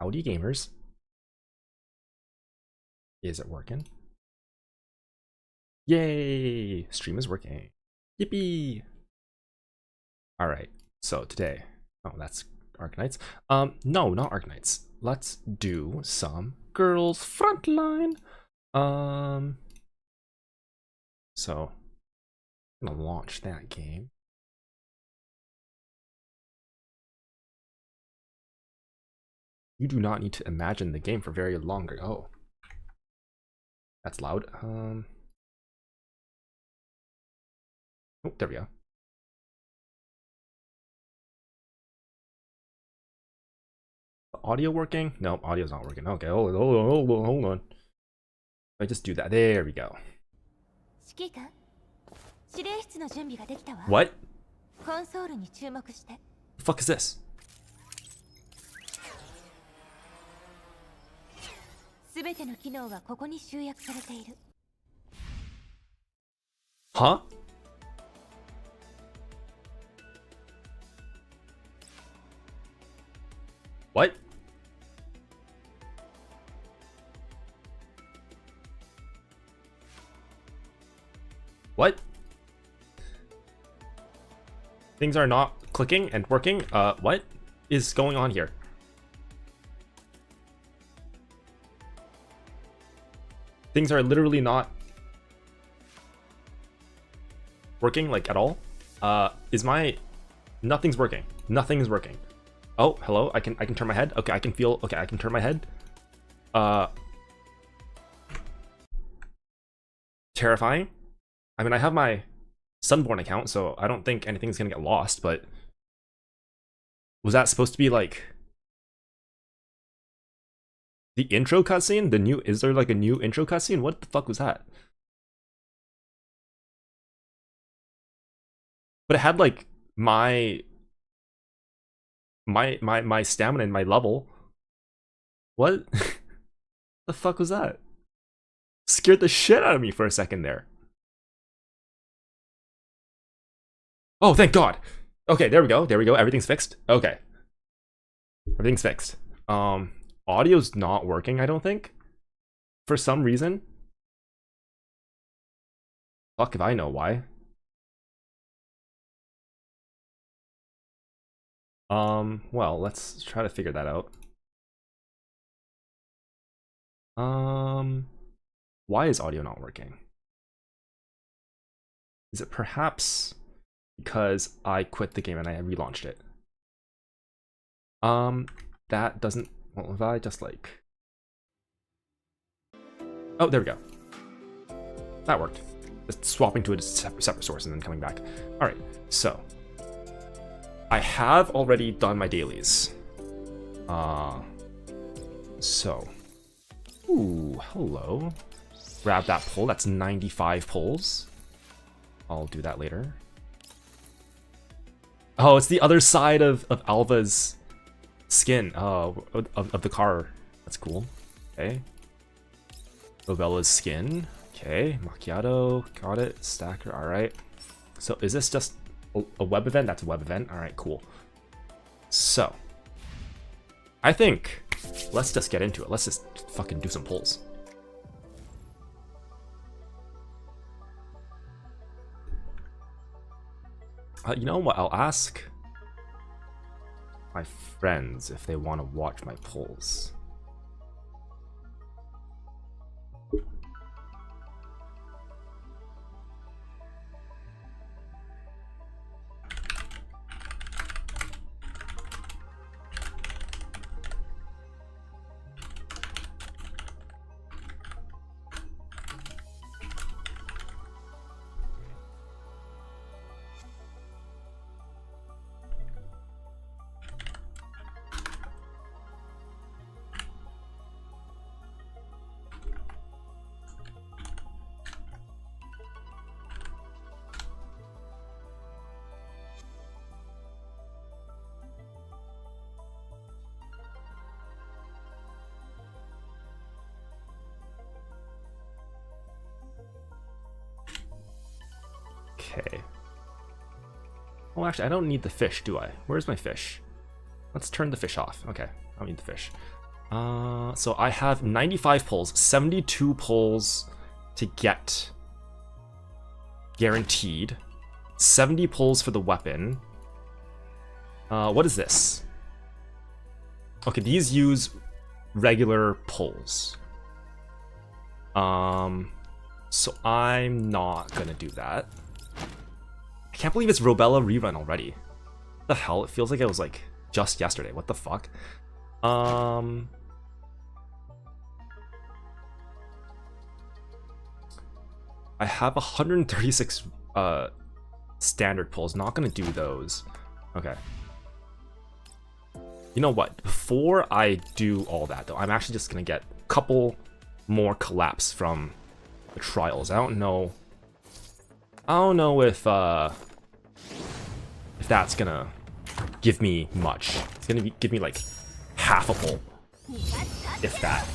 Howdy gamers. Is it working? Yay! Stream is working. Yippee! Alright, so today. Oh, that's Arknights. No, not Arknights. Let's do some Girls Frontline. So I'm gonna launch that game. You do not need to imagine the game for very long. Oh, that's loud. Oh, there we go. Audio working? No, audio's not working. Okay, hold on. I just do that. There we go. What? The fuck is this? Huh? What? What? Things are not clicking and working. What is going on here? Things are literally not working, like, at all. Nothing's working. Nothing is working. Oh, hello. I can turn my head. Okay, I can feel. Okay, I can turn my head. Terrifying. I mean, I have my Sunborn account, so I don't think anything's gonna get lost, but was that supposed to be like the intro cutscene? The new, is there like a new intro cutscene? What the fuck was that? But it had like my stamina and my level. What? The fuck was that? Scared the shit out of me for a second there. Oh, thank God. Okay, there we go. There we go. Everything's fixed. Okay. Everything's fixed. Audio's not working, I don't think. For some reason. Fuck if I know why. Well, let's try to figure that out. Why is audio not working? Is it perhaps because I quit the game and I relaunched it? That doesn't, well, if I just like, oh, there we go. That worked. Just swapping to a separate source and then coming back. All right, so I have already done my dailies. So, ooh, hello. Grab that pull. That's 95 pulls. I'll do that later. Oh, it's the other side of Alva's skin. Oh, of the car. That's cool. Okay. Lobella's skin. Okay. Macchiato. Got it. Stacker. All right. So is this just a web event? That's a web event. All right, cool. So I think let's just get into it. Let's just fucking do some pulls. You know what? I'll ask my friends if they want to watch my pulls. Okay. Oh, actually, I don't need the fish, do I? Where's my fish? Let's turn the fish off. Okay, I don't need the fish. So I have 95 pulls, 72 pulls to get guaranteed, 70 pulls for the weapon. What is this? Okay, these use regular pulls. So I'm not gonna do that. I can't believe it's Robella rerun already. What the hell? It feels like it was like just yesterday. What the fuck? I have 136 standard pulls. Not gonna do those. Okay. You know what? Before I do all that though, I'm actually just gonna get a couple more collapse from the trials. I don't know if that's gonna give me much. It's gonna give me like half a pull, if that.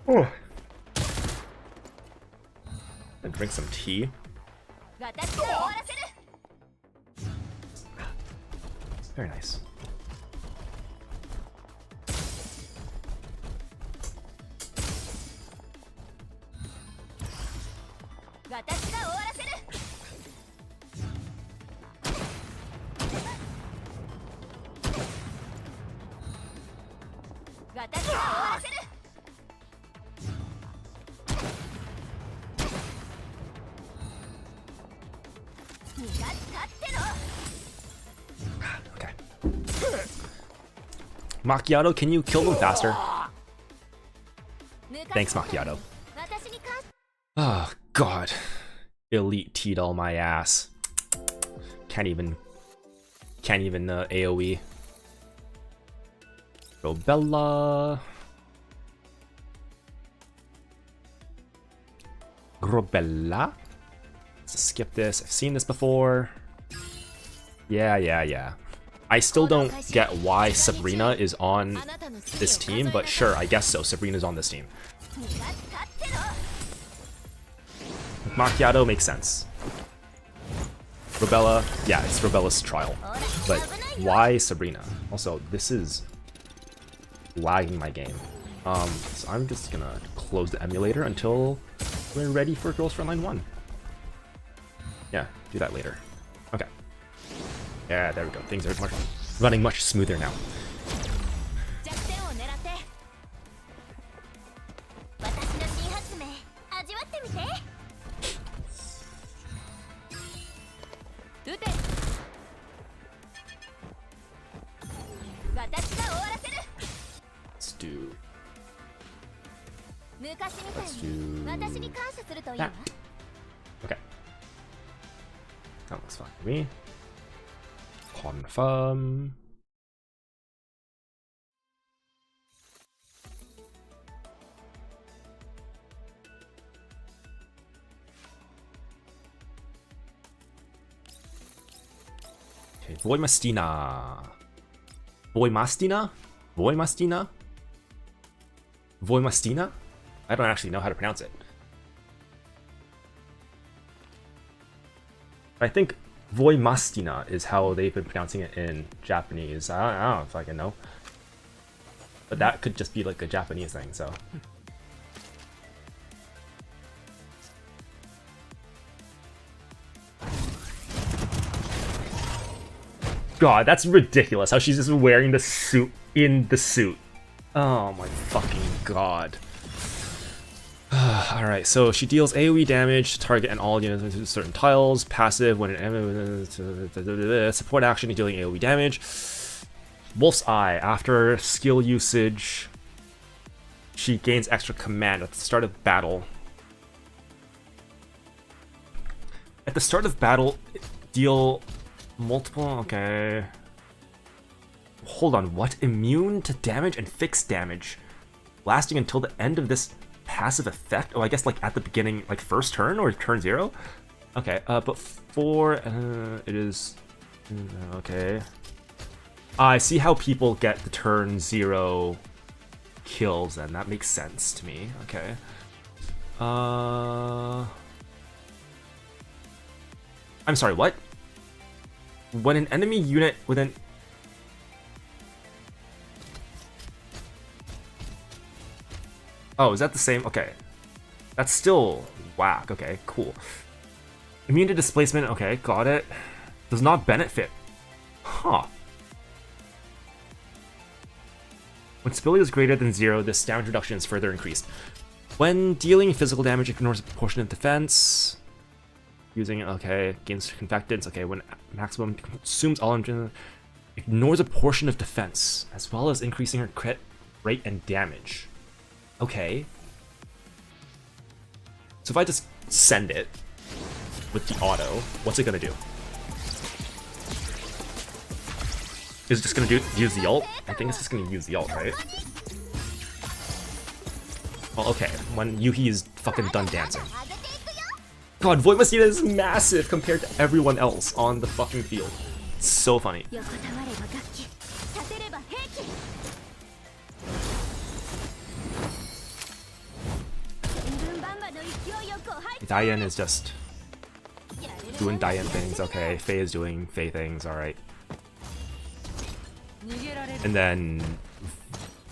Oh. And drink some tea. Very nice. Okay. Macchiato, can you kill them faster? Thanks, Macchiato. Oh, God. Elite teed all my ass. Can't even AoE. Robella. Robella? Let's skip this. I've seen this before. Yeah. I still don't get why Sabrina is on this team, but sure, I guess so. Sabrina's on this team. Macchiato makes sense. Robella, yeah, it's Robella's trial. But why Sabrina? Also, this is lagging my game. So I'm just gonna close the emulator until we're ready for Girls Frontline 1. Yeah, do that later. Okay. Yeah, there we go. Things are running much smoother now. Let's do that. Okay. That looks fine to me. Confirm. Okay, Voymastina. Voymastina? Voymastina? Voymastina? I don't actually know how to pronounce it. I think Voymastina is how they've been pronouncing it in Japanese. I don't know if I can know. But that could just be like a Japanese thing, so. God, that's ridiculous how she's just wearing the suit in the suit. Oh my fucking god. Alright, so she deals AoE damage to target and all units with certain tiles. Passive when an support action is dealing AoE damage. Wolf's Eye. After skill usage, she gains extra command at the start of battle. At the start of battle, deal multiple. Okay. Hold on, what? Immune to damage and fixed damage, lasting until the end of this passive effect? Oh, I guess like at the beginning, like first turn or turn 0? Okay, but for it is okay. I see how people get the turn 0 kills, and that makes sense to me. Okay. I'm sorry, what? When an enemy unit within... Oh, is that the same? Okay. That's still whack. Okay, cool. Immune to displacement. Okay, got it. Does not benefit. Huh. When stability is greater than 0, this damage reduction is further increased. When dealing physical damage, it ignores a portion of defense. Using it, okay, against confectants. Okay, when maximum consumes all engine, ignores a portion of defense, as well as increasing her crit rate and damage. Okay. So if I just send it with the auto, what's it gonna do? Is it just gonna use the ult? I think it's just gonna use the ult, right? Well, okay, when Yuhi is fucking done dancing. God, Voymastina is massive compared to everyone else on the fucking field. It's so funny. Diane is just doing Diane things. Okay, Faye is doing Faye things. Alright. And then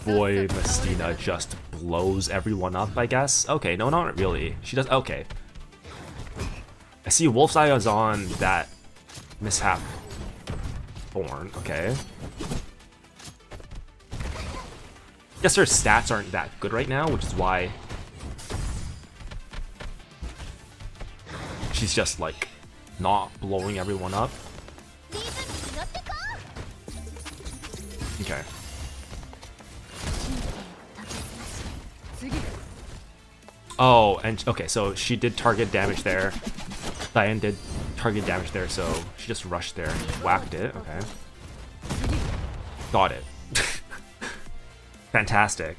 Voymastina just blows everyone up, I guess. Okay, no, not really. She does. Okay. I see Wolf's Eye is on that mishap thorn. Okay. Guess her stats aren't that good right now, which is why she's just like not blowing everyone up. Okay. Oh, and okay, so she did target damage there. Diane did target damage there, so she just rushed there and whacked it. Okay. Got it. Fantastic.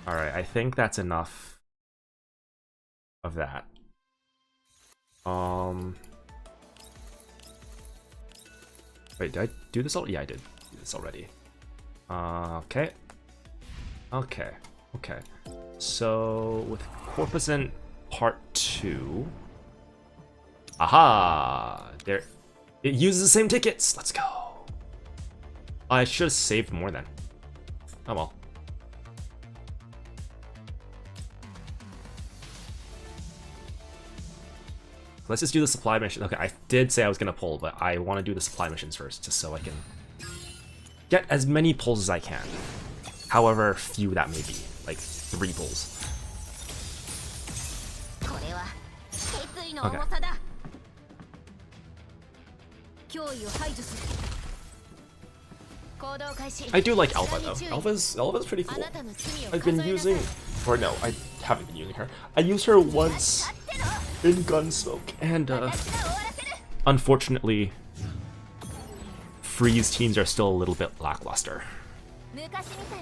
Alright, I think that's enough of that. Wait, did I do this already? Yeah, I did do this already. Okay. Okay. Okay. So, with Corposant Pt2... Aha! There... It uses the same tickets! Let's go! I should have saved more then. Oh well. Let's just do the supply mission. Okay, I did say I was gonna pull, but I want to do the supply missions first, just so I can get as many pulls as I can. However few that may be. Like 3 pulls. Okay. I do like Alpha though. Alpha's pretty cool. I've been using, or no, I haven't been using her. I used her once in Gunsmoke, and unfortunately, Freeze teams are still a little bit lackluster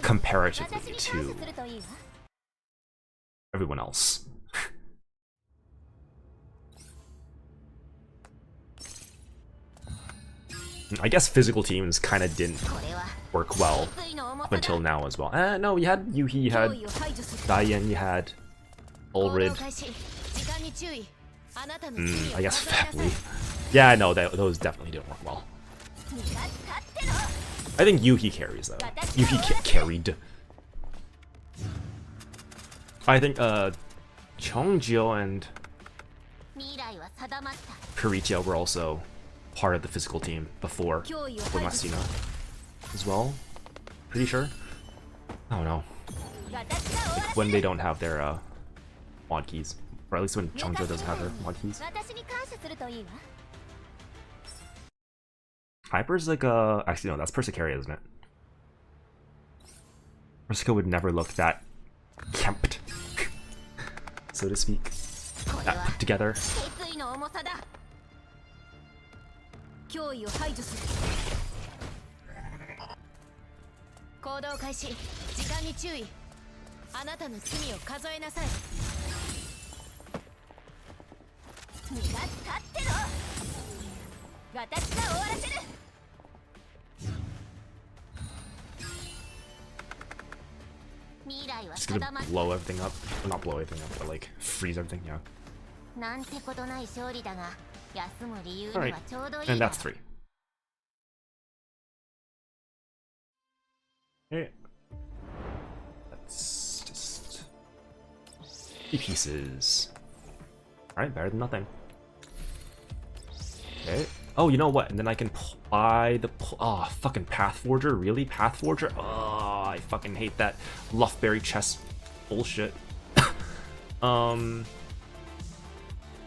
comparatively to everyone else. I guess physical teams kind of didn't work well up until now as well. No, you had Yuhi, you had Diane, you had Ulrid. I guess Family. Yeah, no, those definitely didn't work well. I think Yuhi carries though. Yuhi carried. I think Chongjio and Kuritia were also part of the physical team before Voymastina as well. Pretty sure. I don't know. Like when they don't have their mod keys. Or at least when Chongjio doesn't have her mod keys. Hyper's like actually no, that's Persicaria, isn't it? Persica would never look that kempt, so to speak. That put together. Just gonna blow everything up. Or not blow everything up, but like freeze everything, yeah. Alright, and that's 3. Okay. That's just 3 pieces. Alright, better than nothing. Okay. Oh, you know what? And then I can buy the... Oh, fucking Pathforger? Really? Pathforger? Oh, I fucking hate that Luftberry chest bullshit.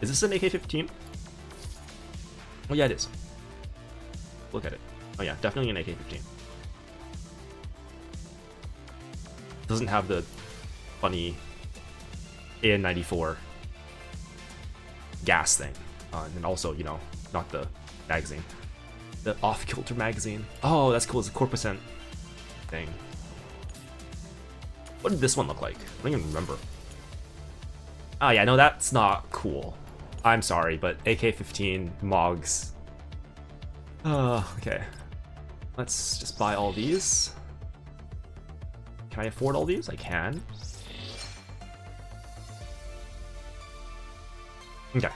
Is this an AK-15? Oh yeah, it is. Look at it. Oh yeah, definitely an AK-15. Doesn't have the funny AN-94 gas thing. And then also, you know, not the magazine. The off-kilter magazine. Oh, that's cool. It's a Corposant thing. What did this one look like? I don't even remember. Oh yeah, no, that's not cool. I'm sorry, but AK-15 Mogs. Okay. Let's just buy all these. Can I afford all these? I can. Okay.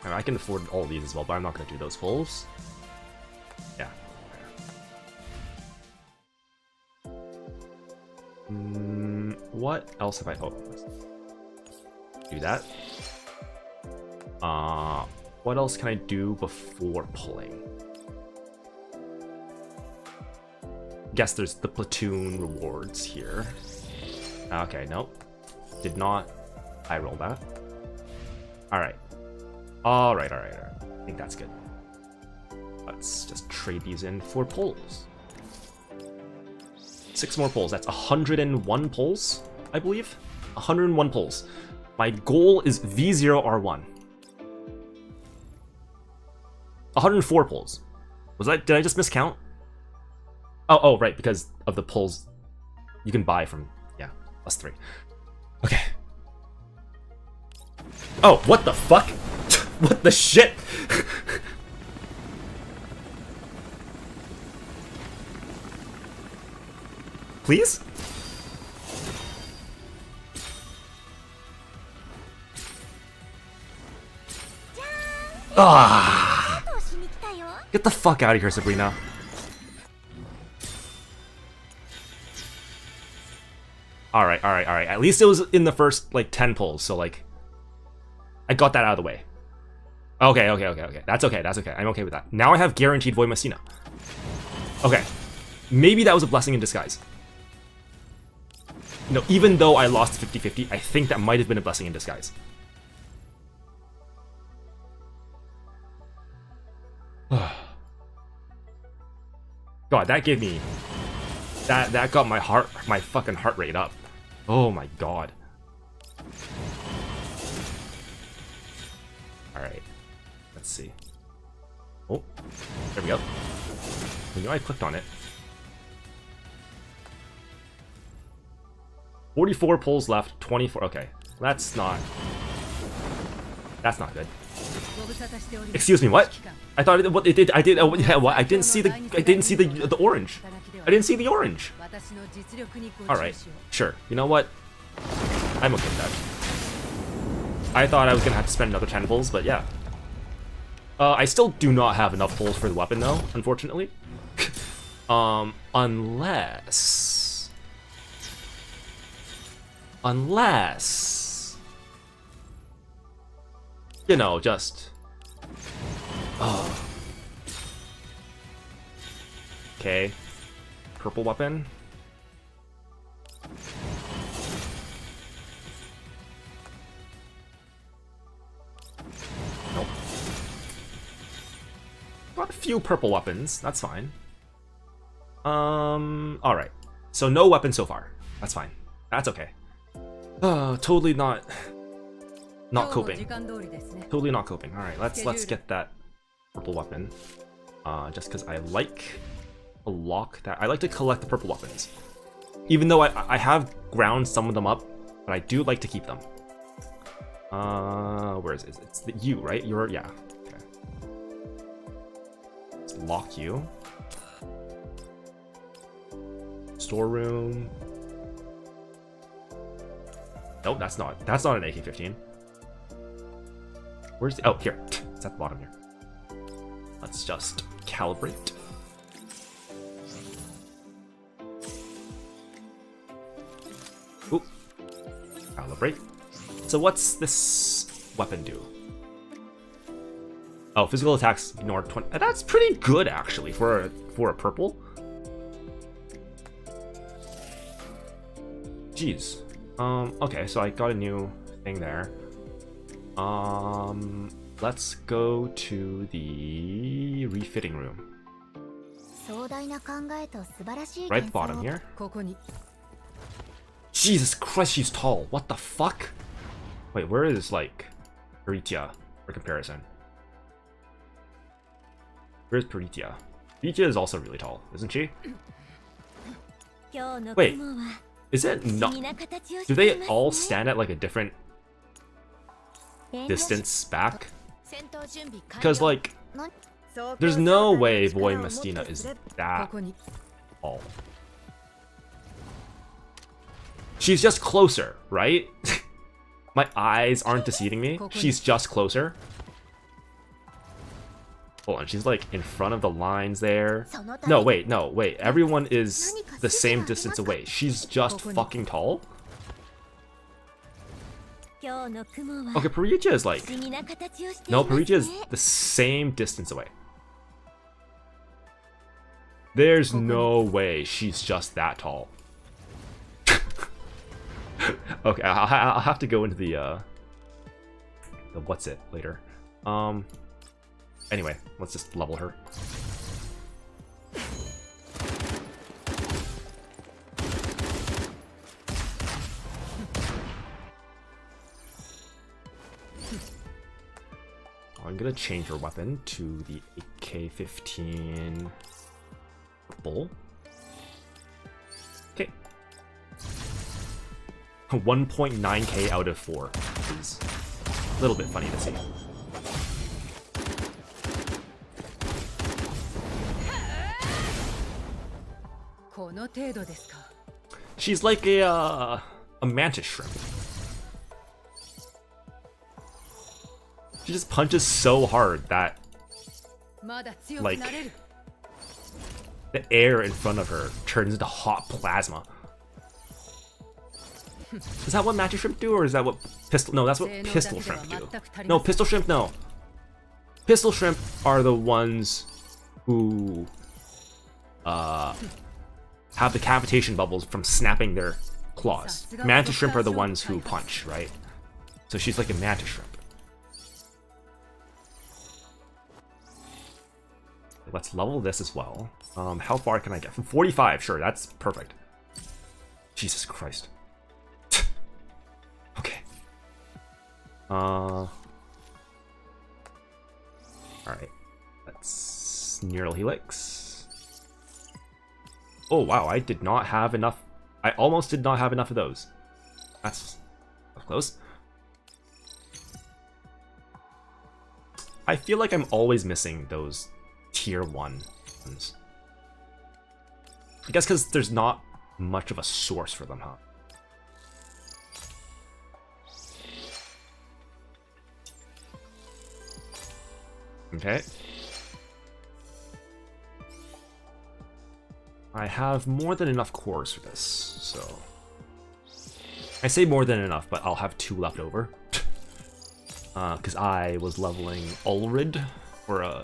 I can afford all these as well, but I'm not going to do those pulls. Yeah. What else have I... Oh. Do that. What else can I do before pulling? Guess there's the platoon rewards here. Okay, nope. Did not. I roll that. Alright. Alright. I think that's good. Let's just trade these in for pulls. 6 more pulls. That's 101 pulls, I believe. 101 pulls. My goal is V0R1. 104 pulls. Did I just miscount? Oh, right, because of the pulls you can buy from, yeah, +3. Okay. Oh, what the fuck? What the shit? Please? Ah! Get the fuck out of here, Sabrina. Alright. At least it was in the first, like, 10 pulls, so, like... I got that out of the way. Okay. That's okay. I'm okay with that. Now I have guaranteed Voymastina. Okay. Maybe that was a blessing in disguise. You know, even though I lost 50-50, I think that might have been a blessing in disguise. God, that gave me... That got my fucking heart rate up. Oh my god. Alright. Let's see. Oh, there we go. You know I clicked on it. 44 pulls left, 24. Okay. That's not good. Excuse me, what? I thought it did. Yeah, what? I didn't see the orange. I didn't see the orange. Alright, sure. You know what? I'm okay with that. I thought I was gonna have to spend another 10 pulls, but yeah. I still do not have enough pulls for the weapon though, unfortunately. Unless... You know, just... Oh. Okay. Purple weapon. Nope. Got a few purple weapons. That's fine. Alright. So no weapon so far. That's fine. That's okay. Totally not coping. Totally not coping. Alright, let's get that purple weapon. Just because I like to lock that. I like to collect the purple weapons. Even though I have ground some of them up, but I do like to keep them. Where is it? It's the you, right? Yeah. Okay. Let's lock you. Storeroom. Nope, that's not an AK-15. Where's the... Oh, here. It's at the bottom here. Let's just calibrate. Oop. Calibrate. So what's this weapon do? Oh, physical attacks ignore 20. That's pretty good actually for a purple. Jeez. Okay, so I got a new thing there. Let's go to the refitting room. Right bottom here. Jesus Christ, she's tall. What the fuck? Wait, where is, like, Peritia for comparison? Where's Peritia? Peritia is also really tall, isn't she? Wait, is it not? Do they all stand at, like, a different distance back? Because, like, there's no way Voymastina is that tall. She's just closer, right? My eyes aren't deceiving me. She's just closer. Hold on, she's like in front of the lines there. No, wait. Everyone is the same distance away. She's just fucking tall. Okay, Peritia is like... No, Peritia is the same distance away. There's no way she's just that tall. Okay, I'll have to go into the what's it later. Anyway, let's just level her. I'm gonna change her weapon to the AK-15 purple. Okay. 1.9k out of 4 is a little bit funny to see. She's like a mantis shrimp. She just punches so hard that, like, the air in front of her turns into hot plasma. Is that what mantis shrimp do, or is that what pistol? No, that's what pistol shrimp do. No, pistol shrimp, no. Pistol shrimp are the ones who have the cavitation bubbles from snapping their claws. Mantis shrimp are the ones who punch, right? So she's like a mantis shrimp. Let's level this as well. How far can I get? From 45, sure, that's perfect. Jesus Christ. Okay. Alright. Let's neural helix. Oh wow, I did not have enough. I almost did not have enough of those. That's close. I feel like I'm always missing those tier 1 ones. I guess because there's not much of a source for them, huh? Okay. I have more than enough cores for this, so... I say more than enough, but I'll have 2 left over. Because I was leveling Ulrid, or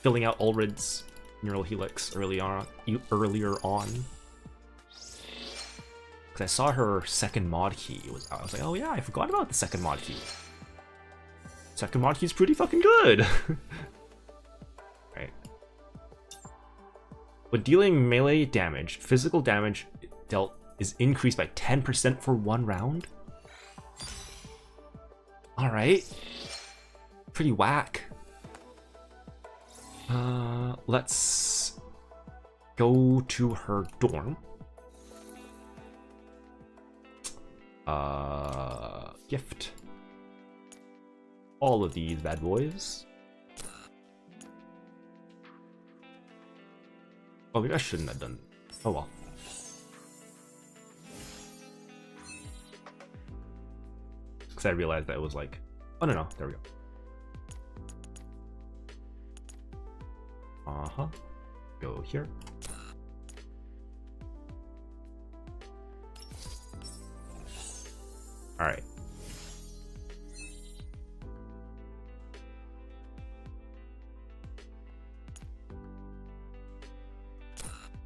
filling out Ulrid's neural helix earlier on. Because I saw her second mod key was out. I was like, oh yeah, I forgot about the second mod key. Second mod key is pretty fucking good. Right. When dealing melee damage, physical damage dealt is increased by 10% for 1 round. Alright. Pretty whack. Let's go to her dorm. Gift. All of these bad boys. Oh, maybe I shouldn't have done. Oh well. Because I realized that it was like, oh no, there we go. Go here. All right.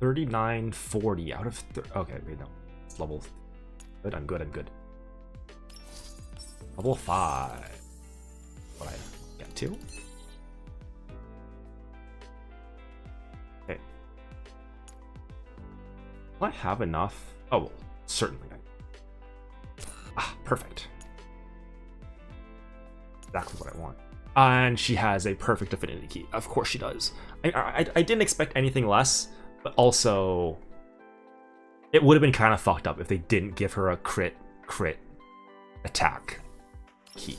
$39.40 out of okay, wait, no. It's level good. I'm good. Level 5. What I get to? Okay. Will I have enough? Oh, well, certainly. Perfect. Exactly what I want. And she has a perfect affinity key. Of course she does. I didn't expect anything less, but also it would have been kind of fucked up if they didn't give her a crit attack key.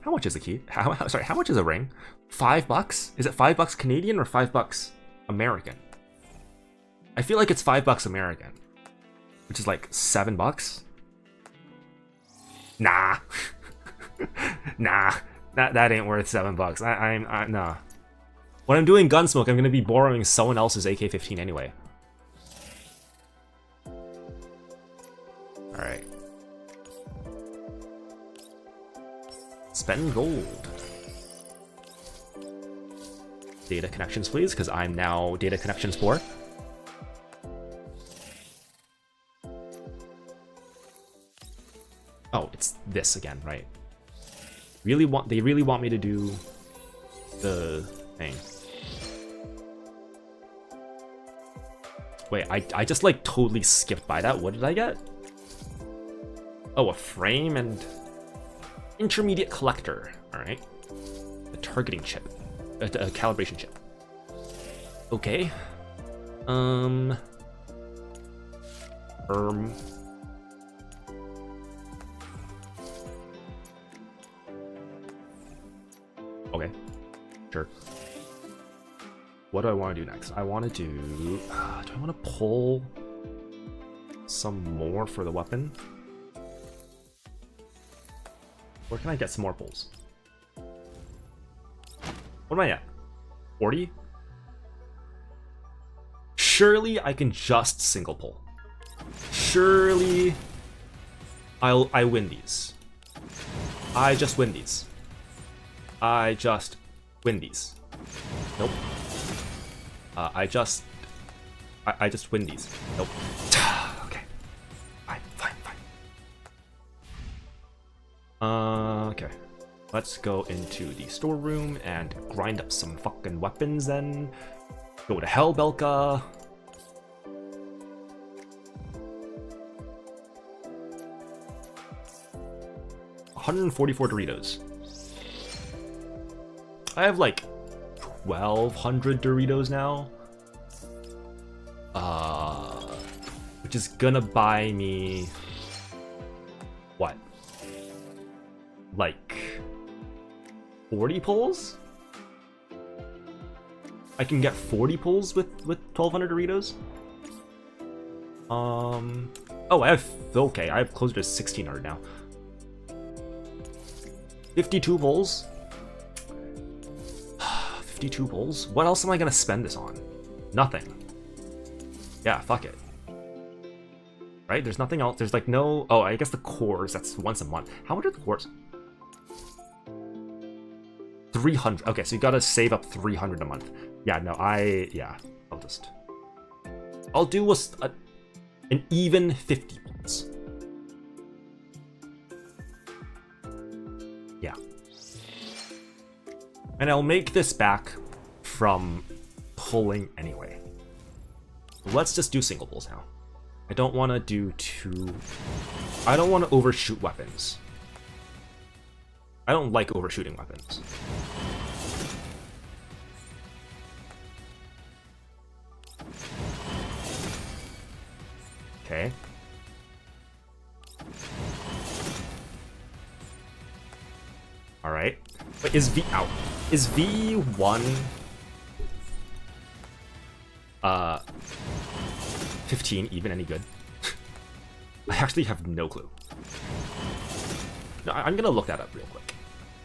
How much is a key? Sorry, how much is a ring? $5? Is it $5 Canadian or $5 American? I feel like it's $5 American, which is like $7. Nah, nah, that ain't worth $7. I'm nah. When I'm doing Gunsmoke, I'm gonna be borrowing someone else's AK-15 anyway. All right. Spend gold. Data connections, please, because I'm now data connections poor. Oh, it's this again, right? They really want me to do the thing. Wait, I just like totally skipped by that. What did I get? Oh, a frame and intermediate collector. All right, a targeting chip, a calibration chip. Okay. Okay, sure. What do I want to do next? I want to do. Do I want to pull some more for the weapon? Where can I get some more pulls? What am I at? 40? Surely I can just single pull. Surely I win these. I just win these. I just win these. Nope. I just win these. Nope. Okay. Fine. Okay. Let's go into the storeroom and grind up some fucking weapons then. Go to hell, Belka. $144 Doritos. I have like 1,200 Doritos now. Which is gonna buy me what? Like 40 pulls? I can get 40 pulls with 1,200 Doritos? Oh, I have closer to 1,600 now. 52 pulls? 52 pulls? What else am I gonna spend this on? Nothing. Yeah, fuck it. Right? There's nothing else. There's like no... Oh, I guess the cores, that's once a month. How much are the cores? 300. Okay, so you gotta save up 300 a month. Yeah, no, I'll do an even 50 pulls. Yeah. And I'll make this back from pulling anyway. Let's just do single pulls now. I don't want to do I don't want to overshoot weapons. I don't like overshooting weapons. Okay. All right. But is V1 15 even any good? I actually have no clue. No, I'm gonna look that up real quick.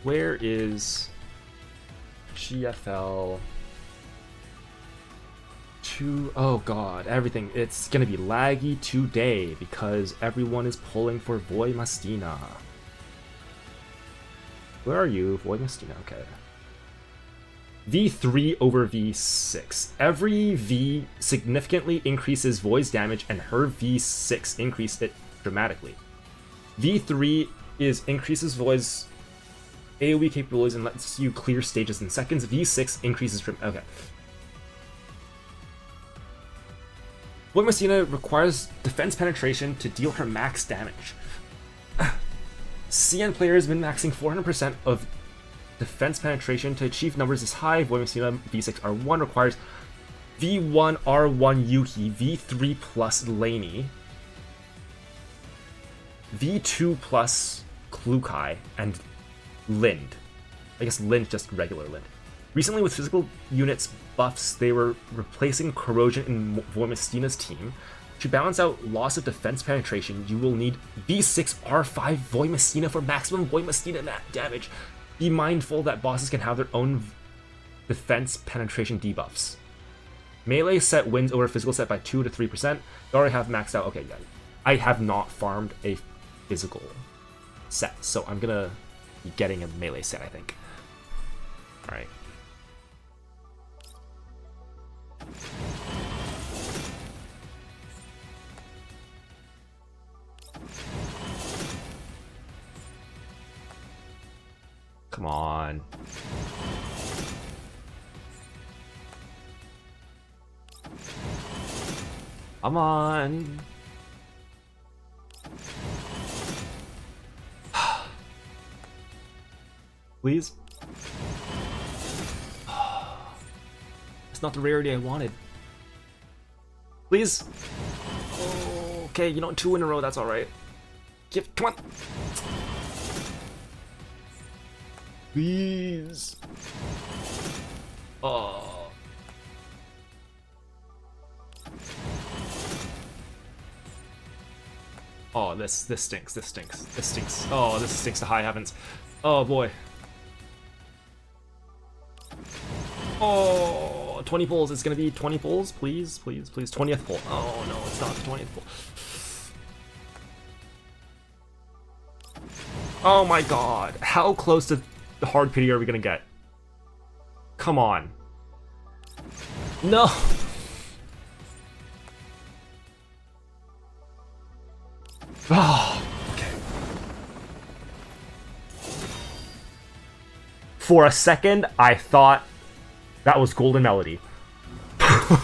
Where is GFL? Oh god, everything. It's gonna be laggy today because everyone is pulling for Voymastina. Where are you? Voymastina, okay. V3 over V6. Every V significantly increases Void's damage and her V6 increased it dramatically. V3 increases Void's AoE capabilities and lets you clear stages in seconds. V6 increases from... Okay. Voymastina requires defense penetration to deal her max damage. CN players min-maxing 400% of defense penetration to achieve numbers as high. Voymastina V6 R1 requires V1 R1 Yuki, V3 plus Laney, V2 plus Klukai, and Lind. I guess Lind, just regular Lind. Recently, with physical units buffs, they were replacing Corrosion in Voymastina's team. To balance out loss of defense penetration, you will need V6 R5 Voymastina for maximum Voymastina damage. Be mindful that bosses can have their own defense penetration debuffs. Melee set wins over physical set by 2 to 3%. You already have maxed out. Okay, yeah. I have not farmed a physical set, so I'm gonna be getting a melee set, I think. Alright. Come on. Come on. Please? It's not the rarity I wanted. Please? Oh, okay, you know, 2 in a row, that's alright. Come on! Please! Oh. Oh, this stinks, this stinks, this stinks. Oh, this stinks to high heavens. Oh boy. Oh, 20 pulls. It's gonna be 20 pulls, please, please, please. 20th pull. Oh no, it's not the 20th pull. Oh my god. How close to the hard pity are we gonna get? Come on. No. Oh, okay. For a second, I thought that was Golden Melody. I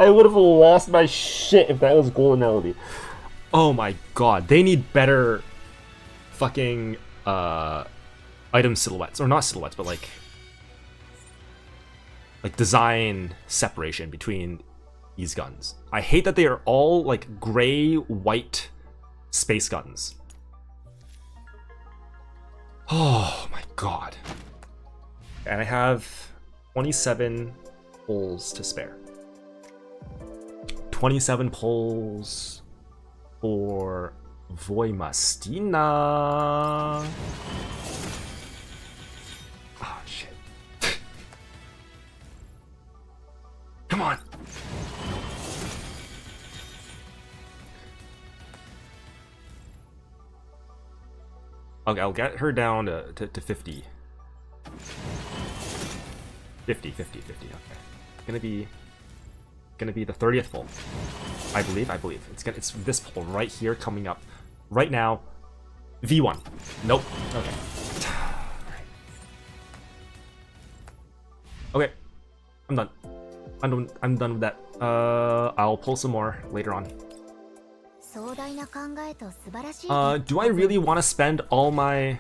would have lost my shit if that was Golden Melody. Oh my god, they need better fucking item silhouettes, or not silhouettes, but like design separation between these guns. I hate that they are all like gray, white space guns. Oh my god. And I have 27 pulls to spare. 27 pulls for Voymastina. Oh shit. Come on. Okay, I'll get her down to 50. 50, okay. Gonna be the 30th pull. I believe. It's this pull right here coming up right now. V1. Nope. Okay. Okay. I'm done. I'm done with that. I'll pull some more later on. Do I really want to spend all my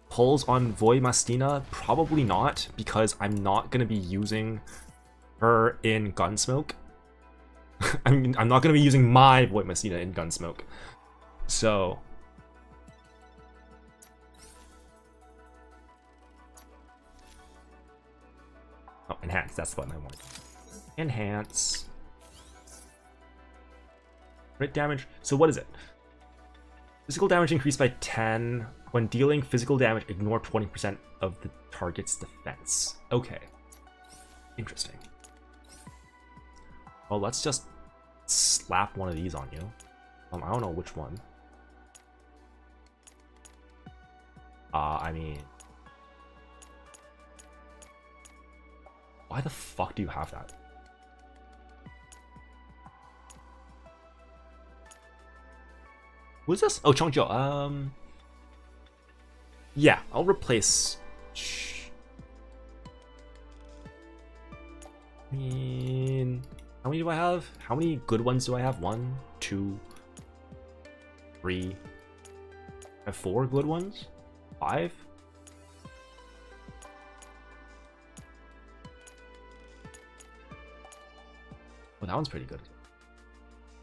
pulls on Voymastina? Probably not, because I'm not going to be using her in Gunsmoke. I mean, I'm not going to be using my Voymastina in Gunsmoke. So... oh, enhance, that's the button I wanted. Enhance. Crit damage. So what is it? Physical damage increased by 10. When dealing physical damage, ignore 20% of the target's defense. Okay. Interesting. Well, let's just slap one of these on you. I don't know which one. I mean... Why the fuck do you have that? Who is this? Oh, Chongjiu. Yeah, I'll replace... I mean... How many do I have? How many good ones do I have? 1, 2, 3... I have 4 good ones? 5? Well, that one's pretty good.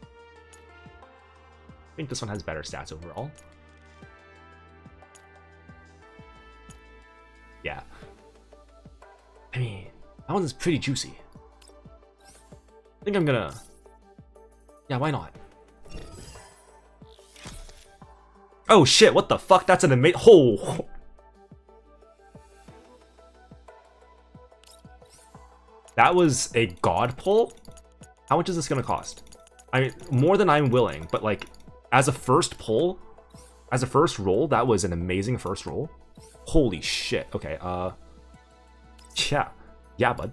I think this one has better stats overall. Yeah. I mean, that one's pretty juicy. I think I'm gonna... Yeah, why not? Oh shit, what the fuck? That's an amazing... Oh! That was a god pull? How much is this gonna cost? I mean, more than I'm willing, but like, as a first pull, as a first roll, that was an amazing first roll. Holy shit. Okay, yeah. Yeah, bud.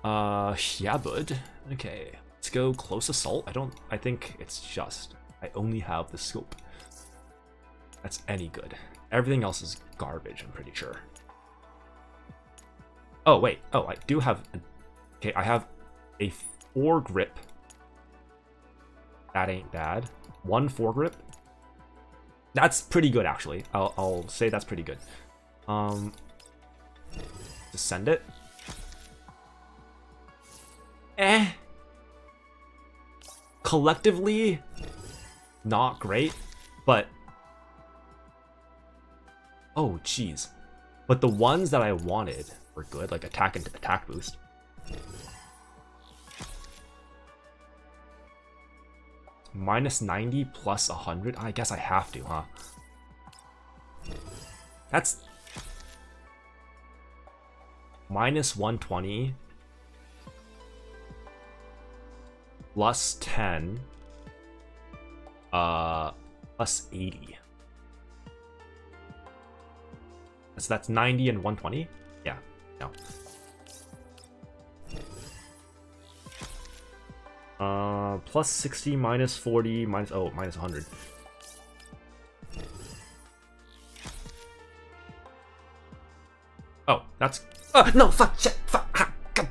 Yeah, bud. Okay, let's go close assault. I think it's just, I only have the scope. That's any good. Everything else is garbage, I'm pretty sure. Oh, wait. Oh, I do have, okay, I have a 4 grip. That ain't bad. 1 4 grip. That's pretty good, actually. I'll say that's pretty good. Just send it. Collectively, not great, but... Oh, jeez. But the ones that I wanted were good, like attack and attack boost. Minus 90 plus 100? I guess I have to, huh? That's... Minus 120. Plus 10. Plus 80. So that's 90 and 120? Yeah, no. Plus 60, minus 40, minus 100. Oh, that's... no, fuck, shit, fuck, ha, God.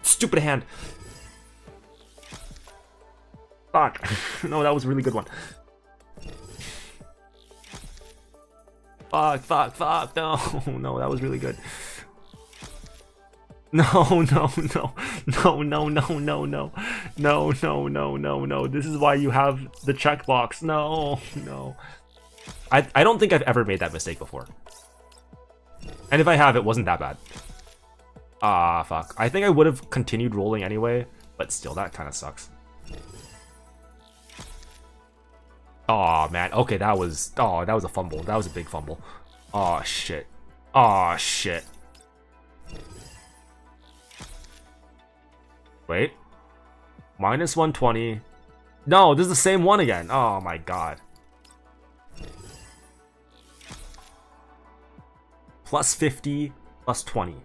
Stupid hand. Fuck. No, that was a really good one. Fuck, no, no, that was really good. No, this is why you have the checkbox. No. I don't think I've ever made that mistake before. And if I have, it wasn't that bad. Ah, fuck. I think I would have continued rolling anyway, but still, that kind of sucks. Oh man, okay, that was a fumble. That was a big fumble. Oh shit. Oh shit. Wait. Minus 120. No, this is the same one again. Oh my god. Plus 50, plus 20.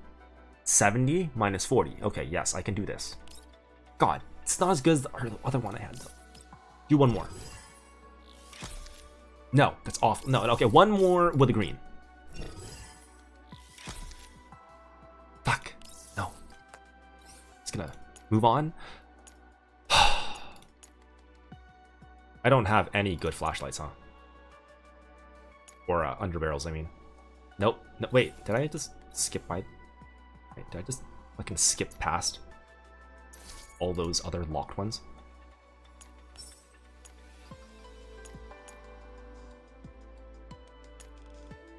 70, minus 40. Okay, yes, I can do this. God, it's not as good as the other one I had, though. Do one more. No, that's off. No, okay, one more with a green. Fuck. No. It's gonna move on. I don't have any good flashlights, huh? Or underbarrels, I mean. Nope. No, wait, did I just skip my... Wait, did I just fucking skip past all those other locked ones?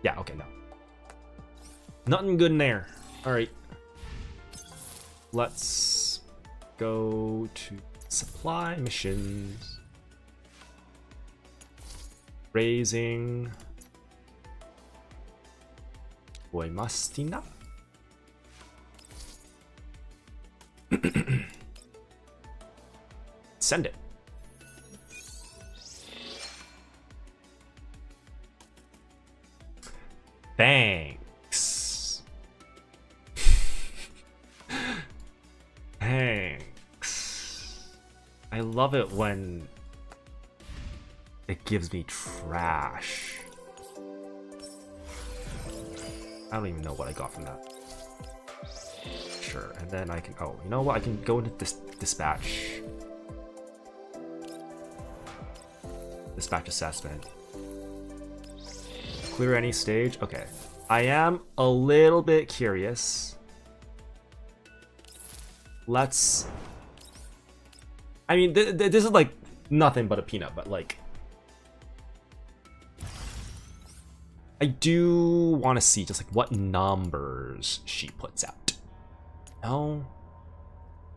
Yeah, okay, no. Nothing good in there. Alright. Let's go to supply missions. Raising Voymastina. Send it. Thanks. Thanks. I love it when it gives me trash. I don't even know what I got from that. Sure, and then I can, oh, you know what? I can go into this dispatch. Dispatch assessment. Clear any stage? Okay. I am a little bit curious. Let's... I mean, this is like nothing but a peanut, but like... I do want to see just like what numbers she puts out. No.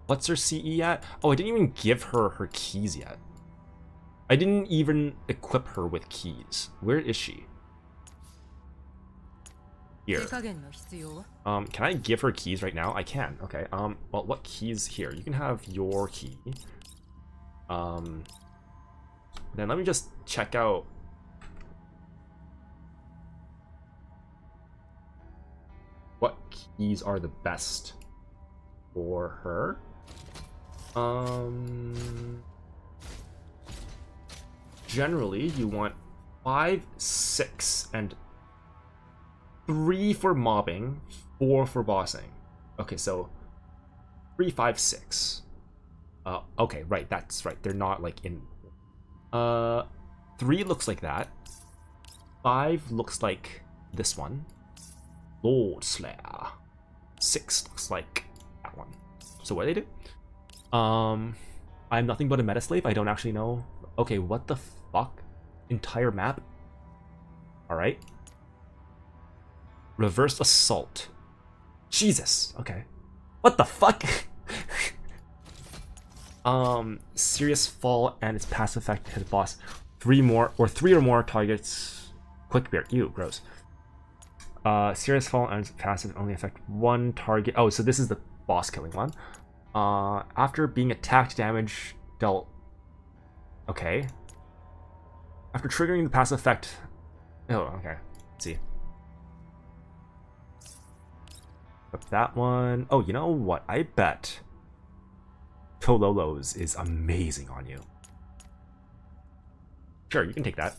What's her CE at? Oh, I didn't even give her her keys yet. I didn't even equip her with keys. Where is she? Here. Can I give her keys right now? I can. Okay. Well, what keys here? You can have your key. Then let me just check out. What keys are the best for her? Generally, you want 5, 6, and 3 for mobbing, 4 for bossing. Okay, so 3, 5, 6. Okay, right, that's right. They're not like in. 3 looks like that. 5 looks like this one. Lord Slayer. 6 looks like that one. So what do they do? I'm nothing but a meta slave. I don't actually know. Okay, what the fuck? Entire map? Alright. Reverse assault. Jesus. Okay. What the fuck? Serious fall and its passive effect hit boss. 3 or more targets. Quick bear. Ew, gross. Serious fall and its passive only affect 1 target. Oh, so this is the boss killing one. After being attacked, damage dealt. Okay. After triggering the passive effect. Oh, okay. Let's see. Up that one. Oh, you know what? I bet Tololo's is amazing on you. Sure, you can take that.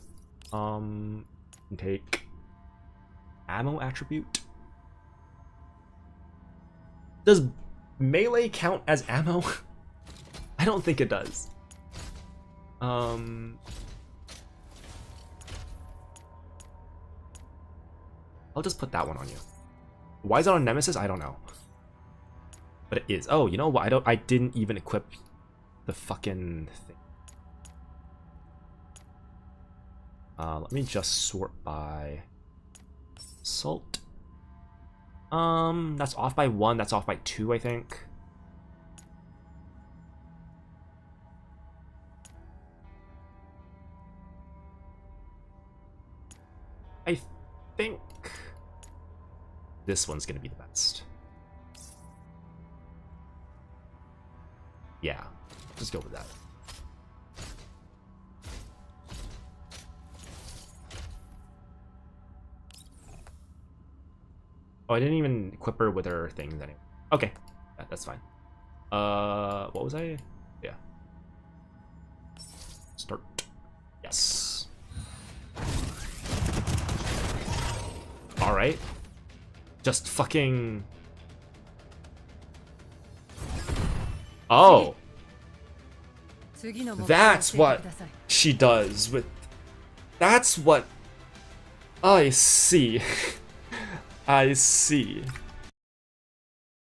You can take ammo attribute. Does melee count as ammo? I don't think it does. I'll just put that one on you. Why is it on Nemesis? I don't know. But it is. Oh, you know what? I didn't even equip the fucking thing. Let me just sort by assault. That's off by 1, that's off by 2, I think. I think this one's gonna be the best. Yeah, just go with that. Oh, I didn't even equip her with her things anyway. Okay, yeah, that's fine. What was I? Yeah. Start. Yes. All right. Just fucking. Oh. That's what she does with. That's what. I see. I see.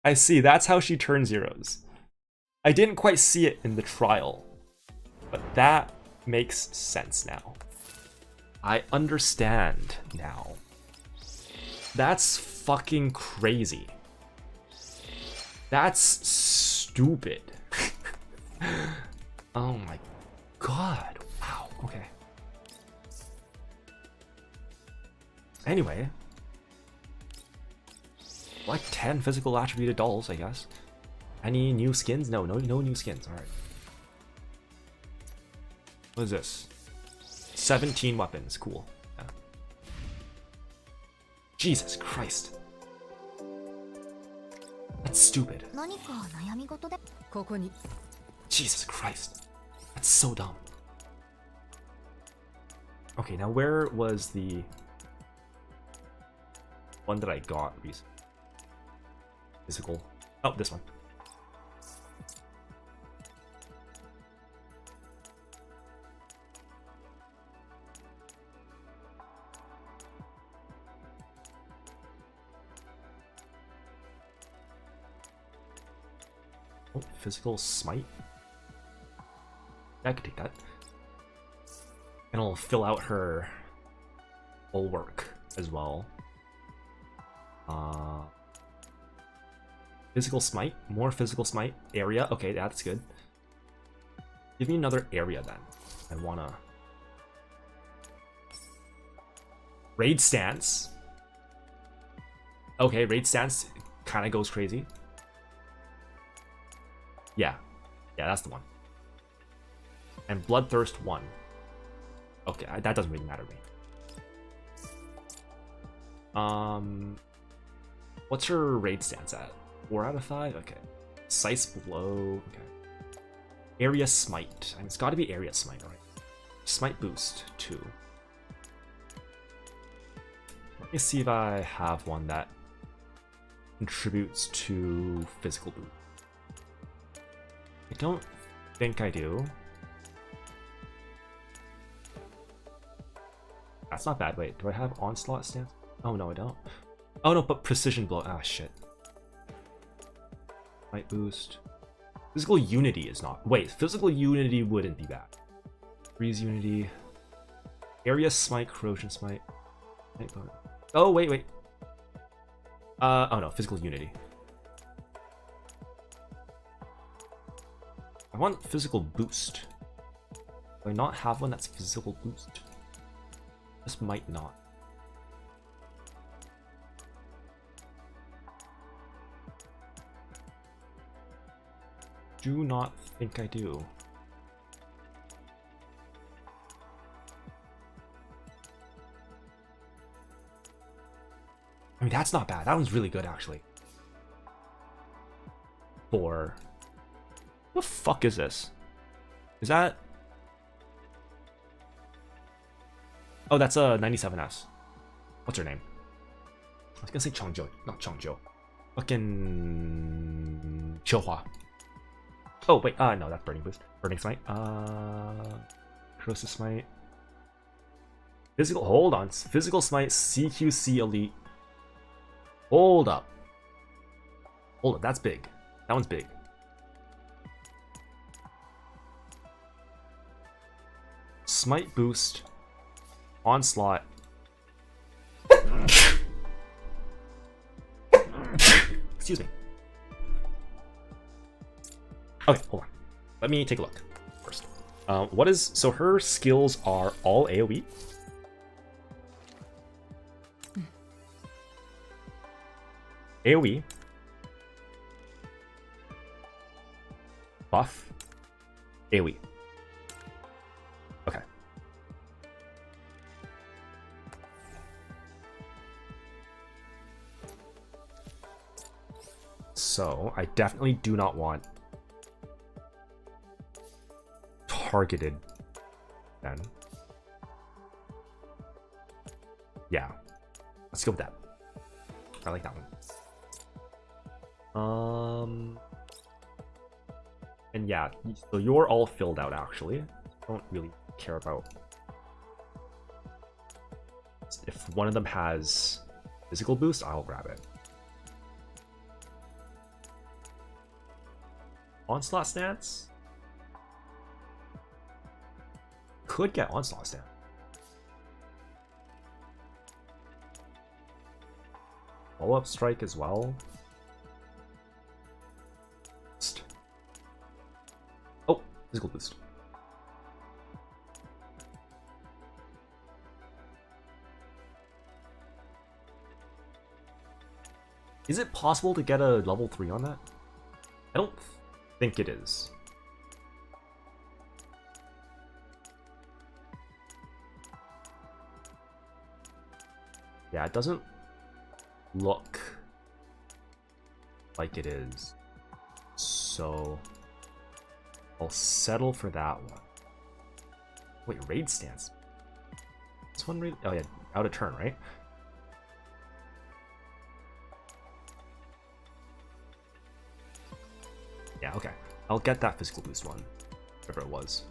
I see. That's how she turns zeros. I didn't quite see it in the trial, but that makes sense now. I understand now. That's fucking crazy. That's stupid. Oh my god. Wow. Okay. Anyway. Like 10 physical attributed dolls, I guess. Any new skins? No new skins. Alright. What is this? 17 weapons. Cool. Yeah. Jesus Christ. That's stupid. Jesus Christ. That's so dumb. Okay, now where was the one that I got recently? Physical. Oh, this one. Oh, physical smite. I could take that. And I'll fill out her bulwark as well. Physical smite, more physical smite, area. Okay, that's good. Give me another area then. I wanna raid stance. Okay, raid stance kind of goes crazy. Yeah, that's the one. And bloodthirst 1. Okay, that doesn't really matter to me. What's her raid stance at? 4 out of 5? Okay. Sice blow. Okay. Area smite. I mean, it's got to be area smite, right? Smite boost 2. Let me see if I have one that contributes to physical boost. I don't think I do. That's not bad. Wait, do I have onslaught stance? Oh no, I don't. Oh no, but precision blow. Ah, shit. Might boost. Physical unity is not. Wait, physical unity wouldn't be bad. Freeze unity. Area smite, corrosion smite. Oh wait. Oh no, physical unity. I want physical boost. Do I not have one that's physical boost? This might not. Do not think I do. I mean, that's not bad. That one's really good, actually. 4. What the fuck is this? Is that... Oh, that's a 97S. What's her name? I was gonna say Changzhou, not Changzhou. Fucking... Qiuhua. Oh, wait, no, that's Burning Boost. Burning Smite. Corrosive Smite. Physical, hold on. Physical Smite, CQC Elite. Hold up. Hold up, that's big. That one's big. Smite Boost. Onslaught. Excuse me. Okay, hold on. Let me take a look first. What is... So her skills are all AoE? AoE. Buff. AoE. Okay. So, I definitely do not want targeted then. Yeah. Let's go with that. I like that one. And yeah, so you're all filled out actually. I don't really care about if one of them has physical boost, I'll grab it. Onslaught stance? Could get onslaught stance. Follow-up strike as well. Oh, physical boost. Is it possible to get a level 3 on that? I don't think it is. Yeah, it doesn't look like it is. So I'll settle for that one. Wait, raid stance. This one raid? Oh yeah, out of turn, right? Yeah, okay. I'll get that physical boost one. Whatever it was.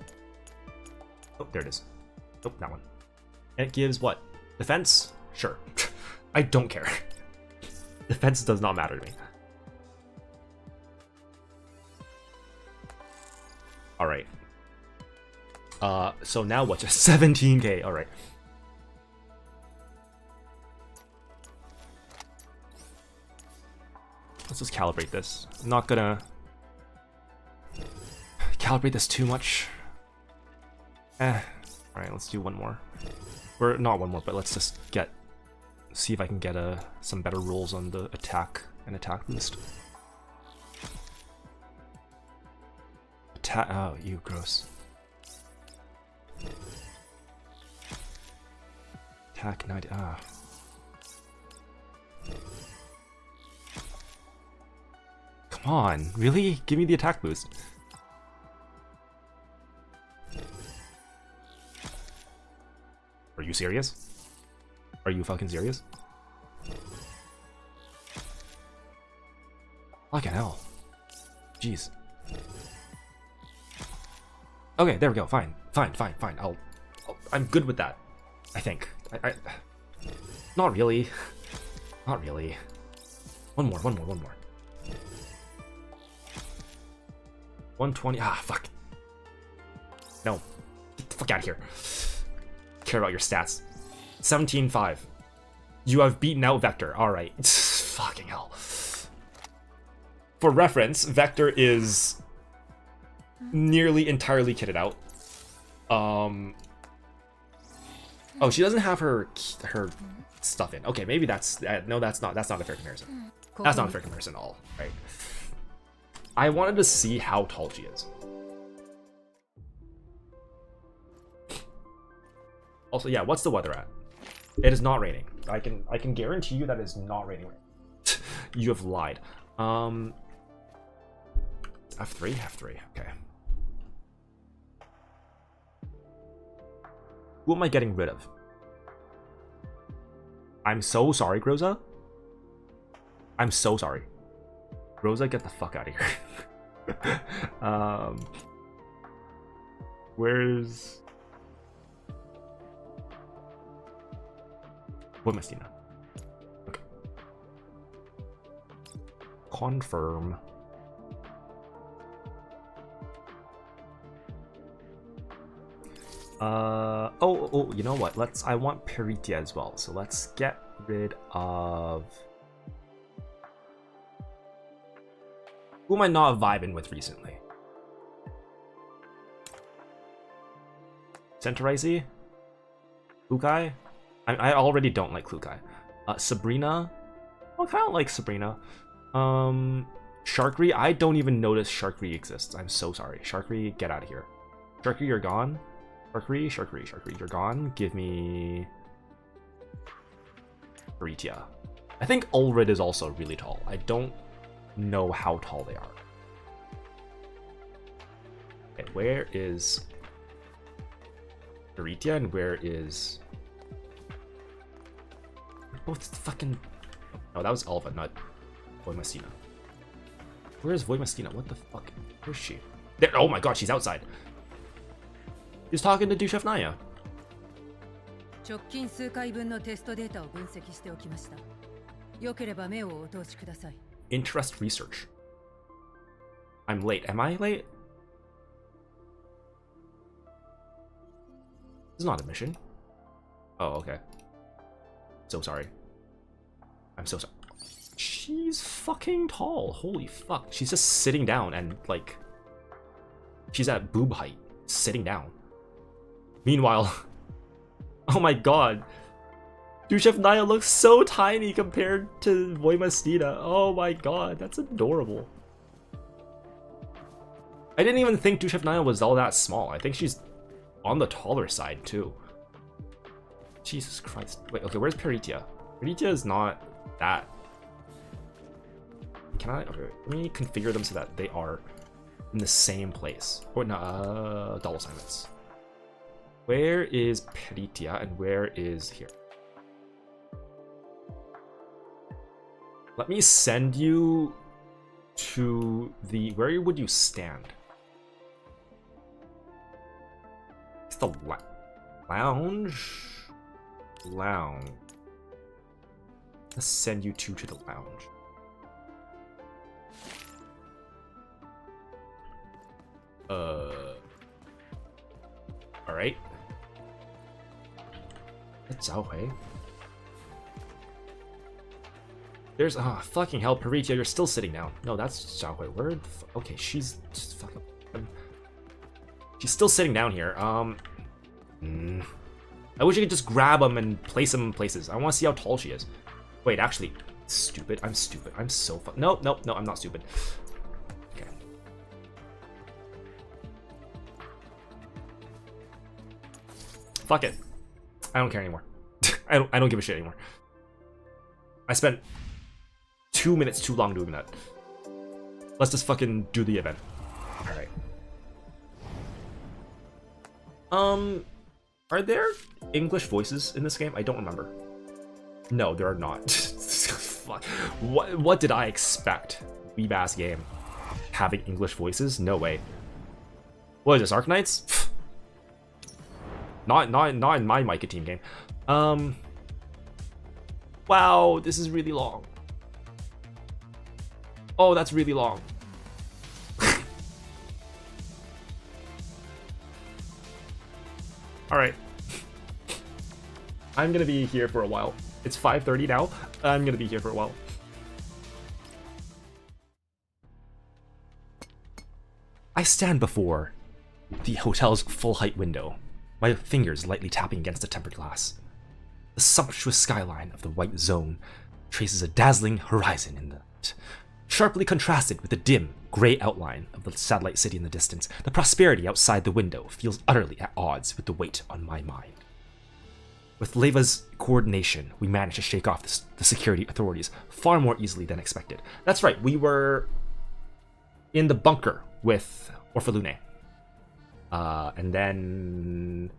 Oh, there it is. Oh, that one. And it gives what? Defense? Sure. I don't care. Defense does not matter to me. Alright. So now what? Just 17k. Alright. Let's just calibrate this. I'm not gonna calibrate this too much. Alright, let's do one more. Or not one more, but let's just see if I can get some better rules on the attack and attack boost. Oh, you gross. Attack 90. Come on, really? Give me the attack boost. Are you serious? Are you fucking serious? Fucking hell. Jeez. Okay, there we go. Fine. I'm good with that. I think. Not really. Not really. One more. 120. Ah, fuck. No. Get the fuck out of here. Care about your stats. 17-5. You have beaten out Vector. Alright. Fucking hell. For reference, Vector is nearly entirely kitted out. Oh, she doesn't have her stuff in. Okay, maybe that's no, that's not a fair comparison. That's not a fair comparison at all, right? I wanted to see how tall she is. Also, yeah, what's the weather at? It is not raining. I can guarantee you that it's not raining. You have lied. F3, okay. Who am I getting rid of? I'm so sorry, Groza. I'm so sorry. Groza, get the fuck out of here. Where's Voymastina? Okay. Confirm. Oh, you know what? I want Peritia as well. So let's get rid of. Who am I not vibing with recently? Centaurizzi? Klukai? I already don't like Klukai. Sabrina? I kind of like Sabrina. Sharkry? I don't even notice Sharkry exists. I'm so sorry. Sharkry, get out of here. Sharkry, you're gone. Sharkry, you're gone. Give me Peritia. I think Ulrid is also really tall. I don't know how tall they are. Okay, where is Peritia and where is both fucking. Oh, that was Alva, not Voymastina. Where is Voymastina? What the fuck? Where's she? There. Oh my god, she's outside. He's talking to Duchef Naya. Interest research. I'm late. Am I late? This is not a mission. Oh, okay. So sorry. I'm so sorry. She's fucking tall. Holy fuck. She's just sitting down and, like, she's at boob height. Sitting down. Meanwhile, oh my god. Chef Naya looks so tiny compared to Voymastina. Oh my god, that's adorable. I didn't even think Chef Naya was all that small. I think she's on the taller side too. Jesus Christ. Wait, okay, where's Peritia? Peritia is not that. Can I? Okay, let me configure them so that they are in the same place. Or no, double assignments. Where is Peritia and where is here? Let me send you to the. Where would you stand? It's the lounge. Lounge. Let's send you two to the lounge. All right. That's Zhaohui. There's fucking hell, Peritia, you're still sitting down. No, that's Zhaohui. Where? Okay, she's just fucking. She's still sitting down here. I wish you could just grab them and place them in places. I want to see how tall she is. Wait, actually, stupid. I'm stupid. I'm so no, I'm not stupid. Okay. Fuck it. I don't care anymore. I don't give a shit anymore. I spent 2 minutes too long doing that. Let's just fucking do the event. All right. Are there English voices in this game? I don't remember. No, there are not. Fuck. What did I expect? Weeb ass game having English voices? No way. What is this, Arknights? Not in my Micah team game. Wow, this is really long. Oh, that's really long. All right. I'm gonna be here for a while. It's 5:30 now. I'm gonna be here for a while. I stand before the hotel's full-height window, my fingers lightly tapping against the tempered glass. The sumptuous skyline of the white zone traces a dazzling horizon in the sharply contrasted with the dim, gray outline of the satellite city in the distance. The prosperity outside the window feels utterly at odds with the weight on my mind. With Leva's coordination, we managed to shake off the security authorities far more easily than expected. That's right, we were in the bunker with Orphalune. And then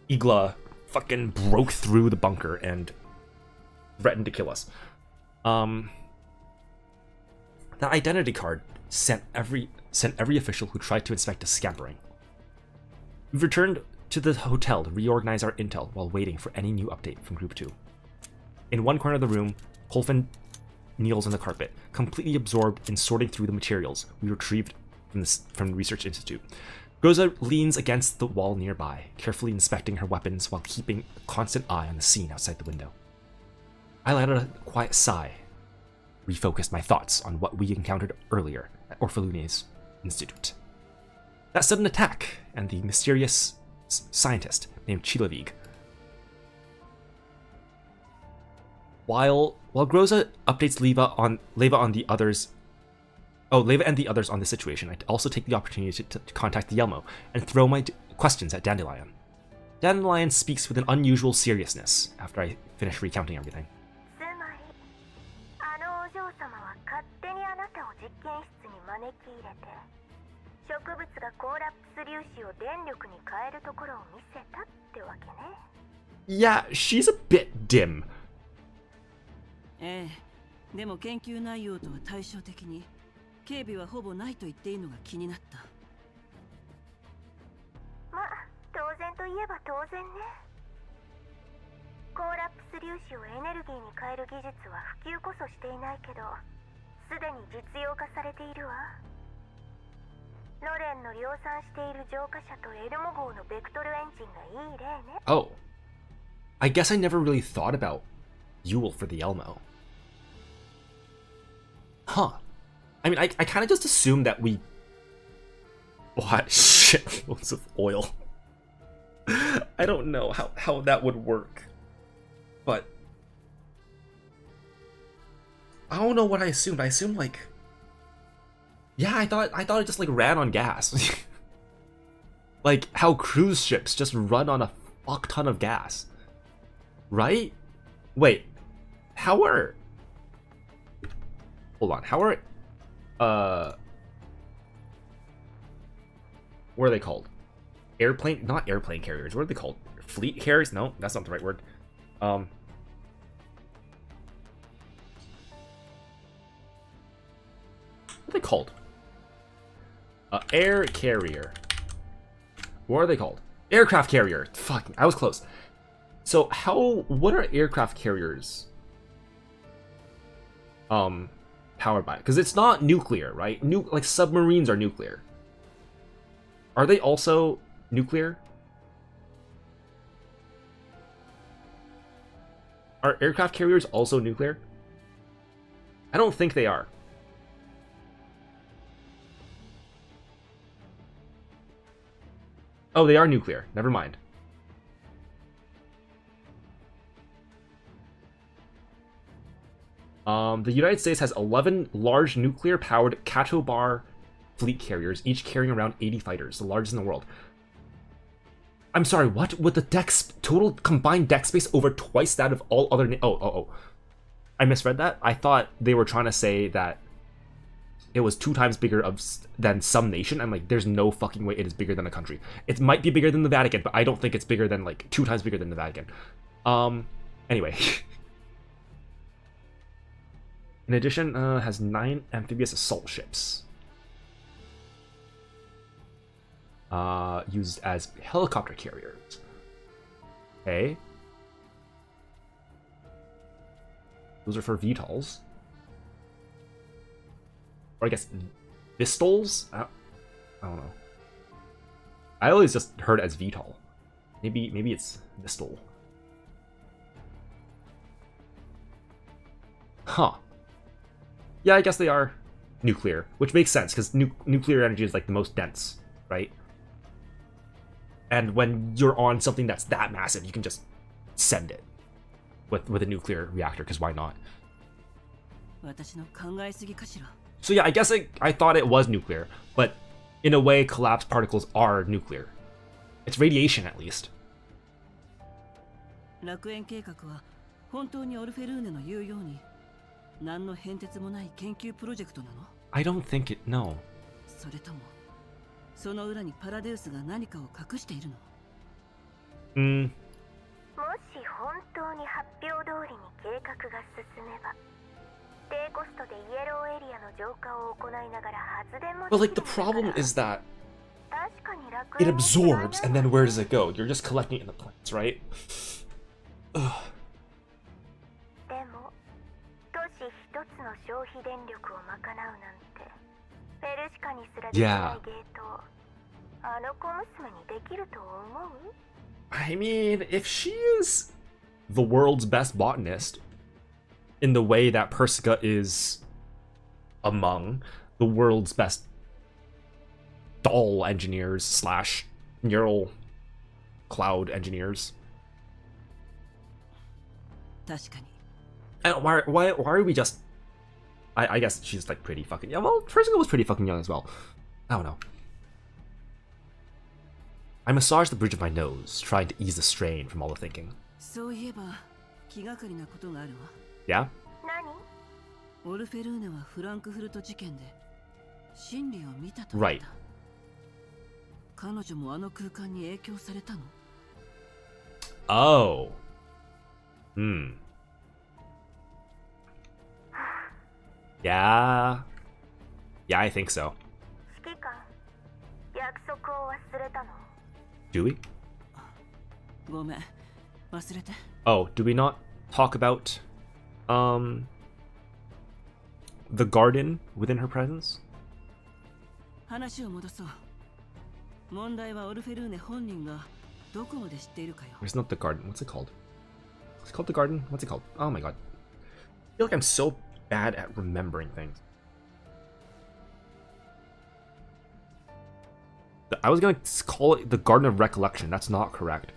Igla fucking broke through the bunker and threatened to kill us. That identity card sent every official who tried to inspect us scampering. We've returned to the hotel to reorganize our intel while waiting for any new update from Group 2. In one corner of the room, Kolfin kneels on the carpet, completely absorbed in sorting through the materials we retrieved from the Research Institute. Groza leans against the wall nearby, carefully inspecting her weapons while keeping a constant eye on the scene outside the window. I let out a quiet sigh, refocused my thoughts on what we encountered earlier at Orphalune's Institute. That sudden attack and the mysterious scientist named Chilavig. While Groza updates Leva and the others on the situation, I also take the opportunity to contact the Yelmo and throw my questions at Dandelion. Dandelion speaks with an unusual seriousness after I finish recounting everything. Yeah, she's a bit dim. でも研究内容とは対照的に警備はほぼないと言っていいのが気になった。まあ、当然といえば当然ね。コーラプス粒子をエネルギーに変える技術は普及こそしていないけど、すでに実用化されているわ。ロレンの量産している浄化車とエルモ号のベクトルエンジンがいい例ね。Oh, I guess I never really thought about Yule for the Elmo. Huh. I mean, I kind of just assumed that we bought shitloads of oil. I don't know how that would work. But I don't know what I assumed. I assumed like, yeah, I thought it just like ran on gas. Like how cruise ships just run on a fuck ton of gas, right? Wait, how are? Hold on, how are? What are they called? Airplane? Not airplane carriers. What are they called? Fleet carriers? No, that's not the right word. What are they called? Air carrier. What are they called? Aircraft carrier. Fuck, I was close. So what are aircraft carriers powered by? Because it's not nuclear, right? Like submarines are nuclear. Are they also nuclear? Are aircraft carriers also nuclear? I don't think they are. Oh, they are nuclear. Never mind. The United States has 11 large nuclear-powered Katobar fleet carriers, each carrying around 80 fighters, the largest in the world. I'm sorry, what? With the total combined deck space over twice that of all other... Oh. I misread that. I thought they were trying to say that it was 2 times bigger than some nation. I'm like, there's no fucking way it is bigger than a country. It might be bigger than the Vatican, but I don't think it's bigger than, like, 2 times bigger than the Vatican. Anyway. In addition, has 9 amphibious assault ships. Used as helicopter carriers. Okay. Those are for VTOLs. Or I guess Vistols? I don't know. I always just heard it as VTOL. Maybe it's Vistol. Huh. Yeah, I guess they are nuclear, which makes sense because nuclear energy is like the most dense, right? And when you're on something that's that massive, you can just send it with a nuclear reactor, because why not? So yeah, I guess I thought it was nuclear, but in a way, collapsed particles are nuclear. It's radiation, at least. I don't think it... no. But like the problem is that it absorbs, and then where does it go? You're just collecting it in the plants, right? Ugh. Yeah. I mean, if she is the world's best botanist, in the way that Persica is among the world's best doll engineers / neural cloud engineers. And why are we just... I guess she's like pretty fucking young. Well, Persica was pretty fucking young as well. I don't know. I massaged the bridge of my nose, trying to ease the strain from all the thinking. Yeah? Right. Oh. Yeah. Yeah, I think so. Do we? Oh, do we not talk about the garden within her presence? It's not the garden. What's it called? It's called the garden? What's it called? Oh my god. I feel like I'm so bad at remembering things. I was gonna call it the Garden of Recollection. That's not correct.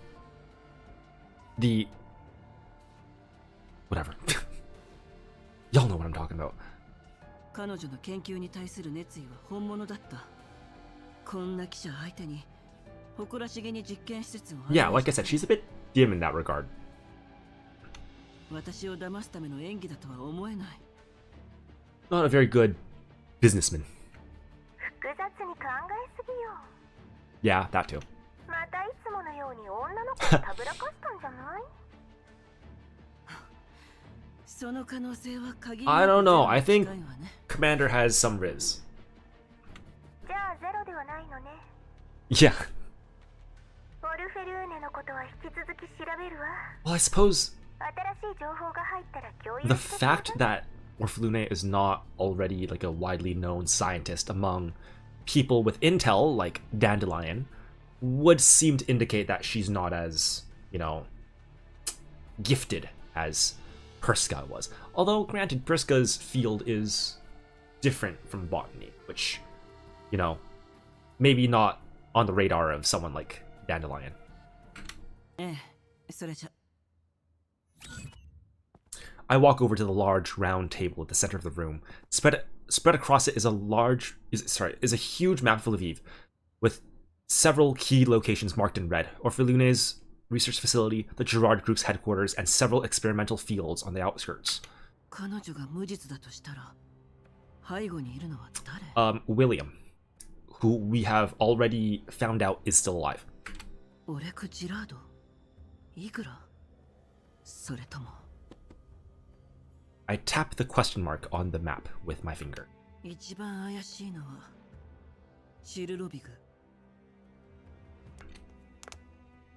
Whatever. Y'all know what I'm talking about. 彼女の研究に対する熱意は本物だった。こんな記者相手に誇らしげに実験施設を。Yeah, like I said, she's a bit dim in that regard. 私を騙すための演技だとは思えない。Not a very good businessman. 複雑に考えすぎよ。 Yeah, that too. またいつものように女の子をたぶらかしたんじゃない？ その可能性は限り I なく don't know. I ゼロ think に近いわね。 Commander has some riz. じゃあゼロではないのね。 Yeah. オルフェルーネのことは引き続き調べるわ。 Well, I suppose 新しい情報が入ったら共有 the してくれ fact that Orphalune is not already like a widely known scientist among people with intel like Dandelion would seem to indicate that she's not as, you know, gifted as Priska was. Although, granted, Priska's field is different from botany, which, you know, maybe not on the radar of someone like Dandelion. ええ、それじゃ。 I walk over to the large round table at the center of the room. Spread across it is a huge map of Lviv, with several key locations marked in red. Orphalune's research facility, the Girard Group's headquarters, and several experimental fields on the outskirts. 彼女が無実だとしたら、背後にいるのは誰？ William, who we have already found out is still alive. オレク・ジラード？イグラ？それとも。 I tap the question mark on the map with my finger. 一番怪しいのはシルロビグ。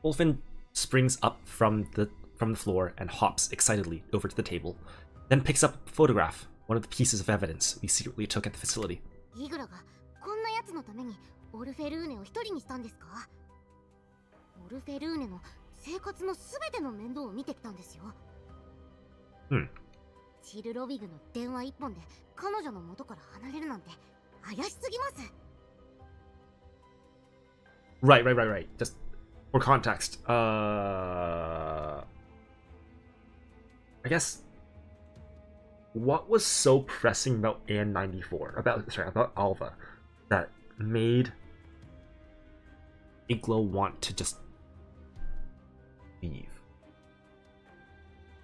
Wolfen springs up from the floor and hops excitedly over to the table, then picks up a photograph, one of the pieces of evidence we secretly took at the facility. イグラがこんなやつのためにオルフェルーネを一人にしたんですか？オルフェルーネの生活のすべての面倒を見てきたんですよ。シルロビグの電話一本で彼女の元から離れるなんて怪しすぎます。 Right. Just for context, I guess what was so pressing about An94, about Alva, that made Iglo want to just leave?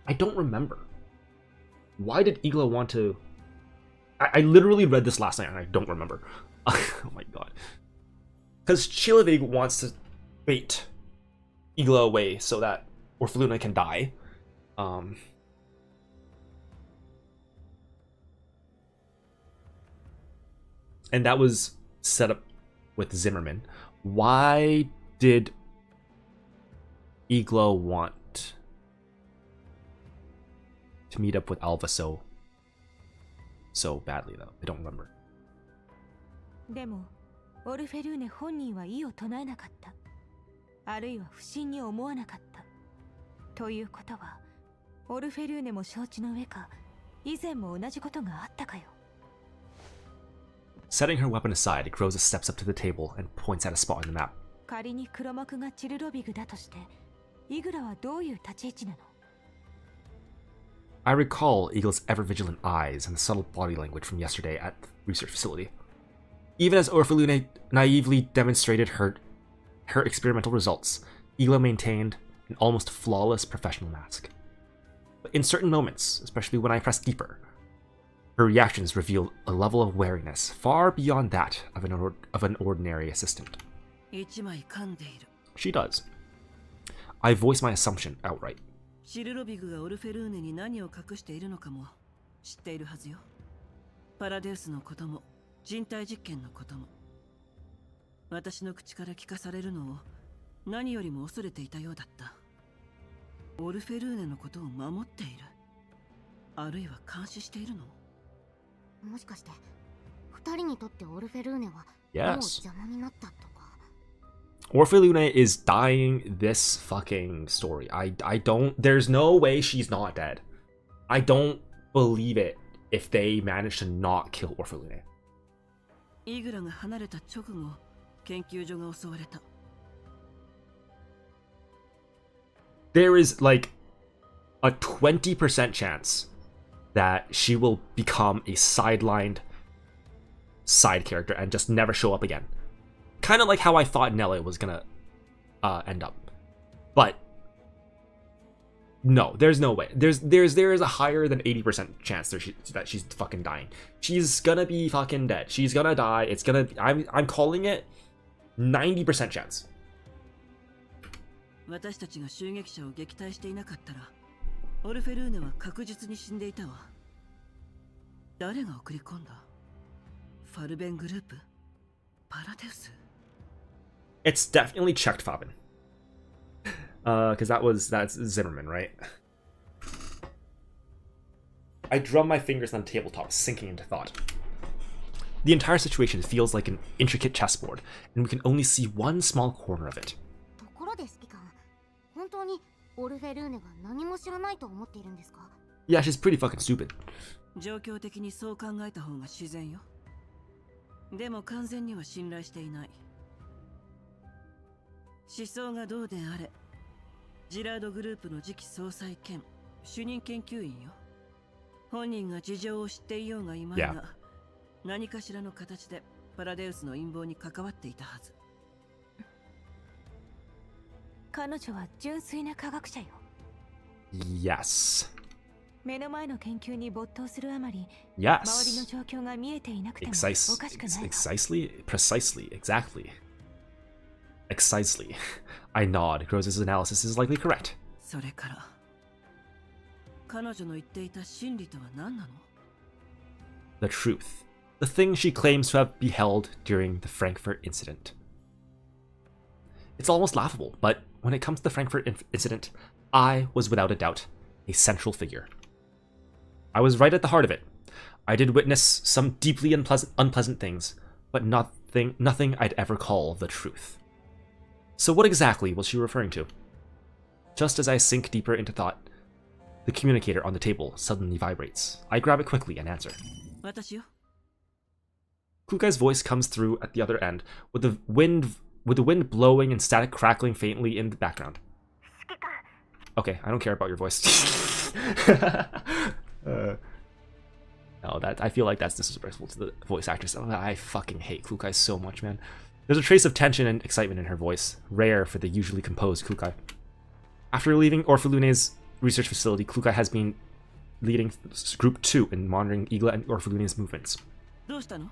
I don't remember. Why did Iglo want to... I literally read this last night and I don't remember. Oh my god. Because Chilavig wants to bait Iglo away so that Orphaluna can die. And that was set up with Zimmerman. Why did Iglo want to meet up with Alva so badly, though? I don't remember. でもオルフェルーネ本人は異を唱えなかった。あるいは不審に思わなかった。ということは、オルフェルーネも承知の上か、以前も同じことがあったかよ。Setting her weapon aside, Groza steps up to the table and points at a spot on the map. 仮に黒幕がチルロビグだとして、イグラはどういう立ち位置なの？ I recall Eagle's ever-vigilant eyes and the subtle body language from yesterday at the research facility. Even as Orphalune naively demonstrated her experimental results, Eagle maintained an almost flawless professional mask. But in certain moments, especially when I pressed deeper, her reactions revealed a level of wariness far beyond that of an ordinary assistant. 一枚噛んでいる。 She does. I voice my assumption outright. シルロビグがオルフェルーネに何を隠しているのかも知っているはずよ。パラデウスのことも人体実験のことも。私の口から聞かされるのを何よりも恐れていたようだった。オルフェルーネのことを守っている。あるいは監視しているの？もしかして二人にとってオルフェルーネはもう Yes. 邪魔になったとか。 Orphalune is dying this fucking story. I don't... There's no way she's not dead. I don't believe it if they manage to not kill Orphalune. イグラが離れた直後、研究所が襲われた。 There is like a 20% chance that she will become a sidelined side character and just never show up again. Kind of like how I thought Nelle was gonna end up. But no, there's no way. There is a higher than 80% chance that she's fucking dying. She's gonna be fucking dead. She's gonna die. It's gonna. I'm calling it 90% chance. 私たちが襲撃者を撃退していなかったら、オルフェルーネは確実に死んでいたわ。誰が送り込んだ？ファルベングループ？パラデウス？ It's definitely checked, Fabian. Because that's Zimmerman, right? I drum my fingers on the tabletop, sinking into thought. The entire situation feels like an intricate chessboard, and we can only see one small corner of it. ところで指揮官、本当にオルフェルーネが何も知らないと思っているんですか？ Yeah, she's pretty fucking stupid. 状況的にそう考えた方が自然よ。でも完全には信頼していない。思想がどうであれ、ジラードグループの次期総裁兼主任研究員よ。本人が事情を知っていようがいまいが、何かしらの形でパラデウスの陰謀に関わっていたはず。彼女は純粋な科学者よ。Yes. 目の前の研究に没頭するあまり、 Yes. 周りの状況が見えていなくてもおかしくないわ。 Precisely, exactly. Precisely. I nod. Gross's analysis is likely correct. それから、彼女の言っていた真理とは何なの？ The truth. The thing she claims to have beheld during the Frankfurt incident. It's almost laughable, but when it comes to the Frankfurt incident, I was without a doubt a central figure. I was right at the heart of it. I did witness some deeply unpleasant things, but nothing I'd ever call the truth. So what exactly was she referring to? Just as I sink deeper into thought, the communicator on the table suddenly vibrates. I grab it quickly and answer. 私よ。 Kukai's voice comes through at the other end, with the wind blowing and static crackling faintly in the background. Okay, I don't care about your voice. No, I feel like that's disrespectful to the voice actress. I fucking hate Kukai so much, man. There's a trace of tension and excitement in her voice, rare for the usually composed Kukai. After leaving Orphalune's research facility, Kukai has been leading Group 2 in monitoring Igla and Orphalune's movements. どうしたの？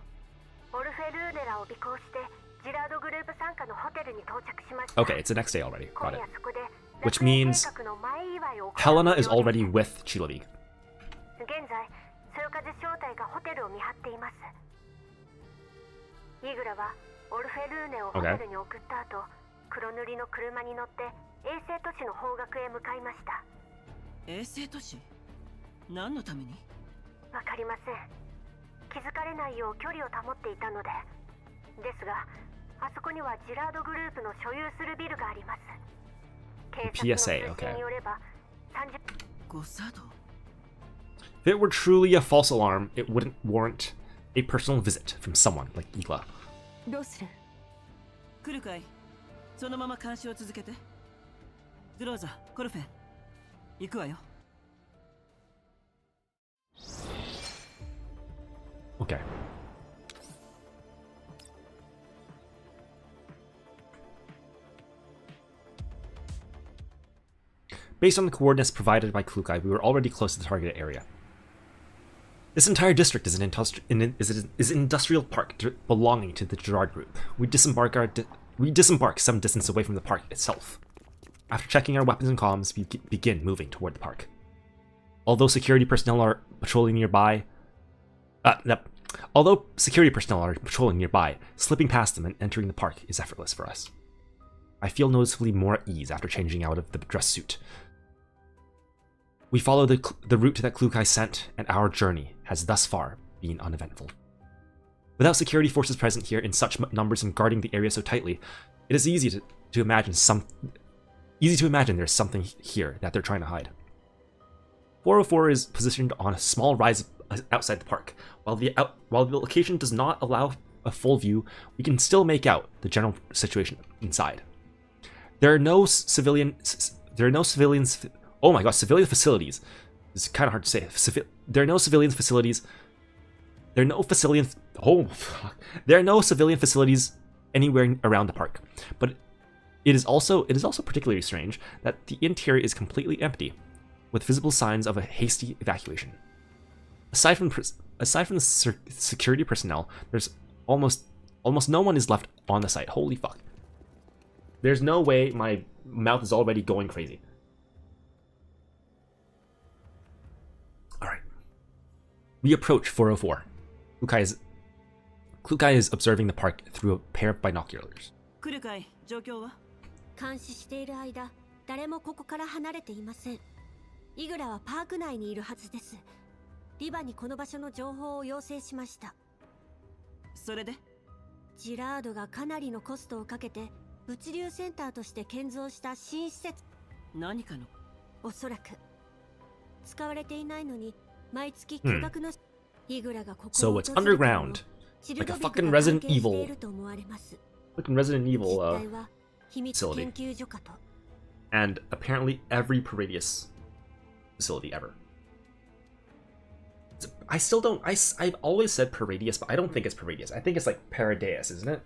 オルフェルーネらを尾行してジラードグループ傘下のホテルに到着しました。 Okay, it's the next day already. 今 Got 夜 it. そこで Which means 計画の前祝いを行う Helena is already with Chilavig. 現在そよ風招待がホテルを見張っています。イグラはオルフェルーネをホテルに送った後、黒塗りの車に乗って衛星都市の方角へ向かいました。衛星都市？何のために？わかりません。気づかれないよう距離を保っていたので。ですが、あそこにはジラードグループの所有するビルがあります。警察の通信によれば、30... 誤作動。 If it were truly a false alarm, it wouldn't warrant a personal visit from someone like Igla. どうする？来るかい？そのまま監視を続けて。グローザ、コルフェン、行くわよ。 Okay. Based on the coordinates provided by Klukai, we were already close to the targeted area. This entire district is an industrial park belonging to the Gerard Group. We disembark some distance away from the park itself. After checking our weapons and comms, we begin moving toward the park. Although security personnel are patrolling nearby, slipping past them and entering the park is effortless for us. I feel noticeably more at ease after changing out of the dress suit. We follow the route that Klukai sent, and our journey has thus far been uneventful. Without security forces present here in such numbers and guarding the area so tightly, it is easy to imagine there's something here that they're trying to hide. 404 is positioned on a small rise outside the park. While the location does not allow a full view, we can still make out the general situation inside. There are no civilian facilities. It's kind of hard to say. There are no civilian facilities There are no facilities. Oh, fuck. There are no civilian facilities anywhere around the park. But it is also particularly strange that the interior is completely empty, with visible signs of a hasty evacuation. Aside from the security personnel, there's almost no one is left on the site. Holy fuck. There's no way my mouth is already going crazy. Alright. We approach 404. Klukai is observing the park through a pair of binoculars. 来るかい、状況は？監視している間、誰もここから離れていません。イグラはパーク内にいるはずです。リバにこの場所の情報を要請しました。それで？ジラードがかなりのコストをかけて物流センターとして建造した新施設。何かの？おそらく使われていないのに毎月巨額の、イグラがここを So it's underground, like a fucking Resident Evil, fucking Resident Evil facility, and apparently every Paradius facility ever. I still don't. I've always said Paradius, but I don't think it's Paradius. I think it's like Paradeus, isn't it?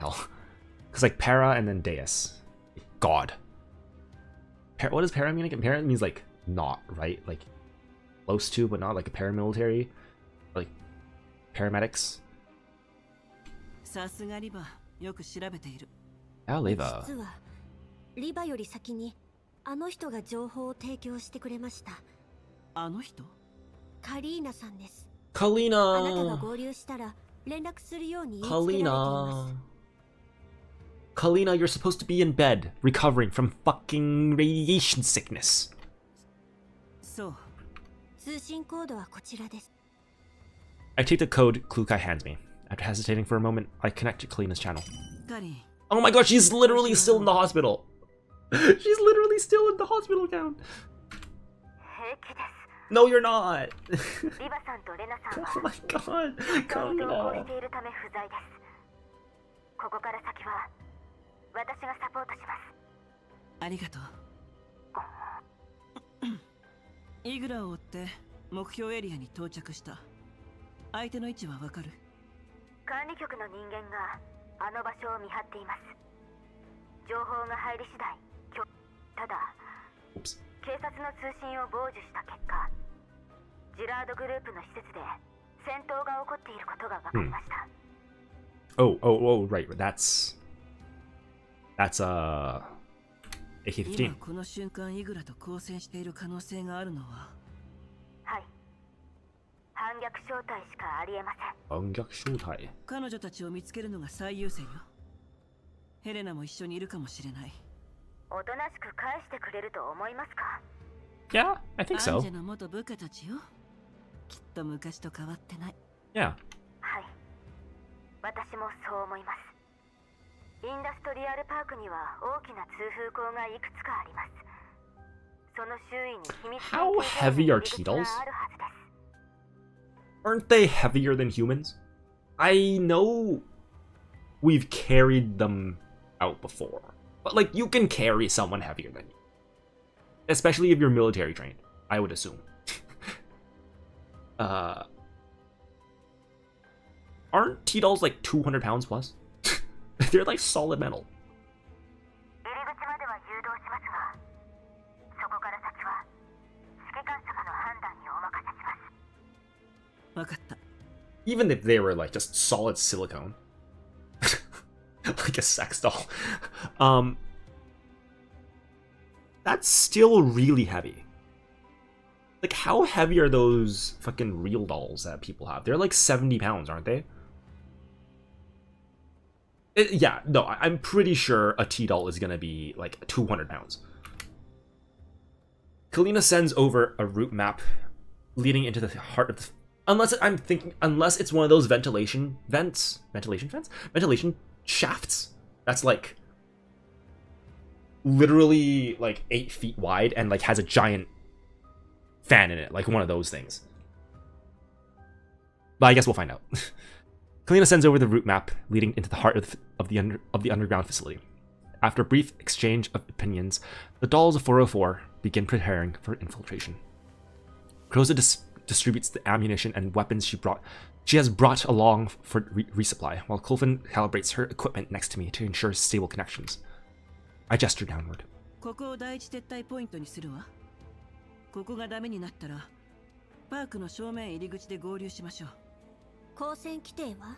Hell, because like para and then deus, God. What does para mean again? Para means like not, right? Like close to, but not, like a paramilitary, like paramedics. さすがリバ、よく調べている。Yeah, Leva. 実はリバより先にあの人が情報を提供してくれました。あの人？カリーナさんです。 Kalina. あなたが合流したら連絡するように言いつけられています。 Kalina, you're supposed to be in bed, recovering from fucking radiation sickness. そう。通信コードはこちらです。 I take the code Klukai hands me. After hesitating for a moment, I connect to Kalina's channel. カリン。 Oh my god, she's literally still in the hospital. She's literally still in the hospital gown. 平気です。 No, you're not. リバさんとレナさん Oh は my god, 同行 Kalina. しているため不在です。ここから先は私がサポートします。ありがとう。イグラを追って目標エリアに到着した。相手の位置はわかる？管理局の人間があの場所を見張っています。情報が入り次第、ただ Oops. 警察の通信を傍受した結果、ジラードグループの施設で戦闘が起こっていることが分かりました。Oh, right. That's AK-15. 今この瞬間イグラと交戦している可能性があるのは？はい。反逆正体しかありえません。反逆正体。彼女たちを見つけるのが最優先よ。ヘレナも一緒にいるかもしれない。おとなしく返してくれると思いますか？ Yeah, I think アン so. ジェの元部下たちよ。きっと昔と変わってない。Yeah. はい。私もそう思います。インダストリアルパークには大きな通風口がいくつかあります。その周囲に秘密 How heavy are Titles? があるはずです。 Aren't they heavier than humans? I know we've carried them out before, but like you can carry someone heavier than you, especially if you're military trained, I would assume. Aren't T-dolls like 200 pounds plus? They're like solid metal. 入り口までは誘導しますが、そこから先は指揮官様の判断にお任せします。わかった。Even if they were like just solid silicone. Like a sex doll. That's still really heavy. Like, how heavy are those fucking real dolls that people have? They're like 70 pounds, aren't they? Yeah, no, I'm pretty sure a T-doll is gonna be like 200 pounds. Kalina sends over a route map leading into the heart of the... Unless it's one of those ventilation shafts that's like literally like 8 feet wide and like has a giant fan in it, like one of those things. But I guess we'll find out. Kalina sends over the route map leading into the heart of the underground facility. After a brief exchange of opinions, the dolls of 404 begin preparing for infiltration. Croza distributes the ammunition and weapons she has brought along for resupply, while Colvin calibrates her equipment next to me to ensure stable connections. I gesture downward. ここを第一撤退ポイントにするわ。ここがダメになったら、パークの正面入り口で合流しましょう。光線規定は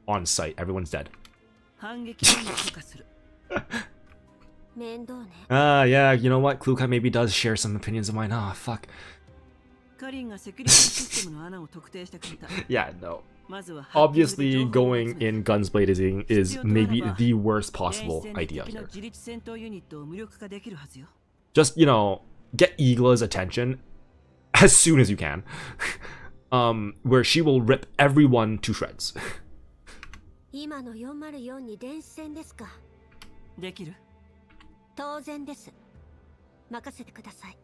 On site, everyone's dead. 反撃を許可する。面倒ね。 Yeah, you know what? Kluka maybe does share some opinions of mine. Ah, fuck. カリンがセキュリティシステムの穴を特定してくれた。 Yeah, no. まずは Obviously, going in gunsblazing is maybe the worst possible idea 敵の here. 自立戦闘ユニットを無力化できるはずよ。 Just, you know, get Eagla's attention as soon as you can. Where she will rip everyone to shreds. 今の404に電子戦ですか。できる？当然です。任せてください。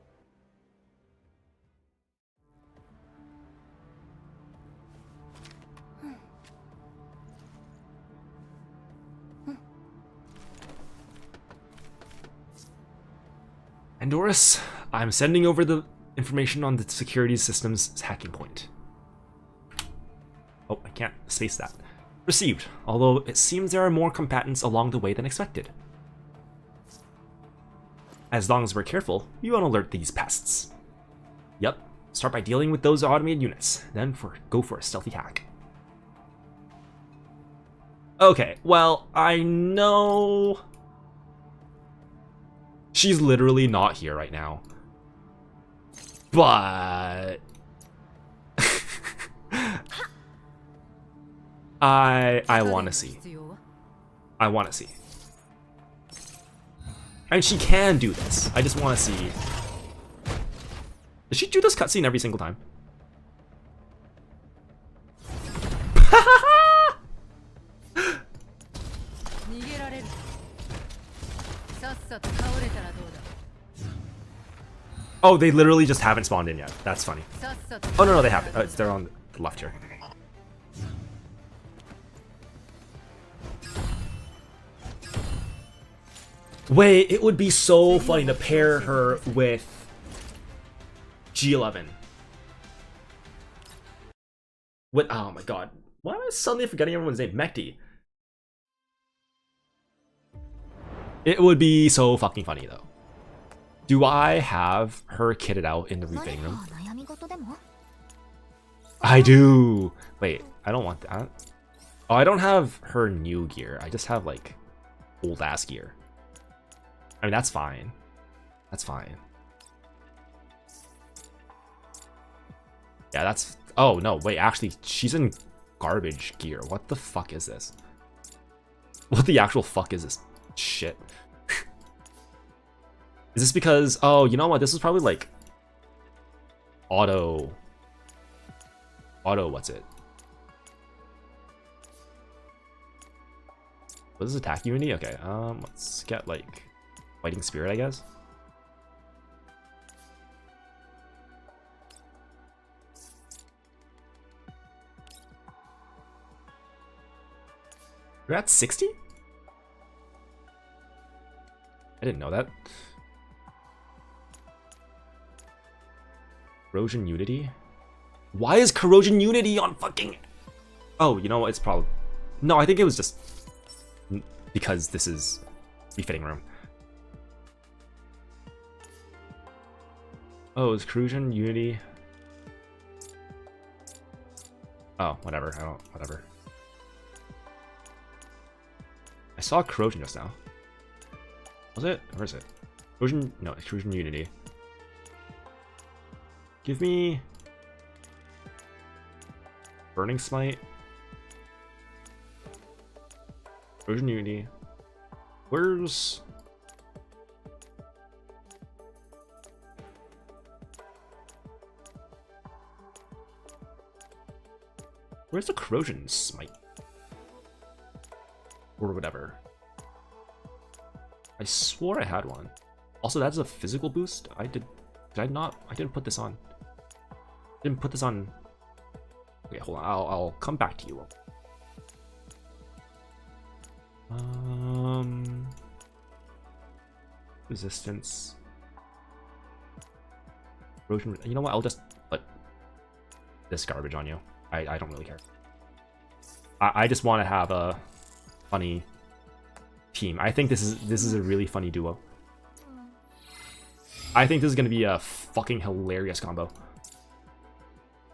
Andoris, I'm sending over the information on the security system's hacking point. Oh, I can't space that. Received, although it seems there are more combatants along the way than expected. As long as we're careful, we won't alert these pests. Yep, start by dealing with those automated units, then go for a stealthy hack. Okay, well, I know she's literally not here right now. But I want to see. I want to see. And she can do this. I just want to see. Does she do this cutscene every single time? Oh, they literally just haven't spawned in yet. That's funny. Oh, no, they haven't. Oh, they're on the left here. Wait, it would be so funny to pair her with G11. What? Oh my god. Why am I suddenly forgetting everyone's name? Mekti. It would be so fucking funny though. Do I have her kitted out in the refitting room? I do. Wait, I don't want that. Oh, I don't have her new gear. I just have like old ass gear. I mean, that's fine. That's fine. Yeah, that's... Oh, no, wait, actually, she's in garbage gear. What the fuck is this? What the actual fuck is this shit? Is this because... Oh, you know what? This is probably, like... Auto, what's it? What is attack unity? Okay, let's get, like... Fighting spirit, I guess. You're at 60? I didn't know that. Corrosion Unity? Why is Corrosion Unity on fucking... Oh, you know what? It's probably... No, I think it was just... Because this is refitting room. Oh, is Corrosion Unity? Oh, whatever. Whatever. I saw Corrosion just now. Was it? Where is it? Corrosion? No, it's Corrosion Unity. Give me... Burning Smite. Corrosion Unity. Where's... Where's the Corrosion Smite? Or whatever. I swore I had one. Also, that's a physical boost. Did I not? I didn't put this on. Didn't put this on. Okay, hold on. I'll come back to you. Resistance. Corrosion. You know what? I'll just this garbage on you. I don't really care. I just want to have a funny team. I think this is a really funny duo. I think this is gonna be a fucking hilarious combo.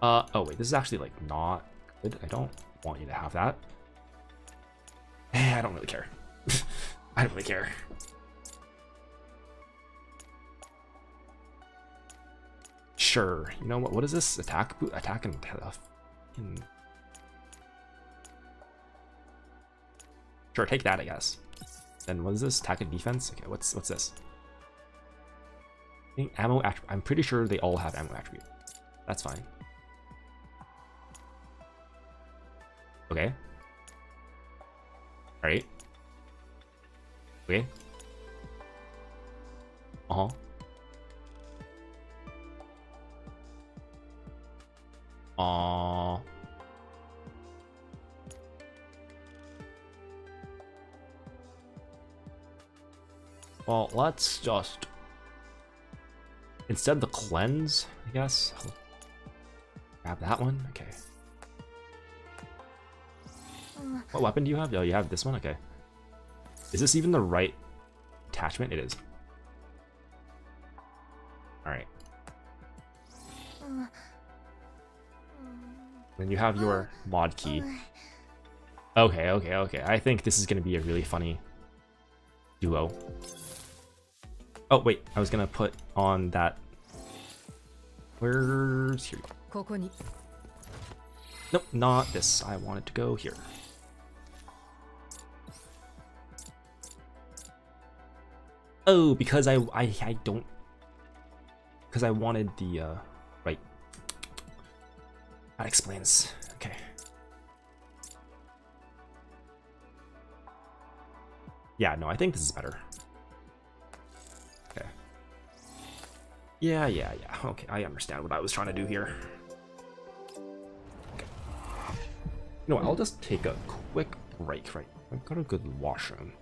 Oh wait, this is actually like not good. I don't want you to have that. I don't really care. I don't really care. Sure. You know what? What is this? Attack and sure, take that, I guess. Then what is this? Attack and defense? Okay, what's this? I think ammo I'm pretty sure they all have ammo attribute. That's fine. Okay. Alright. Okay. Uh-huh. Well, let's just... Instead of the cleanse, I guess. I'll grab that one. Okay. What weapon do you have? Oh, you have this one? Okay. Is this even the right attachment? It is. Alright. Then you have your mod key. Okay. I think this is going to be a really funny duo. Oh, wait. I was going to put on that... Where's here? Nope, not this. I wanted to go here. Oh, because I don't... Because I wanted the, right. That explains. Okay. Yeah, no, I think this is better. Okay. Yeah. Okay, I understand what I was trying to do here. Okay. You know what, I'll just take a quick break, right? I've got a good washroom.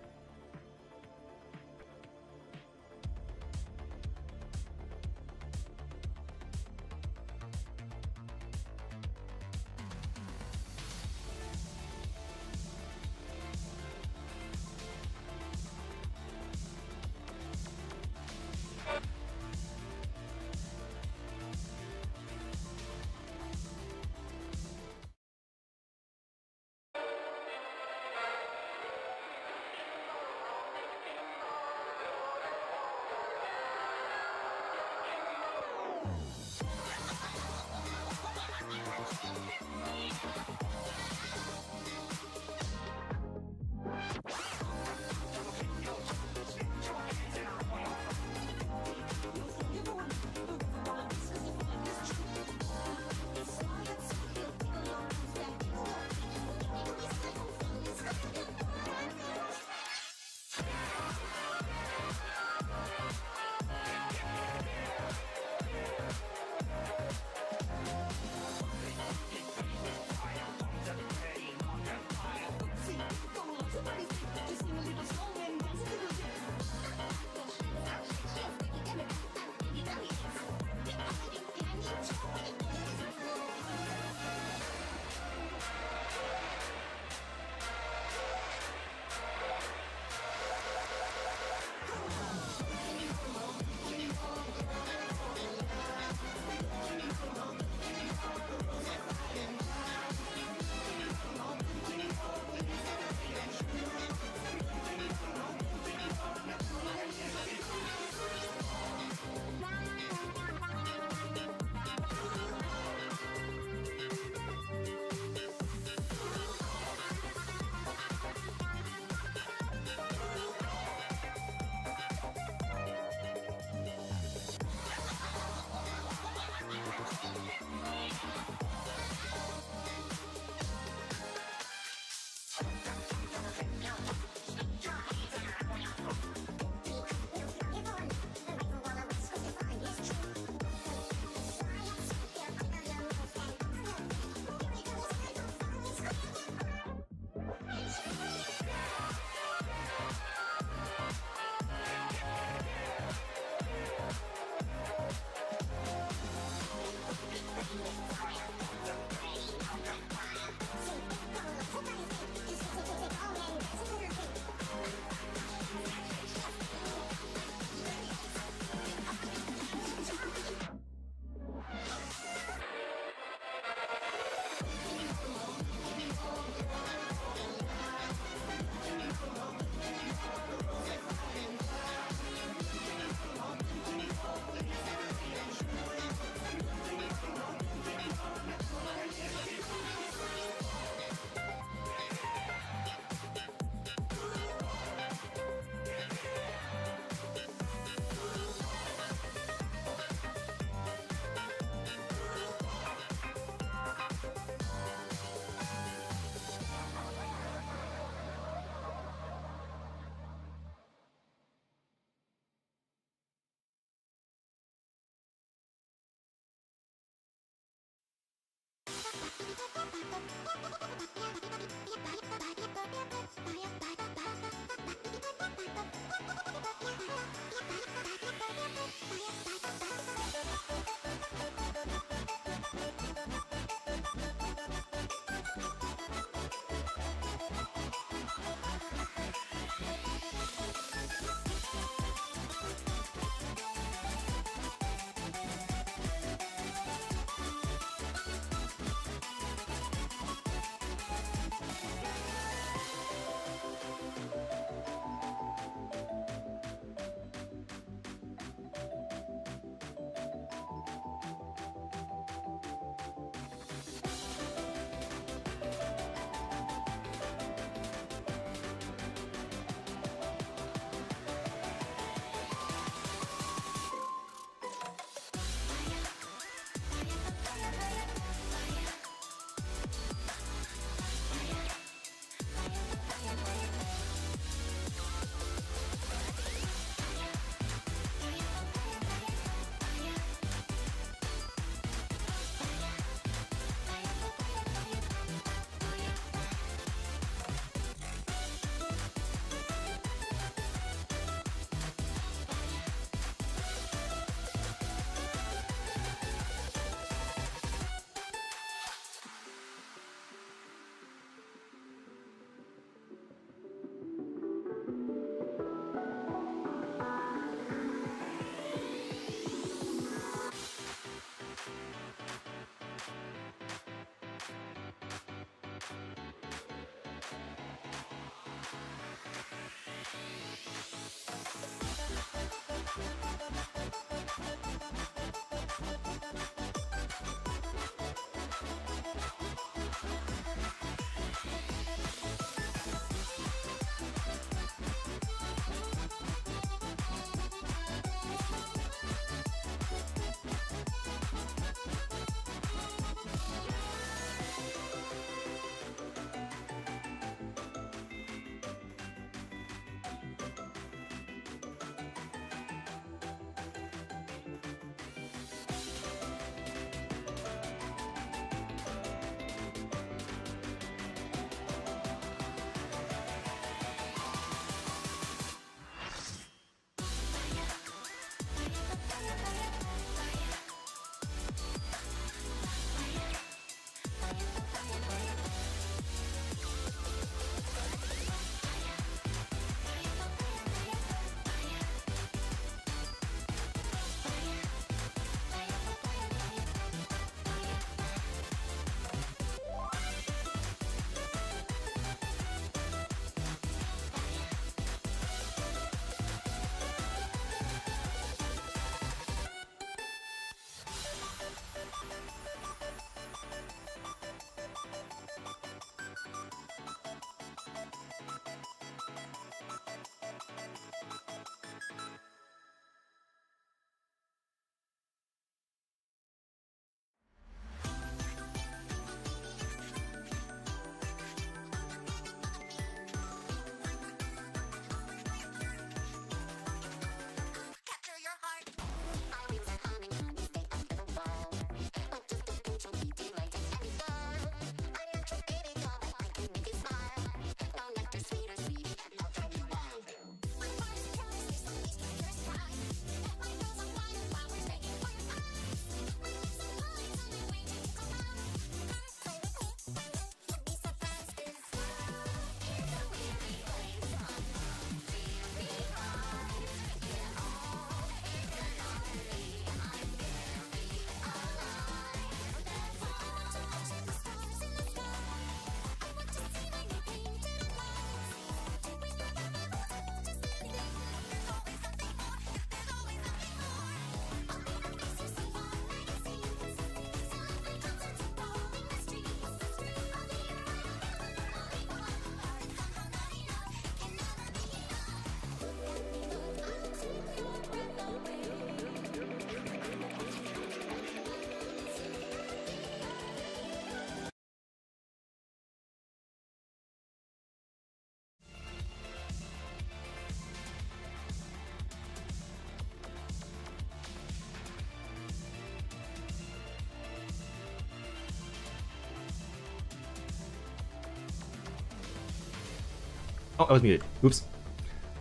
Oh, I was muted. Oops.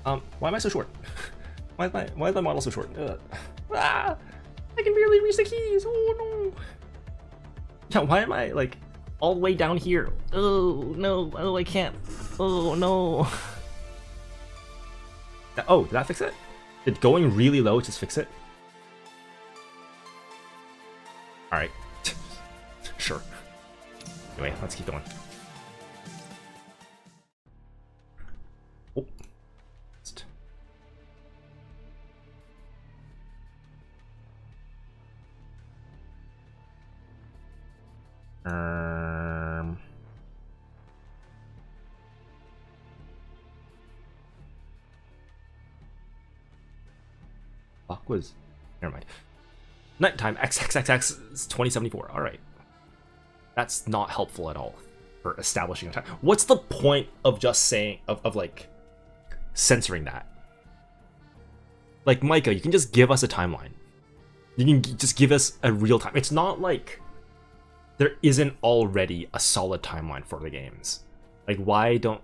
Why am I so short? Why is my model so short? I can barely reach the keys. Oh no. Yeah, why am I like all the way down here? Oh no. Oh, I can't. Oh no. Oh, did that fix it? Did going really low just fix it? Alright. Sure. Anyway, let's keep going. Oh. Fuck was. Never mind. Nighttime XXXX 2074. All right. That's not helpful at all for establishing a time. What's the point of just saying of like censoring that? Like Micah, you can just give us a timeline. You can just give us a real time. It's not like there isn't already a solid timeline for the games. Like why don't?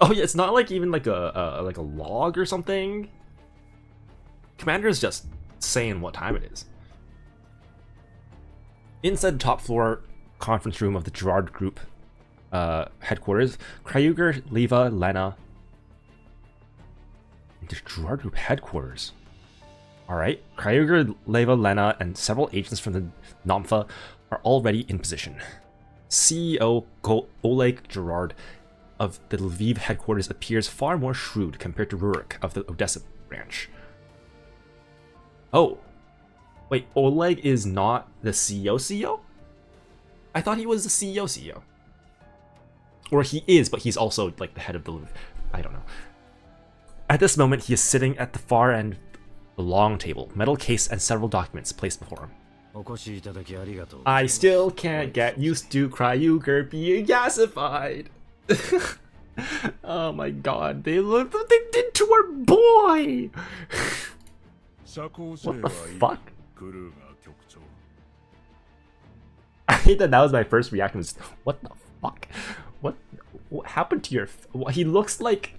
Oh yeah, it's not like even like a log or something. Commander's just saying what time it is. Inside the top floor conference room of the Gerard Group headquarters, Kryuger, Leva, Lena. The Gerard Group headquarters. Alright, Kryuger, Leva, Lena, and several agents from the NOMFA are already in position. CEO Oleg Gerard of the Lviv headquarters appears far more shrewd compared to Rurik of the Odessa branch. Oh, wait, Oleg is not the CEO? I thought he was the CEO. Or he is, but he's also like the head of the Lviv. I don't know. At this moment, he is sitting at the far end of the long table, metal case and several documents placed before him. I still can't get used to Kryuger being gasified. Oh my god, they look what they did to our boy! What the fuck? I hate that was my first reaction. Was, what the fuck? What happened to your... He looks like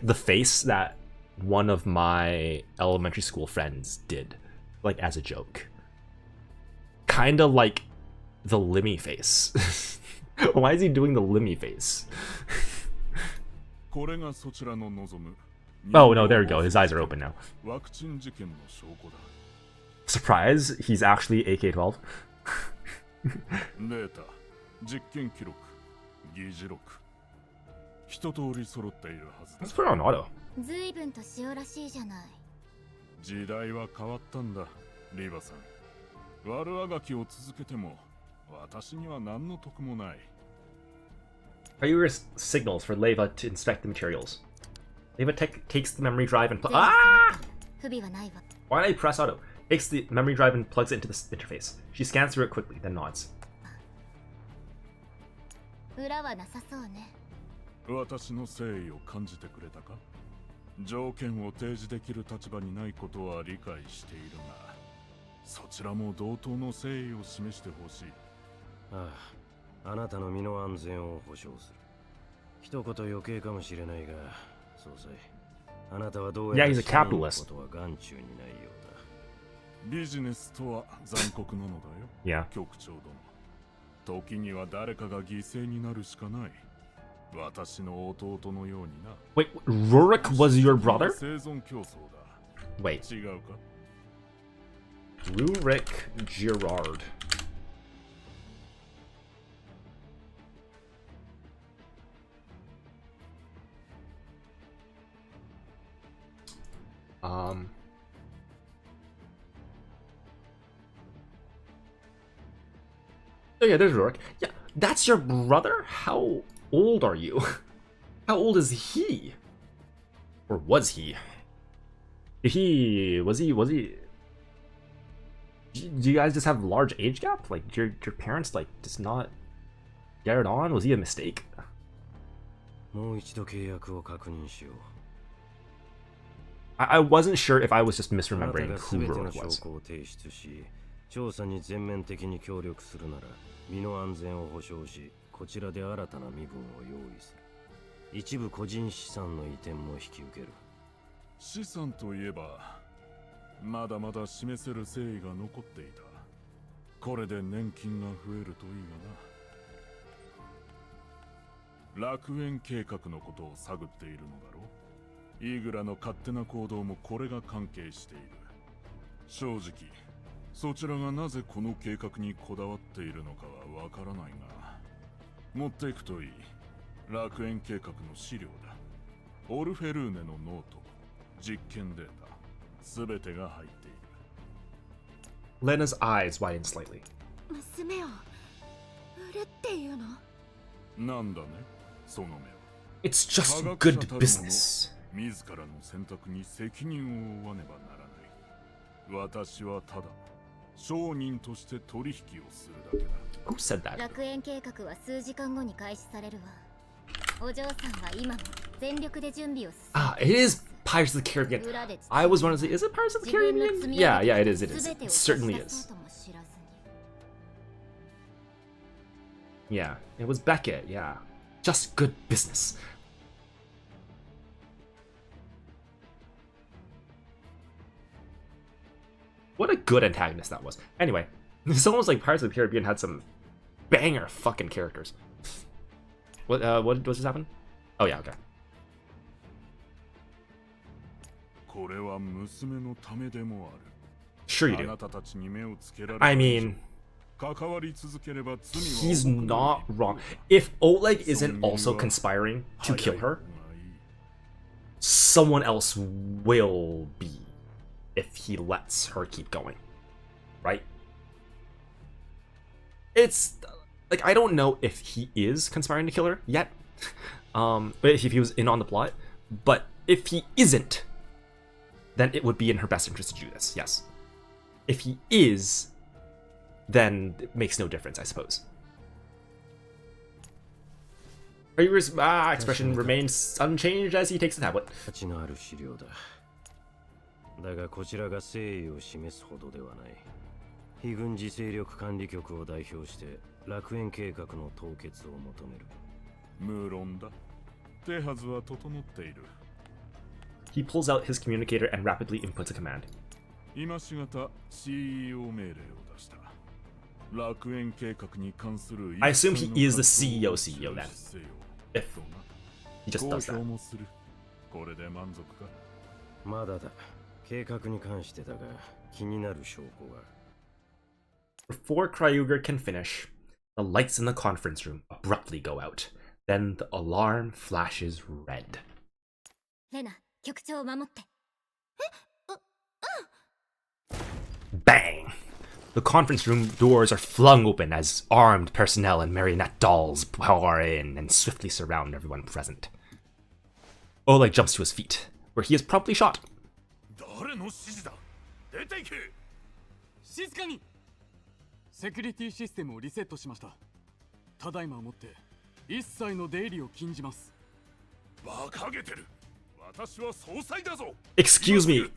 the face that one of my elementary school friends did, like as a joke. Kinda like the Limmy face. Why is he doing the Limmy face? Oh no, there we go. His eyes are open now. Surprise, he's actually AK-12. Let's put it on auto. 随分と塩らしいじゃない。時代は変わったんだ、リーバさん。悪あがきを続けても私には何の得もない。Ryuger signals for Leva to inspect the materials. Leva takes the memory drive and Why did I press auto? Takes the memory drive and plugs it into the interface. She scans through it quickly, then nods. 裏はなさそうね。私の誠意を感じてくれたか？条件を提示できる立場にないことは理解しているが、そちらも同等の誠意を示してほしい。ああ、あなたの身の安全を保証する。一言余計かもしれないが、総裁、あなたはどうやら he's a capitalist. ことは眼中にないようだ。ビジネスとは残酷なのだよ。局長殿。時には誰かが犠牲になるしかない。私の弟のようにな。Wait, Rurik was your brother? 生存競争だ。Wait. 違うか? Rurik Gerard. Oh yeah, there's Rurik. Yeah, that's your brother? How old are you? How old is he? Or was he? Was he? Do you guys just have a large age gap? Like, your parents, like, just not get it on? Was he a mistake? I wasn't sure if I was just misremembering who Rurik was. 調査に全面的に協力するなら身の安全を保証し、こちらで新たな身分を用意する。一部個人資産の移転も引き受ける。資産といえばまだまだ示せる誠意が残っていた。これで年金が増えるといいがな。楽園計画のことを探っているのだろう。イグラの勝手な行動もこれが関係している。正直そちらがなぜこの計画にこだわっているのかはわからないが、持っていくといい。楽園計画の資料だ。オルフェルーネのノート、実験データ、すべてが入っている。Lena's eyes widen slightly. 娘を売るっていうの？なんだね、その目は。It's just good business. 自らの選択に責任を負わねばならない。私はただ商人として取引をするだけだ。Who said that? 楽園計画は数時間後に開始されるわ。お嬢さんは今も全力で準備を進めています。Ah, it is Pirates of the Caribbean. I was wondering, is it Pirates of the Caribbean? Yeah, yeah, it is. It is. It certainly is. Yeah, it was Beckett. Yeah, just good business. What a good antagonist that was. Anyway, it's almost like Pirates of the Caribbean had some banger fucking characters. What just happened? Oh yeah, okay. これは娘のためでもある。 Sure you あ do. なたたちに目をつけられ I mean, 関わり続ければ罪は he's 重くな not る。 wrong. If Oleg isn't also conspiring to kill her, someone else will be if he lets her keep going. Right? It's like, I don't know if he is conspiring to kill her yet. But if he was in on the plot. But if he isn't, then it would be in her best interest to do this, yes. If he is, then it makes no difference, I suppose. Ryu's expression remains unchanged as he takes the tablet. 価値のある資料だ。だがこちらが誠意を示すほどではない。非軍事勢力管理局を代表して楽園計画の凍結を求める。無論だ。手はずは整っている。 He pulls out his communicator and rapidly inputs a command. 今しがた CEO 命令を出した。楽園計画に関する I assume he is the CEO then. If he just 公 does 表 that. もする。これで満足か。まだだ。計画に関してだが気になる証拠が。Before Kryuger can finish, the lights in the conference room abruptly go out. Then the alarm flashes red. レナ、局長を守って。 Bang! The conference room doors are flung open as armed personnel and marionette dolls pour in and swiftly surround everyone present. Oleg jumps to his feet, where he is promptly shot. 誰の指示だ。出て行け。静かに。セキュリティシステムをリセットしました。ただいまをもって一切の出入りを禁じます。馬鹿げてる。私は総裁だぞ。 Excuse me.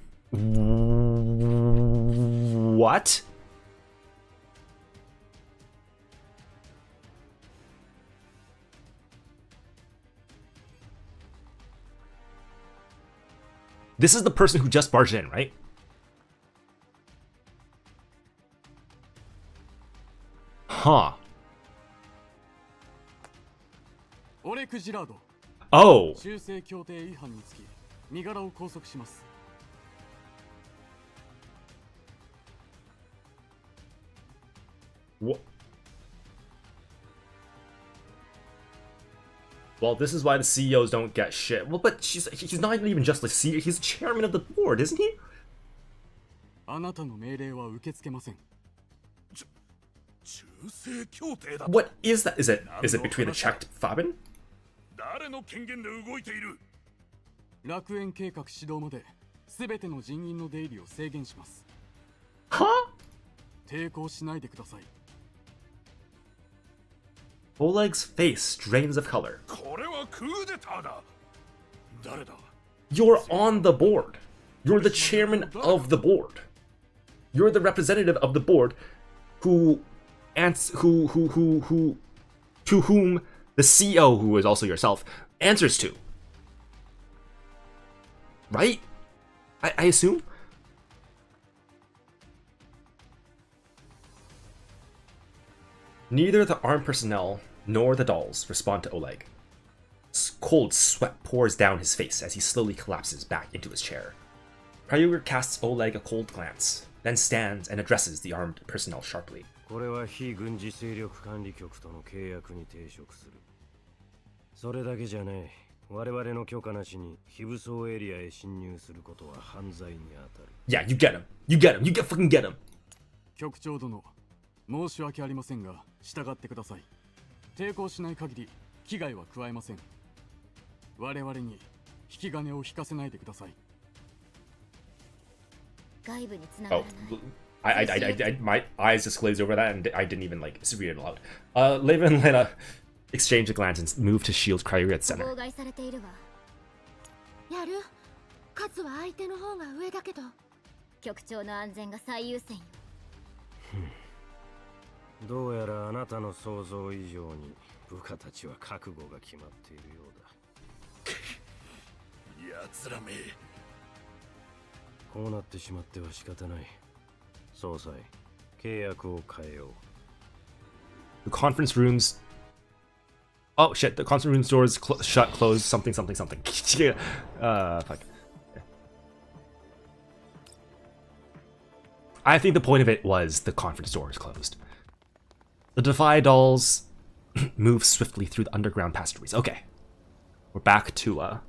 What? This is the person who just barged in, right? Huh. オレク・ジラード。 Oh. 修正協定違反につき身柄を拘束します。 What? Well, this is why the CEOs don't get shit. Well, but he's not even just the CEO, he's the chairman of the board, isn't he? あなたの命令は受け付けません。 修正協定だ。 What is that? Is it between the checked Fabin? 誰の権限で動いている。楽園計画始動まで全ての人員の出入りを制限します。 Huh? 抵抗しないでください。 Oleg's face drains of color. これはクーデターだ。誰だ。 You're on the board. You're the chairman of the board. You're the representative of the board to whom the CEO, who is also yourself, answers to. Right? I assume? Neither the armed personnel nor the dolls respond to Oleg. Cold sweat pours down his face as he slowly collapses back into his chair. Kryuger casts Oleg a cold glance, then stands and addresses the armed personnel sharply. これは非軍事勢力管理局との契約に抵触する。それだけじゃねえ。我々の許可なしに非武装エリアへ侵入することは犯罪に当たる。Yeah, you get him. You get him. You fucking get him. 局長殿、申し訳ありませんが、従ってください。抵抗しない限り危害は加えません。我々に引き金を引かせないでください。外部に繋がら Oh, ない。my eyes just glazed over that, and I didn't even like read it aloud. Leva and Lena exchange a glance and move to shield Kryuger at center. 妨害されているわ。やる。数は相手の方が上だけど。局長の安全が最優先よ。どうやらあなたの想像以上に部下たちは覚悟が決まっているようだ。奴らめ。こうなってしまっては仕方ない。総裁、契約を変えよう。The conference rooms. Oh shit! The conference room's doors shut, closed, something. Fuck. I think the point of it was the conference doors closed. The Defy dolls move swiftly through the underground passageways. Okay, we're back to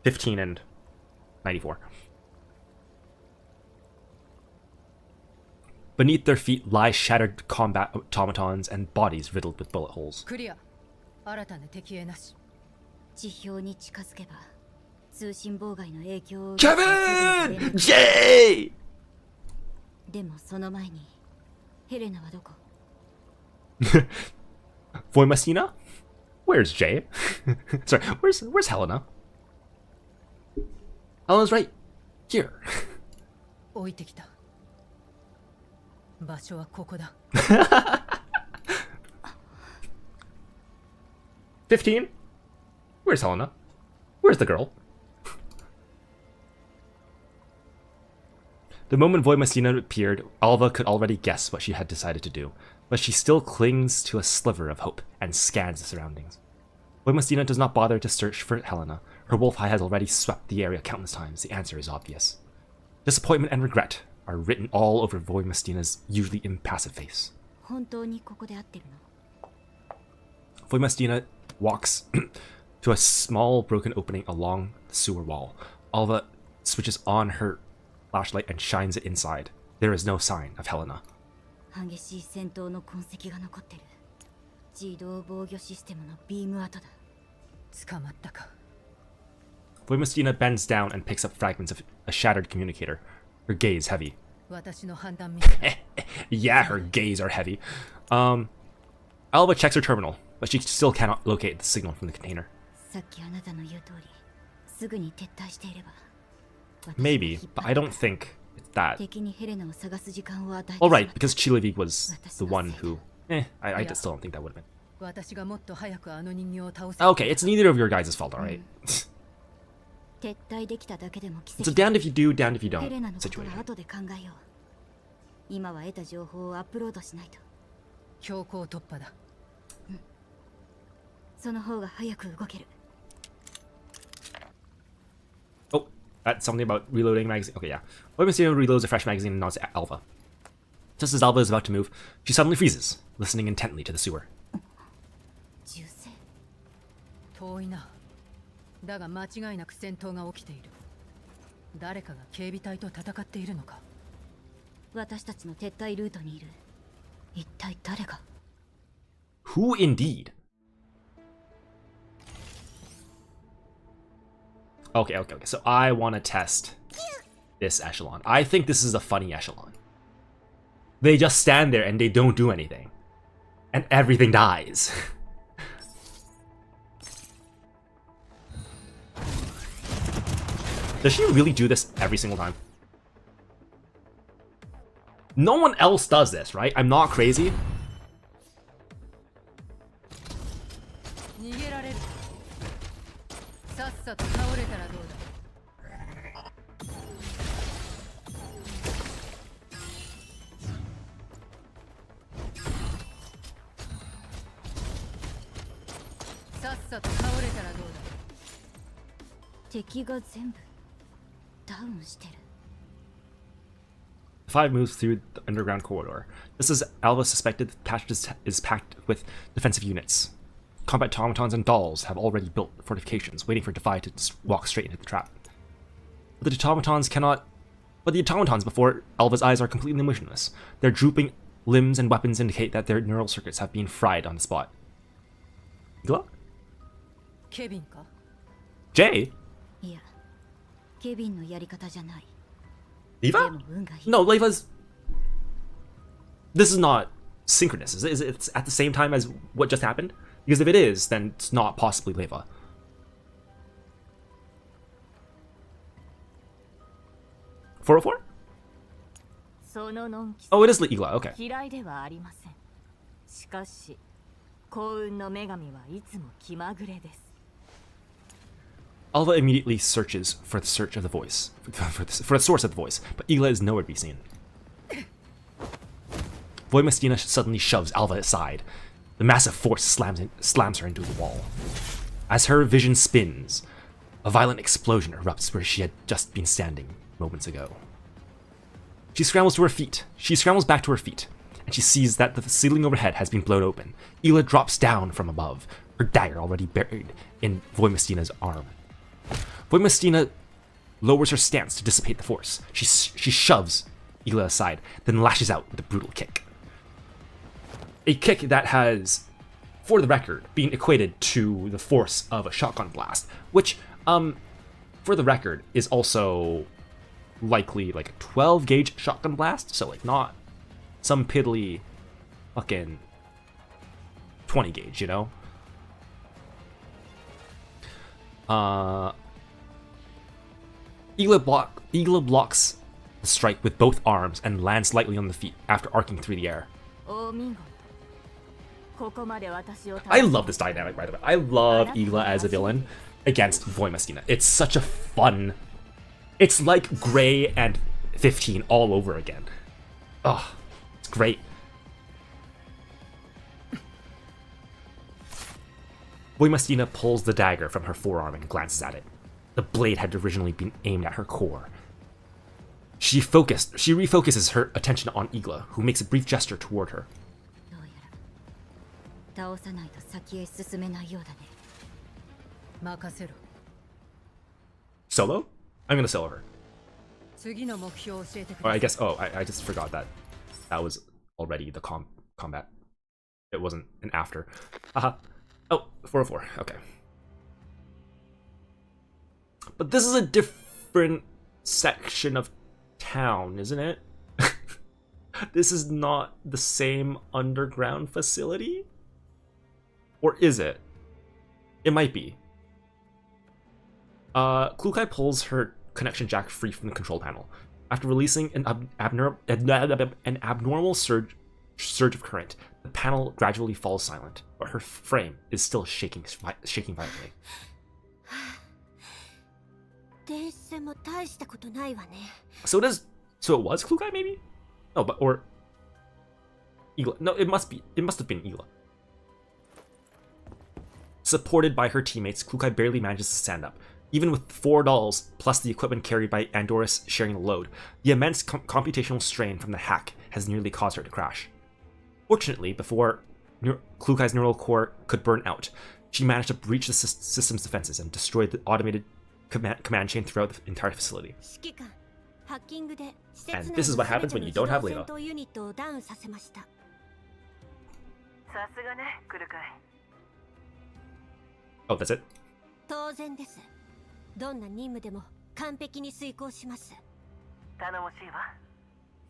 15 and 94. Beneath their feet lie shattered combat automatons and bodies riddled with bullet holes. クリア。新たな敵へなし。地表に近づけば通信妨害の影響を受け Kevin! Jay! でもその前にヘレナはどこ？ Voymastina? Where's Jay? Sorry, where's Helena? Helena's right here. 置いてきた。場所はここだ。15? Where's Helena? Where's the girl? The moment Voymastina appeared, Alva could already guess what she had decided to do, but she still clings to a sliver of hope and scans the surroundings. Voymastina does not bother to search for Helena. Her wolf eye has already swept the area countless times. The answer is obvious. Disappointment and regret are written all over Voymastina's usually impassive face. 本当にここで合ってるの？ Voymastina walks to a small broken opening along the sewer wall. Alva switches on her flashlight and shines it inside. There is no sign of Helena. 激しい戦闘の痕跡が残ってる。自動防御システムのビーム跡だ。捕まったか。Voymastina bends down and picks up fragments of a shattered communicator. Her gaze heavy. 私の判断ミス。Yeah, her gaze are heavy. Alva checks her terminal, but she still cannot locate the signal from the container. さっきあなたの言う通り、すぐに撤退していれば。 Maybe, but I don't think it's that. 敵にヘレナを探す時間を与えてし Oh, まっ right, た。 because Chilevig was the one who... I still don't think that would have been. 私がもっと早くあの人形を倒す。Okay, it's neither of your guys' fault, alright? 撤退できただけでも奇 It's 跡。 a damned if you do, damned if you ヘレ don't ナのことは situation. 後で考えよう。今は得た情報をアップロードしないと。強行突破だ。その方が早く動ける。 Oh, that's something about reloading magazine. Okay, yeah. Voymastina reloads a fresh magazine and nods to Alva. Just as Alva is about to move, she suddenly freezes, listening intently to the sewer. 銃声。遠いな。だが間違いなく戦闘が起きている。誰かが警備隊と戦っているのか。私たちの撤退ルートにいる。一体誰が？ Who indeed? Okay. So I want to test this echelon. I think this is a funny echelon. They just stand there and they don't do anything. And everything dies. Does she really do this every single time? No one else does this, right? I'm not crazy. Five moves through the underground corridor. This is Alva suspected the passage is packed with defensive units. Combat automatons and dolls have already built fortifications, waiting for Defy to walk straight into the trap. But the automatons before Alva's eyes are completely motionless. Their drooping limbs and weapons indicate that their neural circuits have been fried on the spot. Igla? Jay? Leva? No, Leva's... This is not synchronous. Is it? It's at the same time as what just happened? Because if it is, then it's not possibly Leva. $404? Oh, it is Igla, okay. Alva immediately searches for the search of the voice, for the source of the voice, but Igla is nowhere to be seen. Voymastina suddenly shoves Alva aside. The massive force slams her into the wall. As her vision spins, a violent explosion erupts where she had just been standing moments ago. She scrambles back to her feet, and she sees that the ceiling overhead has been blown open. Igla drops down from above, her dagger already buried in Voymastina's arm. Voymastina lowers her stance to dissipate the force. She shoves Igla aside, then lashes out with a brutal kick. A kick that has, for the record, been equated to the force of a shotgun blast, which, for the record, is also likely like a 12 gauge shotgun blast, so like not some piddly fucking 20 gauge, you know? Igla blocks the strike with both arms and lands lightly on the feet after arcing through the air. I love this dynamic, by the way. I love Igla as a villain against Voymastina. It's such a fun... It's like Grey and 15 all over again. Oh, it's great. Voymastina pulls the dagger from her forearm and glances at it. The blade had originally been aimed at her core. She refocuses her attention on Igla, who makes a brief gesture toward her. Solo? I'm gonna solo her. Or I guess, I just forgot that was already the combat. It wasn't an after. Oh, 404, okay. But this is a different section of town, isn't it? This is not the same underground facility? Or is it? It might be. Klukai pulls her connection jack free from the control panel. After releasing an abnormal surge of current, the panel gradually falls silent, but her frame is still shaking violently. So it was Klukai, maybe? No, or Igla. No, it must have been Igla. Supported by her teammates, Klukai barely manages to stand up. Even with 4 dolls, plus the equipment carried by Andoris sharing the load, the immense computational strain from the hack has nearly caused her to crash. Fortunately, before Klukai's neural core could burn out, she managed to breach the system's defenses and destroy the automated command chain throughout the entire facility. And this is what happens when you don't have Layla. Oh, that's it? 当然です。どんな任務でも完璧に遂行します。頼もしいわ。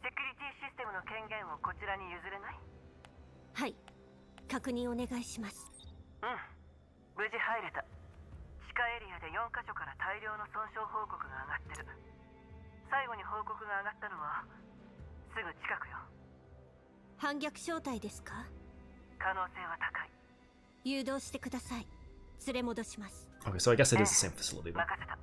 セキュリティシステムの権限をこちらに譲れない？はい。確認お願いします。うん。無事入れた。地下エリアで4カ所から大量の損傷報告が上がってる。最後に報告が上がったのはぐ近くよ。反逆正体ですか？可能性は高い。誘導してください。連れ戻します。 Okay, so I guess it is the same facility then. 任せた。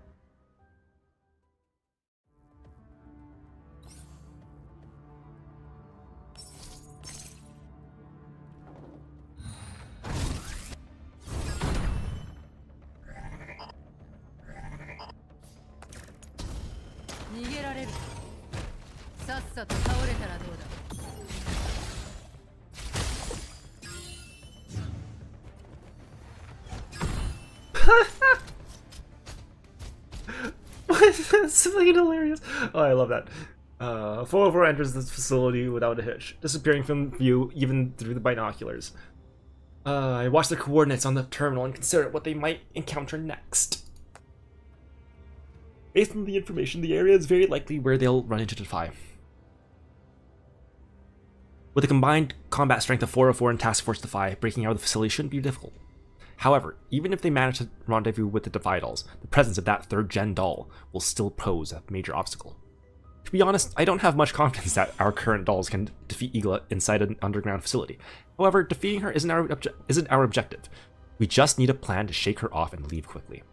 逃げられる。さっさと倒れたらどうだ。That's fucking hilarious. Oh, I love that. 404 enters this facility without a hitch, disappearing from view even through the binoculars. I watch the coordinates on the terminal and consider what they might encounter next. Based on the information, the area is very likely where they'll run into Defy. With a combined combat strength of 404 and Task Force Defy, breaking out of the facility shouldn't be difficult. However, even if they manage to rendezvous with the Defy dolls, the presence of that 3rd-gen doll will still pose a major obstacle. To be honest, I don't have much confidence that our current dolls can defeat Eagla inside an underground facility. However, defeating her isn't our objective. We just need a plan to shake her off and leave quickly.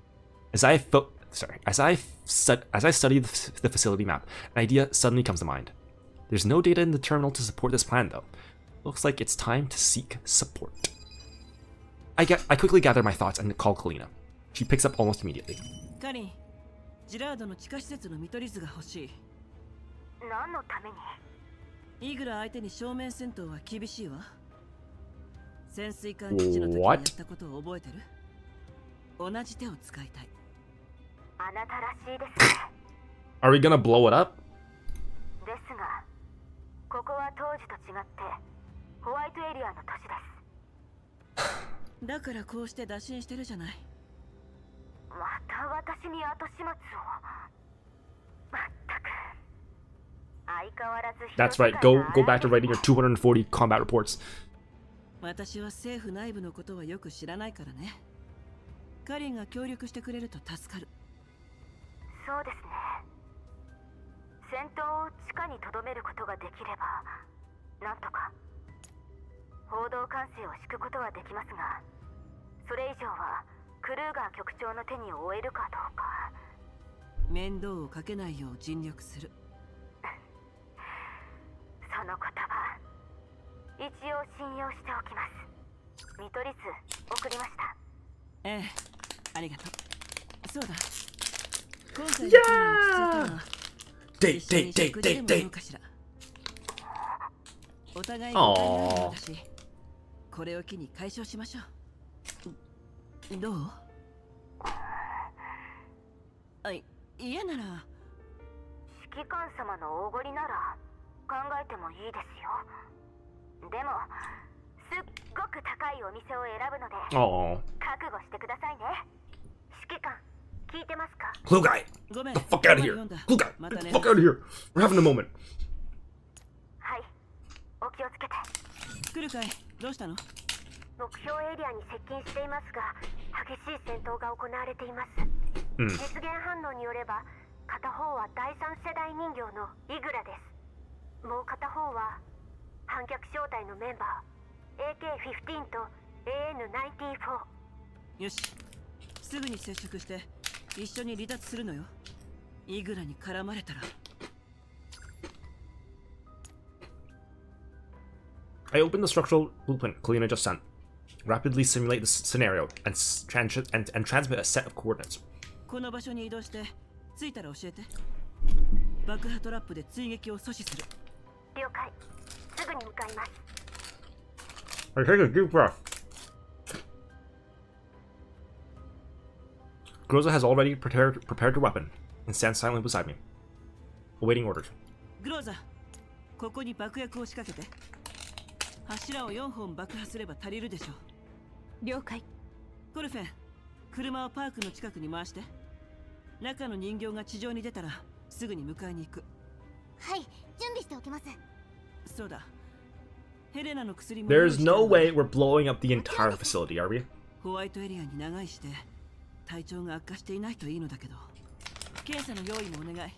As I study the facility map, an idea suddenly comes to mind. There's no data in the terminal to support this plan, though. Looks like it's time to seek support. I quickly gather my thoughts and call Kalina. She picks up almost immediately. Karin, ジラードの地下施設の見取り図が欲しい。何のために？イグラ相手に正面戦闘は厳しいわ。潜水艦基地の時にやったことを覚えてる？同じ手を使いたい。あなたらしいですね。Are we gonna blow it up? ですが、ここは当時と違ってホワイトエリアの都市です。だからこうして打診してるじゃない。また私に後始末を。まったく。相変わらず。That's right. Go back to writing your 240 combat reports. 私は政府内部のことはよく知らないからね。カリンが協力してくれると助かる。そうですね。戦闘を地下に留めることができれば、なんとか報道管制を敷くことはできますが、それ以上はクルーガー局長の手に負えるかどうか。面倒をかけないよう尽力する。その言葉、一応信用しておきます。見取り図送りました。ええ、ありがとう。そうだ。今回の件に落ち着いたら、一緒に食事でもどうかしら。お互いに考えるのだし、これを機に解消しましょう。どう？嫌なら指揮官様のおごりなら考えてもいいですよ。でもすっごく高いお店を選ぶので覚悟してくださいね。指揮官聞いてますか？ Clue guy! Get the fuck out of here! Clue guy! Get the fuck out of here! We're having a moment. はい、お気をつけて。来るかい？どうしたの？目標エリアに接近していますが、激しい戦闘が行われています。実現反応によれば、片方は第三世代人形のイグラです。もう片方は反逆正体のメンバー AK-15 と AN-94。よし、すぐに接触して一緒に離脱するのよ。イグラに絡まれたら。I open the structural blueprint Kalina just sent. Rapidly simulate the scenario and transmit a set of coordinates. この場所に移動して着いたら教えて。爆破トラップで追撃を阻止する。了解。すぐに向かいます。I take a deep breath. Groza has already prepared her weapon and stands silently beside me, awaiting orders. グローザ、ここに爆薬を仕掛けて。柱を4本爆破すれば足りるでしょう。了解。コルフェン、車をパークの近くに回して。中の人形が地上に出たらすぐに迎えに行く。はい、準備しておきます。そうだ。ヘレナの薬も。There's no way we're blowing up the entire facility, are we? ホワイトエリアに長居して体調が悪化していないといいのだけど。検査の用意もお願い。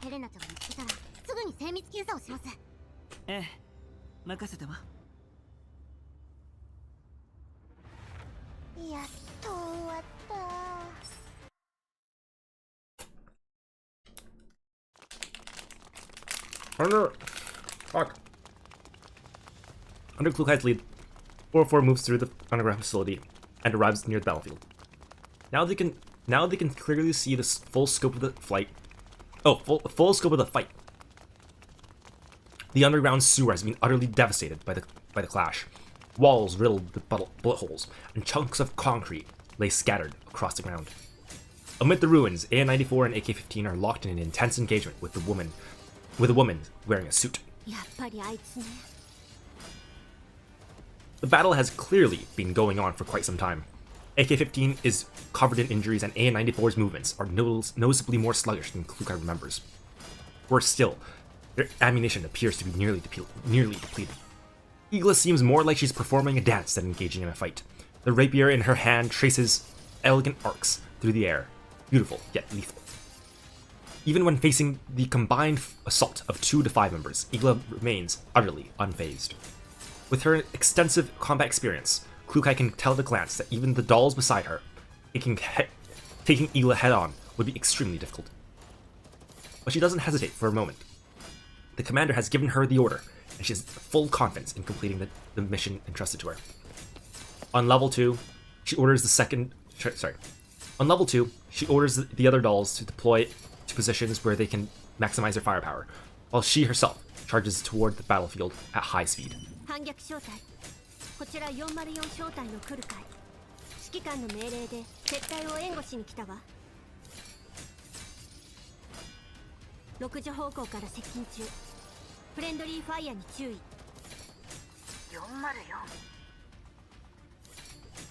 ヘレナちゃんを見つけたらすぐに精密検査をします。ええ、任せては。やっと終わった。Under Klukai's lead, 4-4 moves through the underground facility and arrives near the battlefield. Now they can clearly see the full scope of the flight. Oh, full scope of the fight. The underground sewer has been utterly devastated by the clash. Walls riddled with bullet holes, and chunks of concrete lay scattered across the ground. Amid the ruins, AN-94 and AK-15 are locked in an intense engagement with a woman wearing a suit. The battle has clearly been going on for quite some time. AK-15 is covered in injuries, and AN-94's movements are noticeably more sluggish than Klukai remembers. Worse still, their ammunition appears to be nearly depleted. Igla seems more like she's performing a dance than engaging in a fight. The rapier in her hand traces elegant arcs through the air, beautiful yet lethal. Even when facing the combined assault of 2 to 5 members, Igla remains utterly unfazed. With her extensive combat experience, Klukai can tell at a glance that even the dolls beside her, taking Igla head-on would be extremely difficult. But she doesn't hesitate for a moment. The commander has given her the order, and she has full confidence in completing the mission entrusted to her. On level 2, she orders the other dolls to deploy to positions where they can maximize their firepower, while she herself charges toward the battlefield at high speed. 反逆小隊、こちら404小隊の来る会。指揮官の命令で撤退を援護しに来たわ。6時方向から接近中。フレンドリーファイヤーに注意。404。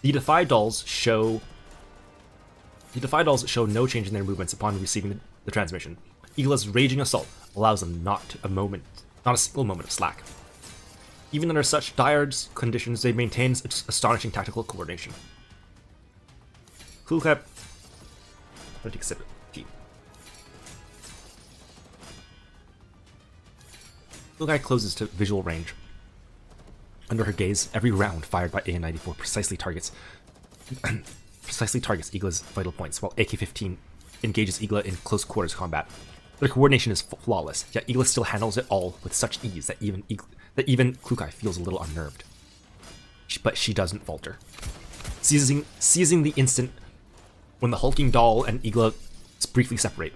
The Defy dolls show no change in their movements upon receiving the transmission. Igla's raging assault allows them not a single moment of slack. Even under such dire conditions, they maintain astonishing tactical coordination. Klukai, let me take a sip of tea. Klukai closes to visual range. Under her gaze, every round fired by AN-94 precisely targets Igla's vital points, while AK-15 engages Igla in close quarters combat. Their coordination is flawless, yet Igla still handles it all with such ease that even Klukai feels a little unnerved. But she doesn't falter. Seizing the instant when the hulking doll and Igla briefly separate,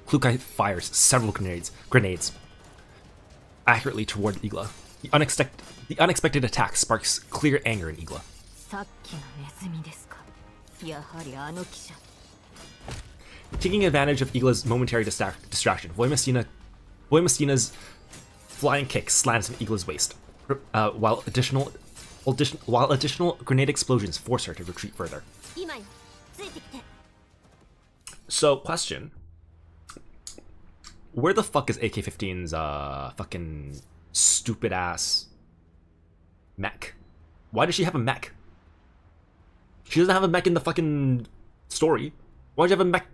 Klukai fires several grenades accurately toward Igla. The unexpected attack sparks clear anger in Igla. Taking advantage of Igla's momentary distraction, Voymastina's flying kick slams in Igla's waist, while additional grenade explosions force her to retreat further. So, question. Where the fuck is AK-15's fucking stupid ass mech? Why does she have a mech? She doesn't have a mech in the fucking story. Why'd you have a mech?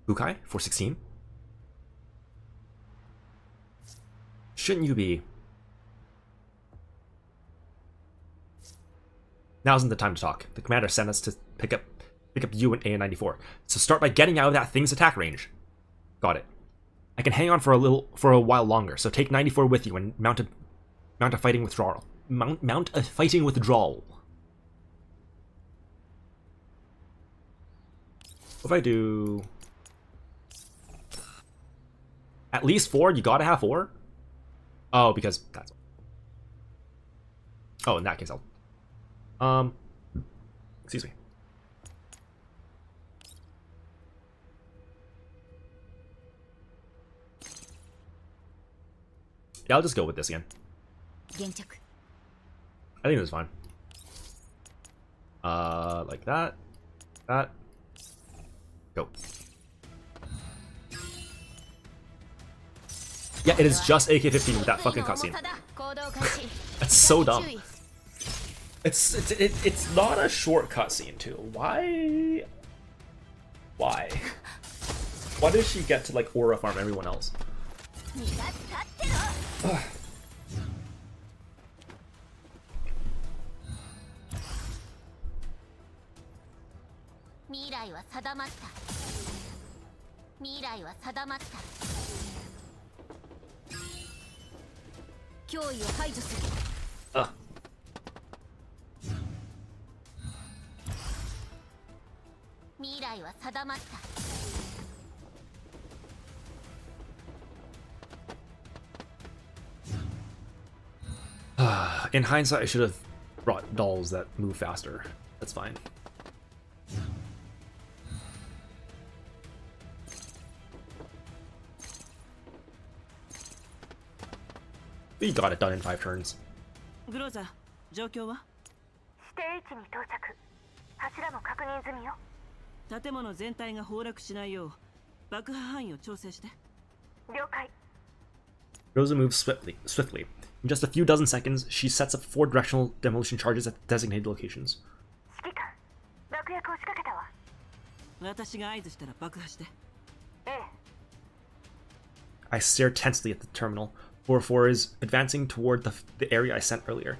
Bukai? 416? Shouldn't you be? Now isn't the time to talk. The commander sent us to pick up you and AN-94. So start by getting out of that thing's attack range. Got it. I can hang on for a while longer, so take 94 with you and mount a fighting withdrawal. Mount a fighting withdrawal. What if I do at least 4? You gotta have 4? Oh, because that's... Oh, in that case, I'll... Excuse me. Yeah, I'll just go with this again. I think it was fine. Like that. That. Go. Yeah, it is just AK-15 with that fucking cutscene. That's so dumb. It's not a short cutscene too. Why? Why does she get to like aura farm everyone else? Ugh. Ugh. In hindsight, I should have brought dolls that move faster. That's fine. We got it done in 5 turns. グローザー、状況は？指定位置に到着。柱も確認済みよ。建物全体が崩落しないよう爆破範囲を調整して。了解。 Rosa moves swiftly. In just a few dozen seconds, she sets up 4 directional demolition charges at designated locations. 指揮官、爆薬を仕掛けたわ。私が合図したら爆破して。ええ。 I stare tensely at the terminal. 404 is advancing toward the area I sent earlier,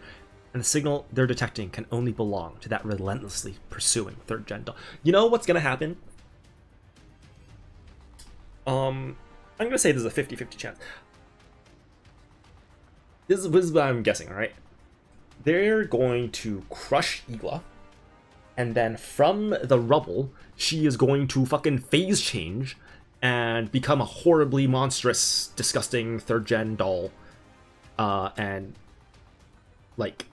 and the signal they're detecting can only belong to that relentlessly pursuing 3rd gen doll. You know what's gonna happen? I'm gonna say there's a 50-50 chance. This is what I'm guessing, alright? They're going to crush Igla, and then from the rubble, she is going to fucking phase change and become a horribly monstrous, disgusting 3rd gen doll, and like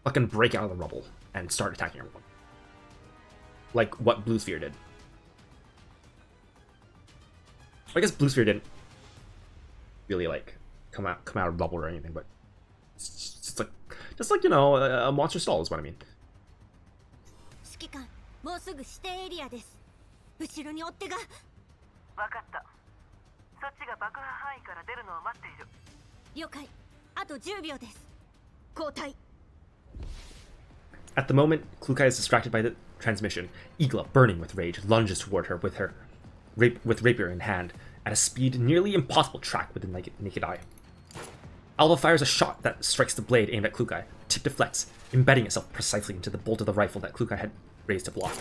fucking break out of the rubble and start attacking everyone, like what Blue Sphere did. I guess Blue Sphere didn't really like come out of rubble or anything, but it's just like you know, a monstrous doll is what I mean. 指揮官、もうすぐ指定エリアです。後ろに追っ手が。わかった。そっちが爆破範囲から出るのを待っている。了解。あと10秒です。交代。 At the moment, Klukai is distracted by the transmission. Igla, burning with rage, lunges toward her with rapier in hand, at a speed nearly impossible to track with the naked eye. Alva fires a shot that strikes the blade aimed at Klukai. The tip deflects, embedding itself precisely into the bolt of the rifle that Klukai had raised to block.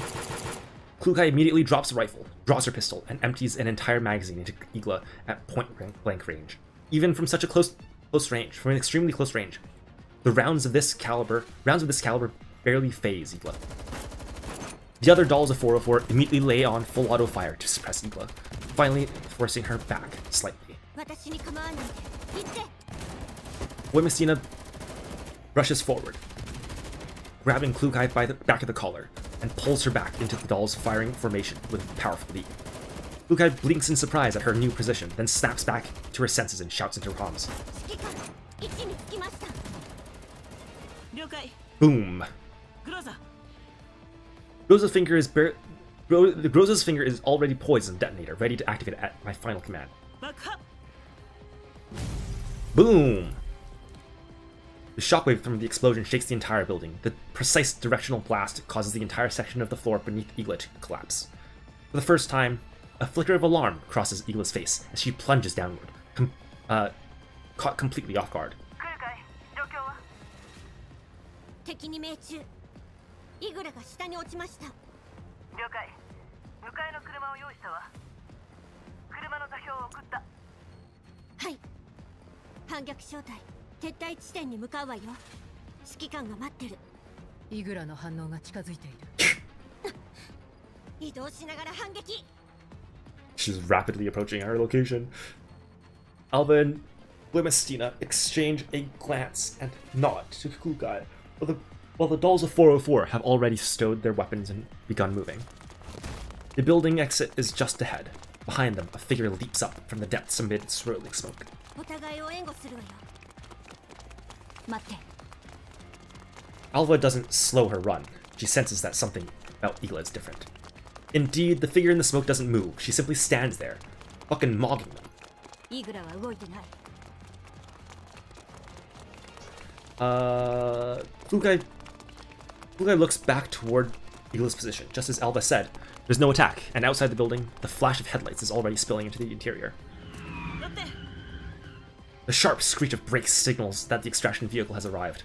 Klukai immediately drops the rifle, draws her pistol, and empties an entire magazine into Igla at point-blank range. Even from such a close range, from an extremely close range, the rounds of this caliber barely phase Igla. The other dolls of 404 immediately lay on full auto fire to suppress Igla, finally forcing her back slightly. Voymastina rushes forward, grabbing Klukai by the back of the collar, and pulls her back into the doll's firing formation with a powerful leap. Klukai blinks in surprise at her new position, then snaps back to her senses and shouts into her comms. Boom! Rosa's finger is already poised as a detonator, ready to activate it at my final command. Boom! The shockwave from the explosion shakes the entire building. The precise directional blast causes the entire section of the floor beneath Igla to collapse. For the first time, a flicker of alarm crosses Igla's face as she plunges downward, caught completely off guard. 敵に命中。イグラが下に落ちました。了解。迎えの車を用意したわ。車の座標を送った。はい。反逆小隊、撤退地点に向かうわよ。指揮官が待ってる。イグラの反応が近づいている。移動しながら反撃。She's rapidly approaching our location. Alva and Voymastina exchange a glance and nod to Klukai, while the dolls of 404 have already stowed their weapons and begun moving. The building exit is just ahead. Behind them, a figure leaps up from the depths amid swirling smoke. Alva doesn't slow her run. She senses that something about Igla is different. Indeed, the figure in the smoke doesn't move. She simply stands there, fucking mogging them. Klukai looks back toward Igla's position. Just as Alva said, There's no attack, and outside the building, the flash of headlights is already spilling into the interior. The sharp screech of brakes signals that the extraction vehicle has arrived.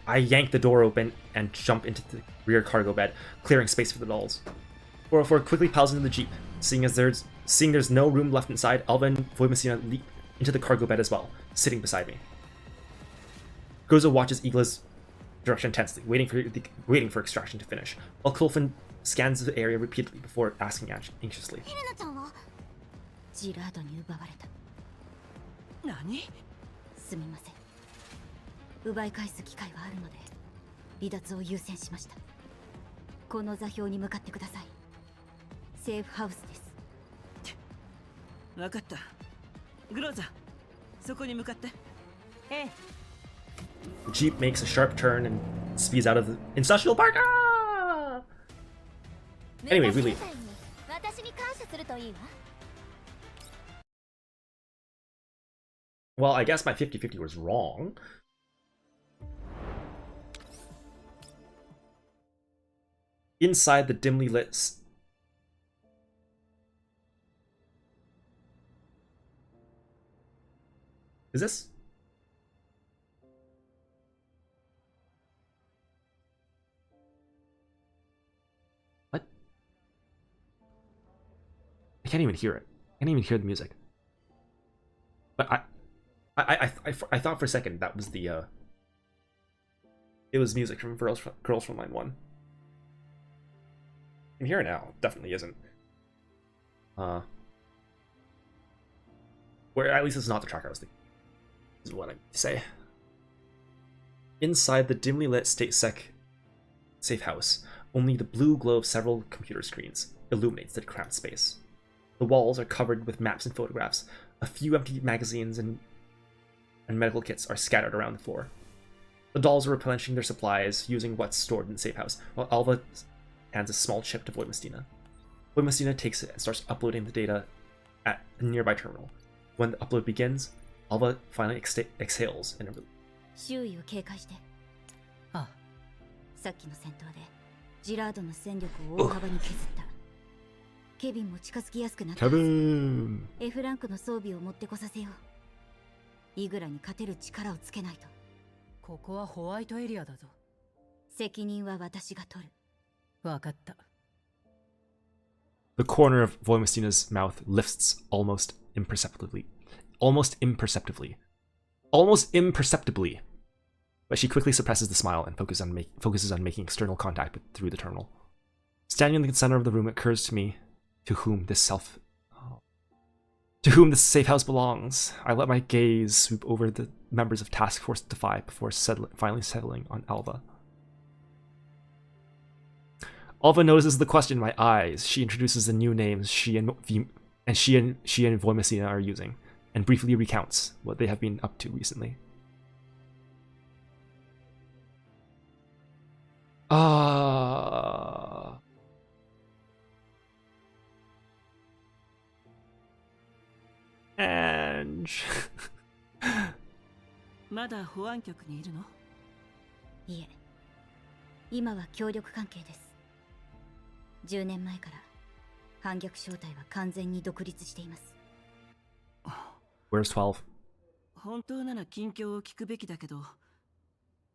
I yank the door open and jump into the rear cargo bed, clearing space for the dolls. 404 quickly piles into the Jeep. Seeing there's no room left inside, Alva and Voymastina leap into the cargo bed as well, sitting beside me. Gozo watches Igla's direction intensely, waiting for extraction to finish, while Kulfin scans the area repeatedly before asking anxiously. ジラードに奪われた。何？すみません。奪い返す機会はあるので、離脱を優先しました。この座標に向かってください。セーフハウスです。分かった。グローザ、そこに向かって。ええ。The Jeep makes a sharp turn and speeds out of the industrial park. Ah! Anyway, we leave. Well, I guess my 50-50 was wrong. Inside the dimly lit... Is this? What? I can't even hear it. I can't even hear the music. But I thought for a second that was the it was music from Girls from Line 1. I can hear it now. Definitely isn't. Where at least it's not the track I was thinking. Is what I say. Inside the dimly lit safe house, only the blue glow of several computer screens illuminates the cramped space. The walls are covered with maps and photographs. A few empty magazines and medical kits are scattered around the floor. The dolls are replenishing their supplies using what's stored in the safe house, while Alva hands a small chip to Voymastina. Voymastina takes it and starts uploading the data at a nearby terminal. When the upload begins, Alva finally exhales in a relief. 周囲を警戒して。ああ。さっきの戦闘でジラードの戦力を大幅に削った。ケビンも近づきやすくなった。F ランクの装備を持ってこさせよう。イグラに勝てる力をつけないと。ここはホワイトエリアだぞ。責任は私が取る。わかった。The corner of Voymastina's mouth lifts almost imperceptibly. But she quickly suppresses the smile and focuses on making external contact through the terminal. Standing in the center of the room, it occurs to me to whom this safe house belongs. I let my gaze sweep over the members of Task Force Defy before finally settling on Alva. Alva notices the question in my eyes. She introduces the new names she and Voymastina are using, and briefly recounts what they have been up to recently. Ange. まだ保安局にいるの？いえ、今は協力関係です。10年前から反逆正体は完全に独立しています。Where's 12? 本当なら近況を聞くべきだけど、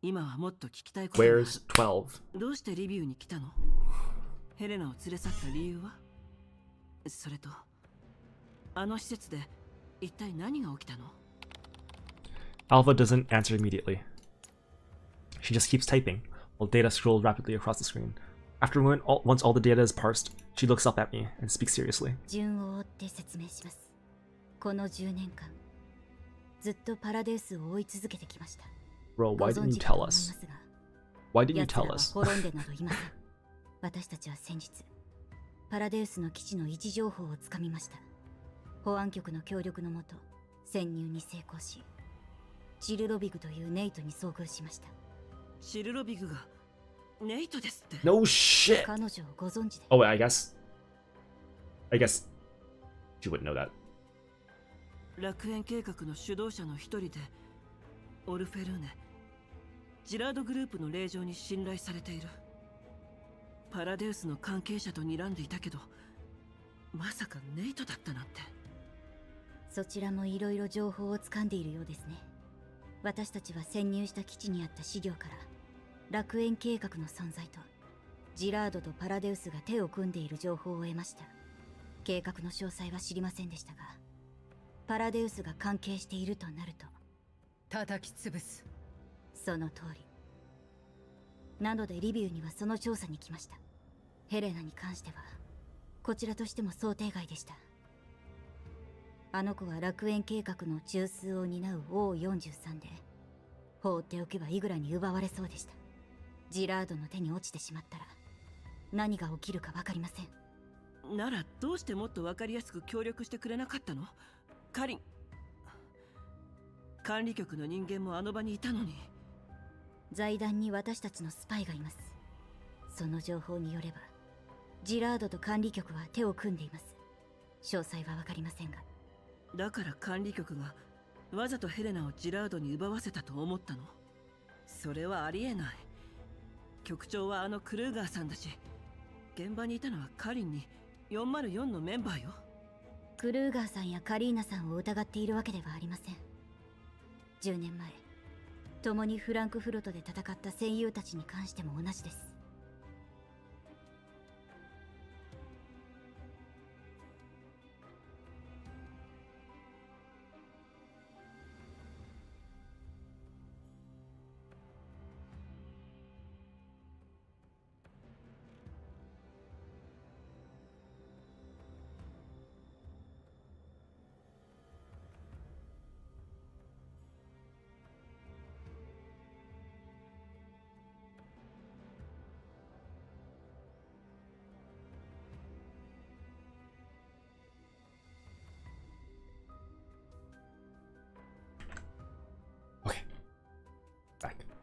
今はもっと聞きたいことがある。Where's 12? どうしてリビウに来たの？ヘレナを連れ去った理由は？それと、あの施設で一体何が起きたの？ Alva doesn't answer immediately. She just keeps typing, while data scrolls rapidly across the screen. Once all the data is parsed, she looks up at me and speaks seriously. 順を追って説明します。この10年間、ずっとパラデウスを追い続けてきました。Bro, why didn't you tell us? Why didn't you tell us? 滅んでなどいません。私たちは先日、パラデウスの基地の位置情報をつかみました。保安局の協力のもと、潜入に成功し、シルロビグというネイトに遭遇しました。シルロビグがネイトですって。No shit. 彼女をご存知で。Oh, wait, I guess she wouldn't know that. 楽園計画の主導者の一人で、オルフェルーネ、ジラードグループの令嬢に信頼されている。パラデウスの関係者と睨んでいたけど、まさかネイトだったなんて。そちらもいろいろ情報を掴んでいるようですね。私たちは潜入した基地にあった資料から楽園計画の存在とジラードとパラデウスが手を組んでいる情報を得ました。計画の詳細は知りませんでしたが、パラデウスが関係しているとなると叩き潰す。その通り。なのでリビューにはその調査に来ました。ヘレナに関してはこちらとしても想定外でした。あの子は楽園計画の中枢を担う O43 で、放っておけばイグラに奪われそうでした。ジラードの手に落ちてしまったら何が起きるか分かりません。ならどうしてもっと分かりやすく協力してくれなかったの？カリン。管理局の人間もあの場にいたのに。財団に私たちのスパイがいます。その情報によればジラードと管理局は手を組んでいます。詳細は分かりませんが。だから管理局がわざとヘレナをジラードに奪わせたと思ったの？それはありえない。局長はあのクルーガーさんだし、現場にいたのはカリンに404のメンバーよ。クルーガーさんやカリーナさんを疑っているわけではありません。10年前共にフランクフルトで戦った戦友たちに関しても同じです。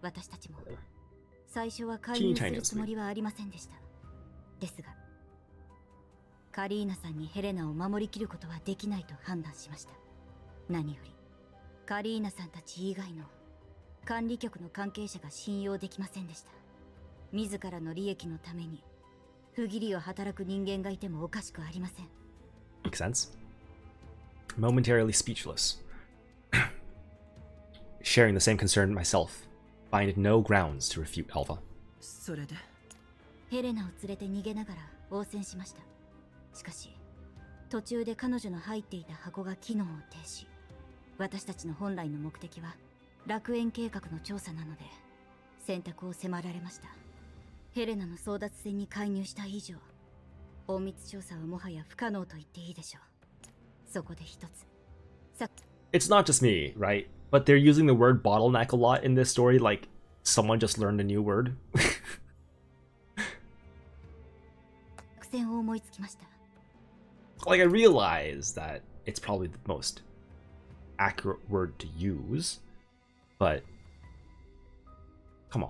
私たちも最初は介入するつもりはありませんでした。ですがカリーナさんにヘレナを守りきることはできないと判断しました。何よりカリーナさんたち以外の管理局の関係者が信用できませんでした。自らの利益のために不義理を働く人間がいてもおかしくありません。 Makes sense. Momentarily speechless. Sharing the same concern myself, find no grounds to refute Alva. それでヘレナを連れて逃げながら応戦しました。しかし途中で彼女の入っていた箱が機能を停止。私たちの本来の目的は楽園計画の調査なので選択を迫られました。ヘレナの争奪戦に介入した以上、隠密調査はもはや不可能と言っていいでしょう。そこで一つ。It's not just me, right? But they're using the word bottleneck a lot in this story, like someone just learned a new word. 作戦を思いつきました。Like, I realize that it's probably the most accurate word to use, but come on.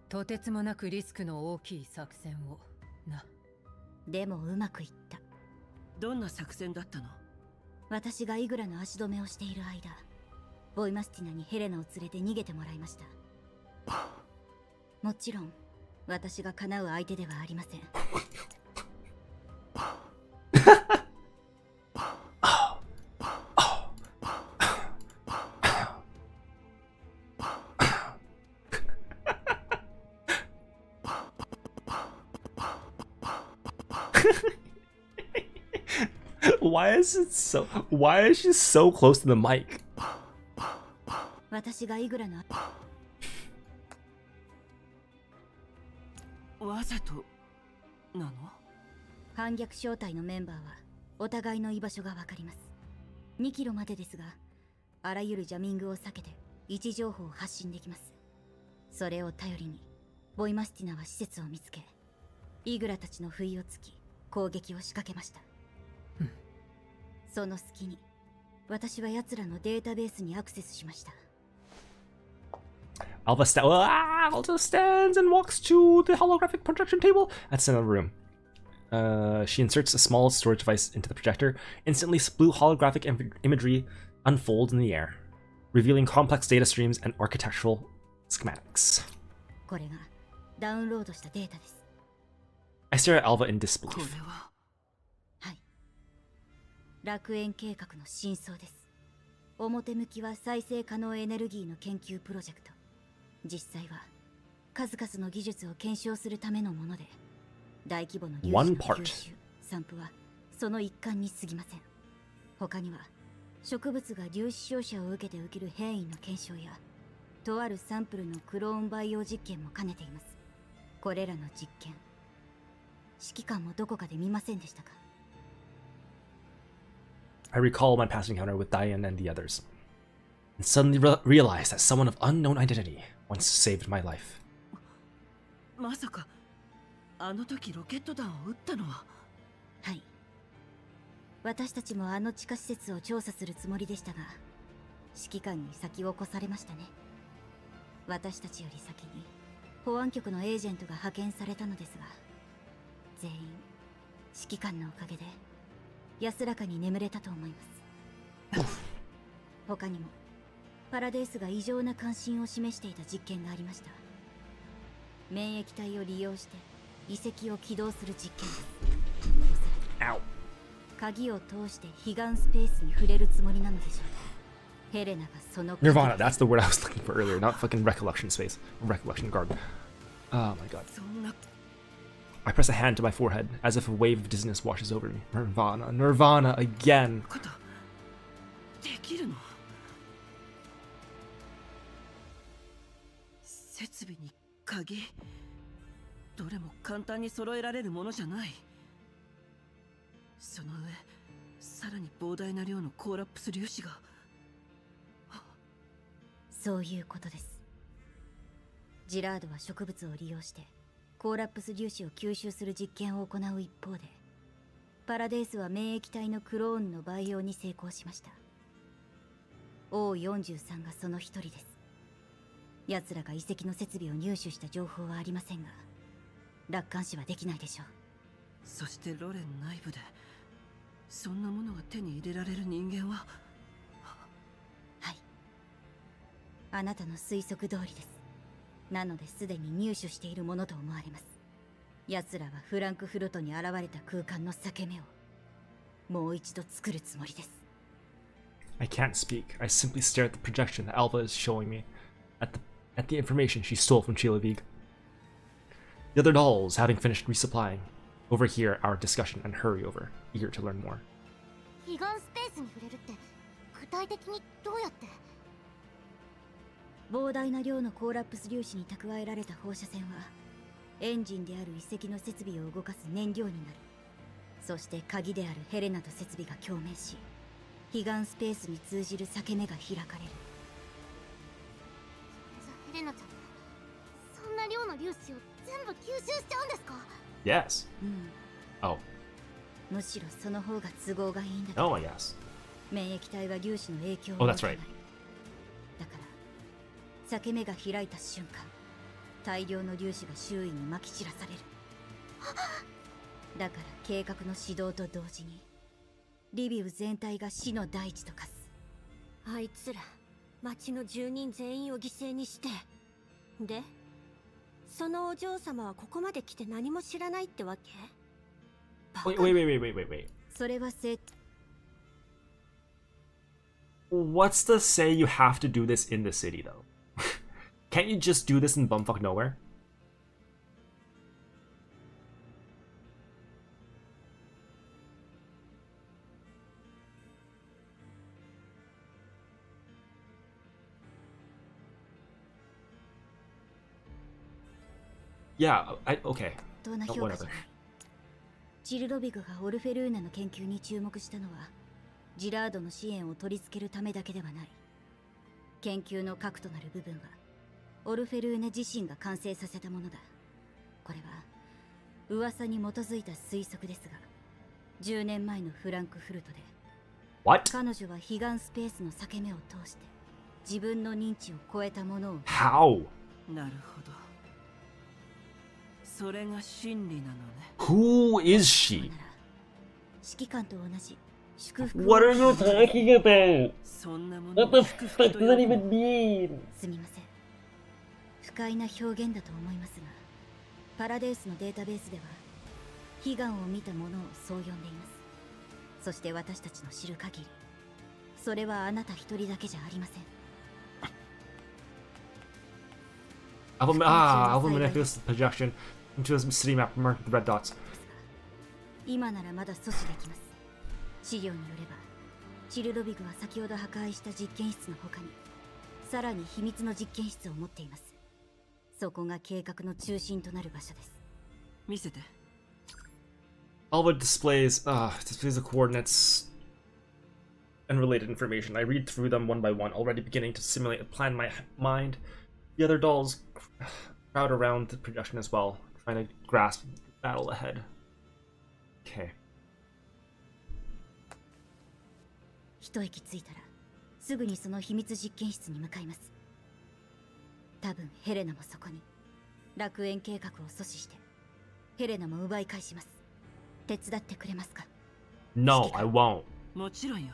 とてつもなくリスクの大きい作戦をな。でもうまくいった。どんな作戦だったの？私がイグラの足止めをしている間、ボイマスティナにヘレナを連れて逃げてもらいました。もちろん私が叶う相手ではありません。Why is she so close to the mic? 私がイグラのわざとなの？反逆小隊のメンバーはお互いの居場所がわかります。2キロまでですが、あらゆるジャミングを避けて位置情報を発信できます。それを頼りにボイマスティナは施設を見つけ、イグラたちの不意をつき攻撃を仕掛けました。その隙に私は奴らのデータベースにアクセスしました。Alva stands and walks to the holographic projection table at the center of the room. She inserts a small storage device into the projector. Instantly, blue holographic imagery unfolds in the air, revealing complex data streams and architectural schematics. これがダウンロードしたデータです。 I stare at Alva in こ disbelief. れははい、楽園計画の真相です。表向きは再生可能エネルギーの研究プロジェクト、実際は数々の技術を検証するためのもので、大規模な粒子 One の part. 吸収散布はその一環に過ぎません。他には植物が粒子照射を受けて起きる変異の検証や、とあるサンプルのクローン培養実験も兼ねています。これらの実験、指揮官もどこかで見ませんでしたか？ I recall my past encounter with Diane and the others, and suddenly realized that someone of unknown identity once saved my life. まさかあの時ロケット弾を撃ったのは。はい、私たちもあの地下施設を調査するつもりでしたが、指揮官に先を越されましたね。私たちより先に保安局のエージェントが派遣されたのですが、全員指揮官のおかげで安らかに眠れたと思います。他にもパラデイスが異常な関心を示していた実験がありました。免疫体を利用して遺跡を起動する実験です。おそらく鍵を通して彼岸スペースに触れるつもりなのでしょう。ヘレナがその Nirvana, that's the word I was looking for earlier, not fucking recollection space. Recollection guard. Oh my god. そんな I press a hand to my forehead, as if a wave of dizziness washes over me. Nirvana, Nirvana again. ことできるの？設備に鍵、どれも簡単に揃えられるものじゃない。その上、さらに膨大な量のコーラップス粒子が。そういうことです。ジラードは植物を利用してコーラップス粒子を吸収する実験を行う一方で、パラデイスは免疫体のクローンの培養に成功しました。O43 がその一人です。奴らが遺跡の設備を入手した情報はありませんが、楽観視はできないでしょう。そしてロレン内部でそんなものが手に入れられる人間は。はい、あなたの推測通りです。なのですでに入手しているものと思われます。奴らはフランクフルトに現れた空間の裂け目をもう一度作るつもりです。 I can't speak. I simply stare at the projection that Alva is showing me, at the information she stole from Chilavig. The other dolls, having finished resupplying, overhear our discussion and hurry over, eager to learn more. 彼岸スペースに触れるって具体的にどうやって？膨大な量のコーラップス粒子に蓄えられた放射線はエンジンである遺跡の設備を動かす燃料になる。そして鍵であるヘレナと設備が共鳴し、彼岸スペースに通じる裂け目が開かれる。じゃあヘレナちゃんそんな量の粒子を全部吸収しちゃうんですか？ Yes. うん、 Oh. むしろその方が都合がいいんだけ Oh ど、 my yes. 免疫体は粒子の影響を Oh, 受 that's けない。 right. だから裂け目が開いた瞬間、大量の粒子が周囲にまき散らされる。だから計画の始動と同時にリビウ全体が死の大地と化す。あいつら町の住人全員を犠牲にして、でそのお嬢様はここまで来て何も知らないってわけ？ Wait. それはWhat's to say you have to do this in the city, though? Can't you just do this in bumfuck nowhere? Yeah, okay. 当な評価じゃない。ジル・ロビグがオルフェルーナの研究に注目したのはジラードの支援を取り付けるためだけではない。研究の核となる部分はオルフェルーネ自身が完成させたものだ。これは噂に基づいた推測ですが、10年前のフランクフルトで What? 彼女は彼岸スペースの裂け目を通して自分の認知を超えたものを。 How? なるほど。それが真理なのね。 Who is she? 指揮官と同じ祝福を。 What are you talking about? そんなもの What を the 祝 fuck 福と does that 呼ぶ even mean? すみません。不快な表現だと思いますが、パラデウスのデータベースでは悲願を見たものをそう呼んでいます。そして私たちの知る限り、それはあなた一人だけじゃありません。Alpha manipulates the projection into a city map marked with red dots. 今ならまだ阻止できます。資料によれば、チルドビグは先ほど破壊した実験室の他に、さらに秘密の実験室を持っています。そこが計画の中心となる場所です。見せて。Alpha displays the coordinates and related information. I read through them one by one, already beginning to simulate a plan in my mind. The other dolls crowd around the projection as well, trying to grasp the battle ahead. Okay. 一息ついたらすぐにその秘密実験室に向かいます。多分ヘレナもそこに。楽園計画を阻止してヘレナも奪い返します。手伝ってくれますか？ No, I won't. もちろんよ。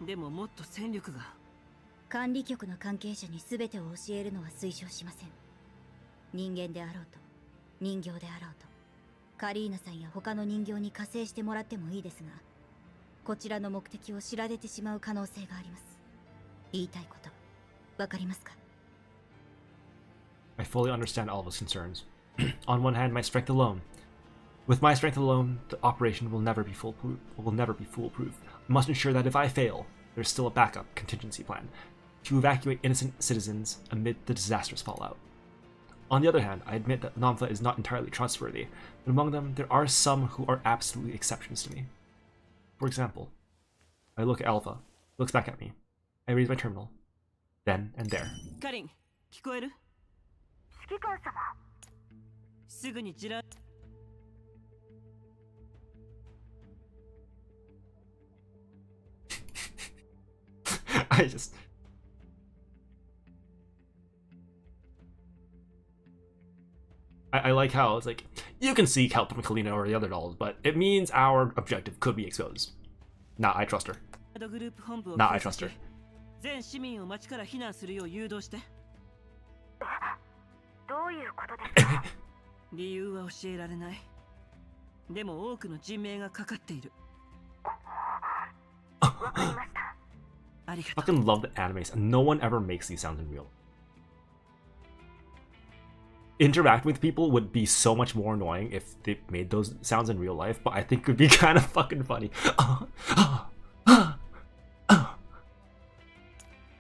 でももっと戦力が。管理局の関係者に全てを教えるのは推奨しません。人間であろうと人形であろうと、カリーナさんや他の人形に加勢してもらってもいいですが、こちらの目的を知られてしまう可能性があります。言いたいこと、わかりますか？ I fully understand Alva's concerns. On one hand, my strength alone. With my strength alone, the operation will never be foolproof. I must ensure that if I fail, there's still a backup contingency plan to evacuate innocent citizens amid the disastrous fallout. On the other hand, I admit that Namfa is not entirely trustworthy, but among them, there are some who are absolutely exceptions to me. For example, I look at Alpha, he looks back at me. I raise my terminal. Then and there. カリン、聞こえる？指揮官様。すぐにジラ。I like how it's like, you can seek help from Kalina or the other dolls, but it means our objective could be exposed. Nah, I trust her. Nah, I trust her. 全市民を町から避難するよう誘導して。どういうことですか？理由は教えられない。でも多くの人命がかかっている。わかりました。ありがとう。 Fucking love the animes, and no one ever makes these sounds in real. Interacting with people would be so much more annoying if they made those sounds in real life, but I think it would be kind of fucking funny.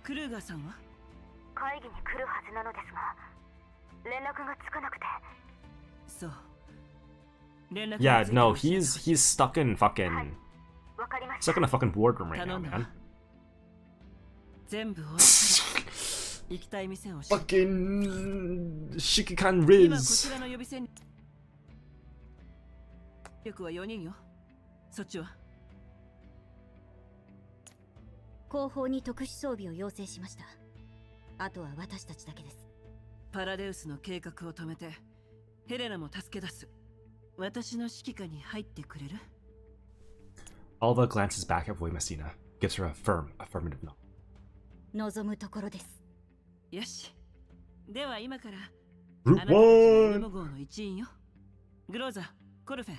クルーガーさんは？会議に来るはずなのですが、連絡がつかなくて。そう。連絡 Yeah, no, he's stuck in fucking わかりました。 stuck in a fucking boardroom right now, man. 全部終わったら行きたい店を。 Fucking Shikikan 今こ Riz. ちらの予備戦力は4人よ。そっちは？後方に特殊装備を要請しました。あとは私たちだけです。パラデウスの計画を止めてヘレナも助け出す。私の指揮下に入ってくれる？ Alva glances back at Voymastina, gives her a firm affirmative nod. 望むところです。よし。では今から Group あなたたちは 1! M号の一員よ。グローザ、コルフェン、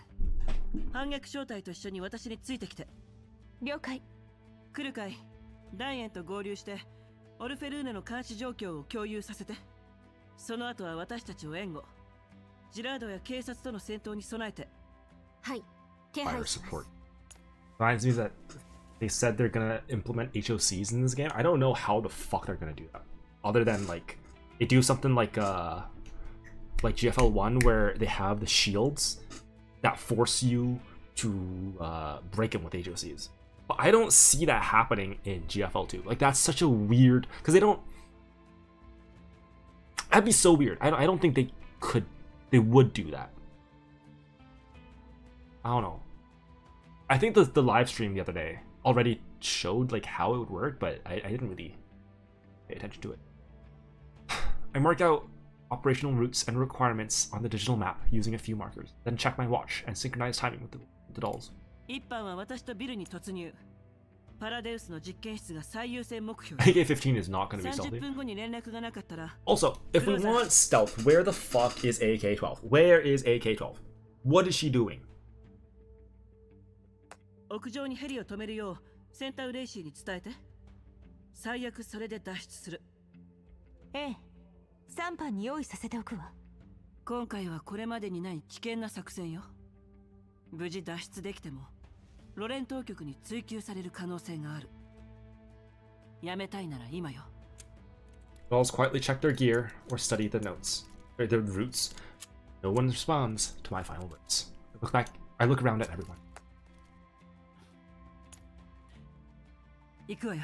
反逆小隊と一緒に私についてきて。了解。来るかい。ダイエンと合流してオルフェルーネの監視状況を共有させて。その後は私たちを援護。ジラードや警察との戦闘に備えて。はい、手 Fire 配します。 support. Reminds me that they said they're gonna implement HOCs in this game. I don't know how the fuck they're gonna do that. Other than like they do something like GFL-1 where they have the shields that force you to break them with HOCs. But I don't see that happening in GFL-2. Like that's such a weird, because they don't. That'd be so weird. I don't think they would do that. I don't know. I think the live stream the other day already showed like how it would work, but I didn't really pay attention to it. I mark out operational routes and requirements on the digital map using a few markers, then check my watch and synchronize timing with the dolls. 一班は私とビルに突入。パラデウスの実験室が最優先目標。AK-15 is not going to be 30 stealthy. 分後に連絡がなかったら。 Also, if we want stealth, where the fuck is AK-12? Where is AK-12? What is she doing? 屋上にヘリを止めるようセンターレイシーに伝えて。最悪それで脱出する。ええ、3班に用意させておくわ。今回はこれまでにない危険な作戦よ。無事脱出できてもロレン当局に追及される可能性がある。やめたいなら今よ。Dolls quietly check their gear or study the notes, or their routes. No one responds to my final words. I look around at everyone. 行くわよ。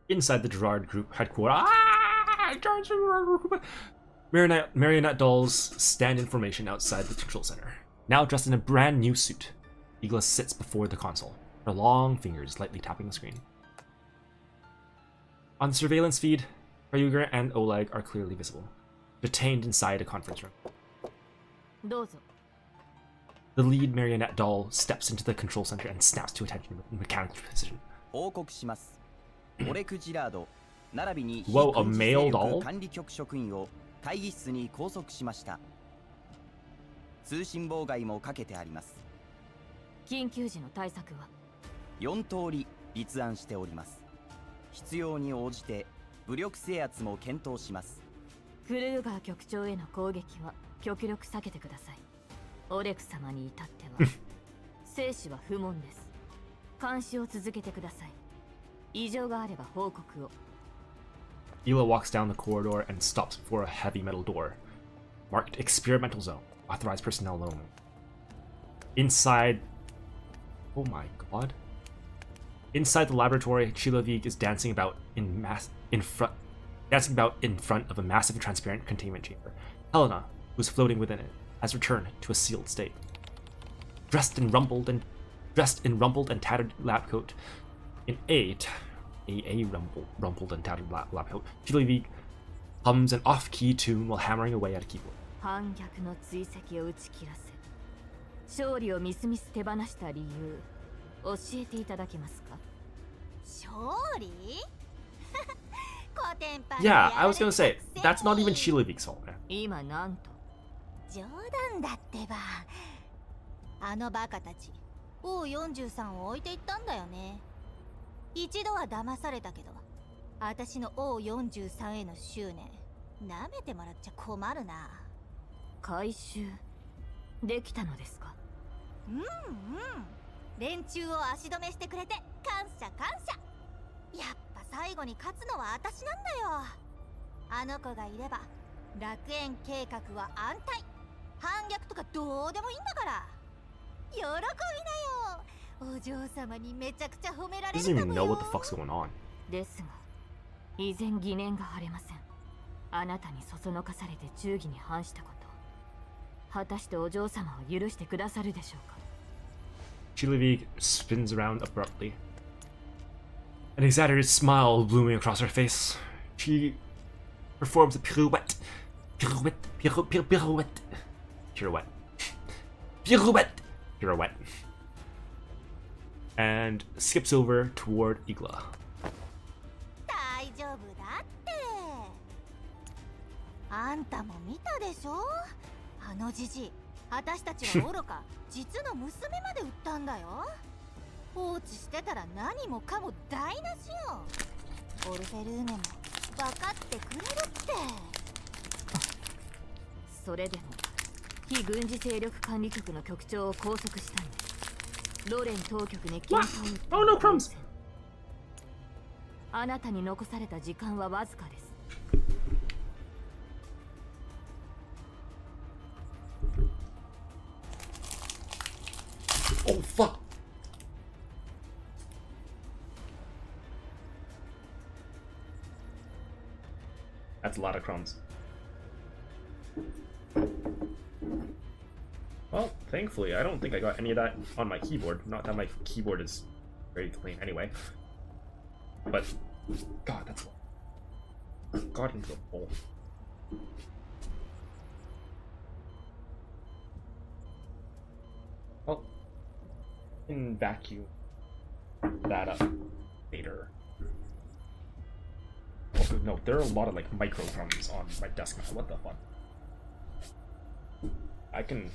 Inside the Gerard Group headquarters, marionette dolls stand in formation outside the control center. Now dressed in a brand new suit, Igla sits before the console, her long fingers lightly tapping the screen. On the surveillance feed, Ryuger and Oleg are clearly visible, detained inside a conference room. どうぞ。 The lead marionette doll steps into the control center and snaps to attention with mechanical precision. 報告します。オレク・ジラード並びに非 Whoa, a 軍事 male 勢力 doll? 管理局職員を会議室に拘束しました。通信妨害もかけてあります。緊急時の対策は4通り立案しております。必要に応じて武力制圧も検討します。クルーガー局長への攻撃は極力避けてください。オレク様に至っては生死は不問です。監視を続けてください。異常があれば報告を。 Ela walks down the corridor and stops before a heavy metal door, marked Experimental Zone, authorized personnel alone. Inside... Oh my god. Inside the laboratory, Chilovig is dancing about in front of a massive transparent containment chamber. Helena, who's floating within it, has returned to a sealed state. Dressed in rumpled and tattered lab coat, in a rumpled and tattered lab coat, Chilovig hums an off-key tune while hammering away at a keyboard. 反逆の追跡を打ち切らせ、勝利をみすみす手放した理由、教えていただけますか？勝利コテンパン Yeah, I was gonna say, that's not even Chilovig's fault, man. 今なんと冗談だってば。あのバカたち O43 を置いていったんだよね。一度は騙されたけど、私の O43 への執念舐めてもらっちゃ困るな。回収できたのですか？うんうん、連中を足止めしてくれて感謝感謝。やっぱ最後に勝つのは私なんだよ。あの子がいれば楽園計画は安泰。反逆とかどうでもいいんだから。喜びなよ。お嬢様にめちゃくちゃ褒められる Doesn't か even も know よ。 what the fuck's going on. ですが、依然疑念が晴れません。あなたにそそのかされて忠義に反したこと、果たしてお嬢様を許してくださるでしょうか？ Chilovig spins around abruptly. An exaggerated smile blooming across her face. She performs a pirouette. And skips over toward Igla. 大丈夫だって。あんたも見たでしょ、あのじじい。私たちは愚か実の娘まで売ったんだよ。放置してたら何もかも台無しよ。オルフェルーネも分かってくれるって。それでも非軍事勢力管理局の局長を拘束したんです。ロレン当局に検討を Oh no, crumbs! あなたに残された時間はわずかです。Oh fuck! That's a lot of crumbs. Well, thankfully, I don't think I got any of that on my keyboard. Not that my keyboard is very clean anyway. But, God, that's a lot. Got into a hole. can vacuum that up later. Also, no, there are a lot of like micro drums on my desk now. What the fuck? I can.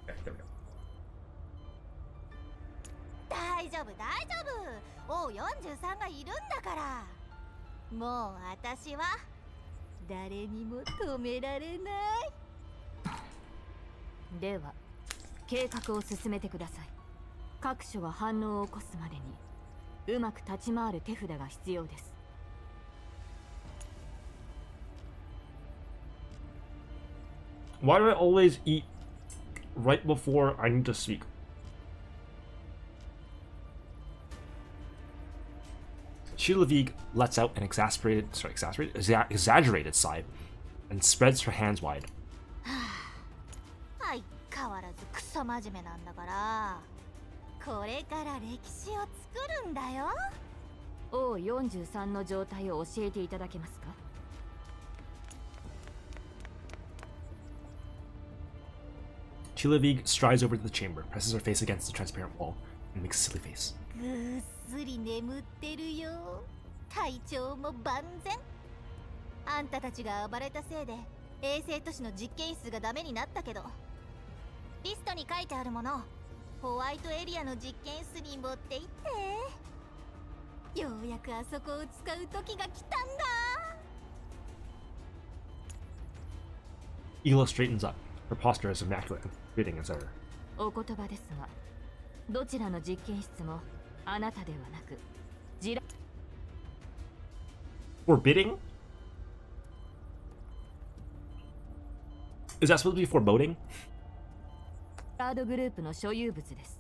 Okay, there we go. 大丈夫大丈夫。王43がいるんだから。もう私は誰にも止められない。では計画を進めてください。各所が反応を起こすまでにうまく立ち回る手札が必要です。Why do I always eat right before I need to speak? Shilavig lets out an exaggerated sigh and spreads her hands wide. 相変わらずクソ真面目なんだから。これから歴史を作るんだよ。王43の状態を教えていただけますか？ Chilavig strides over to the chamber, presses her face against the transparent wall, and makes a silly face. ぐっすり眠ってるよ。体調も万全。あんたたちが暴れたせいで衛星都市の実験室がダメになったけど、リストに書いてあるもの、ホワイトエリアの実験室に持って行って。ようやくあそこを使う時が来たんだ。Ela straightens up. Her posture is immaculate, breathing as ever. お言葉ですが、どちらの実験室もあなたではなく、Forbidding? Is that supposed to be foreboding? ガードグループの所有物です。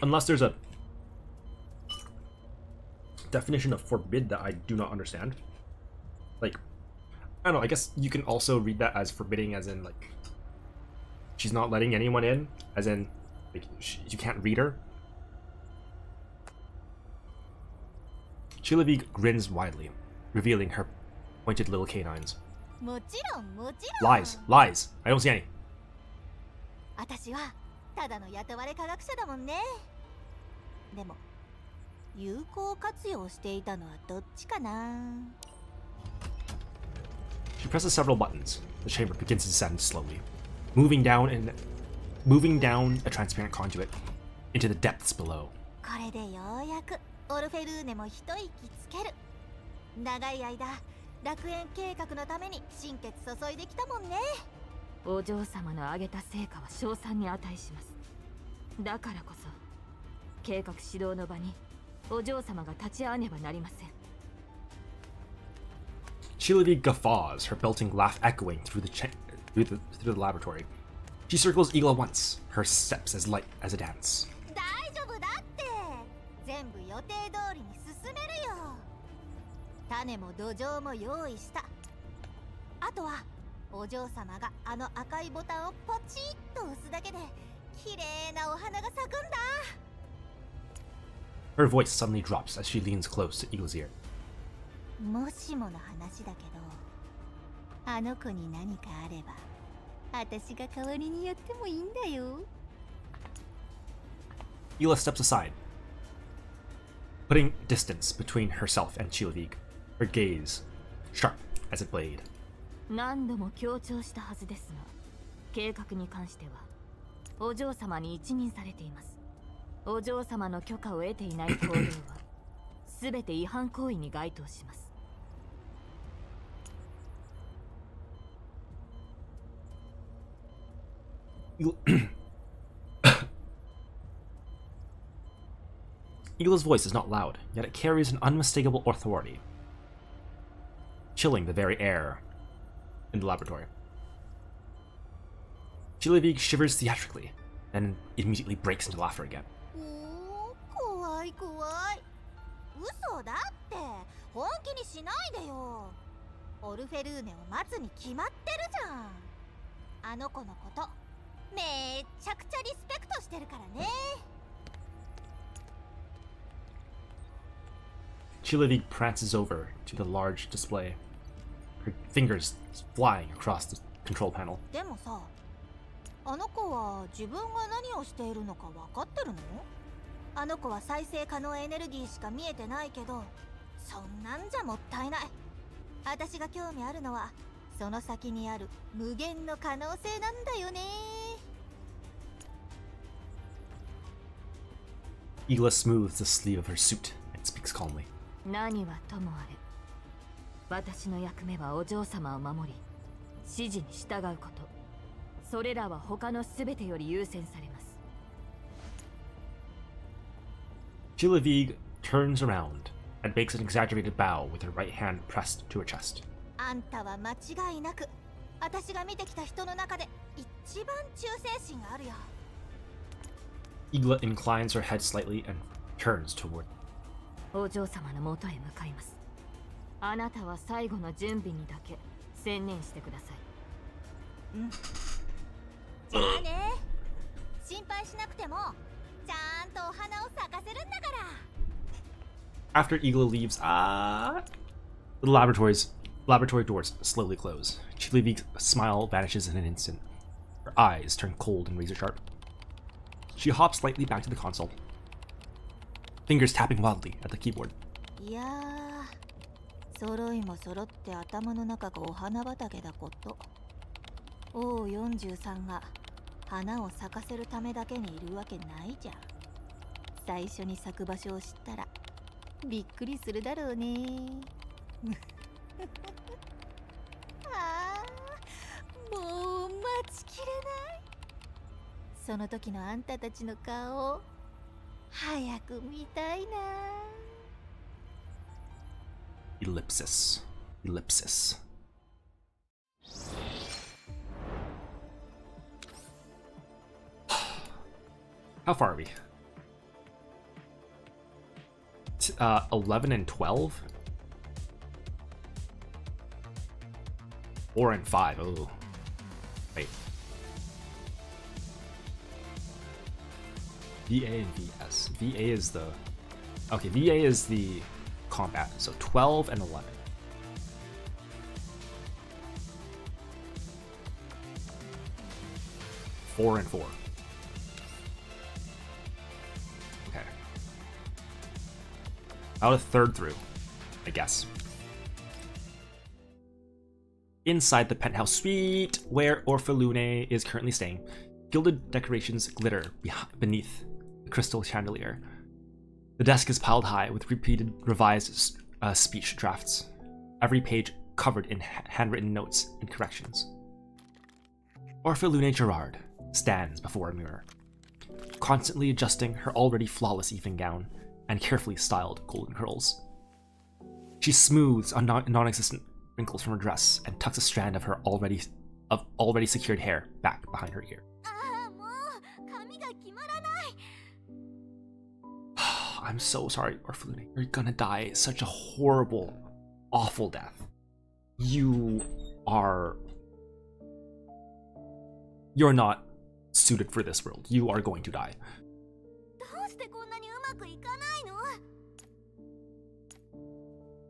Unless there's a definition of forbid that I do not understand. Like, I don't know, I guess you can also read that as forbidding, as in, like, she's not letting anyone in, as in, like, you can't read her. Chilavig grins widely, revealing her pointed little canines. もちろんもちろん。 Lies, lies. I don't see any. 私はただの雇われ科学者だもんね。でも有効活用していたのはどっちかな。 She presses several buttons. The chamber begins to descend slowly, moving down a transparent conduit into the depths below. これでようやくオルフェルーネも一息つける。長い間楽園計画のために心血注いできたもんね。お嬢様の挙げた成果は称賛に値します。だからこそ計画指導の場にお嬢様が立ち会わねばなりません。Chilavig guffaws, her belting laugh echoing through the laboratory. She circles Ela once, her steps as light as a dance. 大丈夫だって。全部予定通りに進めるよ。種も土壌も用意した。あとはお嬢様があの赤いボタンをポチッと押すだけで綺麗なお花が咲くんだ。 Her voice suddenly drops as she leans close to Ela's ear. もしもの話だけど、あの子に何かあれば私が代わりにやってもいいんだよ。 Ela steps aside, putting distance between herself and Chilavig, her gaze sharp as a blade. 何度も強調したはずですが、計画に関してはお嬢様に一任されています。お嬢様の許可を得ていない行動は全て違反行為に該当します。Ela's voice is not loud, yet it carries an unmistakable authority, chilling the very air in the laboratory. Chilavig shivers theatrically, and immediately breaks into laughter again. 怖い怖い。嘘だって。本気にしないでよ。オルフェルーネを待つに決まってるじゃん。あの子のことめっちゃくちゃリスペクトしてるからね。 Chilavig prances over to the large display, her fingers flying across the control panel. でもさ、あの子は自分が何をしているのか分かってるの？あの子は再生可能エネルギーしか見えてないけど、そんなんじゃもったいない。私が興味あるのはその先にある無限の可能性なんだよね。Igla smooths the sleeve of her suit and speaks calmly. 何はともあれ、私の役目はお嬢様を守り、指示に従うこと。それらは他のすべてより優先されます。Gilavig turns around and makes an exaggerated bow with her right hand pressed to her chest. あんたは間違いなく私が見てきた人の中で一番忠誠心があるよ。Igla inclines her head slightly and turns toward. お嬢様の元へ向かいます。あなたは最後の準備にだけ専念してください。うん。じゃあね。心配しなくてもちゃんとお花を咲かせるんだから。After Igla leaves, the laboratory doors slowly close. Gilavig's smile vanishes in an instant. Her eyes turn cold and razor sharp. She hops lightly back to the console, fingers tapping wildly at the keyboard. いやー、揃いも揃って頭の中がお花畑だこと。王43が花を咲かせるためだけにいるわけないじゃん。最初に咲く場所を知ったらびっくりするだろうね。あー、もう待ちきれない。その時のあんたたちの顔を早く見たいな。Ellipsis. How far are we? 11 and 12? 4 and 5. Oh. Wait. VA and VS. VA is the... Okay, VA is the combat. So 12 and 11. Four and 4. Okay. About a third through, I guess. Inside the penthouse suite where Orphalune is currently staying, gilded decorations glitter beneath the crystal chandelier. The desk is piled high with repeated revised speech drafts, every page covered in handwritten notes and corrections. Orphalune Gerard stands before a mirror, constantly adjusting her already flawless evening gown and carefully styled golden curls. She smooths a non-existent wrinkles from her dress and tucks a strand of her already secured hair back behind her ear. I'm so sorry, Orphalune. You're gonna die such a horrible, awful death. You're not suited for this world. You are going to die.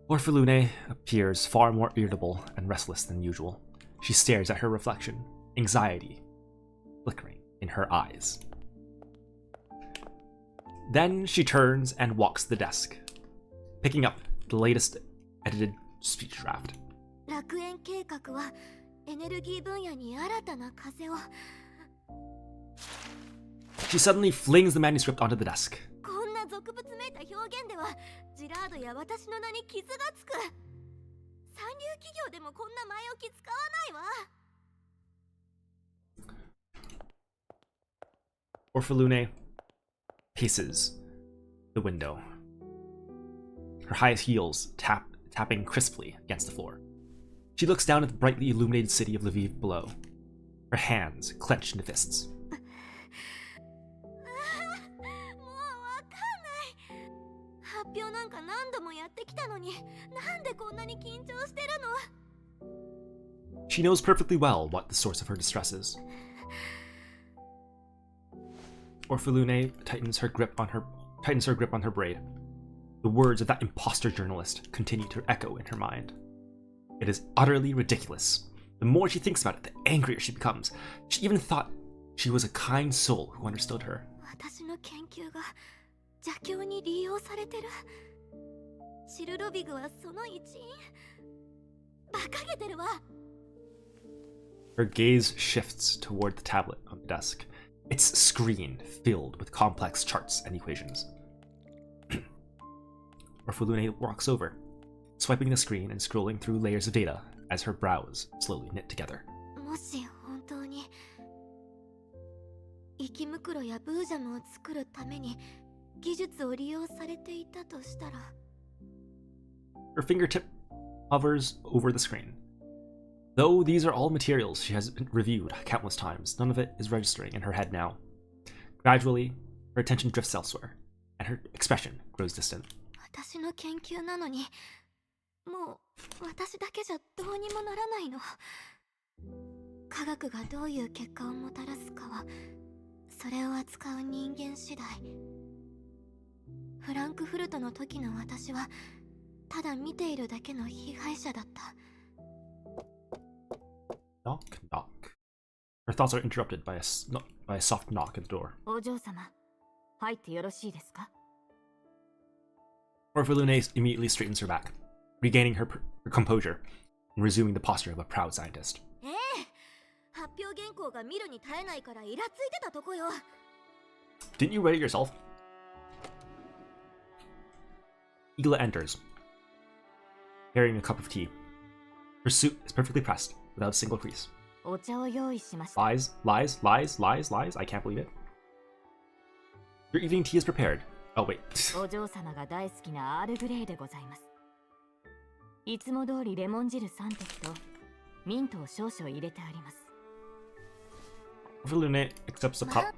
Orphalune appears far more irritable and restless than usual. She stares at her reflection, anxiety flickering in her eyes. Then she turns and walks to the desk, picking up the latest edited speech draft. She suddenly flings the manuscript onto the desk. Orphalune paces the window, her high heels tapping crisply against the floor. She looks down at the brightly illuminated city of Lviv below, her hands clenched into fists. She knows perfectly well what the source of her distress is. Orphalune tightens her grip on her braid. The words of that imposter journalist continue to echo in her mind. It is utterly ridiculous. The more she thinks about it, the angrier she becomes. She even thought She was a kind soul who understood her. 私の研究が邪教に利用されてる。チルロビグはその一員。馬鹿げてるわ。Her gaze shifts toward the tablet on the desk, its screen filled with complex charts and equations. Orphalune walks over, swiping the screen and scrolling through layers of data as her brows slowly knit together. もし本当に生き袋やブージャムを作るために技術を利用されていたとしたら。 Her fingertip hovers over the screen. Though these are all materials she has reviewed countless times, none of it is registering in her head now. Gradually, her attention drifts elsewhere, and her expression grows distant. 私の研究なのに、もう私だけじゃどうにもならないの。科学がどういう結果をもたらすかは、それを扱う人間次第。フランクフルトの時の私は、ただ見ているだけの被害者だった。Knock, knock. Her thoughts are interrupted by a soft knock at the door. お嬢様、入ってよろしいですか? Orphalune immediately straightens her back, regaining her composure and resuming the posture of a proud scientist. 発表原稿が見るに耐えないからイラついてたとこよ。 Didn't you write it yourself? Igla enters, carrying a cup of tea. Her suit is perfectly pressed, without a single crease. お茶を用意しました. Lies, lies, lies, lies, lies. I can't believe it. Your evening tea is prepared. Oh, wait. お嬢様が大好きなアールグレイでございます。いつも通りレモン汁3滴とミントを少々入れてあります。 Orphalune accepts the cup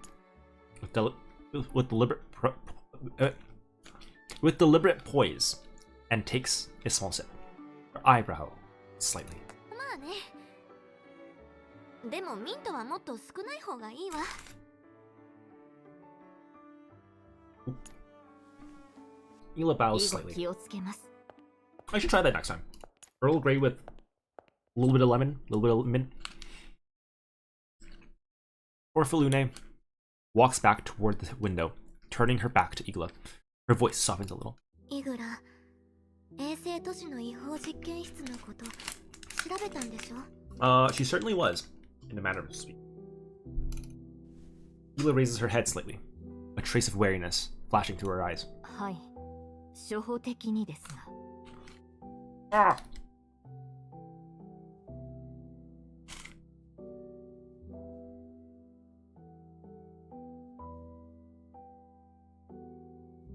with deliberate poise and takes a small sip. Her eyebrow slightly. まあね。でもミントはもっと少ない方がいいわ。 Igla bows slightly. 気をつけます。 I should try that next time. Earl Grey with a little bit of lemon, a little bit of mint. Orphalune walks back toward the window, turning her back to Igla. Her voice softens a little. イグラ、衛星都市の違法実験室のこと調べたんでしょ? She certainly was, in a manner of speaking. Igla raises her head slightly, a trace of wariness flashing through her eyes. はい、初歩的にですが。Ah!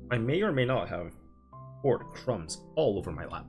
I may or may not have poured crumbs all over my lap.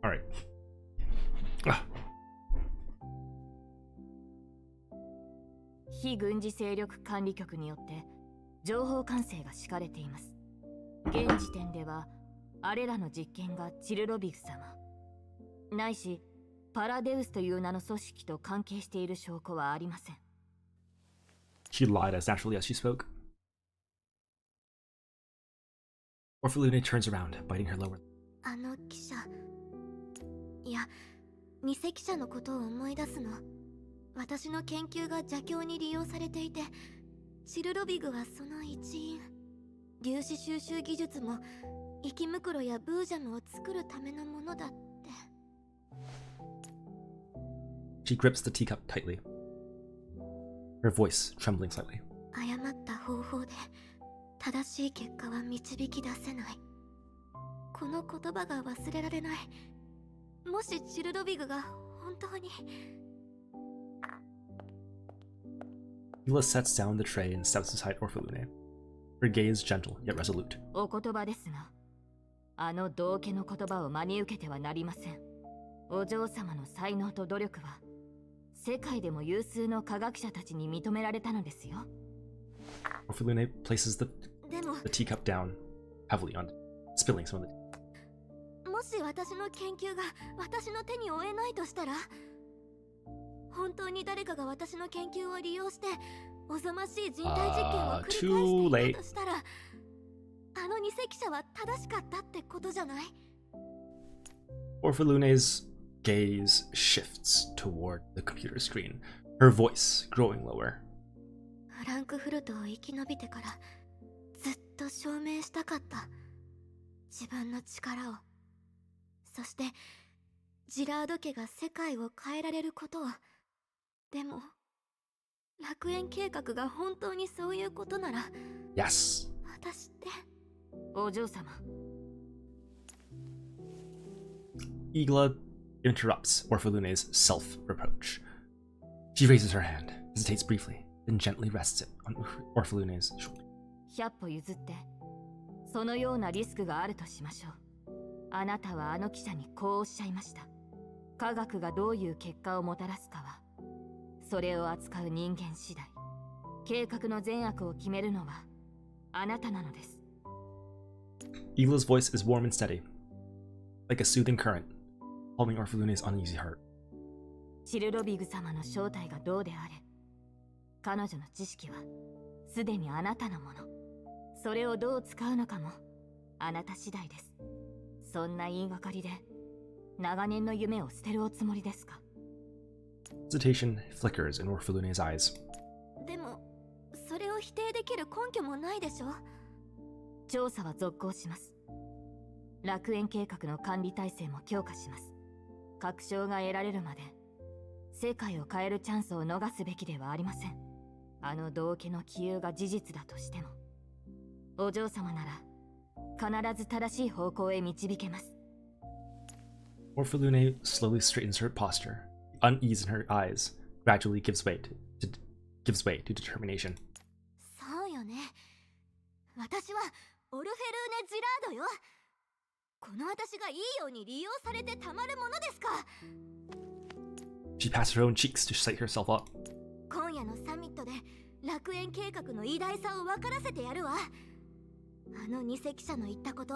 Alright. 非軍事勢力管理局によって情報管制が敷かれています。現時点ではあれらの実験がチルロビグ様ないしパラデウスという名の組織と関係している証拠はありません。 She lied as naturally as she spoke. Orphalune turns around, biting her lower lip. あの記者、いや、偽記者のことを思い出すの。私の研究が邪教に利用されていて、チルロビグはその一員。粒子収集技術も生き袋やブージャムを作るためのものだって。 She grips the teacup tightly, her voice trembling slightly. 誤った方法で正しい結果は導き出せない。この言葉が忘れられない。もしチルロビグが本当に。 Igla sets down the tray and steps beside Orphalune, her gaze gentle yet resolute. お言葉ですが、あの道家の言葉を真に受けてはなりません。お嬢様の才能と努力は世界でも有数の科学者たちに認められたのですよ。Orphalune places the teacup down heavily on spilling some of the. もし私の研究が私の手に負えないとしたら、本当に誰かが私の研究を利用しておぞましい人体実験を繰り返していたとしたら、あの偽記者は正しかったってことじゃない？ Orphalune's gaze shifts toward the computer screen, her voice growing lower. フランクフルトを生き延びてからずっと証明したかった自分の力を、そしてジラード家が世界を変えられることを。でも楽園計画が本当にそういうことなら、 Yes. 私って。お嬢様。Igla interrupts Orphalune's self-reproach. She raises her hand, hesitates briefly, then gently rests it on Orphalune's shoulder. 100歩譲ってそのようなリスクがあるとしましょう。あなたはあの記者にこうおっしゃいました。科学がどういう結果をもたらすかはそれを扱う人間次第。計画の善悪を決めるのはあなたなのです。Igla's voice is warm and steady, like a soothing current, calming Orphalune's uneasy heart. チルロビグ様の正体がどうであれ、彼女の知識はすでにあなたのもの。それをどう使うのかもあなた次第です。そんな言いがかりで長年の夢を捨てるおつもりですか？ Hesitation flickers in Orphalune's eyes. でもそれを否定できる根拠もないでしょ。調査は続行します。楽園計画の管理体制も強化します。確証が得られるまで世界を変えるチャンスを逃すべきではありません。あの道家の杞憂が事実だとしても、お嬢様なら必ず正しい方向へ導けます。Orphalune slowly straightens her posture. Unease in her eyes gradually gives way to determination. そうよね。私はオルフェルーネ・ジラードよ。この私がいいように利用されてたまるものですか。 She pats her own cheeks to psych herself up. 今夜のサミットで楽園計画の偉大さを分からせてやるわ。あの偽記者の言ったこと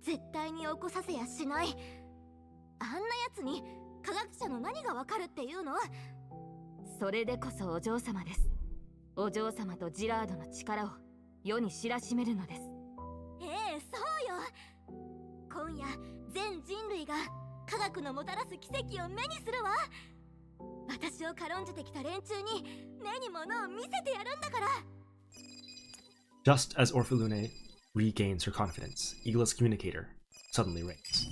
絶対に起こさせやしない。あんなやつに科学者の何がわかるっていうの？それでこそお嬢様です。お嬢様とジラードの力を世に知らしめるのです。ええ、そうよ。今夜全人類が科学のもたらす奇跡を目にするわ。私を軽んじてきた連中に目に物を見せてやるんだから。 Just as Orphalune regains her confidence, Igla's communicator suddenly rings.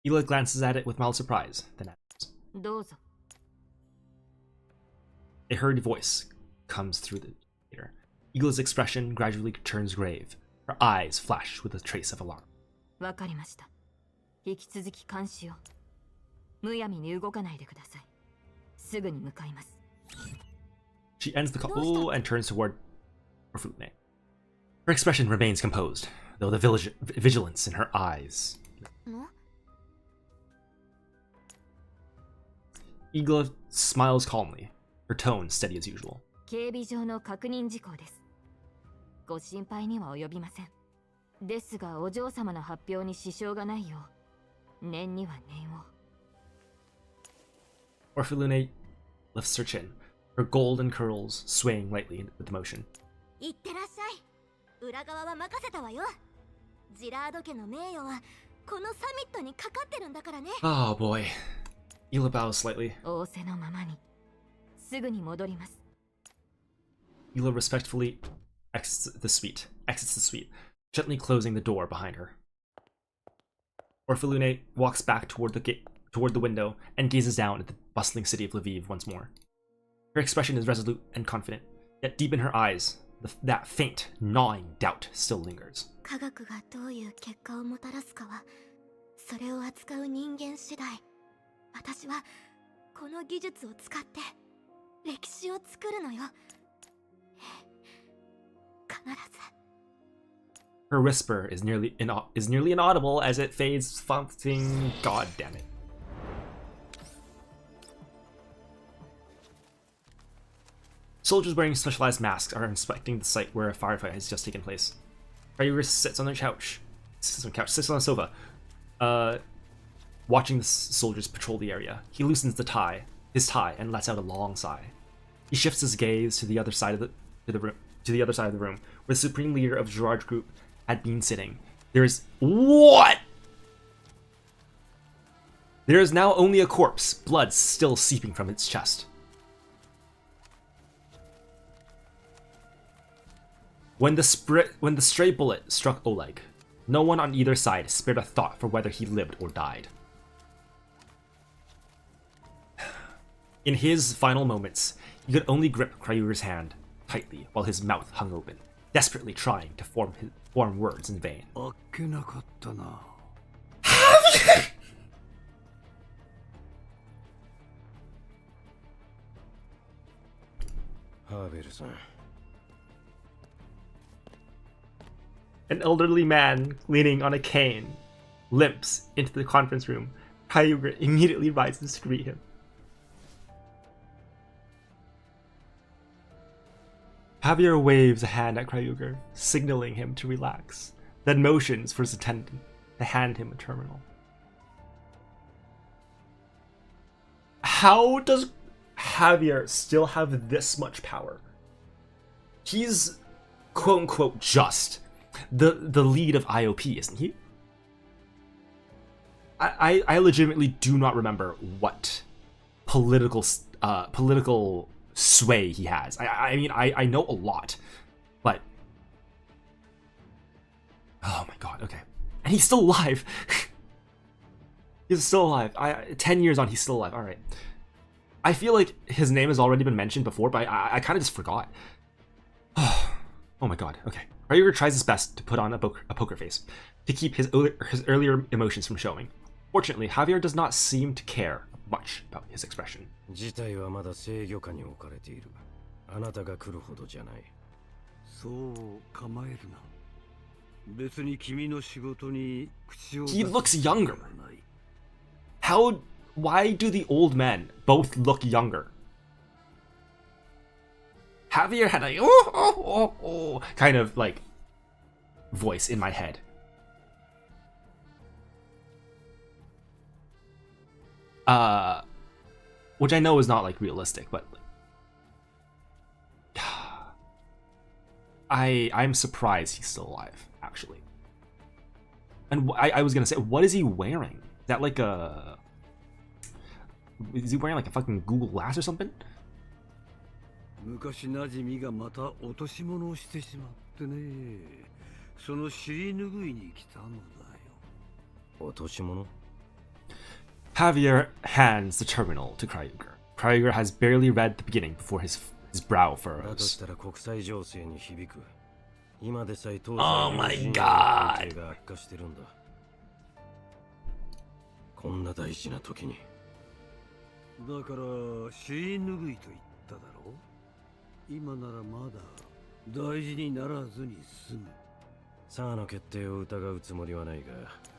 Igla glances at it with mild surprise, then asks. どうぞ。 A hurried voice comes through the communicator. Igla's expression gradually turns grave. Her eyes flash with a trace of alarm. わかりました。引き続き監視を。むやみに動かないでください。すぐに向かいます。 She ends the call and turns toward Orphalune. Her expression remains composed, though the vigilance in her eyes. Igla smiles calmly, her tone steady as usual. 警備上の確認事項です。ご心配には及びません。ですがお嬢様の発表に支障がないよう、念には念を。Orphalune lifts her chin, her golden curls swaying lightly with the motion. いってらっしゃい。裏側は任せたわよ。ジラード家の名誉はこのサミットにかかってるんだからね。 Oh boy. Igla bows slightly. 仰せのままに。すぐに戻ります。 Igla respectfully exits the suite, gently closing the door behind her. Orphalune walks back toward the window and gazes down at the bustling city of Lviv once more. Her expression is resolute and confident, yet deep in her eyes, that faint, gnawing doubt still lingers. 科学がどういう結果をもたらすかは、それを扱う人間次第。私はこの技術を使って歴史を作るのよ。必ず。Her whisper is nearly inaudible as it fades something. God damn it. Soldiers wearing specialized masks are inspecting the site where a firefight has just taken place. Ryuger sits on the couch. Sits on the sofa. Watching the soldiers patrol the area. He loosens his tie, and lets out a long sigh. He shifts his gaze to the other side of the room, where the supreme leader of Gerard's group had been sitting. There is what? There is now only a corpse, blood still seeping from its chest. When the stray bullet struck Oleg, no one on either side spared a thought for whether he lived or died. In his final moments, he could only grip Kryuger's hand tightly while his mouth hung open, desperately trying to form words in vain. An elderly man leaning on a cane limps into the conference room. Kryuger immediately rises to greet him. Javier waves a hand at Kryuger, signaling him to relax, then motions for his attendant to hand him a terminal. How does Javier still have this much power? He's quote-unquote just the lead of IOP, isn't he? I legitimately do not remember what political sway he has. I mean, I know a lot, but oh my god, okay. And he's still alive. He's still alive. 10 years on, he's still alive. All right. I feel like his name has already been mentioned before, but I kind of just forgot. Oh my god, okay. Ryuger tries his best to put on a poker face, to keep his earlier emotions from showing. Fortunately, Javier does not seem to care much about his expression. He looks younger. Why do the old men both look younger? Javier had a kind of like voice in my head. Which I know is not like realistic, but I'm surprised he's still alive, actually. And I was gonna say, what is he wearing? Is that like is he wearing like a fucking Google Glass or something? Javier hands the terminal to Kryuger. Kryuger has barely read the beginning before his brow furrows. Oh my god!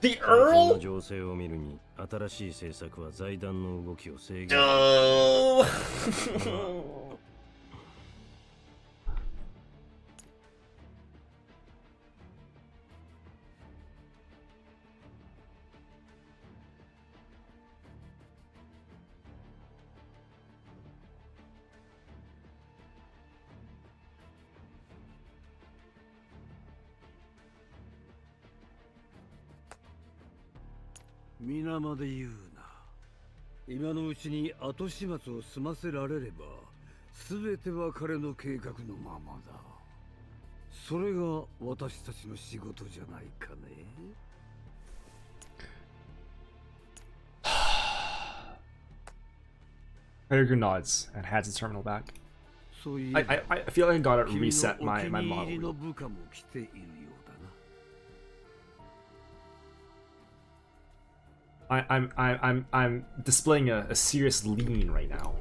The Earl? Oh. Kryuger nods and hands his terminal back. I feel like I gotta reset my model. I'm displaying a serious lean right now.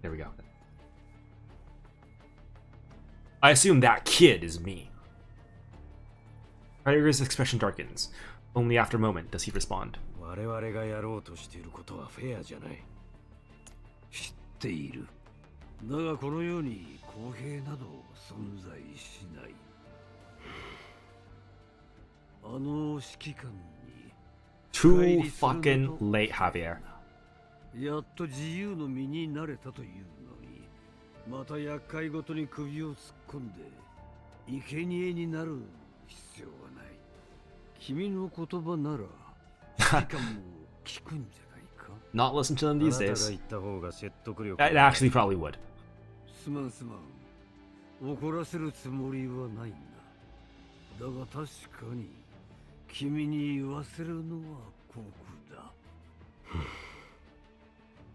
There we go. I assume that kid is me. Ryder's expression darkens. Only after a moment does he respond. 我々がやろうとしていることはフェアじゃない。知っている。だがこの世に公平など存在しない。あの指揮官に Too fucking late, Javier. やっと自由の身になれたというのに、また厄介ごとに首を突っ込んで生贄になる必要はない。君の言葉なら指揮官も聞くんじゃないか。Not listen to them these あなたが days. 言った方が説得力 It actually probably would. すまんすまん。怒らせるつもりはないんだ。だが確かに君に言わせるのは酷だ。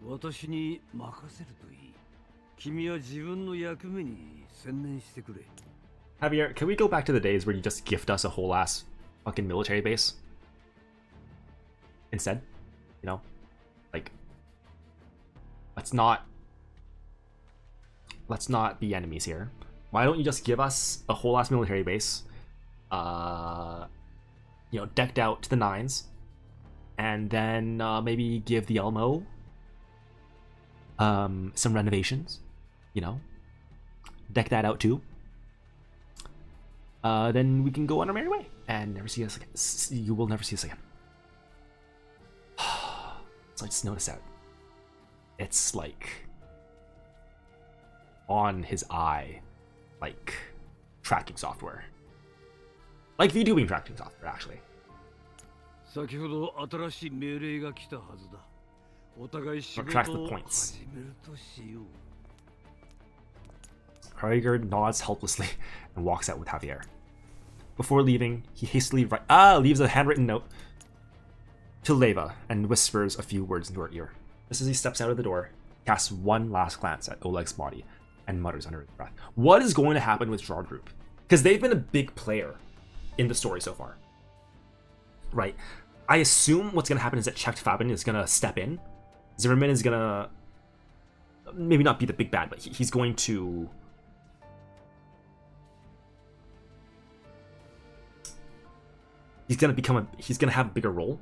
私に任せるといい。君は自分の役目に専念してくれ。Javier, can we go back to the days where you just gift us a whole ass fucking military base? Instead? You know? Like, let's not be enemies here. Why don't you just give us a whole ass military base? You know, decked out to the nines. And then maybe give the Elmo some renovations, you know, deck that out too. Then we can go on our merry way and never see us again. You will never see us again. So I just noticed that it's like on his eye, like tracking software, like VTubing tracking software, actually. 先ほど新しい命令が来たはずだ。お互い仕事 Track the を points. 始めるとしよう。Krieger nods helplessly and walks out with Javier. Before leaving, he hastily leaves a handwritten note to Leva and whispers a few words into her ear. Just as he steps out of the door, he casts one last glance at Oleg's body and mutters under his breath, what is going to happen with Gerard Group? Because they've been a big player in the story so far. Right? I assume what's going to happen is that Checht Fabian is going to step in. Zimmerman is going to maybe not be the big bad, but he's going to... He's going to have a bigger role.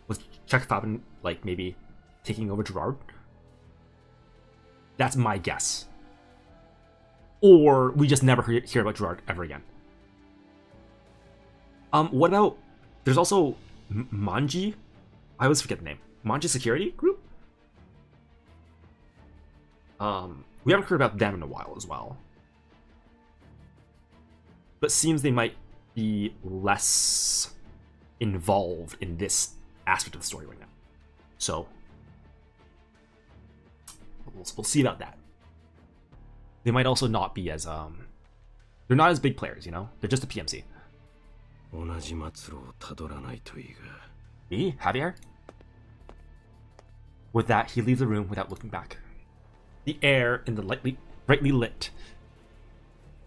With Checht Fabian, like, maybe taking over Gerard. That's my guess. Or we just never hear about Gerard ever again. What about... There's also Manji? I always forget the name. Manji Security Group? We haven't heard about them in a while as well. But seems they might be less involved in this aspect of the story right now. So, we'll see about that. They might also not be as, they're not as big players, you know? They're just a PMC. 同じ末路をたどらないといいが。Me? Javier? With that, he leaves the room without looking back. The air in the brightly lit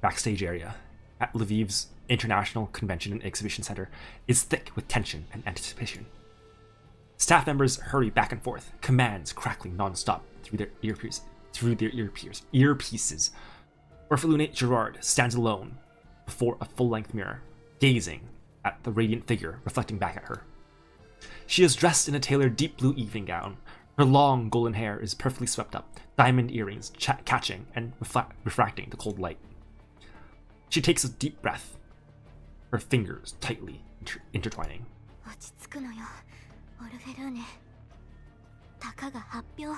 backstage area at Lviv's International Convention and Exhibition Center is thick with tension and anticipation. Staff members hurry back and forth, commands crackling non-stop through their earpieces. Orphelunate Gerard stands alone before a full-length mirror, gazing at the radiant figure reflecting back at her. She is dressed in a tailored deep blue evening gown. Her long golden hair is perfectly swept up, diamond earrings catching and refracting the cold light. She takes a deep breath, her fingers tightly intertwining. 落ち着くのよ、オルフェルーネ。たかが発表、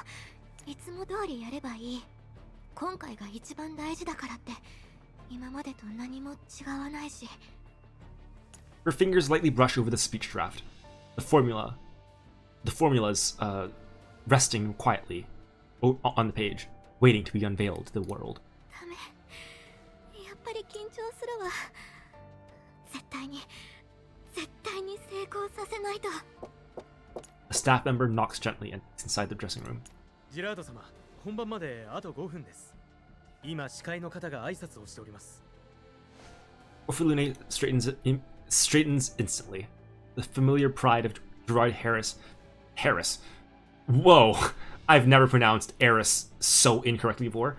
いつも通りやればいい。今回が一番大事だからって、今までと何も違わないし。Her fingers lightly brush over the speech draft, the formulas resting quietly on the page, waiting to be unveiled to the world. ダメ、やっぱり緊張するわ。絶対に成功させないと。A staff member knocks gently inside the dressing room. ジラード様、本番まであと5分です。今、司会の方が挨拶をしております。Orphelune straightens instantly. The familiar pride of Gerard Harris. Whoa! I've never pronounced Eris so incorrectly before.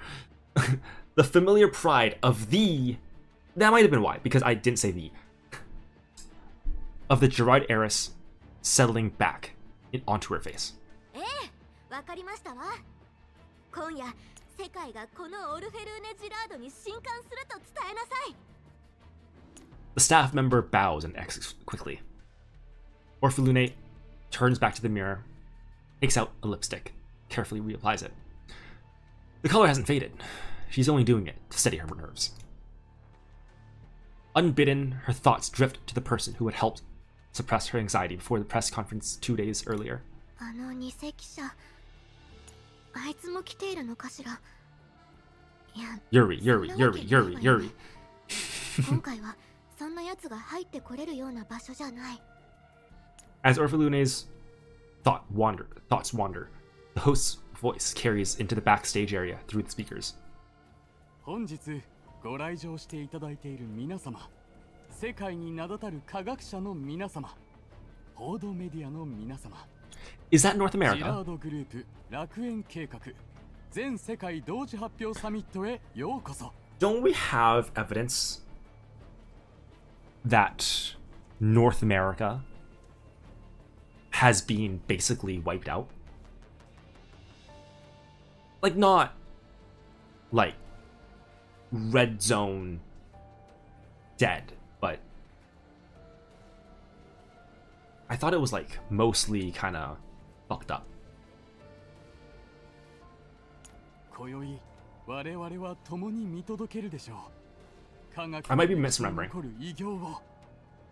The familiar pride of the... That might have been why, because I didn't say the. Of the Gerard Eris settling back onto her face. The staff member bows and exits quickly. Orphalune turns back to the mirror, takes out a lipstick, carefully reapplies it. The color hasn't faded. She's only doing it to steady her nerves. Unbidden, her thoughts drift to the person who had helped suppress her anxiety before the press conference 2 days earlier. Yuri. As Orphalune's thoughts wander, the host's voice carries into the backstage area through the speakers. 本日ご来場していただいている皆様、世界に名だたる科学者の皆様、報道メディアの皆様。Is that North ジ America? ラードグループ楽園計画全世界同時発表サミットへようこそ。Don't we have evidence that North America has been basically wiped out? Like, not like red zone dead, but I thought it was like mostly kind of fucked up. 今宵我々は共に見届けるでしょう。科学 I might be misremembering. に残る偉業を、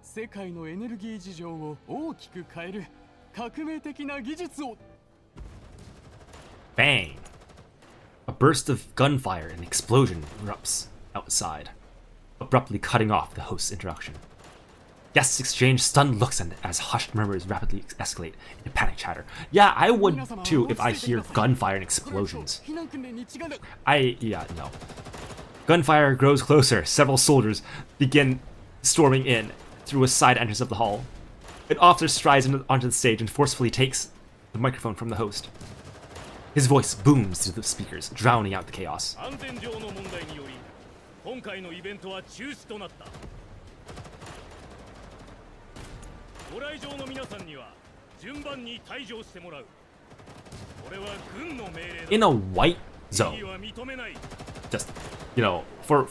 世界のエネルギー事情を大きく変える革命的な技術を。 Bang! A burst of gunfire and explosion erupts outside, abruptly cutting off the host's introduction. Guests exchange stunned looks and as hushed murmurs rapidly escalate into panic chatter. Yeah, I would too if I hear gunfire and explosions. Yeah, no. Gunfire grows closer. Several soldiers begin storming in through a side entrance of the hall. An officer strides onto the stage and forcefully takes the microphone from the host. His voice booms through the speakers, drowning out the chaos. 安全上の問題により、今回のイベントは中止となった。ご来場の皆さんには順番に退場してもらう。これは軍の命令だ。 In a white zone. Just, for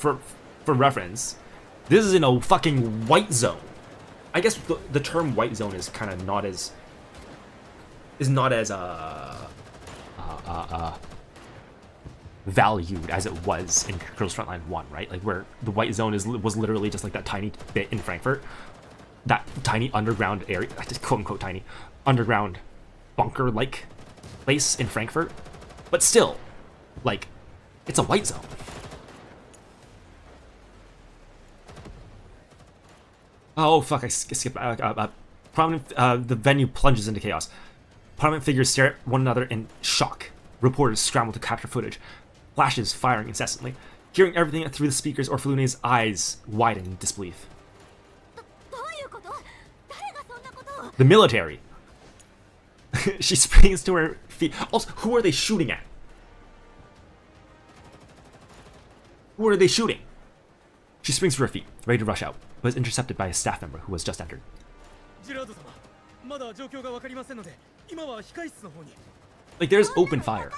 reference, this is in a fucking white zone. I guess the term white zone is kind of not as valued as it was in Girls Frontline 1, right? Like where the white zone was literally just like that tiny bit in Frankfurt, that tiny underground area, just quote unquote tiny underground bunker-like place in Frankfurt, but still, like, it's a white zone. Oh fuck! I skipped. Prominent. The venue plunges into chaos. Prominent figures stare at one another in shock. Reporters scramble to capture footage. Flashes firing incessantly. Hearing everything through the speakers, Orphalune's eyes widen in disbelief. The military. She springs to her feet. Also, who are they shooting at? Who are they shooting? She springs to her feet, ready to rush out, but is intercepted by a staff member who has just entered. Like, there's open fire.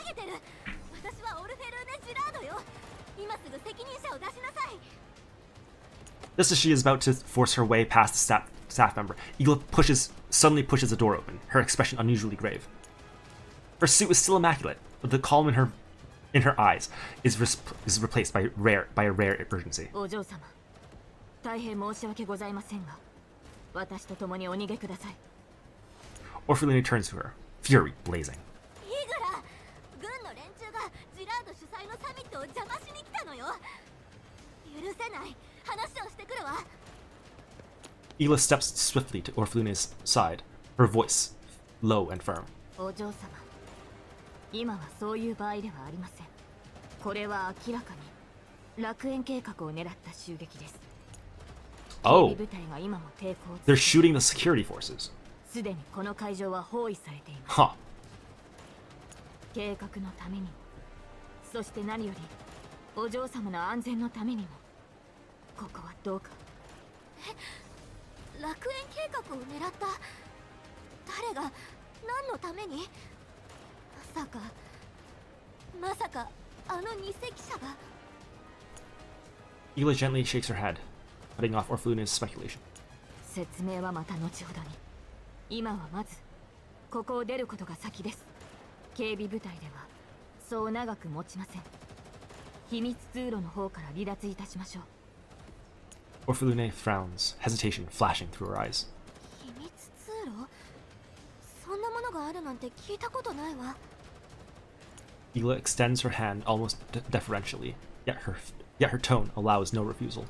Just as she is about to force her way past the staff member, Eagle suddenly pushes the door open, her expression unusually grave. Her suit is still immaculate, but the calm in her eyes is replaced by a rare urgency. Orphalune turns to her, fury blazing. Ela steps swiftly to Orphalune's side, her voice low and firm. Oh, they're shooting the security forces. Huh. 計画のためにも、そして何よりお嬢様の安全のためにも、ここはどうか。楽園計画を狙った。誰が何のために。まさかあの偽記者が。 Ela gently shakes her head, cutting off Orphaluna's speculation. 説明はまた後ほどに。今はまずここを出ることが先です。警備部隊ではそう長く持ちません。秘密通路の方から離脱いたしましょう。Orphalune frowns, hesitation flashing through her eyes. 秘密通路？そんなものがあるなんて聞いたことないわ。Ela extends her hand almost deferentially, yet her tone allows no refusal.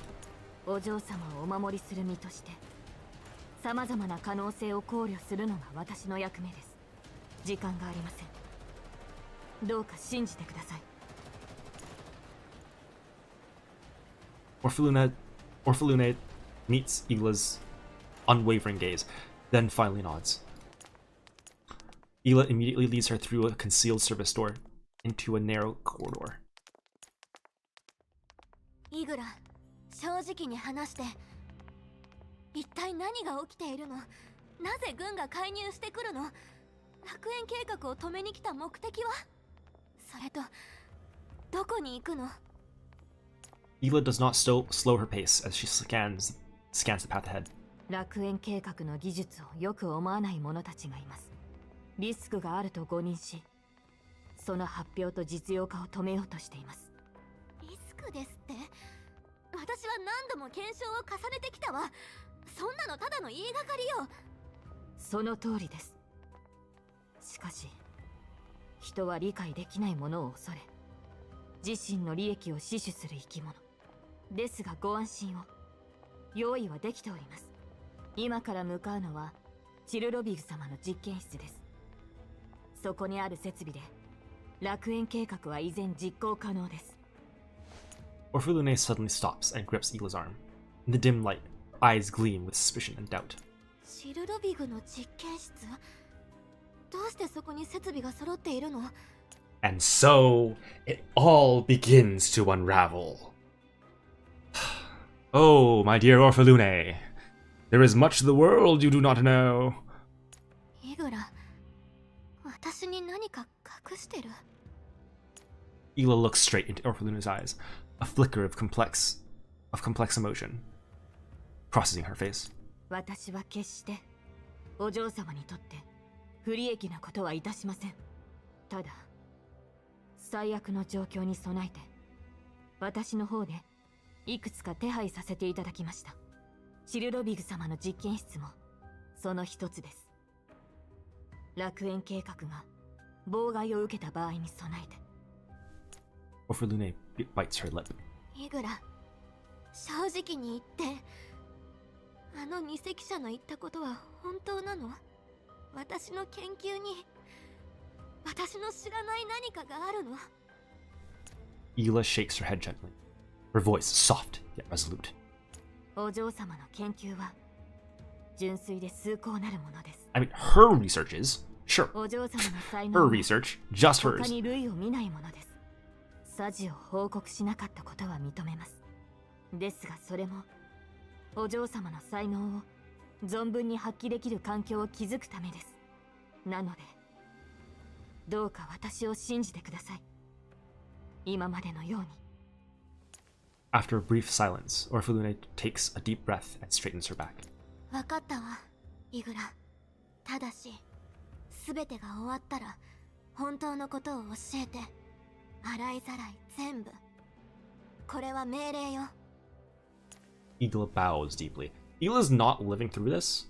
お嬢様をお守りする身として、様々な可能性を考慮するのが私の役目です。時間がありません。どうか信じてください。Orphalune meets Ela's unwavering gaze, then finally nods. Ela immediately leads her through a concealed service door into a narrow corridor. イグラ、正直に話して。一体何が起きているの？なぜ軍が介入してくるの？楽園計画を止めに来た目的は？それと、どこに行くの？ Ela does not slow her pace as she scans the path ahead. 楽園計画の技術をよく思わない者たちがいます。リスクがあると誤認し、その発表と実用化を止めようとしています。リスクですって？私は何度も検証を重ねてきたわ。そんなのただの言いがかりよ。その通りです。しかし、人は理解できないものを恐れ、自身の利益を死守する生き物。ですがご安心を。用意はできております。今から向かうのはチルロビグ様の実験室です。そこにある設備で楽園計画は依然実行可能です。Orphalune suddenly stops and grips Ela's arm. In the dim light, eyes gleam with suspicion and doubt. チルロビグの実験室？どうしてそこに設備が揃っているの？ And so, it all begins to unravel. Oh, my dear Orphalune, there is much of the world you do not know. イグラ、私に何か隠してる？ Ela looks straight into Orphalune's eyes, a flicker of complex emotion processing her face. 私は決してお嬢様にとって不利益なことはいたしません。ただ最悪の状況に備えて私の方でいくつか手配させていただきました。チルロビグ様の実験室もその一つです。楽園計画が妨害を受けた場合に備えて。Orphalune bites her lip. イグラ、正直に言って、あの偽記者の言ったことは本当なの？私の研究に私の知らない何かがあるの？ Ela shakes her head gently, her voice soft yet resolute. お嬢様の研究は純粋で崇高なるものです。I mean, her research is, sure. お嬢様の才 Her 能は research, just 他 hers. に類を見ないものです。サジを報告しなかったことは認めます。ですがそれもお嬢様の才能を存分に発揮できる環境を築くためです。なのでどうか私を信じてください。今までのように。 After a brief silence, Orphalune takes a deep breath and straightens her back. わかったわ、イグラ。ただし、すべてが終わったら本当のことを教えて。洗いざらい全部。これは命令よ。Ela bows deeply. Ela's not living through this.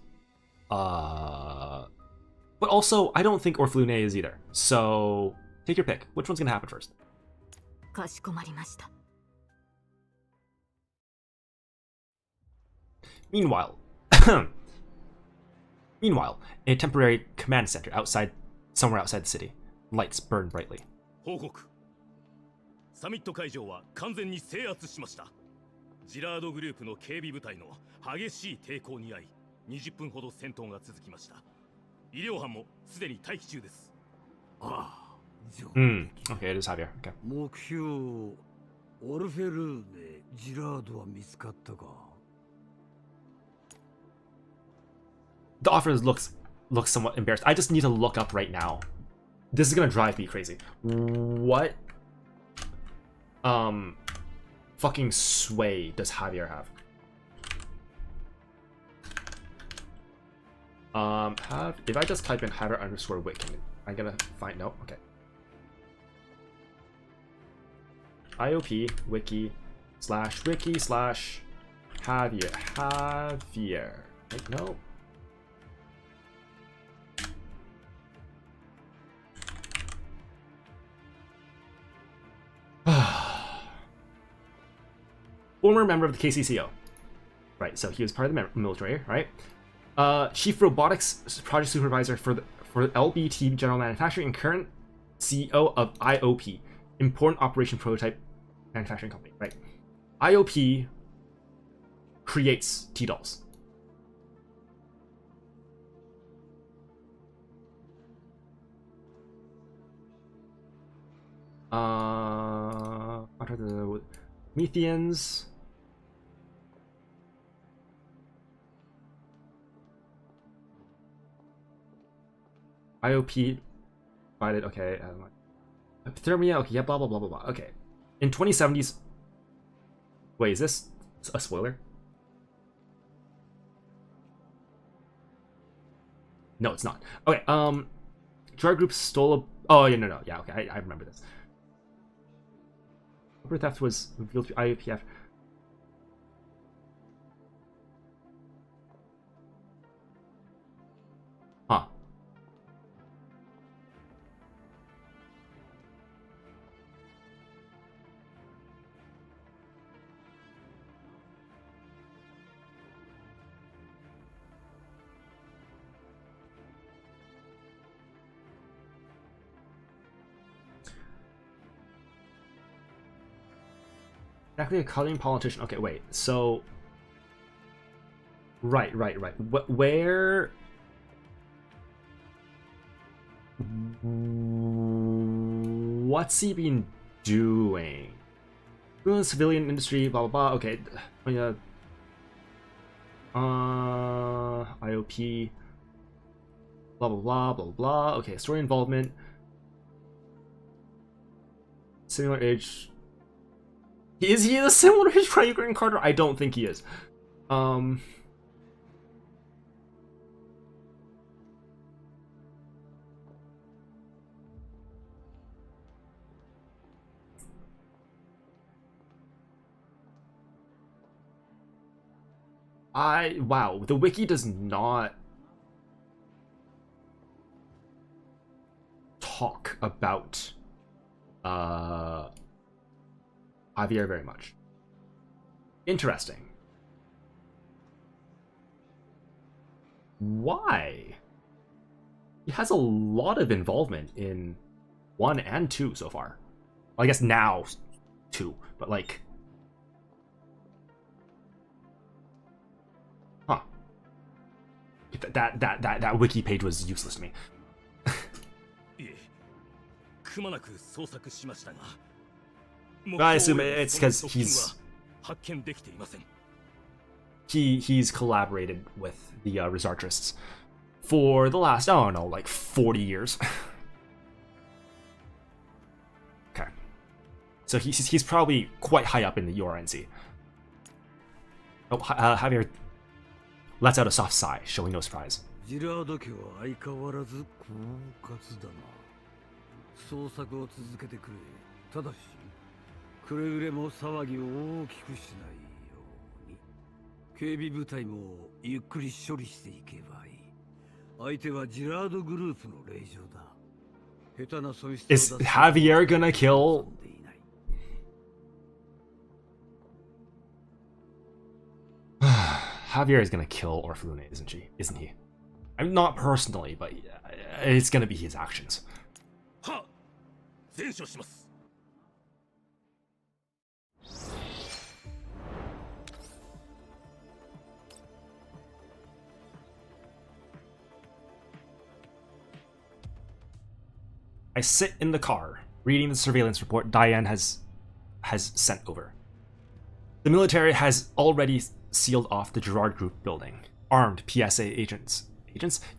But also, I don't think Orphalune is either. So, take your pick. Which one's gonna happen first? かしこまりました。Meanwhile, in a temporary command center somewhere outside the city, lights burn brightly. 報告。サミット会場は完全に制圧しました。ジラードグループの警備部隊の激しい抵抗に遭い、20分ほど戦闘が続きました。医療班もすでに待機中です。ああ、Okay, it is Javier. Okay. 目標オルフェルーネ・ジラードは見つかったか The offer looks somewhat embarrassed. I just need to look up right now. This is gonna drive me crazy. What fucking sway does Javier have? If I just type in Javier underscore Wiccan, I'm gonna find no, okay. IOP wiki slash Javier. Wait, no. Former member of the KCCO. Right, so he was part of the military, right? Chief Robotics Project Supervisor for LBT General Manufacturing and current CEO of IOP, Important Operation Prototype Manufacturing Company, right? IOP creates T-Dolls. Methians. IOP provided, okay, hypothermia, okay, yeah, blah, blah, blah, blah, blah. Okay. In 2070s, wait, is this a spoiler? No, it's not. Okay, drug group stole a, oh, yeah, no, yeah, okay, I remember this. Corporate theft was revealed to IOPF. Huh. Exactly a cutting politician. Okay, wait. So, right. Where? What's he been doing? Doing the civilian industry, blah blah blah. Okay, yeah. IOP. Blah blah blah blah blah. Okay, story involvement. Similar age. Is he the similar age to Ukraine Carter? I don't think he is. Wow, the wiki does not talk about Javier very much. Interesting. Why? He has a lot of involvement in 1 and 2 so far. Well, I guess now 2, but like, huh? That wiki page was useless to me. I assume it's because he's collaborated with the Resartrists for the last, I don't know, like 40 years. Okay, so he's probably quite high up in the URNC. Oh, Javier lets out a soft sigh, showing no surprise. ただしくれぐれも騒ぎを大きくしないように警備部隊もゆっくり処理していけばいい相手はジラードグループの令状だ下手な損失を出す Is Javier gonna kill? Javier is gonna kill Orphalune, isn't he? I'm not personally, but it's gonna be his actions. は全処します I sit in the car, reading the surveillance report Diane has sent over. The military has already sealed off the Gerard Group building. Armed PSA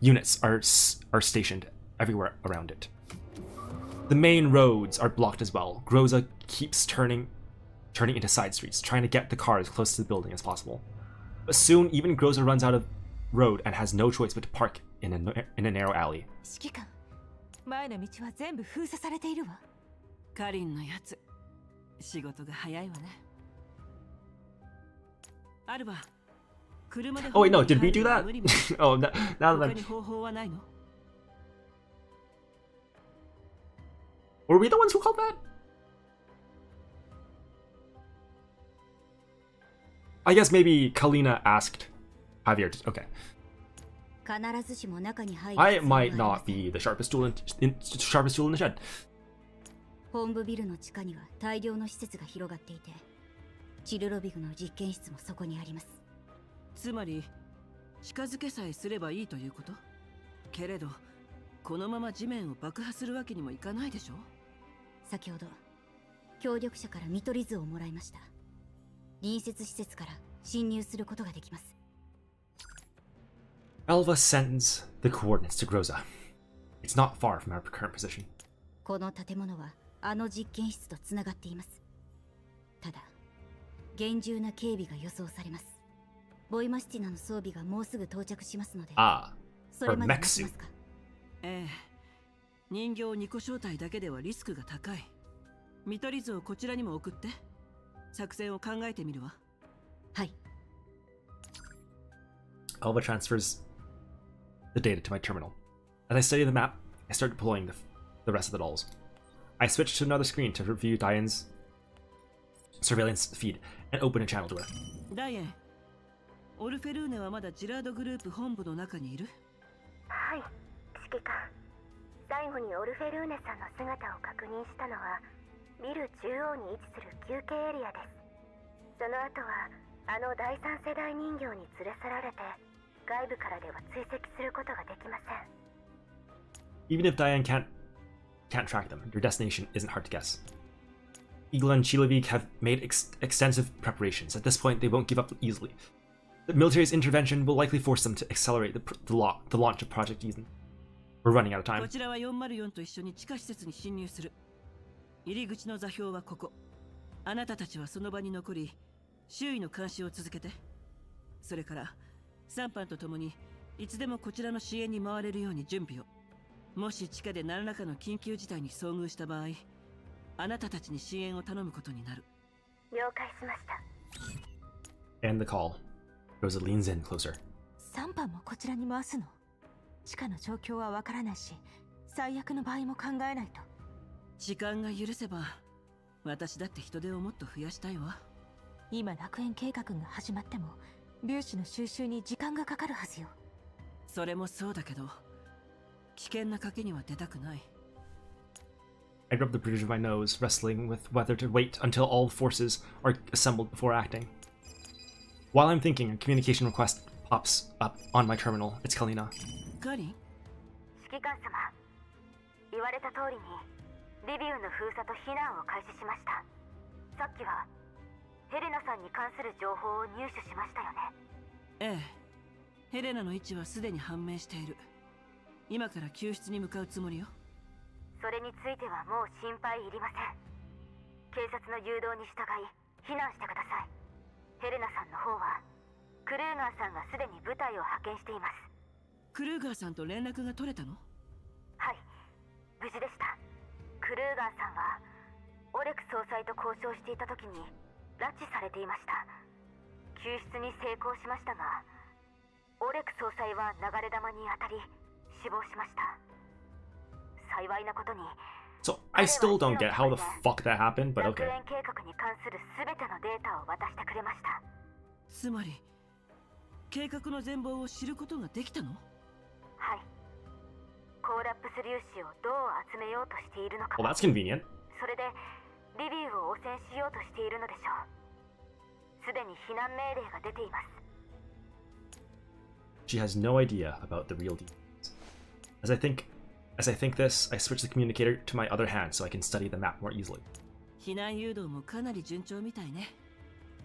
units are stationed everywhere around it. The main roads are blocked as well. Groza keeps turning into side streets, trying to get the car as close to the building as possible. But soon, even Groza runs out of road and has no choice but to park in a narrow alley. 指揮官、前の道は全部封鎖されているわ。カリンのやつ、仕事が早いわね。アルバ、車で Oh wait, no, did we do that? Oh, now that 他に方法はないの? Were we the ones who called that? I guess maybe Kalina asked Javier to, okay. 必ずしも中に入る I might not be the sharpest tool in the shed. 本部ビルの地下には大量の施設が広がっていて、チルロビグの実験室もそこにあります。つまり近づけさえすればいいということ？けれどこのまま地面を爆破するわけにもいかないでしょ？先ほど協力者から見取り図をもらいました。隣接施設から侵入することができます。Alva sends the coordinates to Groza. It's not far from our current position. この建物はあの実験室とつながっています。ただ、厳重な警備が予想されます。ボイマスティナの装備がもうすぐ到着しますので、それまで待ちますか？ええ、人形2個招待だけではリスクが高い。見取り図をこちらにも送って、作戦を考えてみるわ。はい。Alva transfers the data to my terminal. As I study the map, I start deploying the rest of the dolls. I switch to another screen to review Diane's surveillance feed and open a channel to her. ダイエン、オルフェルーネはまだジラードグループ本部の中にいる？はい、指揮官。最後にオルフェルーネさんの姿を確認したのはビル中央に位置する休憩エリアです。その後はあの第三世代人形に連れ去られて外部からでは追跡することができません。Even if Diane can't track them, your destination isn't hard to guess. Igla and Chilovic have made extensive preparations. At this point, they won't give up easily. The military's intervention will likely force them to accelerate the launch of Project Eden. We're running out of time. こちらは404と一緒に地下施設に侵入する。入り口の座標はここ。あなたたちはその場に残り、周囲の監視を続けて。それから、3班と共にいつでもこちらの支援に回れるように準備を。もし地下で何らかの緊急事態に遭遇した場合、あなたたちに支援を頼むことになる。了解しました。And the call. Rosa leans in closer. 3班もこちらに回すの？地下の状況はわからないし、最悪の場合も考えないと。時間が許せば、私だって人手をもっと増やしたいわ。今楽園計画が始まっても、粒子の収集に時間がかかるはずよ。それもそうだけど、危険な賭けには出たくない。I rub the bridge of my nose, wrestling with whether to wait until all forces are assembled before acting. While I'm thinking, a communication request pops up on my terminal. It's Kalina. カリン？指揮官様、言われた通りにリビウの封鎖と避難を開始しました。さっきはヘレナさんに関する情報を入手しましたよね。ええ、ヘレナの位置はすでに判明している。今から救出に向かうつもりよ。それについてはもう心配いりません。警察の誘導に従い避難してください。ヘレナさんの方はクルーガーさんがすでに部隊を派遣しています。クルーガーさんと連絡が取れたの？はい、無事でした。クルーガーさんはオレク総裁と交渉していた時に拉致されていました。救出に成功しましたが、オレク総裁は流れ弾に当たり死亡しました。幸いなことに So, I still don't get how the fuck that happened, but okay. 楽園計画に関する全てのデータを渡してくれました。つまり計画の全貌を知ることができたの？はい。コーラップス粒子をどう集めようとしているのか。Well, that's convenient. それでリビウを汚染しようとしているのでしょう。すでに避難命令が出ています。She has no idea about the real details. As I think As I think this, I switch the communicator to my other hand so I can study the map more easily. 避難誘導もかなり順調みたいね。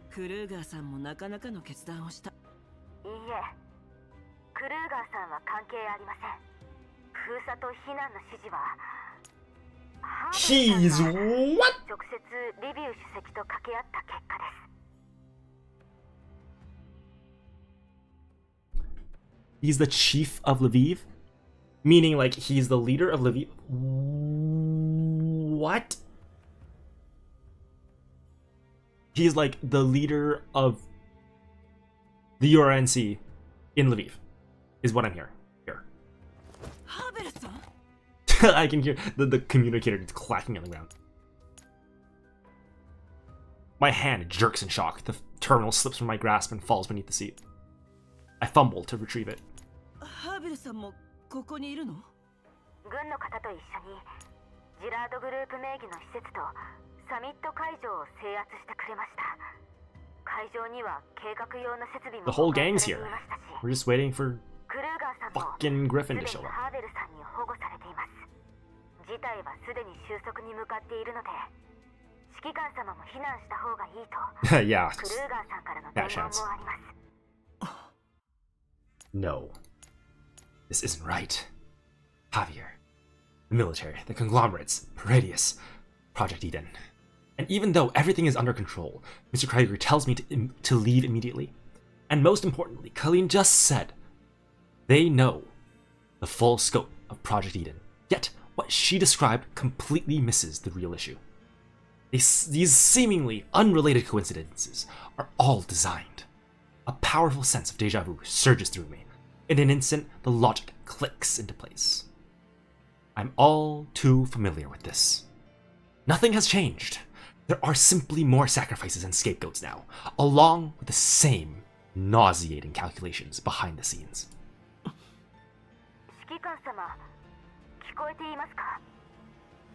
クルーガーさんもなかなかの決断をした。いいえ、クルーガーさんは関係ありません。封鎖と避難の指示はHe's what? 直接リビウ主席と掛け合った結果です。 He's the chief of Lviv? Meaning like he's the leader of Lviv? What? He's like the leader of the URNC in Lviv, is what I'm hearing. Here. I can hear the communicator clacking on the ground. My hand jerks in shock. The terminal slips from my grasp and falls beneath the seat. I fumble to retrieve it. ハーベルさんもここにいるの？軍の方と一緒にジラードグループ名義の施設とサミット会場を制圧してくれました。会場には計画用の設備も The whole gang's here. We're just waiting for クルーガーさんも fucking Griffin to す show でに up. ハーベルさんに保護されています。事態はすでに収束に向かっているので指揮官様も避難した方がいいと Yeah, クルーガーさんからの that 伝言 chance. もあります。 No. This isn't right. Javier. The military, the conglomerates, Paradius, Project Eden. And even though everything is under control, Mr. Krieger tells me to leave immediately. And most importantly, Colleen just said they know the full scope of Project Eden. Yet, what she described completely misses the real issue. These seemingly unrelated coincidences are all designed. A powerful sense of deja vu surges through me. In an instant, the logic clicks into place. I'm all too familiar with this. Nothing has changed. There are simply more sacrifices and scapegoats now, along with the same nauseating calculations behind the scenes. 指揮官様、聞こえていますか？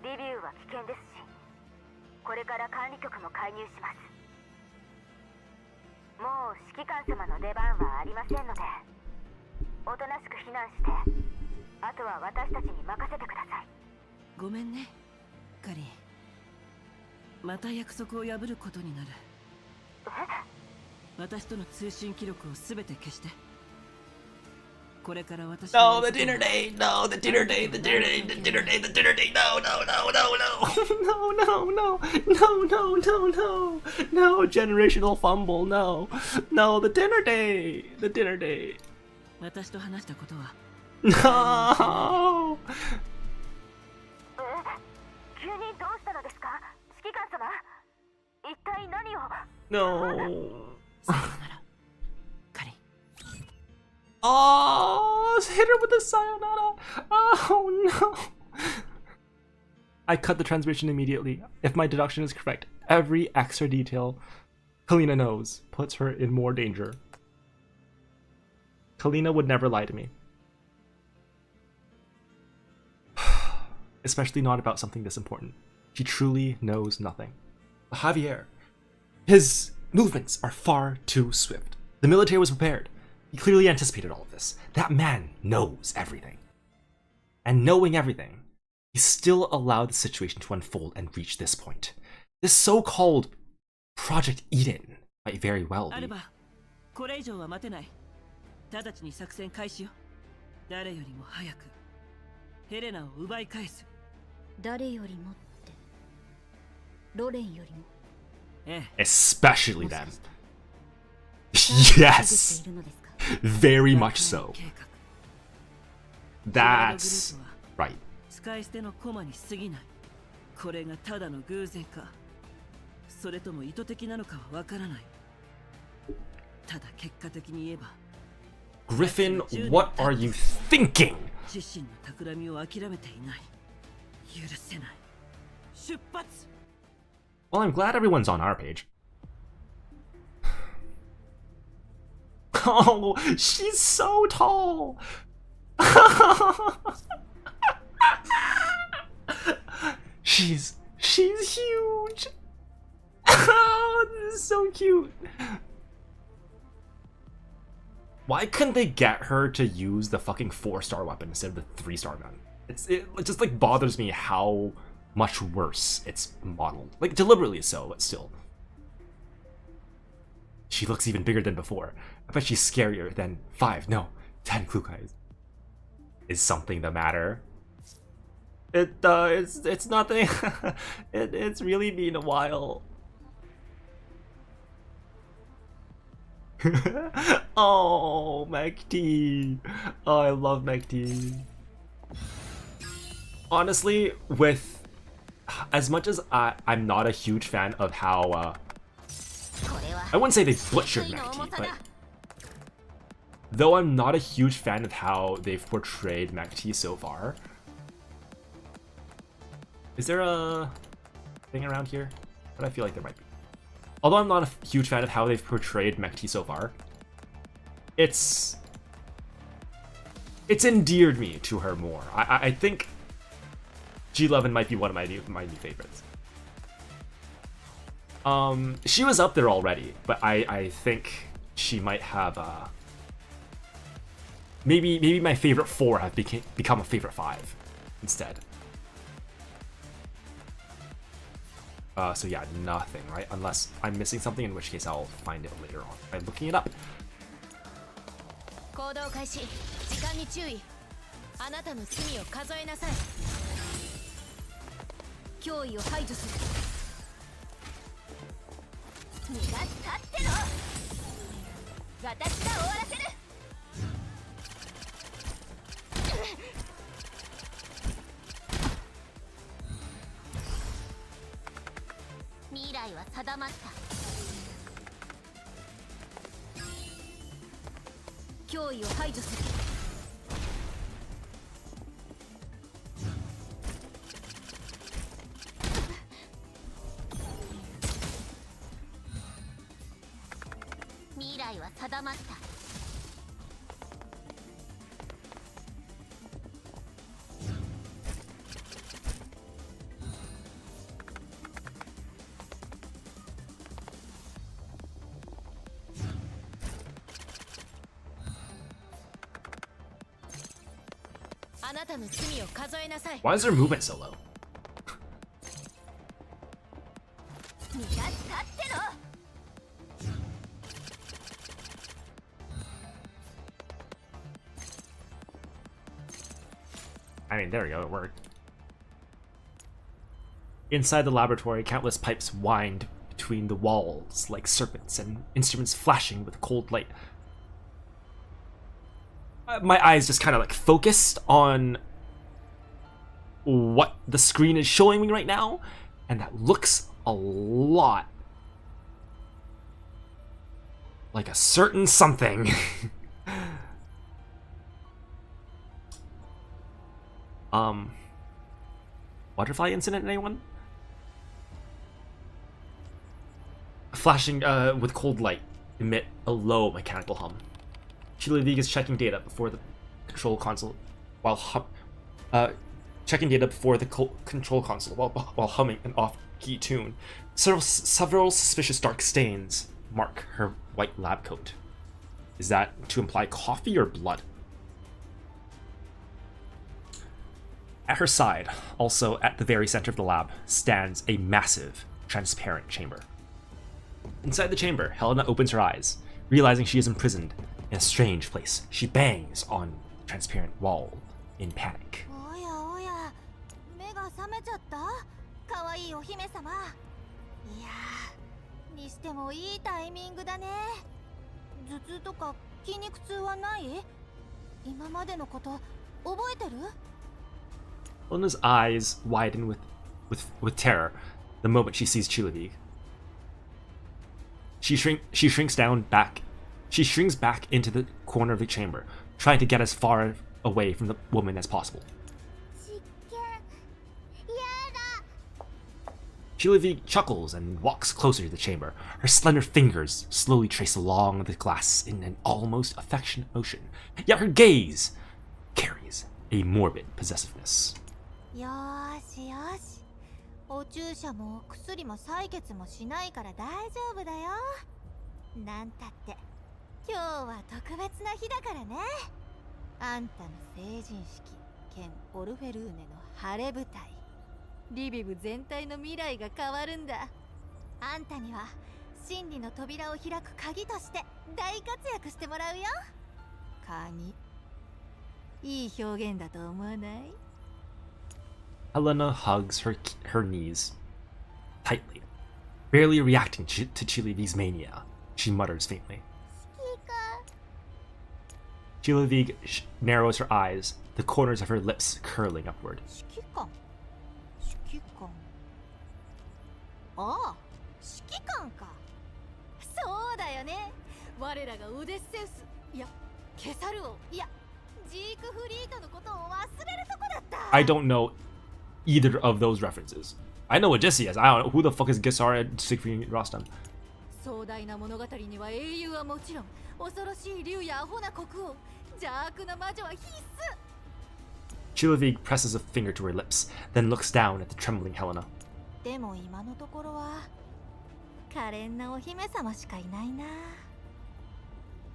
リビウは危険ですし、これから管理局も介入します。もう指揮官様の出番はありませんので、おとなしく避難して、あとは私たちに任せてください。ごめんね、カリン。また約束を破ることになる。私との通信記録をすべて消して。これから私の No, the dinner day! No, the dinner day! The dinner day! The dinner day! The dinner day! No, no, no, no, no! No, no, no! No, no, no, no! No, generational fumble, no! No, the dinner day! The dinner day! 私と話したことは No! 急にどうしたのですか？指揮官様、一体何を No! さよなら、カリン。 Oh, hit her with a sayonara! Oh no! I cut the transmission immediately. If my deduction is correct, every extra detail Kalina knows puts her in more danger. Kalina would never lie to me. Especially not about something this important. She truly knows nothing. But Javier, his movements are far too swift. The military was prepared. He clearly anticipated all of this. That man knows everything. And knowing everything, he still allowed the situation to unfold and reach this point. This so-called Project Eden might very well be. アルバ、これ以上は待てない。直ちに作戦開始よ。誰よりも早くヘレナを奪い返す。誰よりもって、ロレンよりも。Especially them. Yes! Very much so. That's right. 使い捨ての駒に過ぎない。これがただの偶然か、それとも意図的なのかはわからない。ただ結果的に言えば。Griffin, what are you thinking? 自身の企みを諦めていない。許せない。出発! Well, I'm glad everyone's on our page. Oh, she's so tall! She's huge! Oh, this is so cute! Why couldn't they get her to use the fucking 4-star weapon instead of the 3-star gun? It just like bothers me how much worse it's modeled. Like deliberately so, but still. She looks even bigger than before. I bet she's scarier than 5, no, 10 Klukai. Is something the matter? It's nothing. It's really been a while. Oh, Mekti. Oh, I love Mekti. Honestly, with as much as I'm not a huge fan of how I wouldn't say they butchered Mekti, but though I'm not a huge fan of how they've portrayed Mekti so far. Is there a thing around here? But I feel like there might be. Although I'm not a huge fan of how they've portrayed Mekti so far, it's endeared me to her more. I think G11 might be one of my new favorites. She was up there already, but I think she might have maybe my favorite 4 have become a favorite 5 instead. So yeah, nothing, right? Unless I'm missing something, in which case I'll find it later on by looking it up. 行動開始。時間に注意。あなたの罪を数えなさい。脅威を排除する。逃がしたっての。私が終わらせる。未来は定まった。脅威を排除する。未来は定まった。Why is her movement so low? I mean, there we go, it worked. Inside the laboratory, countless pipes wind between the walls like serpents and instruments flashing with cold light. My eyes just kind of like focused on what the screen is showing me right now, and that looks a lot like a certain something. Butterfly incident, anyone? Flashing with cold light emit a low mechanical hum. Chilavig is checking data before the control console while humming an off-key tune. Several suspicious dark stains mark her white lab coat. Is that to imply coffee or blood? At her side, also at the very center of the lab, stands a massive, transparent chamber. Inside the chamber, Helena opens her eyes, realizing she is imprisoned in a strange place. She bangs on the transparent wall in panic. おやおや、目が覚めちゃった？可愛いお姫様。いやー、にしてもいいタイミングだね。頭痛とか筋肉痛はない？今までのこと覚えてる？ Helena's eyes widen with terror the moment she sees Chilavig. She shrinks back into the corner of the chamber, trying to get as far away from the woman as possible. Chilavig chuckles and walks closer to the chamber. Her slender fingers slowly trace along the glass in an almost affectionate motion, yet her gaze carries a morbid possessiveness. よーしよし。お注射も薬も採血もしないから大丈夫だよ。なんたって今日は特別な日だからね。あんたの成人式兼オルフェルーネの晴れ舞台。リビブ全体の未来が変わるんだ。あんたには真理の扉を開く鍵として大活躍してもらうよ。鍵、いい表現だと思わない？ Helena hugs her knees tightly, barely reacting to Chilavig's mania. She mutters faintly. Chilavig narrows her eyes, the corners of her lips curling upward. 指揮官。ああ、指揮官か。そうだよね。我らがオデッセウス、いや、ケサル王、いや、ジークフリートのことを忘れるとこだった。I don't know either of those references. I know Odysseus. I don't know who the fuck is Gisara and Siegfried Rostam. 壮大な物語には英雄はもちろん、恐ろしい竜やアホな国王、邪悪な魔女は必須。Chilavig presses a finger to her lips, then looks down at the trembling Helena. でも今のところは可憐なお姫様しかいないな。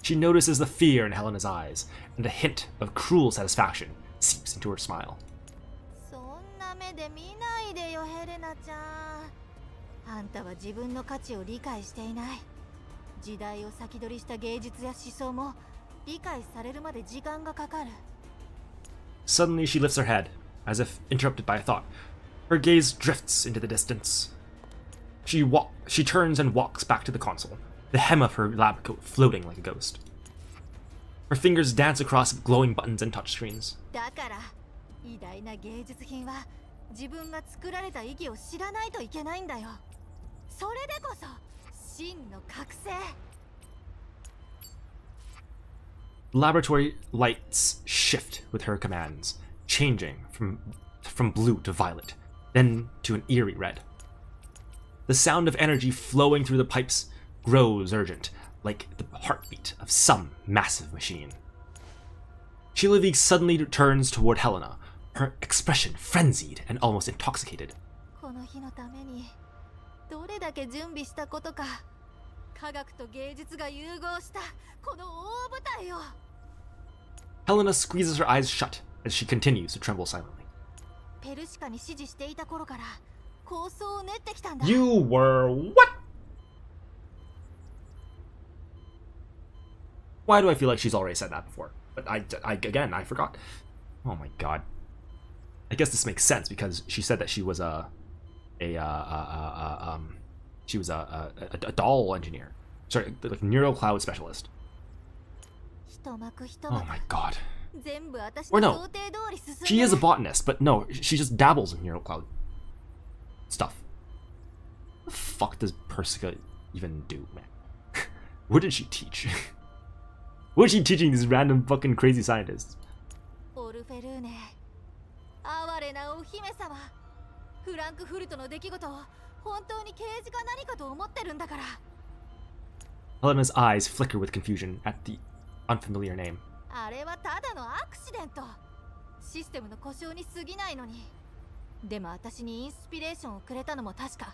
She notices the fear in Helena's eyes, and a hint of cruel satisfaction seeps into her smile. そんな目で見ないでよ、ヘレナちゃん。あんたは自分の価値を理解していない。時代を先取りした芸術や思想も理解されるまで時間がかかる。Suddenly she lifts her head, as if interrupted by a thought. Her gaze drifts into the distance. She turns and walks back to the console, the hem of her lab coat floating like a ghost. Her fingers dance across glowing buttons and touchscreens. だから偉大な芸術品は自分が作られた意義を知らないといけないんだよ。それでこそ真の覚醒。Laboratory lights shift with her commands, changing from blue to violet, then to an eerie red. The sound of energy flowing through the pipes grows urgent, like the heartbeat of some massive machine. Chilavig suddenly turns toward Helena, her expression frenzied and almost intoxicated. この日のためにどれだけ準備したことか。科学と芸術が融合したこの大舞台を。Helena squeezes her eyes shut as she continues to tremble silently. ペルシカに指示していた頃から構想を練ってきたんだ。You were what? Why do I feel like she's already said that before? But I forgot. Oh my god. I guess this makes sense because she said that she was a doll engineer. Sorry, like neural cloud specialist. Oh my god. Or no, she is a botanist, but no, she just dabbles in neural cloud stuff. What the fuck does Persica even do, man? What did she teach? What is she teaching these random fucking crazy scientists? オルフェルーネ、哀れなお姫様。フランクフルトの出来事を本当に刑事か何かと思ってるんだから。Helena's eyes flicker with confusion at the unfamiliar name. あれはただのアクシデント。システムの故障に過ぎないのに。でも私にインスピレーションをくれたのも確か。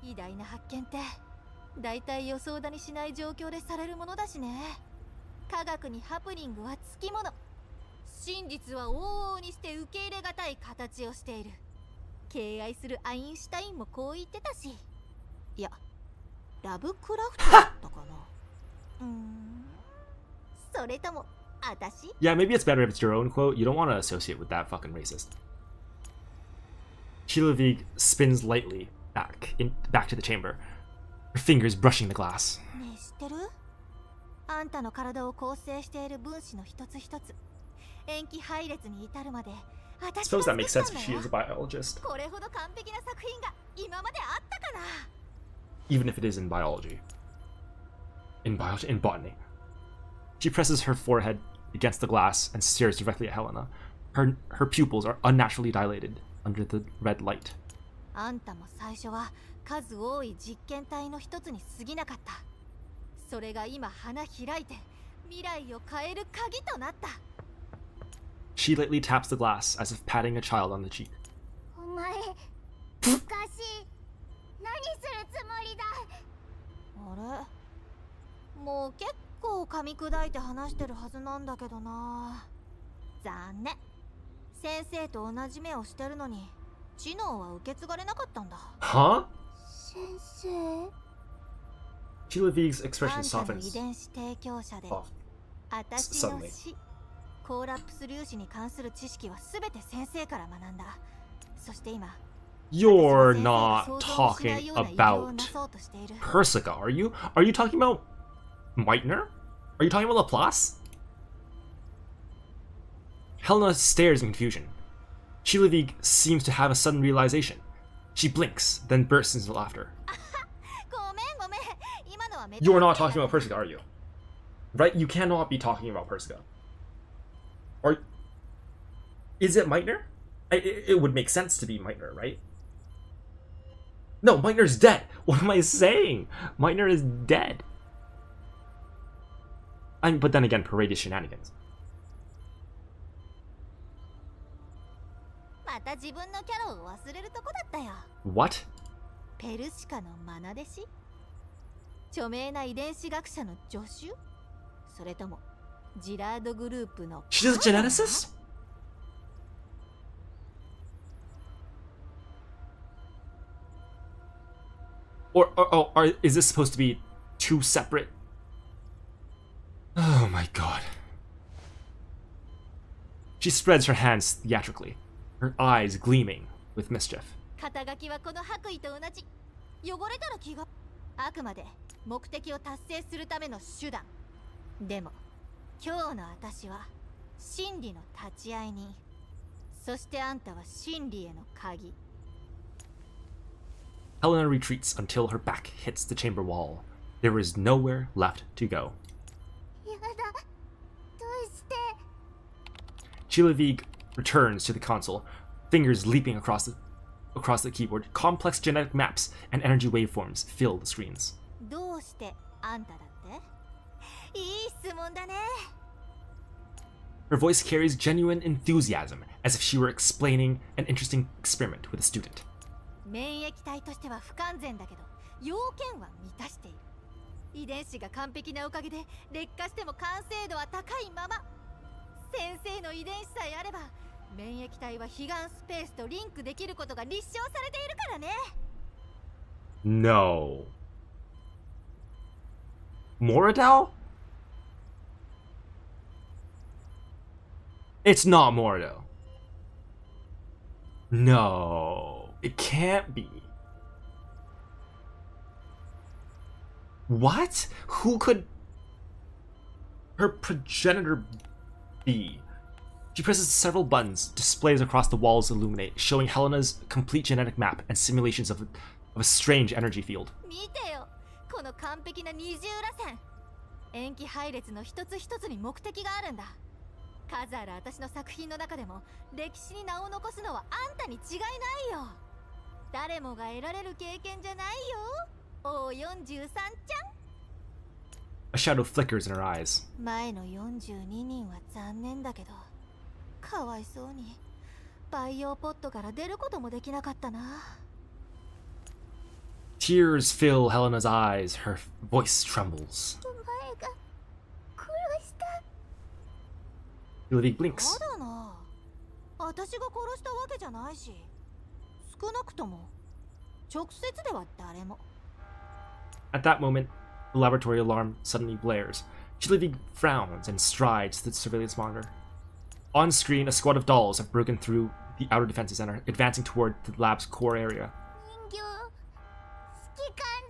偉大な発見ってだいたい予想だにしない状況でされるものだしね。科学にハプニングはつきもの。真実は往々にして受け入れがたい形をしている。敬愛するアインシュタインもこう言ってたし。いや、ラブクラフトだったかな。それとも私？ Yeah, maybe it's better if it's your own quote. You don't want to associate with that fucking racist. Chilavig spins lightly back to the chamber, her fingers brushing the glass. ねえ、知ってる？あんたの体を構成している分子の一つ一つ、塩基配列に至るまで。I suppose that makes sense if she is a biologist. これほど完璧な作品が今まであったかな。 Even if it is in biology. In botany. She presses her forehead against the glass and stares directly at Helena. Her pupils are unnaturally dilated under the red light. あんたも最初は数多い実験体の一つに過ぎなかった。それが今花開いて未来を変える鍵となった。She lightly taps the glass as if patting a child on the cheek. お前、おかしい。何するつもりだ。あれ？もう結構噛み砕いて話してるはずなんだけどな。残念。先生と同じ目をしてるのに知能は受け継がれなかったんだ。 Huh? 先生 Chilavig's expression あんたの遺 softens. 伝子提供者で Oh, 私の suddenly. 死コーラプス粒子に関する知識はすべて先生から学んだ。そして今 You're not talking about Persica, are you? Are you talking about Meitner? Are you talking about Laplace? Helena stares in confusion. Chilavig seems to have a sudden realization. She blinks, then bursts into laughter. You are not talking about Persica, are you? Right? You cannot be talking about Persica. Or is it Meitner? It would make sense to be Meitner, right? No, Meitner's dead. What am I saying? Meitner is dead. But then again, parade is shenanigans. また自分のキャラを忘れるとこだったよ。 What? ペルシカの愛弟子？著名な遺伝子学者の助手？それともジラードグループの She's a geneticist? Or is this supposed to be two separate? Oh my god. She spreads her hands theatrically, her eyes gleaming with mischief. 肩書きはこの白衣と同じ。汚れたら気が。あくまで目的を達成するための手段。でも今日の私は真理の立ち会い人。そしてあんたは真理への鍵。 Helena retreats until her back hits the chamber wall. There is nowhere left to go. やだ。どうして？ Chilavig returns to the console, fingers leaping across the keyboard. Complex genetic maps and energy waveforms fill the screens. どうしてあんただって？いい質問だね。 Her voice carries genuine enthusiasm, as if she were explaining an interesting experiment with a student. 免疫体としては不完全だけど、要件は満たしている。遺伝子が完璧なおかげで劣化しても完成度は高いまま。先生の遺伝子さえあれば、免疫体は彼岸スペースとリンクできることが立証されているからね。 No. Moradel? It's not Moradel. No, it can't be. What? Who could her progenitor be? She presses several buttons. Displays across the walls illuminate, showing Helena's complete genetic map and simulations of a strange energy field. 見てよ、この完璧な二重らせん。塩基配列の一つ一つに目的があるんだ。数ある私の作品の中でも歴史に名を残すのはあんたに違いないよ。誰もが得られる経験じゃないよ。O43 ちゃん。 A shadow flickers in her eyes. 前の42人は残念だけど、かわいそうに培養ポットから出ることもできなかったな。 Tears fill Helena's eyes. Her voice trembles. お前が殺した。 Chilavig blinks. そうだな。私が殺したわけじゃないし、少なくとも直接では誰も。 At that moment, the laboratory alarm suddenly blares. Chilavig frowns and strides to the surveillance monitor. On screen, a squad of dolls have broken through the outer defenses and are advancing toward the lab's core area. 人形好きかん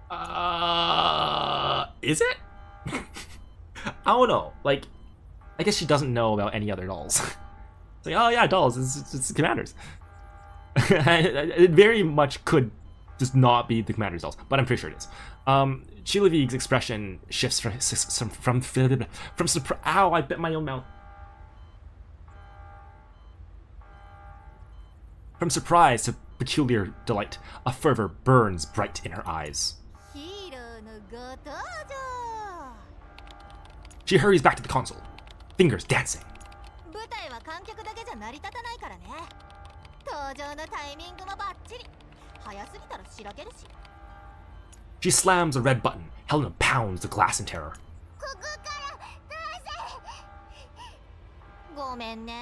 だ。 Is it? I don't know. Like, I guess she doesn't know about any other dolls. It's like, oh yeah, dolls, it's commanders. It very much could just not be the commander's dolls, but I'm pretty sure it is. Chilavig's expression shifts from surprise. Ow, I bit my own mouth. From surprise to peculiar delight, a fervor burns bright in her eyes. ヒーローのご登場。 She hurries back to the console, fingers dancing. 舞台は観客だけじゃ成り立たないからね。登場のタイミングもバッチリ。早すぎたらしらけるし。 She slams a red button. Helena pounds the glass in terror. ここからどうせ。ごめんね。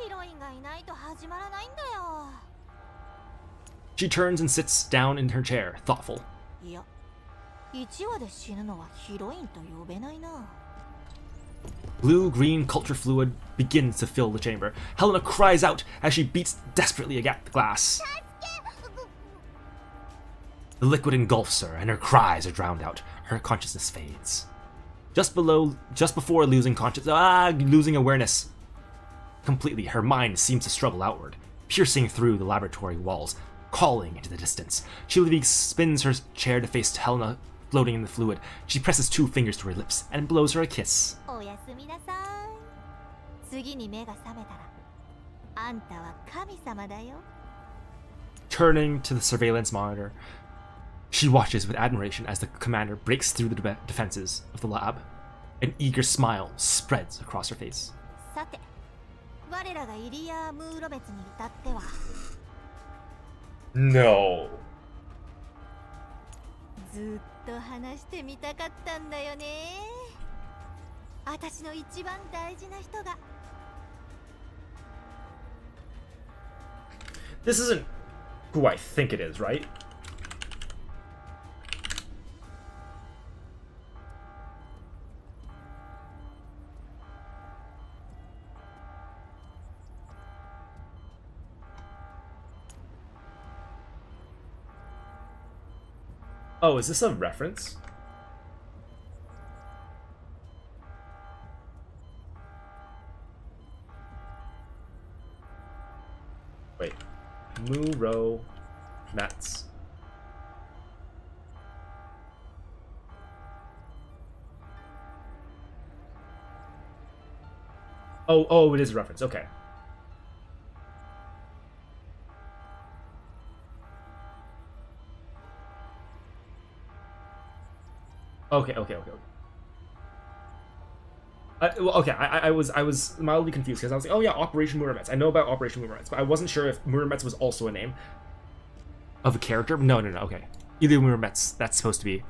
ヒロインがいないと始まらないんだよ。 She turns and sits down in her chair, thoughtful. いや、1話で死ぬのはヒロインと呼べないな。 Blue-green culture fluid begins to fill the chamber. Helena cries out as she beats desperately against the glass. The liquid engulfs her, and her cries are drowned out. Her consciousness fades. Just before losing awareness completely, her mind seems to struggle outward, piercing through the laboratory walls, calling into the distance. She spins her chair to face Helena floating in the fluid. She presses 2 fingers to her lips and blows her a kiss. おやすみなさい。次に目が覚めたら、あんたは神様だよ。 Turning to the surveillance monitor, she watches with admiration as the commander breaks through the defenses of the lab. An eager smile spreads across her face. さて、我らがイリア・ムーロ別に至っては。 No. ずっと話してみたかったんだよね。私の一番大事な人が。 This isn't who I think it is, right? Oh, is this a reference? Wait. Muro Mets. Oh, it is a reference. Okay. Okay. I was mildly confused because I was like, oh yeah, Operation Murametz. I know about Operation Murametz, but I wasn't sure if Murametz was also a name of a character. No, okay. Either Murametz, that's supposed to be.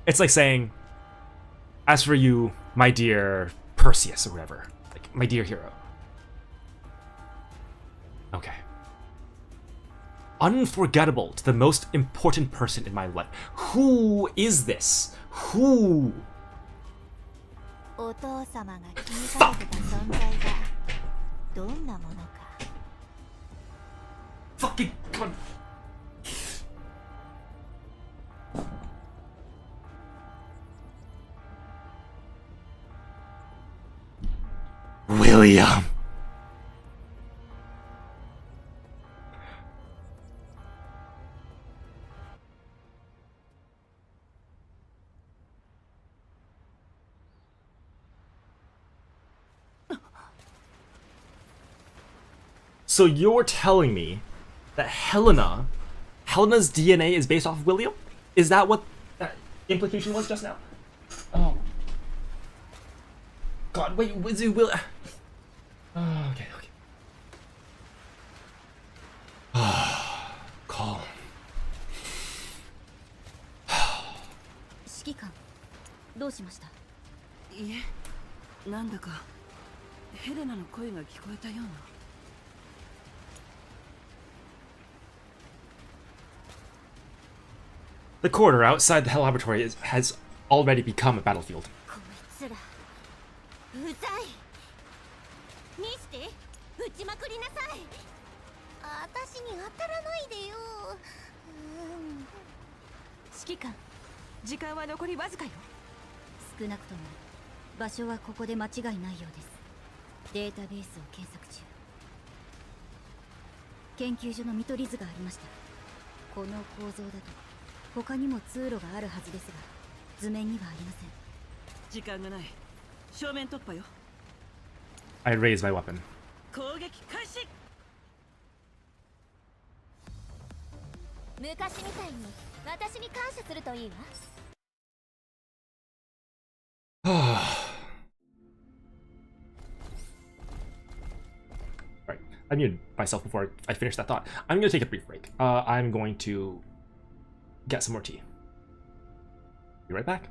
It's like saying, as for you, my dear Perseus or whatever, like my dear hero. Okay. Unforgettable to the most important person in my life. Who is this? Who? お父様が気にかけてた存在がどんなものか。 Fucking come on. William. So you're telling me that Helena's DNA is based off of William? Is that what that implication was just now? Oh. God, wait, was it Will? Oh, okay. Calm. 指揮官、どうしました？いえ、なんだかヘレナの声が聞こえたような。 The corridor outside the laboratory has already become a battlefield. こいつらうざい。ミスティ、撃ちまくりなさい。私に当たらないでよ。指揮官、時間は残りわずかよ。少なくとも場所はここで間違いないようです。データベースを検索中。研究所の見取り図がありました。この構造だと他にも通路があるはずですが、図面にはありません。時間がない。正面突破よ。I raise my weapon. 攻撃開始。昔みたいに私に感謝するといいわ。Right. I muted myself before I finished that thought. I'm going to take a brief break. I'm going to get some more tea. Be right back.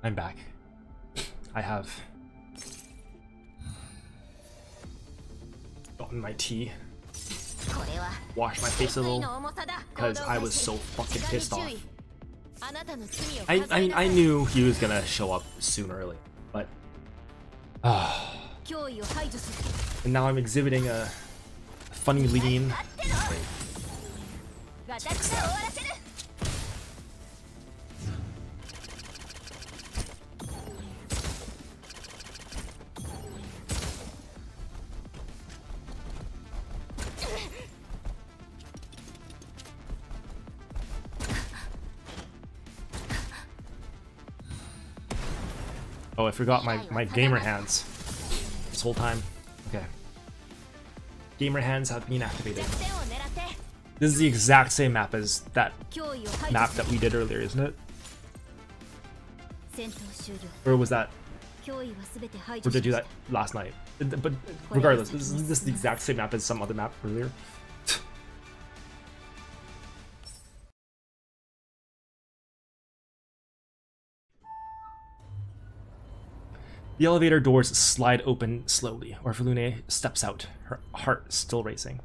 I'm back. I have gotten my tea, washed my face a little, because I was so fucking pissed off. I mean, I knew he was gonna show up soon or late, but and now I'm exhibiting a funny lean. Oh, I forgot my gamer hands this whole time. Okay. Gamer hands have been activated. This is the exact same map as that map that we did earlier, isn't it? Or was that... Or did I do that last night? But regardless, this is the exact same map as some other map earlier. The elevator doors slide open slowly. Orphalune steps out, her heart still racing.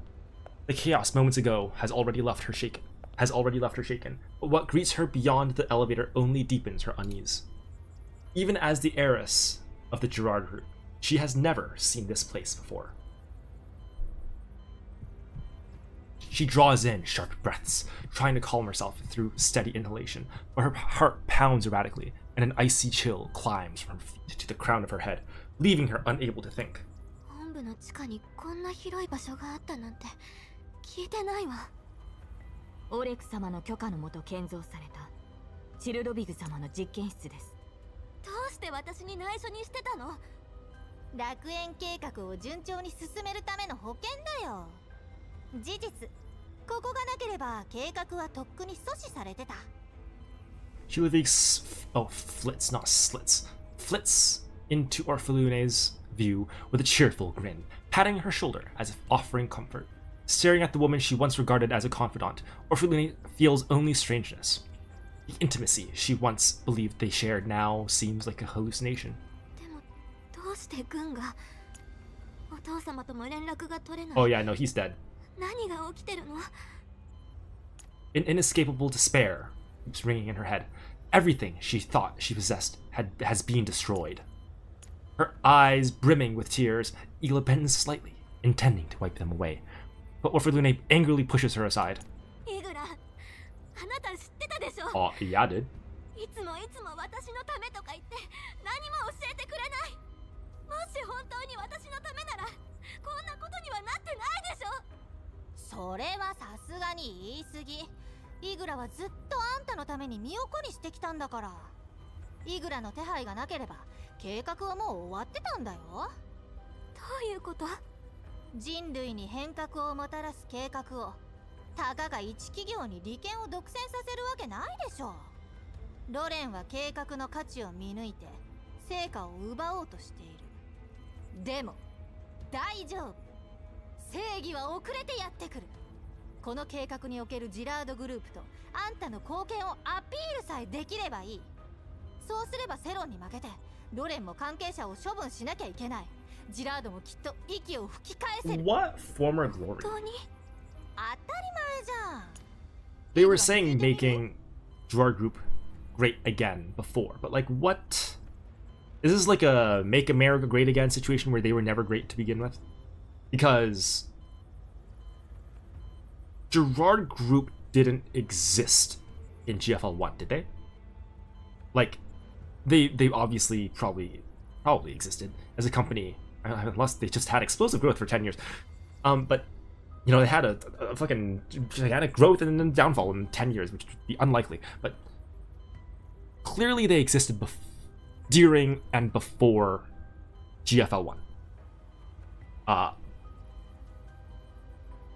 The chaos moments ago has already left her shaken. But what greets her beyond the elevator only deepens her unease. Even as the heiress of the Gerard group, she has never seen this place before. She draws in sharp breaths, trying to calm herself through steady inhalation, but her heart pounds erratically, and an icy chill climbs from her feet to the crown of her head, leaving her unable to think. Julivic flits, not slits, flits into Orphalune's view with a cheerful grin, patting her shoulder as if offering comfort. Staring at the woman she once regarded as a confidant, Orphalune feels only strangeness. The intimacy she once believed they shared now seems like a hallucination. Oh yeah, no, he's dead. An inescapable despair keeps ringing in her head. Everything she thought she possessed has been destroyed. Her eyes brimming with tears, Igla bends slightly, intending to wipe them away. But Orphalune angrily pushes her aside. Oh, yeah, dude. What former glory? They were saying making Gerard Group great again before, but like what? Is this like a make America great again situation where they were never great to begin with? Because Gerard Group didn't exist in GFL-1, did they? Like, they obviously probably existed as a company, unless they just had explosive growth for 10 years. But you know, they had a fucking gigantic growth and then downfall in 10 years, which would be unlikely. But clearly they existed during and before GFL-1.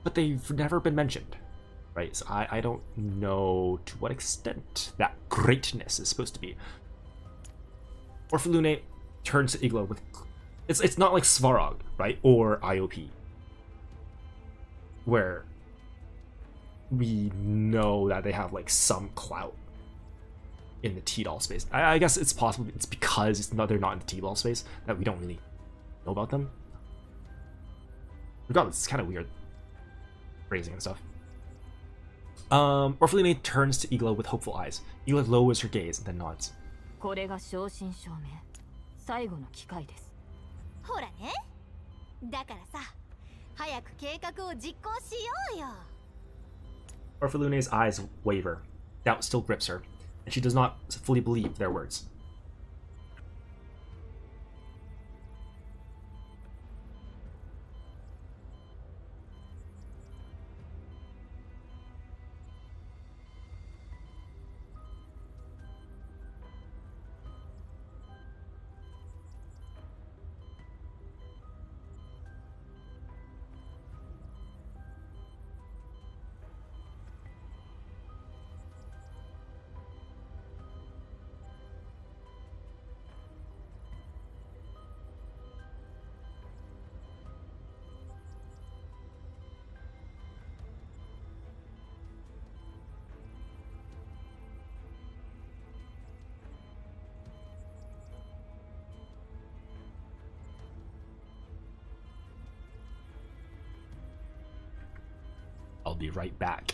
But they've never been mentioned, right? So I don't know to what extent that greatness is supposed to be. Orphalune turns to Iglo with... It's not like Svarog, right? Or IOP, where we know that they have like some clout in the T-doll space. I guess it's possible it's because they're not in the T-doll space that we don't really know about them. Regardless, it's kind of weird phrasing and stuff. Orpheline turns to Igla with hopeful eyes. Igla lowers her gaze and then nods. これが正真正銘最後の機会です。ほらね。だからさ、早く計画を実行しようよ。Orpheline's eyes waver. Doubt still grips her, and she does not fully believe their words. I'll be right back.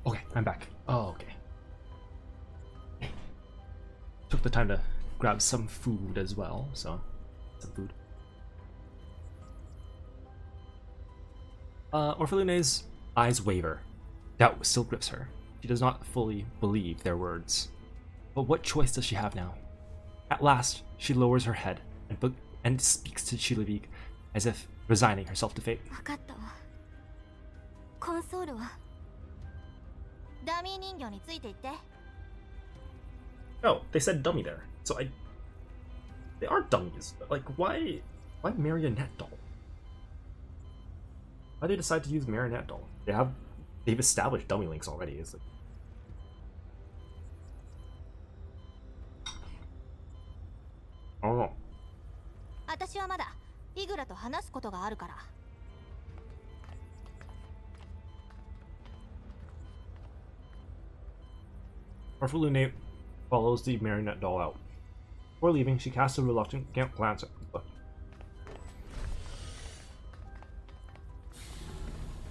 Okay, I'm back. Oh, okay. Took the time to grab some food as well, so some food. Orphelune's eyes waver. Doubt still grips her. She does not fully believe their words. But what choice does she have now? At last, she lowers her head and speaks to Chilevik as if resigning herself to fate. 分かったわ。コンソールはダミー人形についていって。 Oh, they said dummy there. So they are dummies. Like, why marionette doll? Why they decide to use marionette doll? They've established dummy links already. It's like, I don't know. 私はまだイグラと話すことがあるから。 Orphelune follows the marionette doll out. Before leaving, she casts a reluctant glance at the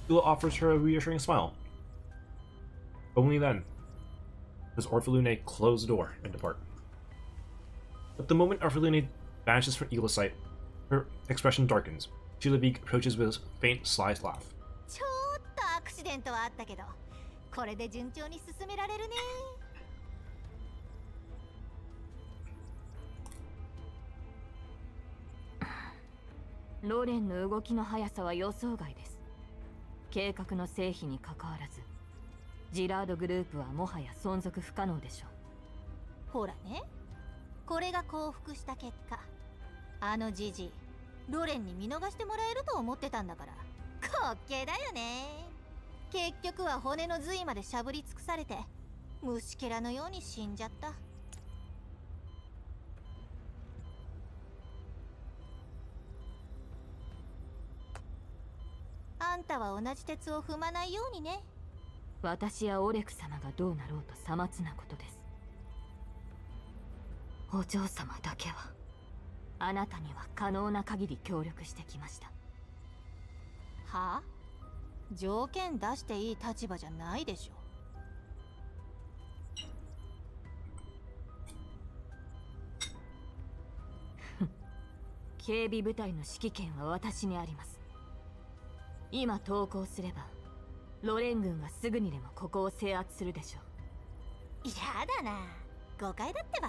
Dula offers her a reassuring smile. Only then does Orphelune close the door and depart. At the moment Orphelune vanishes from Eagle's sight, her expression darkens. Chilevik approaches with a faint, sly laugh. ちょっとアクシデントはあったけど、これで順調に進められるね。 ロレンの動きの速さは予想外です。計画の成否にかかわらず、ジラードグループはもはや存続不可能でしょう。ほらね、これが降伏した結果、あのジジイ、ロレンに見逃してもらえると思ってたんだから、滑稽だよね。結局は骨の髄までしゃぶり尽くされて、虫けらのように死んじゃった。 あんたは同じ鉄を踏まないようにね。私やオレク様がどうなろうとさまつなことです。お嬢様だけはあなたには可能な限り協力してきました。はあ？条件出していい立場じゃないでしょ。警備部隊の指揮権は私にあります。 今投降すればロレン軍はすぐにでもここを制圧するでしょう。やだな、誤解だってば。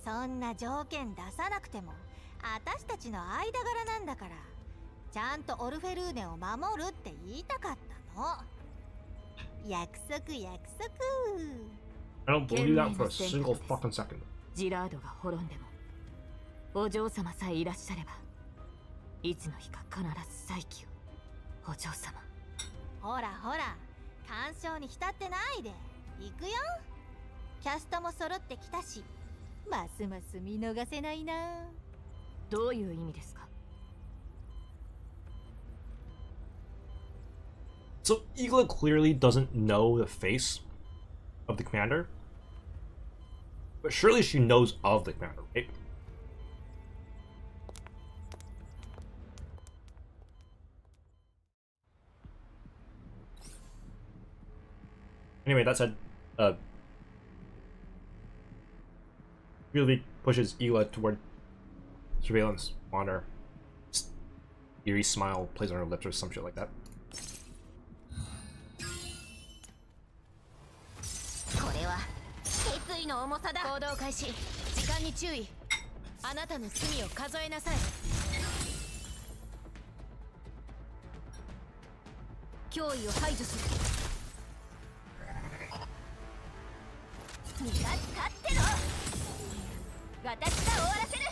そんな条件出さなくても私たちの間柄なんだから、ちゃんとオルフェルーネを守るって言いたかったの。約束約束。 I don't believe that for a single fucking second. ジラードが滅んでもお嬢様さえいらっしゃればいつの日か必ず再起を。 お嬢様、ほらほら、干渉に浸ってないで行くよ。キャストも揃ってきたし、ますます見逃せないな。どういう意味ですか？ So Eagla clearly doesn't know the face of the commander, but surely she knows of the commander, right? Anyway, that said, Really pushes Ela toward surveillance monitor. Eerie smile plays on her lips or some shit like that. これは決意の重さだ。行動開始。時間に注意。あなたの罪を数えなさい。脅威を排除する。逃がしたっての。私が終わらせる。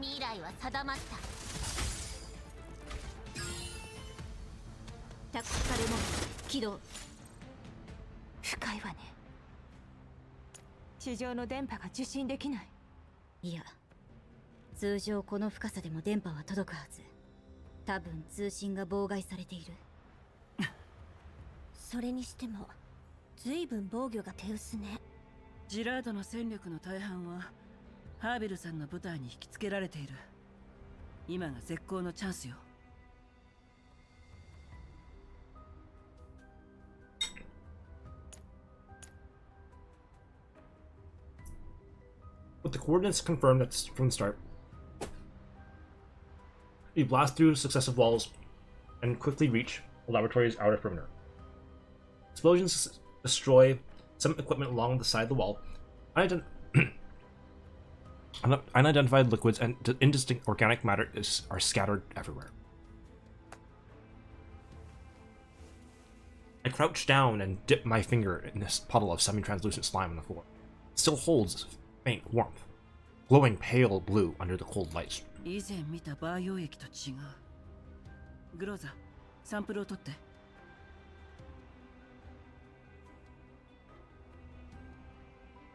未来は定まった。タクティカルモード起動。深いわね。地上の電波が受信できない。いや、通常この深さでも電波は届くはず。多分通信が妨害されている。それにしても随分防御が手薄ね。ジラードの戦力の大半はハーベルさんの部隊に引きつけられている。今が絶好のチャンスよ。With the coordinates confirmed from the start, we blast through successive walls and quickly reach the laboratory's outer perimeter. Explosions destroy some equipment along the side of the wall. Unidentified liquids and indistinct organic matter are scattered everywhere. I crouch down and dip my finger in this puddle of semi-translucent slime on the floor. It still holds faint warmth, glowing pale blue under the cold light. 以前見た培養液と違う。グローザ、サンプルを取って。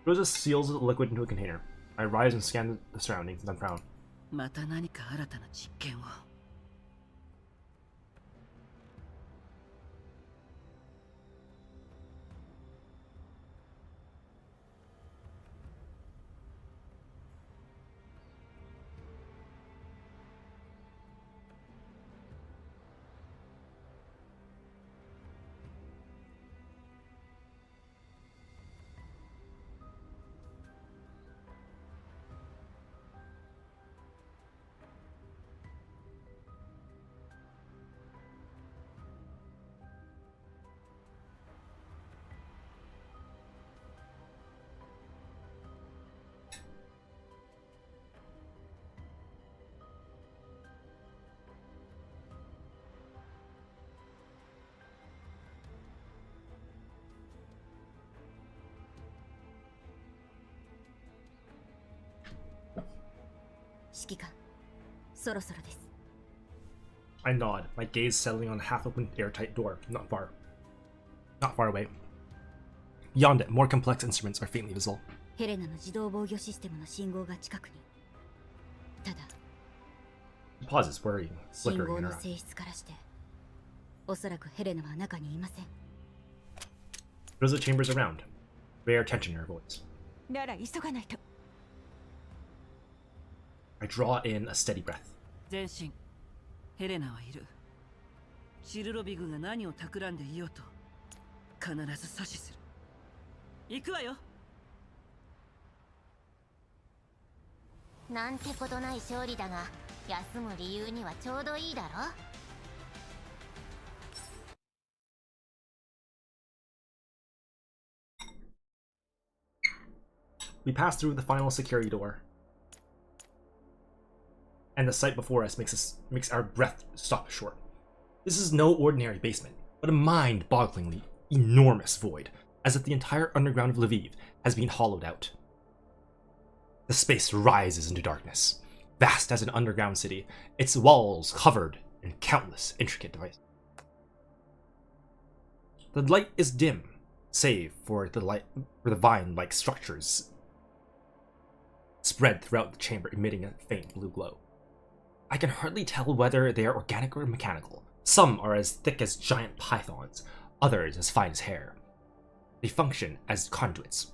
Rosa seals the liquid into a container. I rise and scan the surroundings, then frown. また何か新たな実験を。指揮官、そろそろです。I nod, my gaze settling on the half-open airtight door, not far away. Beyond it, more complex instruments are faintly visible. ヘレナの自動防御システムの信号が近くに。ただ、 He pauses, worrying, 信 flickering 号 in の her eye. 性質からして、おそらくヘレナは中にいません。Rosa chambers around, rare tension in her voice. なら急がないと。I draw in a steady breath. 前進。ヘレナはいる。チルロビグが何を企んでいようと、必ず阻止する。行くわよ。なんてことない勝利だが、休む理由にはちょうどいいだろ。We pass through the final security door, and the sight before us makes our breath stop short. This is no ordinary basement, but a mind-bogglingly enormous void, as if the entire underground of Lviv has been hollowed out. The space rises into darkness, vast as an underground city, its walls covered in countless intricate devices. The light is dim, save for the vine-like structures spread throughout the chamber, emitting a faint blue glow. I can hardly tell whether they are organic or mechanical. Some are as thick as giant pythons, others as fine as hair. They function as conduits,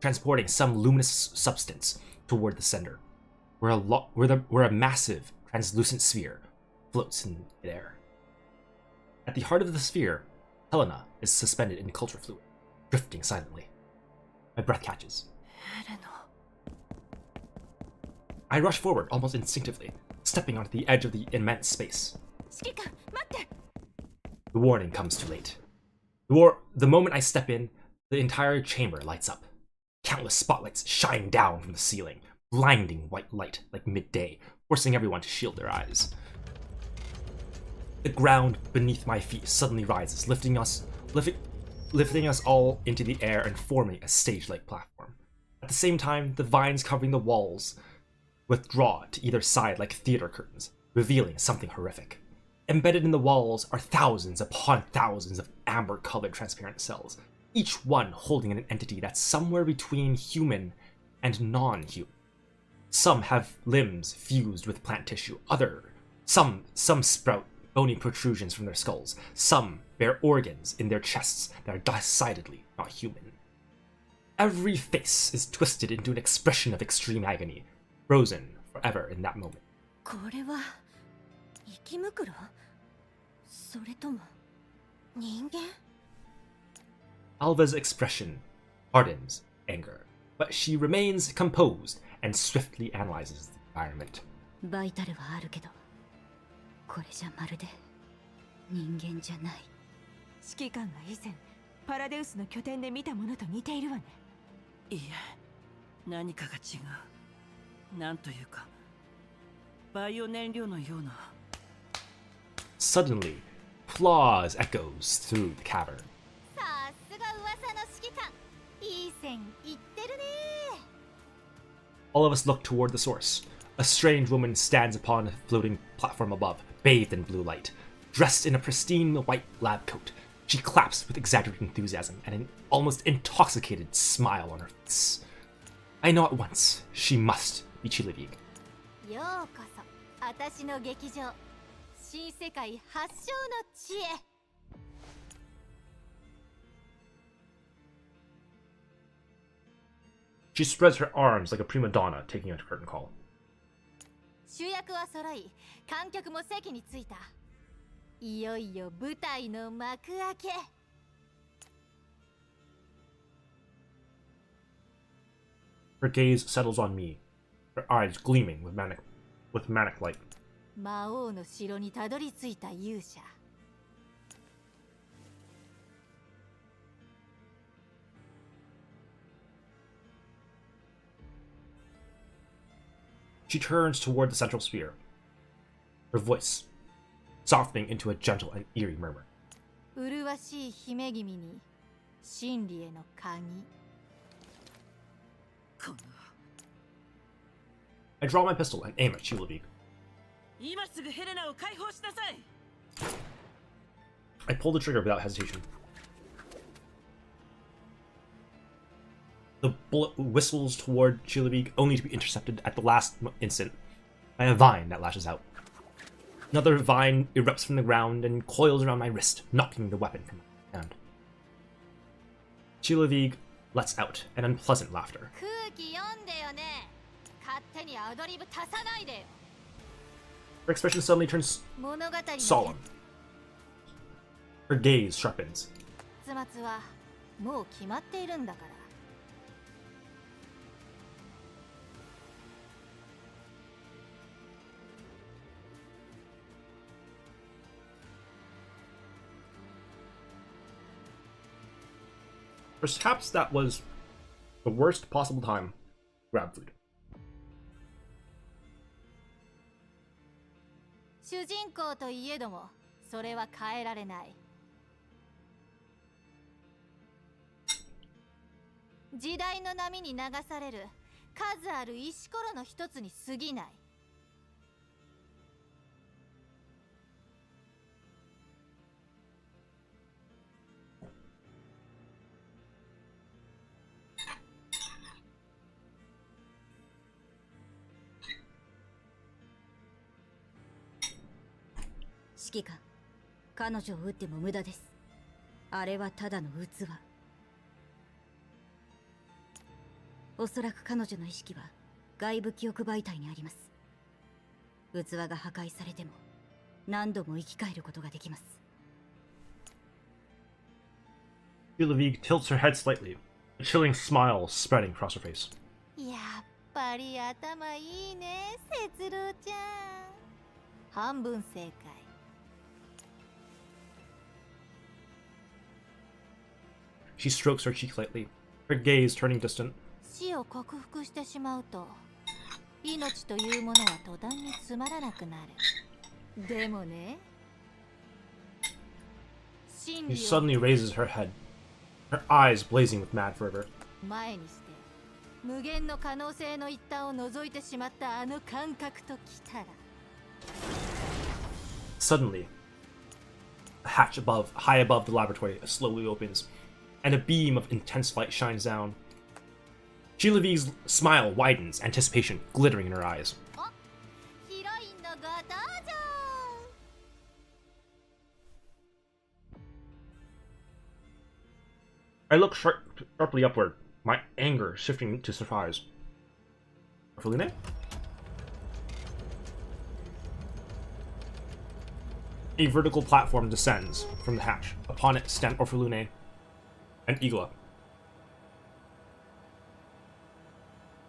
transporting some luminous substance toward the sender, where a massive translucent sphere floats in midair. At the heart of the sphere, Helena is suspended in culture fluid, drifting silently. My breath catches. I rush forward almost instinctively, stepping onto the edge of the immense space. The warning comes too late. The moment I step in, the entire chamber lights up. Countless spotlights shine down from the ceiling, blinding white light like midday, forcing everyone to shield their eyes. The ground beneath my feet suddenly rises, lifting us all into the air and forming a stage-like platform. At the same time, the vines covering the walls withdraw to either side like theater curtains, revealing something horrific. Embedded in the walls are thousands upon thousands of amber-colored transparent cells, each one holding an entity that's somewhere between human and non-human. Some have limbs fused with plant tissue, some sprout bony protrusions from their skulls, some bear organs in their chests that are decidedly not human. Every face is twisted into an expression of extreme agony, frozen forever in that moment. これは生き袋？それとも人間？ Alva's expression hardens anger, but she remains composed and swiftly analyzes the environment. バイタルはあるけど、これじゃまるで人間じゃない。指揮官が以前パラデウスの拠点で見たものと似ているわね。いえ、何かが違う。なんというか、バイオ燃料のような。Suddenly, applause echoes through the cavern. さすが噂の指揮官、いい線いってるね。 All of us look toward the source. A strange woman stands upon a floating platform above, bathed in blue light. Dressed in a pristine white lab coat, she claps with exaggerated enthusiasm and an almost intoxicated smile on her face. I know at once she must be Chilivig. ようこそ、私の劇場、新世界発祥の地へ。 She spreads her arms like a prima donna taking a curtain call. 主役は揃い、観客も席に着いた。いよいよ舞台の幕開け。 Her gaze settles on me, her eyes gleaming with manic light. 魔王の城にたどり着いた勇者。 She turns toward the central sphere, her voice softening into a gentle and eerie murmur. 麗しい姫君に真理への鍵。 I draw my pistol and aim at Chilivig. 今すぐヘレナを解放しなさい。 I pull the trigger without hesitation. The bullet whistles toward Chilivig, only to be intercepted at the last instant by a vine that lashes out. Another vine erupts from the ground and coils around my wrist, knocking the weapon from my hand. Chilivig lets out an unpleasant laughter. 空気読んでよね。勝手にアドリブ足さないでよ。 Her expression suddenly turns 物語の solemn. Her gaze sharpens. 結末はもう決まっているんだから。 Perhaps that was the worst possible time to grab food. 主人公といえども、それは変えられない。時代の波に流される数ある石ころの一つに過ぎない。 指揮官、彼女を撃っても無駄です。あれはただの器。おそらく彼女の意識は外部記憶媒体にあります。器が破壊されても何度も生き返ることができます。Julavig tilts her head slightly, a chilling smile spreading across her face. やっぱり頭いいね、節郎ちゃん。半分正解。She strokes her cheek lightly, her gaze turning distant. 死を克服してしまうと、命というものは途端につまらなくなる。でもね。She suddenly raises her head, her eyes blazing with mad fervor. 前にして、無限の可能性の一端を覗いてしまったあの感覚ときたら。Suddenly, a hatch high above the laboratory, slowly opens, and a beam of intense light shines down. Julavig's smile widens, anticipation glittering in her eyes. I look sharply upward, my anger shifting to surprise. Orphalune? A vertical platform descends from the hatch. Upon it stand Orphalune and Igla.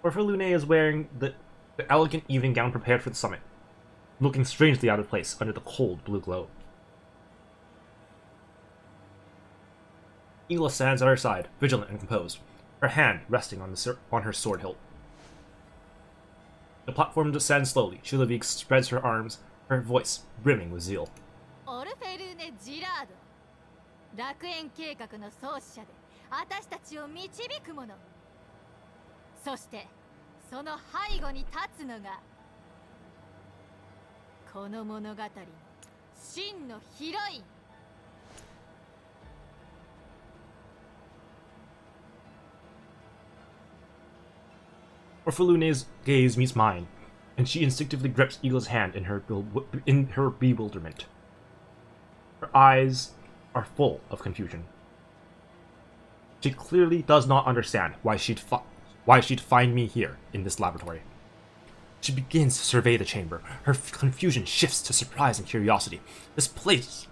Orphalune is wearing the elegant evening gown prepared for the summit, looking strangely out of place under the cold blue glow. Igla stands at her side, vigilant and composed, her hand resting on her sword hilt. The platform descends slowly. Julavig spreads her arms, her voice brimming with zeal. オルフェルーネ・ジラード、楽園計画の創始者で私たちを導く者。そしてその背後に立つのがこの物語の真のヒロイン。Orphalune's gaze meets mine, and she instinctively grips Igla's hand in her bewilderment. Her eyes are full of confusion. She clearly does not understand why she'd find me here in this laboratory. She begins to survey the chamber. Her confusion shifts to surprise and curiosity. This place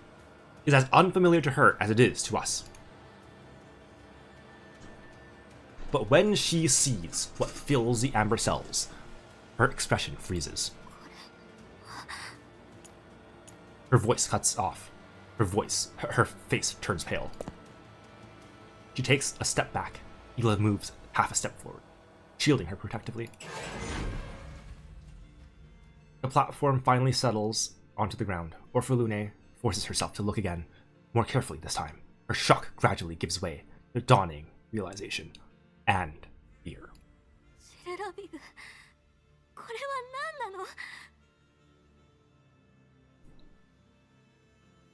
is as unfamiliar to her as it is to us. But when she sees what fills the amber cells, her expression freezes. Her voice cuts off. Her face turns pale. She takes a step back. Igla moves half a step forward, shielding her protectively. The platform finally settles onto the ground. Orphalune forces herself to look again, more carefully this time. Her shock gradually gives way to dawning realization and fear.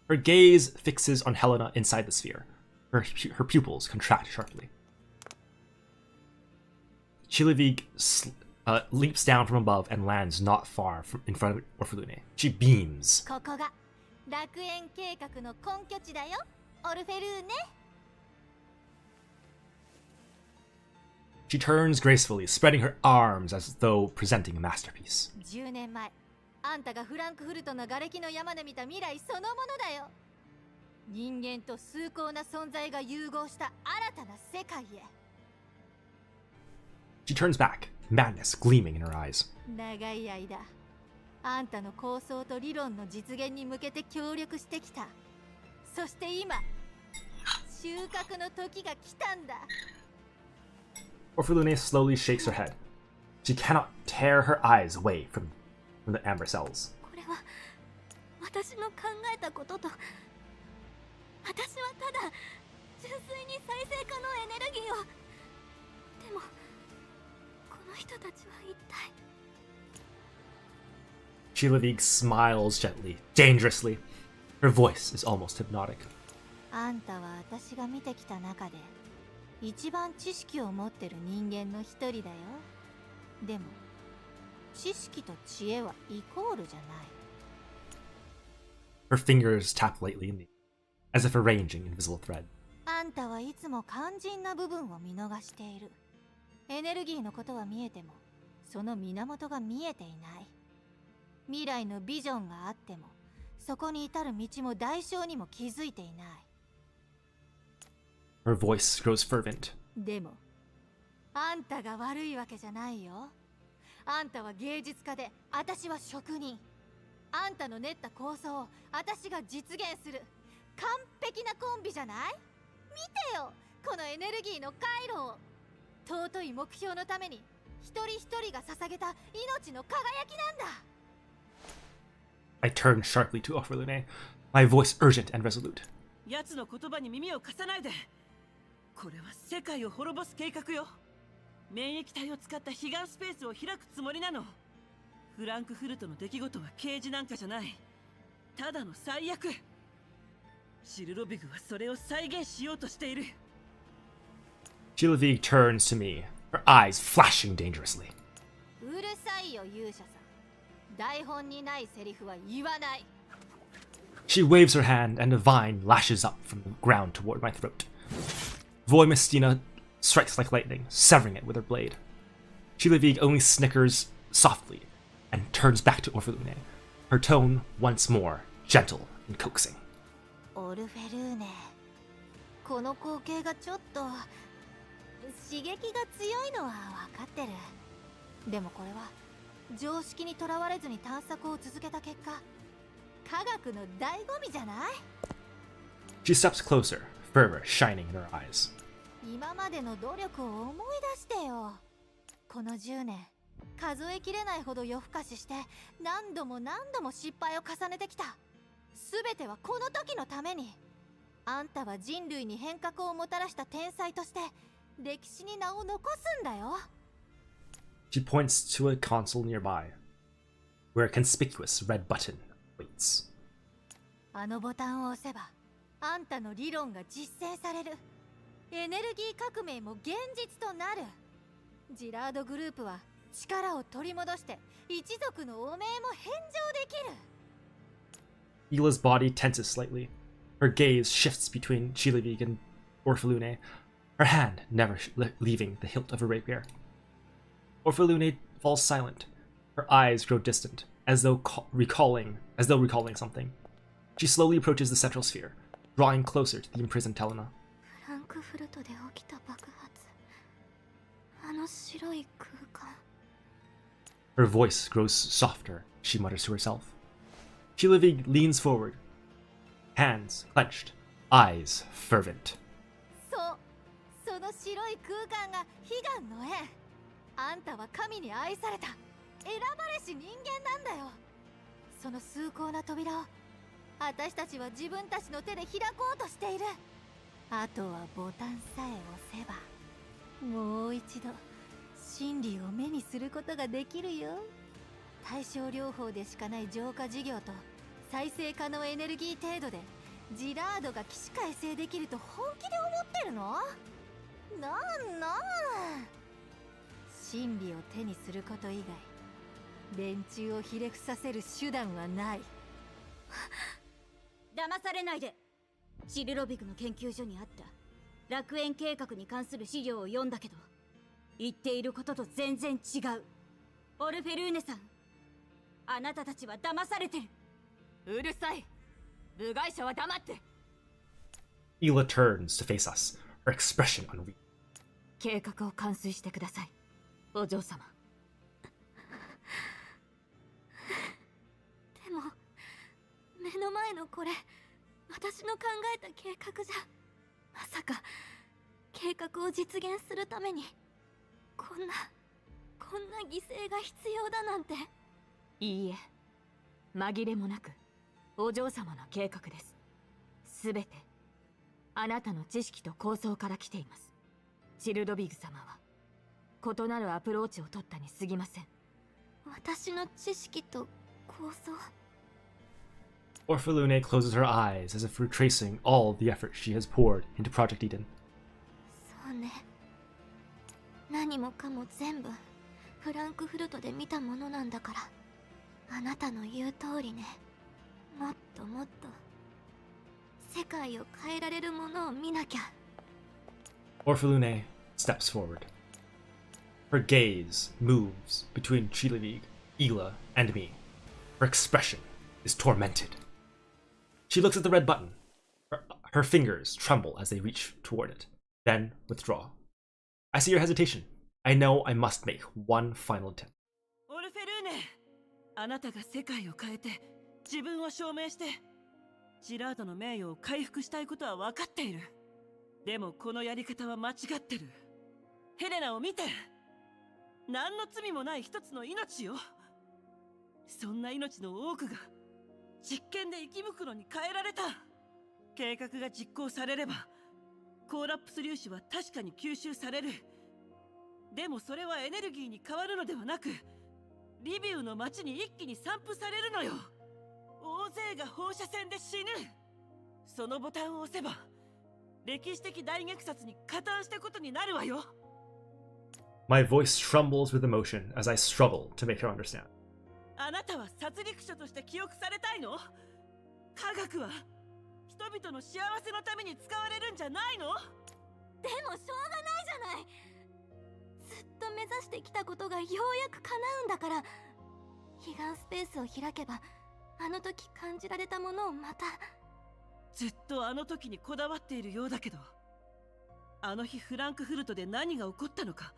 Her gaze fixes on Helena inside the sphere. Her pupils contract sharply. Julavig leaps down from above and lands not far in front of Orphalune. She beams. ここが楽園計画の根拠地だよ、オルフェルーネ。She turns gracefully, spreading her arms as though presenting a masterpiece. 10年前、あんたがフランクフルトの瓦礫の山で見た未来そのものだよ。人間と崇高な存在が融合した新たな世界へ。She turns back, madness gleaming in her eyes. 長い間、あんたの構想と理論の実現に向けて協力してきた。そして今、収穫の時が来たんだ。Orphalune slowly shakes her head. She cannot tear her eyes away from the amber cells. これは私の考えたことと、私はただ純粋に再生可能エネルギーを。でもこの人たちは一体。Julavig smiles gently, dangerously. Her voice is almost hypnotic. あんたは私が見てきた中で一番知識を持ってる人間の一人だよ。でも知識と知恵はイコールじゃない。Her fingers tap lightly in the as if arranging invisible thread. あんたはいつも肝心な部分を見逃している。エネルギーのことは見えても、その源が見えていない。未来のビジョンがあっても、そこに至る道も代償にも気づいていない。Her voice grows fervent. でも、あんたが悪いわけじゃないよ。あんたは芸術家で、私は職人。あんたの練った構想を私が実現する完璧なコンビじゃない？見てよ、このエネルギーの回路を。尊い目標のために一人一人が捧げた命の輝きなんだ。I turn sharply to Orphelune, my voice urgent and resolute. 奴の言葉に耳を貸さないで。これは世界を滅ぼす計画よ。免疫体を使った彼岸スペースを開くつもりなの。フランクフルトの出来事は刑事なんかじゃない。ただの最悪。シルロビグはそれを再現しようとしている。Gilevig turns to me, her eyes flashing dangerously. うるさいよ勇者さん。台本にないセリフは言わない。She waves her hand and a vine lashes up from the ground toward my throat. Voymastina strikes like lightning, severing it with her blade. Gilevig only snickers softly and turns back to Orphelune, her tone once more gentle and coaxing. オルフェルーネ、この光景がちょっと刺激が強いのは分かってる。でもこれは常識にとらわれずに探索を続けた結果、科学の醍醐味じゃない？ She steps closer, fervor shining in her eyes. 今までの努力を思い出してよ。この10年、数えきれないほど夜更かしして何度も失敗を重ねてきた。全てはこの時のために。あんたは人類に変革をもたらした天才として歴史に名を残すんだよ。She points to a console nearby, where a conspicuous red button waits. あのボタンを押せば、あんたの理論が実践される。エネルギー革命も現実となる。ジラードグループは力を取り戻して一族の汚名も返上できる。Ila's body tenses slightly. Her gaze shifts between Gilevig and Orphelune, her hand never leaving the hilt of her rapier. Orphelune falls silent. Her eyes grow distant, as though recalling something. She slowly approaches the central sphere, drawing closer to the imprisoned Telena. フランクフルトで起きた爆発。あの白い空間。Her voice grows softer, she mutters to herself. Gilevig leans forward, hands clenched, eyes fervent. そう、その白い空間が悲願の縁。あんたは神に愛された選ばれし人間なんだよ。その崇高な扉を私たちは自分たちの手で開こうとしている。あとはボタンさえ押せば、もう一度真理を目にすることができるよ。対症療法でしかない浄化事業と再生可能エネルギー程度でジラードが起死回生できると本気で思ってるの？なん真理を手にすること以外、連中をひれ伏させる手段はない。騙されないで。シルロビグの研究所にあった楽園計画に関する資料を読んだけど、言っていることと全然違う。オルフェルーネさん、あなたたちは騙されてる。うるさい。部外者は黙って。Ila turns to face us, her expression unreal. 計画を完遂してください、お嬢様。でも目の前のこれ、私の考えた計画じゃ、まさか計画を実現するためにこんな犠牲が必要だなんて。いいえ、紛れもなくお嬢様の計画です。すべてあなたの知識と構想から来ています。チルドビグ様は異なるアプローチを取ったに過ぎません。私の知識と構想。Orphelune closes her eyes as if retracing all the effort she has poured into Project Eden. そうね。何もかも全部フランクフルトで見たものなんだから。あなたの言う通りね。もっともっと世界を変えられるものを見なきゃ。Orphelune steps forward. Her gaze moves between Chilivig, Ila, and me. Her expression is tormented. She looks at the red button. Her fingers tremble as they reach toward it, then withdraw. I see your hesitation. I know I must make one final attempt. オルフェルーネ、あなたが世界を変えて自分を証明してジラードの名誉を回復したいことは分かっている。でもこのやり方は間違ってる。ヘレナを見て。何の罪もない一つの命よ。そんな命の多くが実験で生き袋に変えられた。計画が実行されればコーラップス粒子は確かに吸収される。でもそれはエネルギーに変わるのではなく、リビウの街に一気に散布されるのよ。大勢が放射線で死ぬ。そのボタンを押せば歴史的大虐殺に加担したことになるわよ。My voice trembles with emotion as I struggle to make her understand. あなたは殺戮者として記憶されたいの？科学は人々の幸せのために使われるんじゃないの？でもしょうがないじゃない。ずっと目指してきたことがようやく叶うんだから。彼岸スペースを開けばあの時感じられたものをまた。ずっとあの時にこだわっているようだけど、あの日フランクフルトで何が起こったのか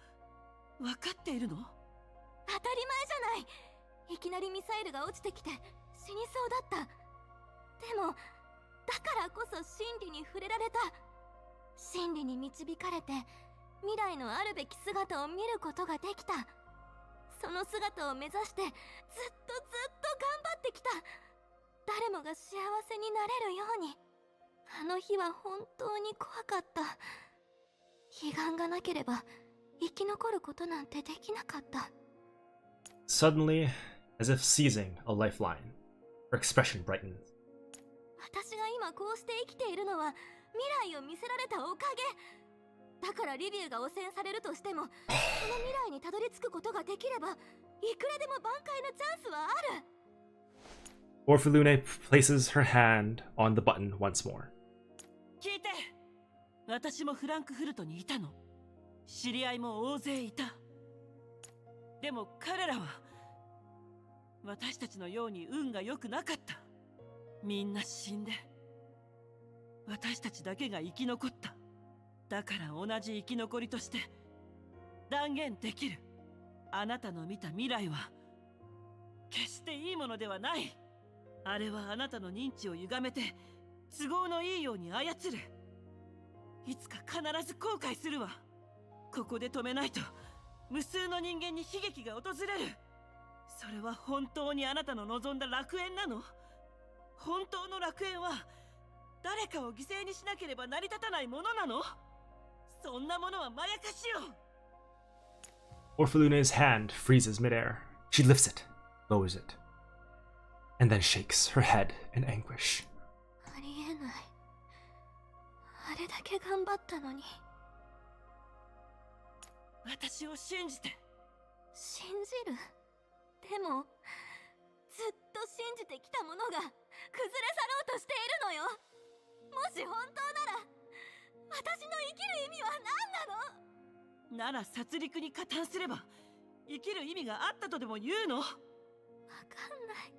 分かっているの？当たり前じゃない。いきなりミサイルが落ちてきて死にそうだった。でもだからこそ真理に触れられた。真理に導かれて未来のあるべき姿を見ることができた。その姿を目指してずっと頑張ってきた。誰もが幸せになれるように。あの日は本当に怖かった。彼岸がなければ生き残ることなんてできなかった。 Suddenly, as if seizing a lifeline, her expression brightens. 私が今こうして生きているのは未来を見せられたおかげ。だからリビューが汚染されるとしても、その未来にたどり着くことができれば、いくらでも挽回のチャンスはある。Orphalune places her hand on the button once more. 聞いて、私もフランクフルトにいたの。知り合いも大勢いた。でも彼らは私たちのように運が良くなかった。みんな死んで私たちだけが生き残った。だから同じ生き残りとして断言できる。あなたの見た未来は決していいものではない。あれはあなたの認知を歪めて都合のいいように操る。いつか必ず後悔するわ。ここで止めないと無数の人間に悲劇が訪れる。それは本当にあなたの望んだ楽園なの？本当の楽園は誰かを犠牲にしなければ成り立たないものなの？そんなものはまやかしよ。 Orphalune's hand freezes midair. She lifts it, lowers it, and then shakes her head in anguish. ありえない。あれだけ頑張ったのに。私を信じて。信じる？でもずっと信じてきたものが崩れ去ろうとしているのよ。もし本当なら私の生きる意味は何なの？なら殺戮に加担すれば生きる意味があったとでも言うの？わかんない。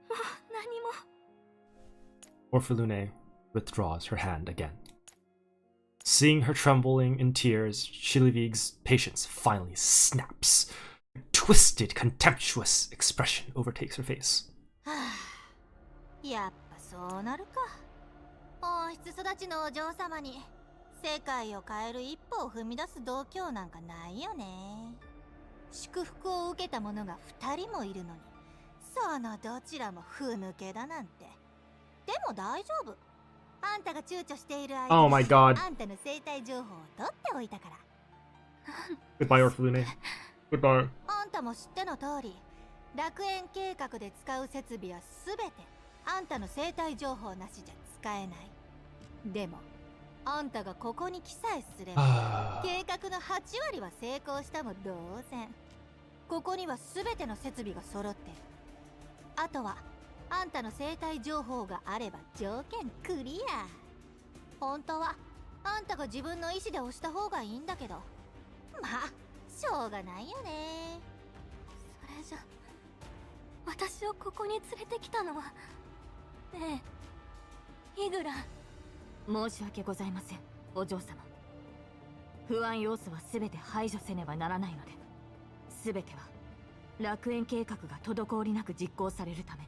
もう何も。 Orphalune withdraws her hand again. Seeing her trembling in tears, Chilivig's patience finally snaps. A twisted, contemptuous expression overtakes her face. やっぱそうなるか。温室育ちのお嬢様に世界を変える一歩を踏み出す度胸なんかないよね。祝福を受けた者が2人もいるのに、そのどちらもふ抜けだなんて。でも大丈夫。あんたが躊躇している間に、 Oh my god. あんたの生態情報を取っておいたから。Goodbye, Orphalune. Goodbye. あんたも知っての通り、楽園計画で使う設備はすべてあんたの生態情報なしじゃ使えない。でもあんたがここに来さえすれば計画の8割は成功したも同然。ここにはすべての設備が揃ってる。あとはあんたの生態情報があれば条件クリア。本当はあんたが自分の意思で押した方がいいんだけど、まあしょうがないよね。それじゃ私をここに連れてきたのはねえイグラ。申し訳ございませんお嬢様。不安要素は全て排除せねばならないので、全ては楽園計画が滞りなく実行されるため、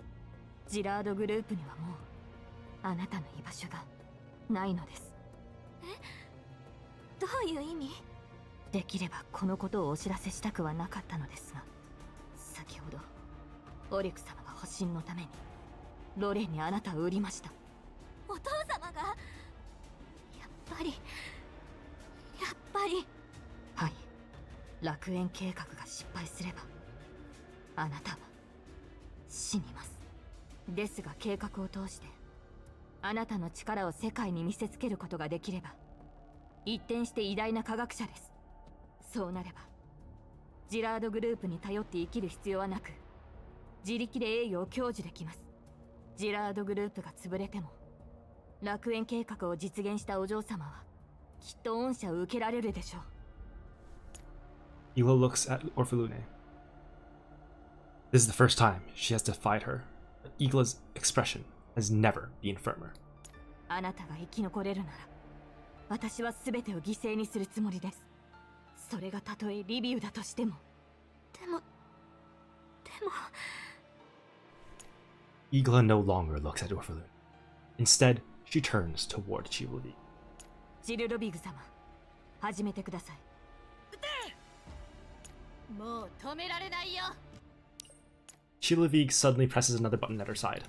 ジラードグループにはもうあなたの居場所がないのです。どういう意味？できればこのことをお知らせしたくはなかったのですが、先ほどオリク様が保身のためにロレンにあなたを売りました。お父様が？やっぱりはい、楽園計画が失敗すればあなたは死にます。ですが計画を通してあなたの力を世界に見せつけることができれば、一転して偉大な科学者です。そうなればジラードグループに頼って生きる必要はなく、自力で栄誉を享受できます。ジラードグループが潰れても楽園計画を実現したお嬢様はきっと恩赦を受けられるでしょう。Ela looks at Orphalune. This is the first time she has defied her, but Igla's expression has never been firmer. あなたが生き残れるなら私は全てを犠牲にするつもりです。それがたとえリビウだとしても。でも Igla no longer looks at Orphalune. Instead, she turns toward Chivalry. ジルロビグ様、始めてください。もう止められないよ。 Chilavig suddenly presses another button at her side.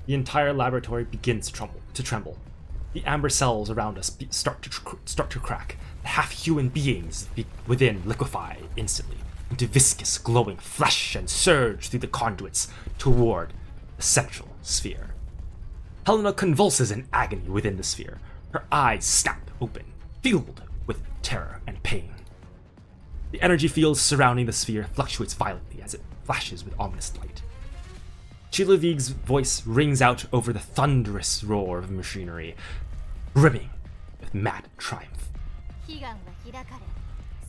The entire laboratory begins to tremble. The amber cells around us start to crack. The half-human beings within liquefy instantly into viscous, glowing flesh and surge through the conduits toward the central sphere. Helena convulses in agony within the sphere. Her eyes snap open, filled with terror and pain. The energy field surrounding the sphere fluctuates violently as it flashes with ominous light. Chilavig's voice rings out over the thunderous roar of machinery, brimming with mad triumph. 悲願は開かれ、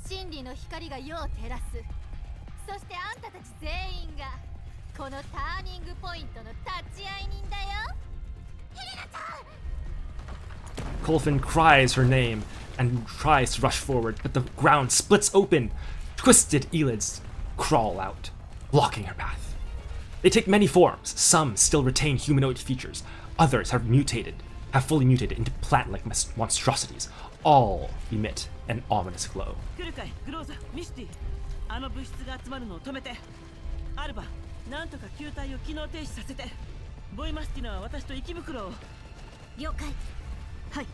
真理の光が世を照らす。そしてあんたたち全員がこのターニングポイントの立ち会い人だよ。ヘレナちゃん。Colfin cries her name and tries to rush forward, but the ground splits open. Twisted elids crawl out, blocking her path. They take many forms. Some still retain humanoid features. Others have fully mutated into plant-like monstrosities. All emit an ominous glow. 来るかい、グローザ、ミスティ。あの物質が集まるのを止めて。アルバ、なんとか球体を機能停止させて。ボイマスティナは私と息袋を。了解。はい。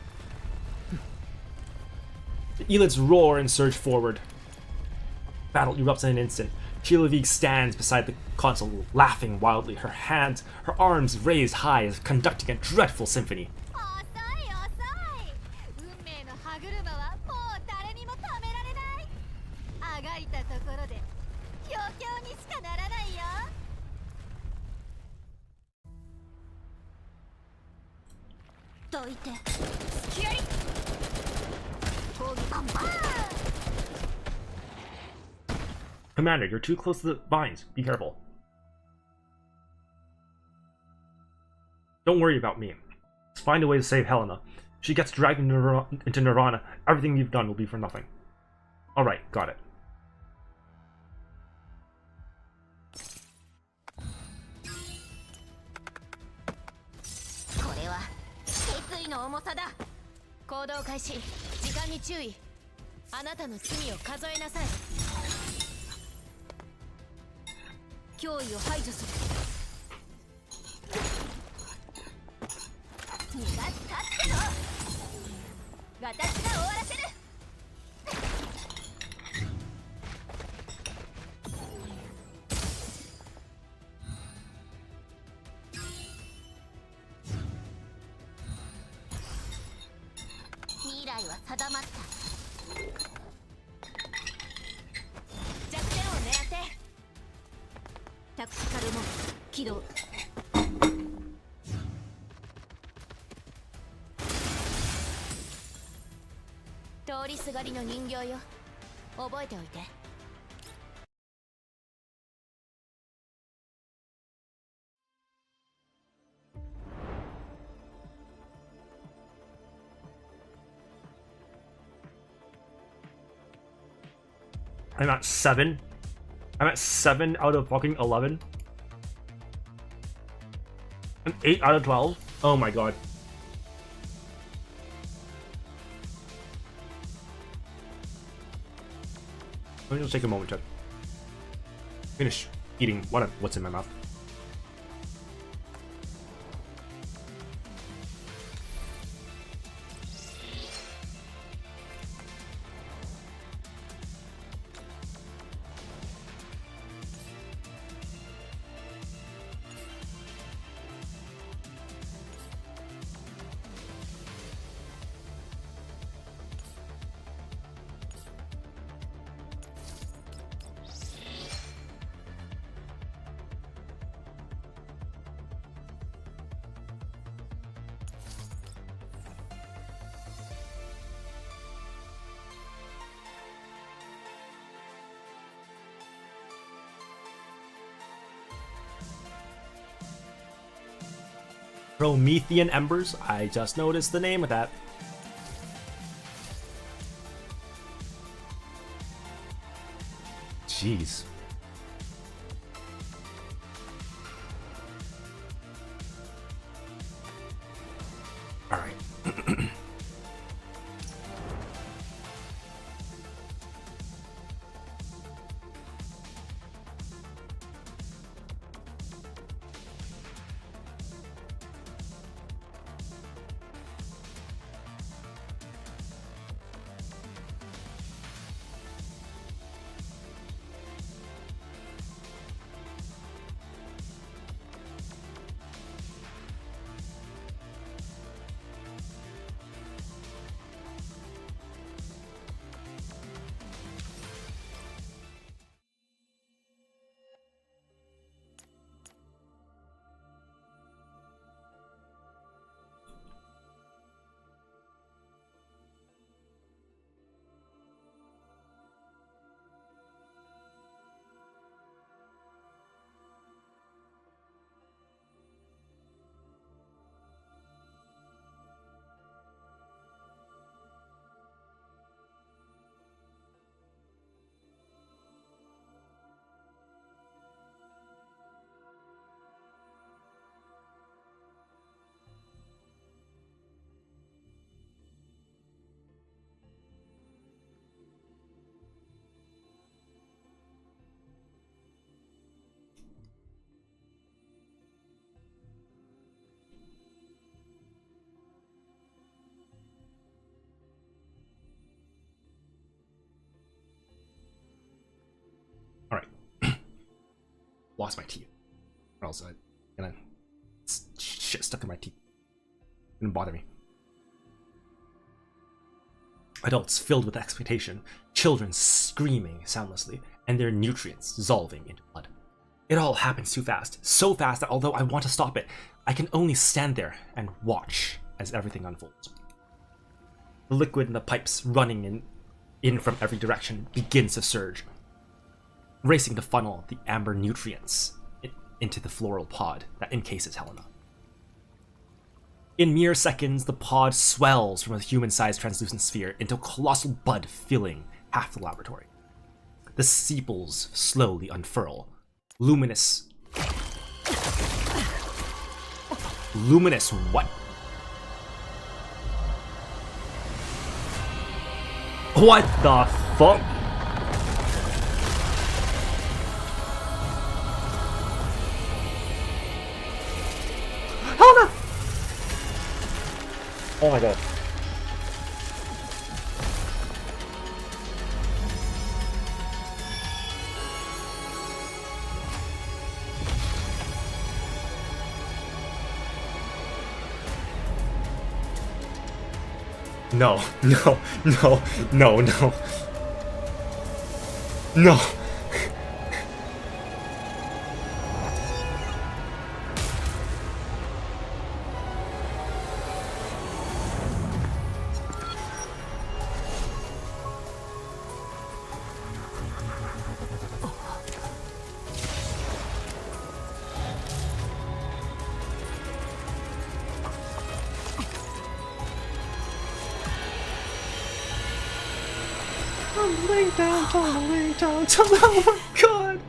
The elids roar and surge forward. Battle erupts in an instant. Chilavig stands beside the console, laughing wildly, her arms raised high as conducting a dreadful symphony. 遅い遅い。運命の歯車はもう誰にも止められない。あがいたところで余興にしかならないよ。どいて。突きやり。攻撃パンパン。 Commander, you're too close to the vines. Be careful. Don't worry about me. Let's find a way to save Helena. If she gets dragged into Nirvana, everything you've done will be for nothing. Alright, got it. これは決意の重さだ。行動開始。時間に注意。あなたの罪を数えなさい。脅威を排除する。逃がしたっての。私が終わらせる。未来は定まった。弱点を狙って。タクティカルモード起動。通りすがりの人形よ。覚えておいて。I'm at 7. I'm at 7 out of fucking 11. An 8 out of 12. Oh my god. Let me just take a moment to finish eating what's in my mouth. Promethean Embers? I just noticed the name of that. Jeez. Alright. Alright. Lost my teeth. Or else I'm gonna... shit stuck in my teeth. Didn't bother me. Adults filled with expectation, children screaming soundlessly, and their nutrients dissolving into blood. It all happens too fast, so fast that although I want to stop it, I can only stand there and watch as everything unfolds. The liquid in the pipes running in from every direction begins to surge, racing to funnel the amber nutrients into the floral pod that encases Helena. In mere seconds, the pod swells from a human-sized translucent sphere into a colossal bud filling half the laboratory. The sepals slowly unfurl. Luminous what? What the fuck? Helena! Oh my god. No, no, no, no, no. No. Tumbling down, tumbling down, tumbling. Oh my god!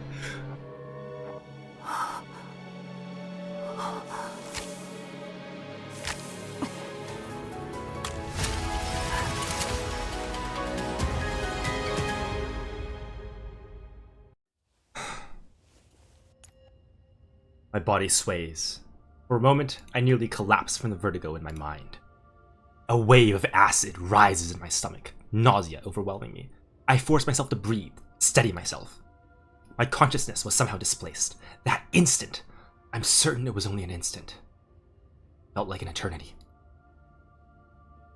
My body sways. For a moment, I nearly collapse from the vertigo in my mind. A wave of acid rises in my stomach, nausea overwhelming me. I force myself to breathe, steady myself. My consciousness was somehow displaced. That instant, I'm certain it was only an instant. Felt like an eternity.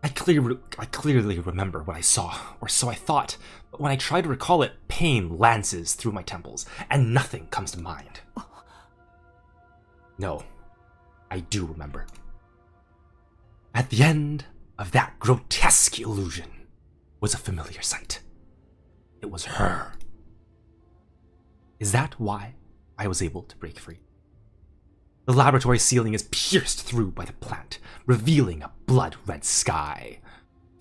I clearly remember what I saw, or so I thought, but when I try to recall it, pain lances through my temples, and nothing comes to mind. No, I do remember. At the end of that grotesque illusion was a familiar sight. It was her. Is that why I was able to break free? The laboratory ceiling is pierced through by the plant, revealing a blood-red sky.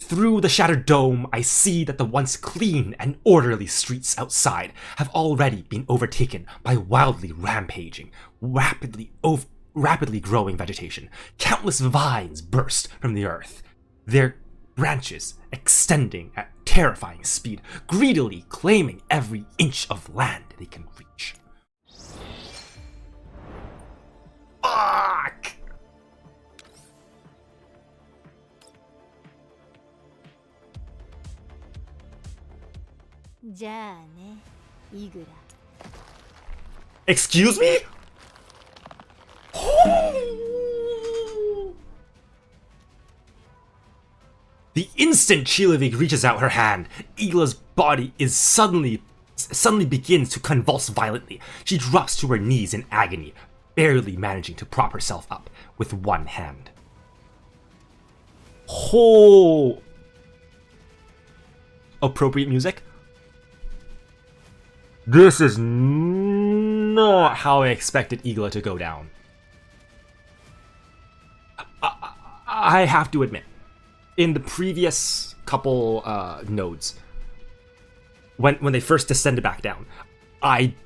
Through the shattered dome, I see that the once clean and orderly streets outside have already been overtaken by wildly rampaging, rapidly growing vegetation. Countless vines burst from the earth, their branches extending at terrifying speed, greedily claiming every inch of land they can reach. Fuck! Excuse me? The instant Chilavik reaches out her hand, Igla's body is suddenly begins to convulse violently. She drops to her knees in agony, barely managing to prop herself up with one hand. Oh! Appropriate music? This is not how I expected Igla to go down. I have to admit, in the previous couple nodes, when they first descended back down, and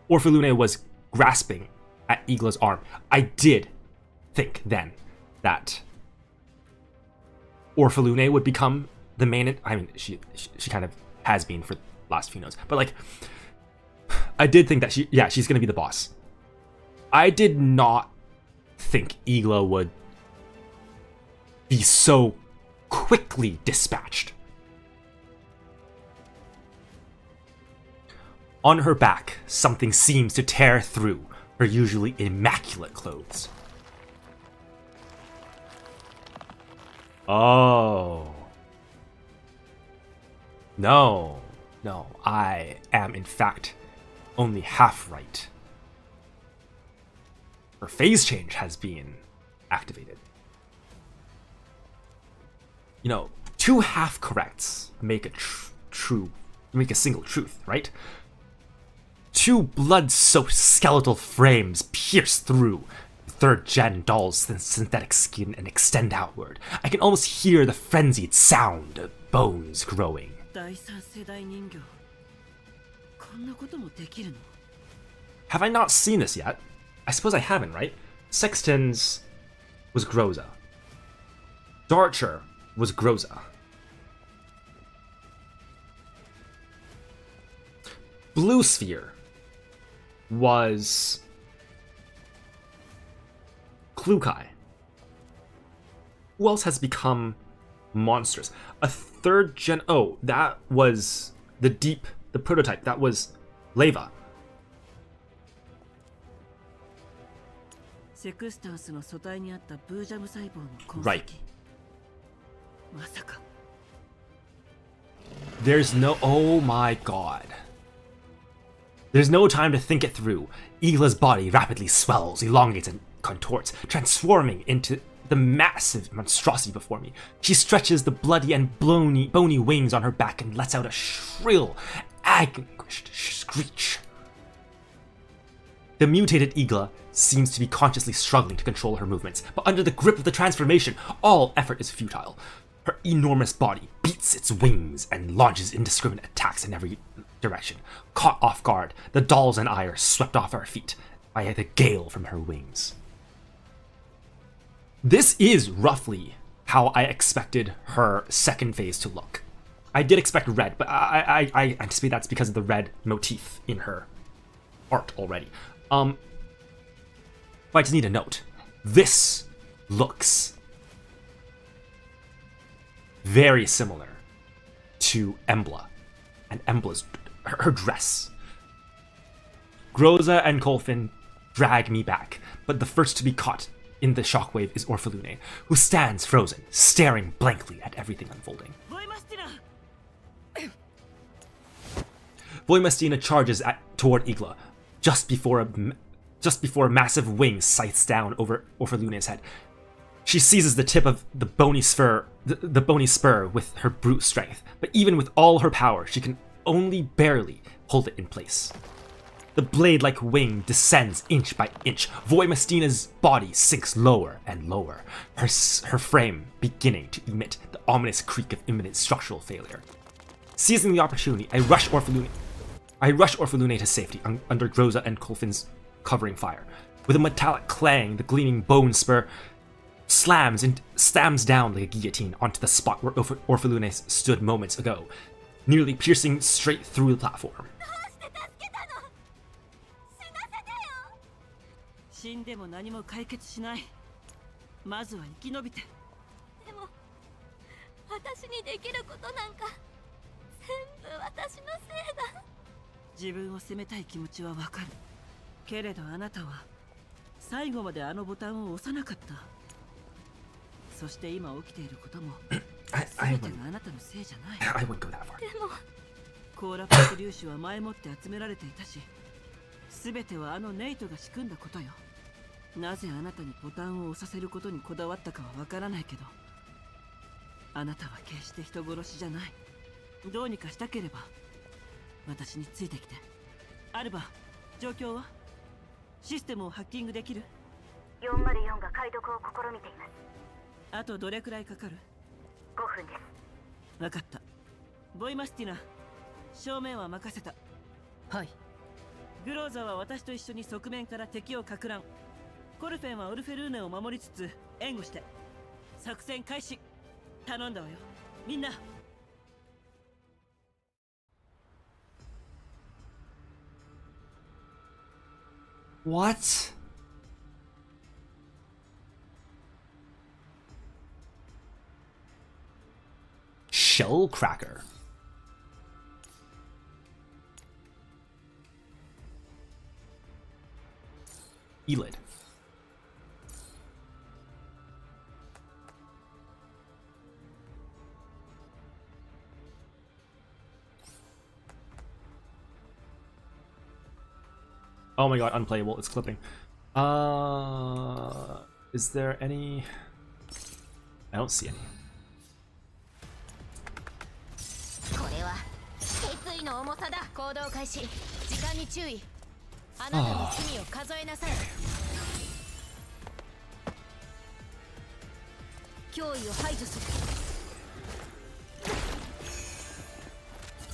Orphalune was grasping at Igla's arm, I did think then that Orphalune would become the main. I mean, she kind of has been for the last few nodes, but like, I did think that she's gonna be the boss. I did not think Igla would be so quickly dispatched. On her back, something seems to tear through her usually immaculate clothes. Oh. No, I am in fact only half right. Her phase change has been activated. You know, two half corrects make make a single truth, right? Two blood-soaked skeletal frames pierce through third gen doll's synthetic skin and extend outward. I can almost hear the frenzied sound of bones growing. Have I not seen this yet? I suppose I haven't, right? Sexton's was Groza. Darcher was Groza. Blue Sphere was Klukai. Who else has become monsters? A third gen. Oh, that was the prototype. That was Leva. Right. There's no. Oh my god. There's no time to think it through. Igla's body rapidly swells, elongates, and contorts, transforming into the massive monstrosity before me. She stretches the bloody and bony wings on her back and lets out a shrill, anguished screech. The mutated Igla seems to be consciously struggling to control her movements, but under the grip of the transformation, all effort is futile. Her enormous body beats its wings and launches indiscriminate attacks in every direction. Caught off guard, the dolls and I are swept off our feet by the gale from her wings. This is roughly how I expected her second phase to look. I did expect red, but I anticipate that's because of the red motif in her art already. But I just need a note. This looks very similar to Embla, and Embla's her dress. Groza and Kolfin drag me back, but the first to be caught in the shockwave is Orphalune, who stands frozen, staring blankly at everything unfolding. Voymastina charges toward Igla, just before a massive wing scythes down over Orphalune's head. She seizes the tip of the bony spur with her brute strength, but even with all her power, she can only barely hold it in place. The blade-like wing descends inch by inch. Voymastina's body sinks lower and lower, her frame beginning to emit the ominous creak of imminent structural failure. Seizing the opportunity, I rush Orphalune to safety under Groza and Kolfin's covering fire. With a metallic clang, the gleaming bone spur slams down like a guillotine onto the spot where Orphalune stood moments ago, nearly piercing straight through the platform. 死んでも何も解決しない。まずは生き延びて。でも私にできることなんか全部私のせいだ。自分を責めたい気持ちはわかる。けれどあなたは最後まであのボタンを押さなかった。そして今起きていることも全てがあなたのせいじゃない。I wouldn't go that far. でもコーラプス粒子は前もって集められていたし、全てはあのネイトが仕組んだことよ。なぜあなたにボタンを押させることにこだわったかはわからないけど、あなたは決して人殺しじゃない。どうにかしたければ私についてきて。アルバ、状況は？システムをハッキングできる？ 404 が解読を試みています。あとどれくらいかかる？ 5分です。わかった。ボイマスティナ、正面は任せた。はい。グローザは私と一緒に側面から敵を撹乱。コルフェンはオルフェルーネを守りつつ援護して。作戦開始。頼んだわよ。みんな。What? Shell cracker. Elid. Oh my god, unplayable, it's clipping. Is there any? I don't see any. これは決意の重さだ。行動開始。時間に注意。あなたの罪を数えなさい。脅威を排除する。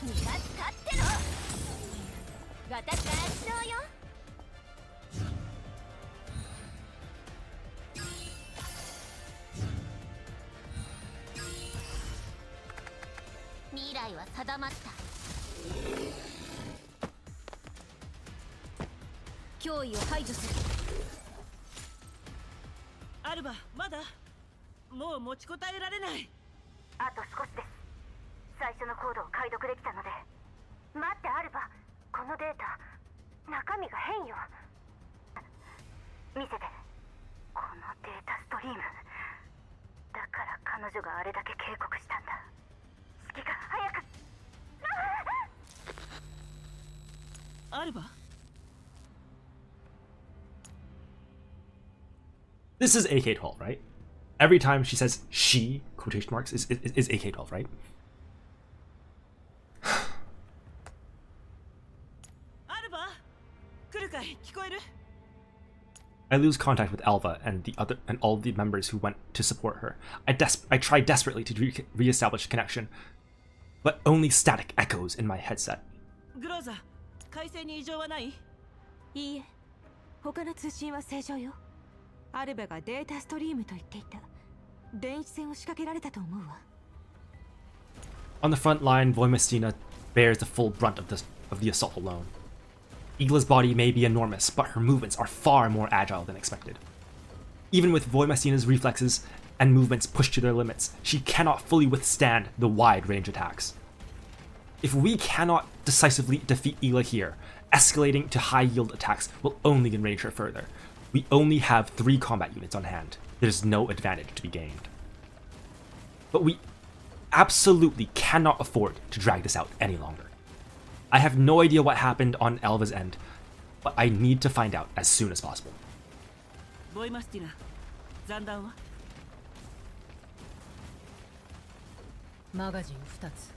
味方っての。私が圧勝よ。未来は定まった。脅威を排除する。アルバ、まだ？もう持ちこたえられない。あと少しです。最初のコードを解読できたので。待ってアルバ、このデータ中身が変よ。見せて。このデータストリームだから彼女があれだけ警告したんだ。指揮官早く。アルバ？ This is AK-12, right? Every time she says she, quotation marks, is AK-12, right? アルバ？来るかい？聞こえる？ I lose contact with Alva and all the members who went to support her. I try desperately to re-establish connection, but only static echoes in my headset. グローザ、回線に異常はない？いいえ、他の通信は正常よ。アルベがデータストリームと言っていた。電子戦を仕掛けられたと思うわ。On the front line, Voymastina bears the full brunt of the assault alone. Igla's body may be enormous, but her movements are far more agile than expected. Even with Voymastina's reflexes and movements pushed to their limits, she cannot fully withstand the wide-range attacks. If we cannot decisively defeat Igla here, escalating to high-yield attacks will only enrage her further. We only have 3 combat units on hand. There's no advantage to be gained. But we absolutely cannot afford to drag this out any longer. I have no idea what happened on Alva's end, but I need to find out as soon as possible. Voymastina, 残弾は？マガジン2つ。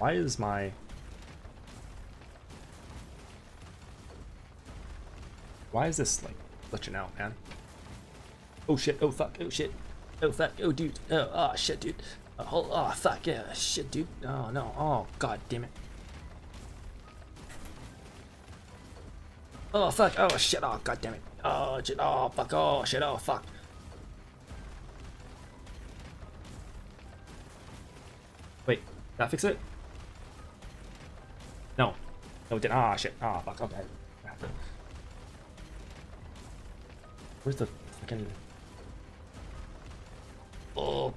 Why is my... Why is this, like, glitching out, man? Oh shit, oh fuck, oh shit. Oh fuck, oh dude, oh shit, dude. Oh fuck, yeah, shit, dude. Oh no, oh god damn it. Oh fuck, oh shit, oh god damn it. Oh shit, oh fuck, oh shit, oh fuck. Wait, did that fix it? No. No, it didn't. Ah shit, ah fuck, okay. Where's the fucking... Oh.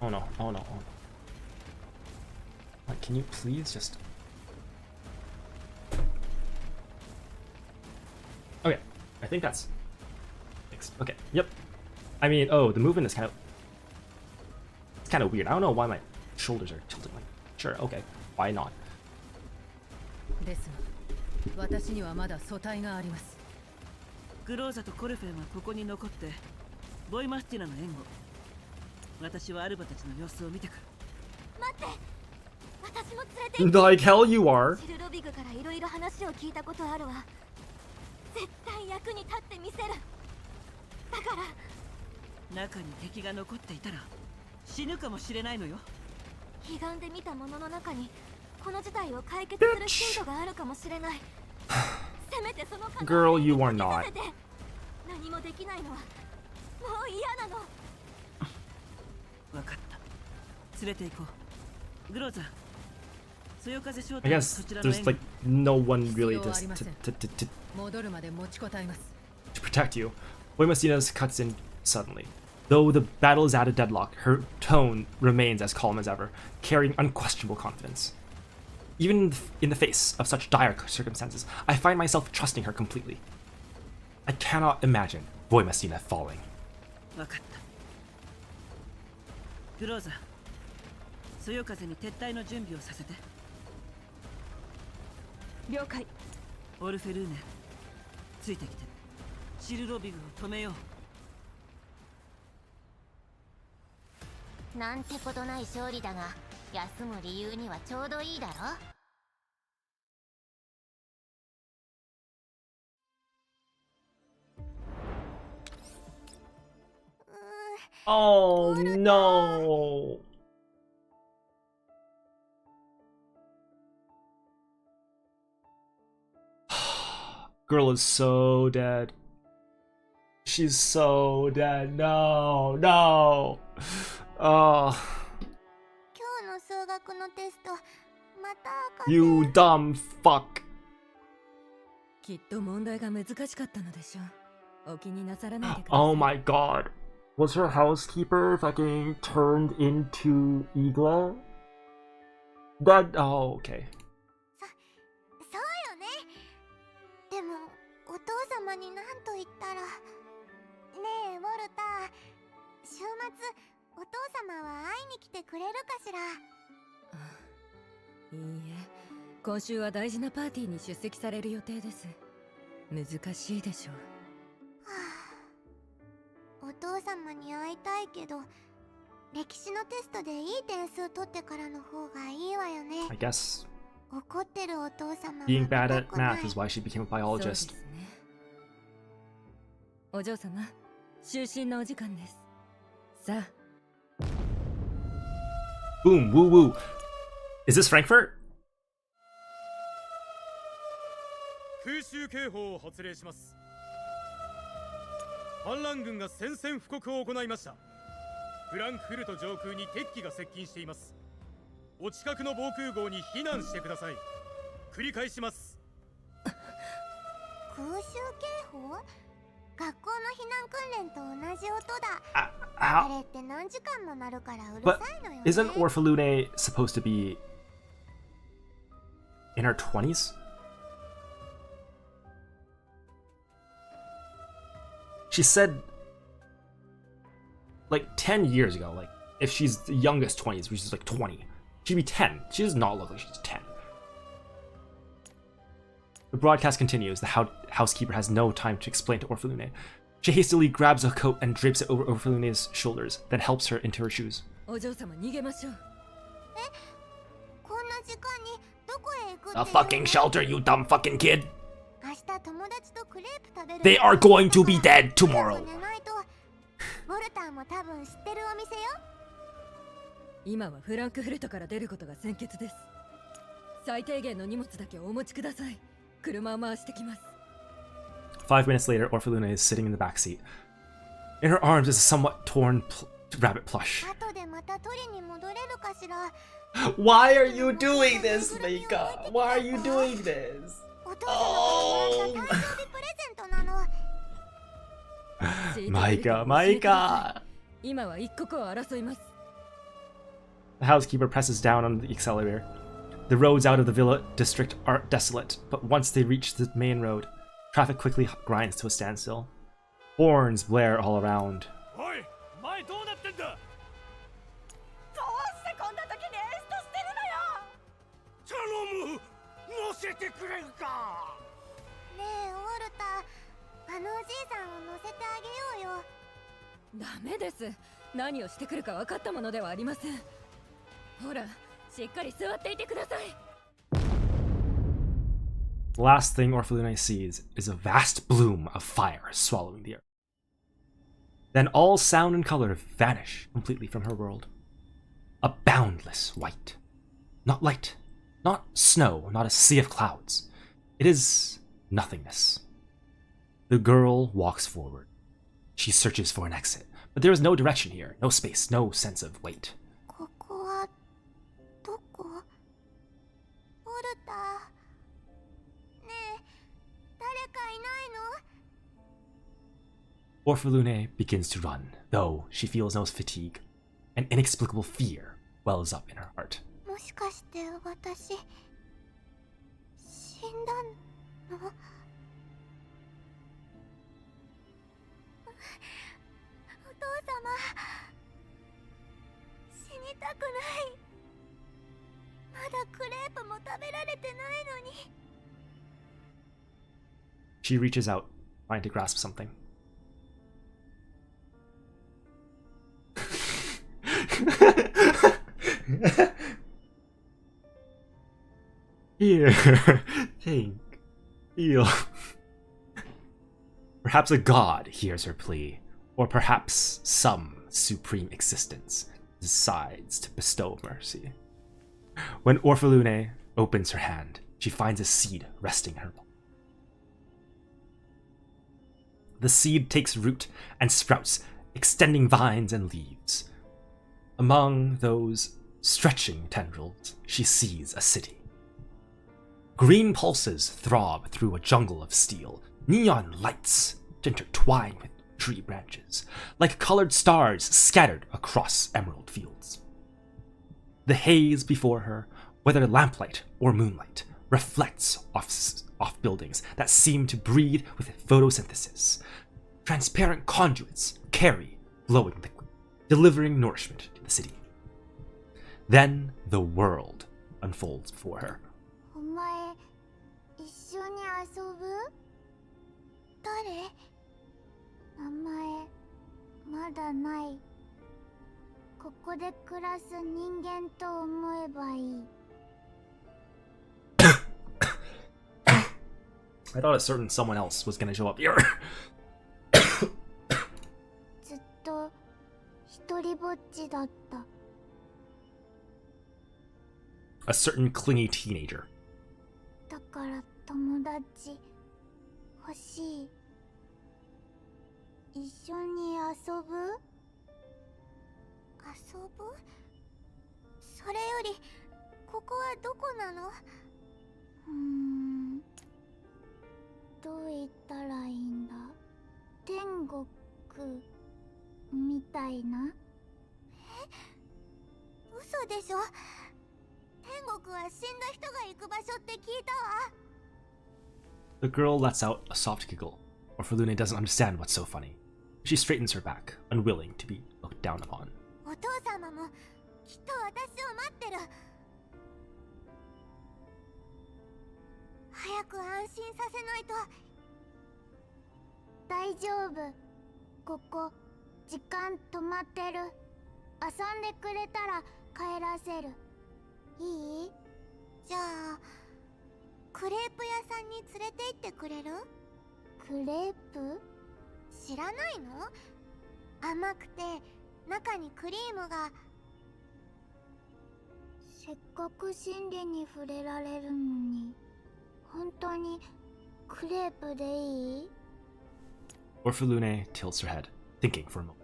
Oh no, oh no, oh no. Like, can you please just... Okay, I think that's fixed. Okay, yep. I mean, oh, the movement is kind of... It's kind of weird. I don't know why my shoulders are tilted like... Sure, okay, why not? ですが、私にはまだ素体があります。グローザとコルフェンはここに残って、ボイマスティナの援護。私はアルバたちの様子を見てくる。待って、私も連れて行って。Like hell you are. シルロビグからいろいろ話を聞いたことあるわ。絶対役に立ってみせる。だから中に敵が残っていたら死ぬかもしれないのよ。悲願で見たものの中にこの事態を解決するヒントがあるかもしれない。せめてその可能性を Girl, you are not. 何もできないのはもう嫌なの。分かった。連れて行こう。グローザ。I guess there's like no one really to 戻るまで持ちこたえます。 to protect you. Voymastina's cuts in suddenly. Though the battle is at a deadlock, her tone remains as calm as ever, carrying unquestionable confidence. Even in the face of such dire circumstances, I find myself trusting her completely. I cannot imagine Voymastina falling. 分かった。グローザ、そよ風に撤退の準備をさせて。了解。オルフェルーネ、ついてきて。シルロビグを止めよう。なんてことない勝利だが、休む理由にはちょうどいいだろ。Oh no. Girl is so dead. She's so dead. No, no. Oh. You dumb fuck. きっと問題が難しかったのでしょう。お気になさらないでください。Oh my god. Was her housekeeper fucking turned into Igla? That... Oh, okay. そうよね。でも、お父様に何と言ったら。ねえ、ウォルター。週末、お父様は会いに来てくれるかしら。いいえ、今週は大事なパーティーに出席される予定です。難しいでしょう。お父様に会いたいけど、歴史のテストでいい点数取ってからの方がいいわよね。I guess 怒ってるお父様は Being 見 bad た at くない math is why she became a biologist. お嬢様、就寝のお時間です。さあ。Boom, woo woo. Is this Frankfurt? 空襲警報を発令します。反乱軍が宣戦布告を行いました。フランクフルト上空に敵機が接近しています。お近くの防空壕に避難してください。繰り返します。空襲警報？学校の避難訓練と同じ音だ。あれって何時間も鳴るからうるさいのよね。Isn't Orphalune supposed to be in her 20s? She said like 10 years ago, like if she's the youngest 20s, which is like 20, she'd be 10. She does not look like she's 10. The broadcast continues. The housekeeper has no time to explain to Orphalune. She hastily grabs a coat and drapes it over Orphalune's shoulders, then helps her into her shoes. お嬢様、逃げましょう。こんな時間にどこへ行くって A fucking shelter, you dumb fucking kid! 明日友達とクレープ食べる。 They are going to be dead tomorrow! 寝ないと。ウォルターも多分知ってるお店よ。今はフランクフルトから出ることが先決です。最低限の荷物だけお持ちください。車を回してきます。 5 minutes later, Orphalune is sitting in the back seat. In her arms is a somewhat torn rabbit plush. 後でまた取りに戻れるかしら。 Why are you doing this, Meika? Why are you doing this? お父様がもらった誕生日プレゼントなの。Meika! 今は一刻を争います。 The housekeeper presses down on the accelerator. The roads out of the villa district are desolate, but once they reach the main road, traffic quickly grinds to a standstill. Horns blare all around. おい、前どうなってんだ。どうしてこんな時にエーストしてるのよ。頼む、乗せてくれるか。ねえ、ウォルター、あのおじいさんを乗せてあげようよ。ダメです。何をしてくるか分かったものではありません。ほら、しっかり座っていてください。 The last thing Orphalune sees is a vast bloom of fire swallowing the earth. Then all sound and color vanish completely from her world. A boundless white. Not light, not snow, not a sea of clouds. It is nothingness. The girl walks forward. She searches for an exit, but there is no direction here, no space, no sense of weight. ここはどこ？ウォルター。 Orphalune begins to run, though she feels no fatigue. An inexplicable fear wells up in her heart. もしかして私死んだの？お父様、死にたくない。まだクレープも食べられてないのに。 She reaches out, trying to grasp something. Here, think, feel. Perhaps a god hears her plea, or perhaps some supreme existence decides to bestow mercy. When Orphalune opens her hand, she finds a seed resting in her palm. The seed takes root and sprouts, extending vines and leaves. Among those stretching tendrils, she sees a city. Green pulses throb through a jungle of steel, neon lights intertwine with tree branches, like colored stars scattered across emerald fields. The haze before her, whether lamplight or moonlight, reflects off buildings that seem to breathe with photosynthesis. Transparent conduits carry glowing liquid, delivering nourishment to the city. Then the world unfolds before her. お前、一緒に遊ぶ？誰？名前、まだない。ここで暮らす人間と思えばいい。I thought a certain someone else was gonna show up here. ずっと一人ぼっちだった。 A certain clingy teenager. だから友達欲しい。一緒に遊ぶ？遊ぶ？それよりここはどこなの？どう言ったらいいんだ？天国みたいな？嘘でしょ？天国は死んだ人が行く場所って聞いたわ。 The girl lets out a soft giggle. Orphalune doesn't understand what's so funny. She straightens her back, unwilling to be looked down upon. お父様もきっと私を待ってる。早く安心させないと。大丈夫。ここ時間止まってる。遊んでくれたら帰らせる。いい？じゃあクレープ屋さんに連れて行ってくれる？クレープ？知らないの？甘くて中にクリームが。せっかく真理に触れられるのに、本当にクレープでいい？ Orphalune tilts her head, thinking for a moment.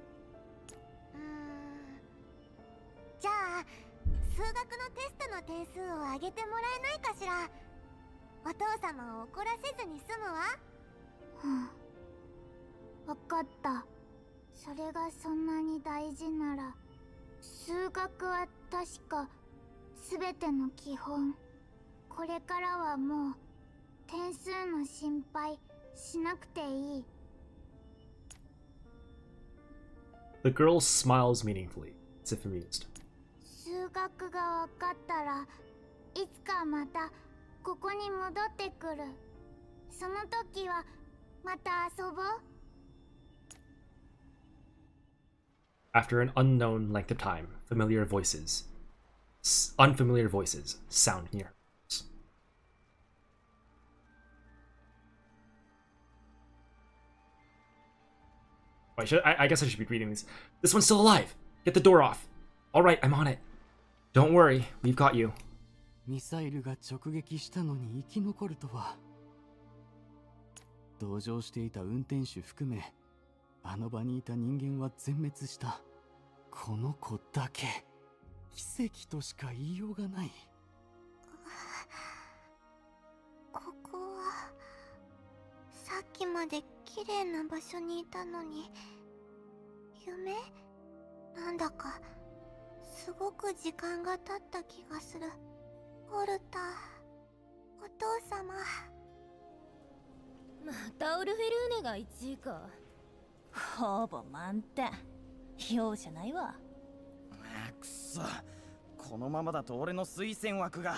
じゃあ数学のテストの点数を上げてもらえないかしら。お父様を怒らせずに済むわ。わかった。それがそんなに大事なら、数学は確か全ての基本。これからはもう点数の心配しなくていい。 The girl smiles meaningfully, as if amused. 数学がわかったらいつかまたここに戻ってくる。その時はまた遊ぼう。 After an unknown length of time, unfamiliar voices sound near. Wait, I guess I should be reading these. This one's still alive. Get the door off. All right, I'm on it. Don't worry, we've got you. ミサイルが直撃したのに生き残るとは。同乗していた運転手含め、あの場にいた人間は全滅した。この子だけ奇跡としか言いようがない。ここはさっきまで綺麗な場所にいたのに、夢？なんだかすごく時間が経った気がする。オルタ、お父様。またオルフェルーネが1位か。ほぼ満点。容赦ないわ。くそ、このままだと俺の推薦枠が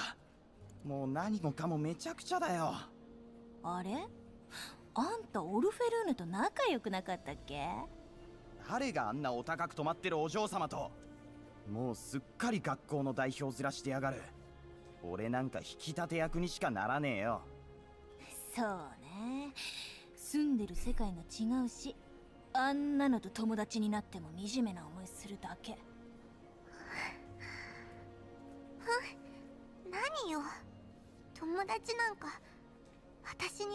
もう何もかもめちゃくちゃだよ。あれ？あんたオルフェルーネと仲良くなかったっけ？誰があんなお高く泊まってるお嬢様と。もうすっかり学校の代表面してやがる。俺なんか引き立て役にしかならねえよ。そうね、住んでる世界が違うし、あんなのと友達になっても惨めな思いするだけ。何よ、友達なんか。私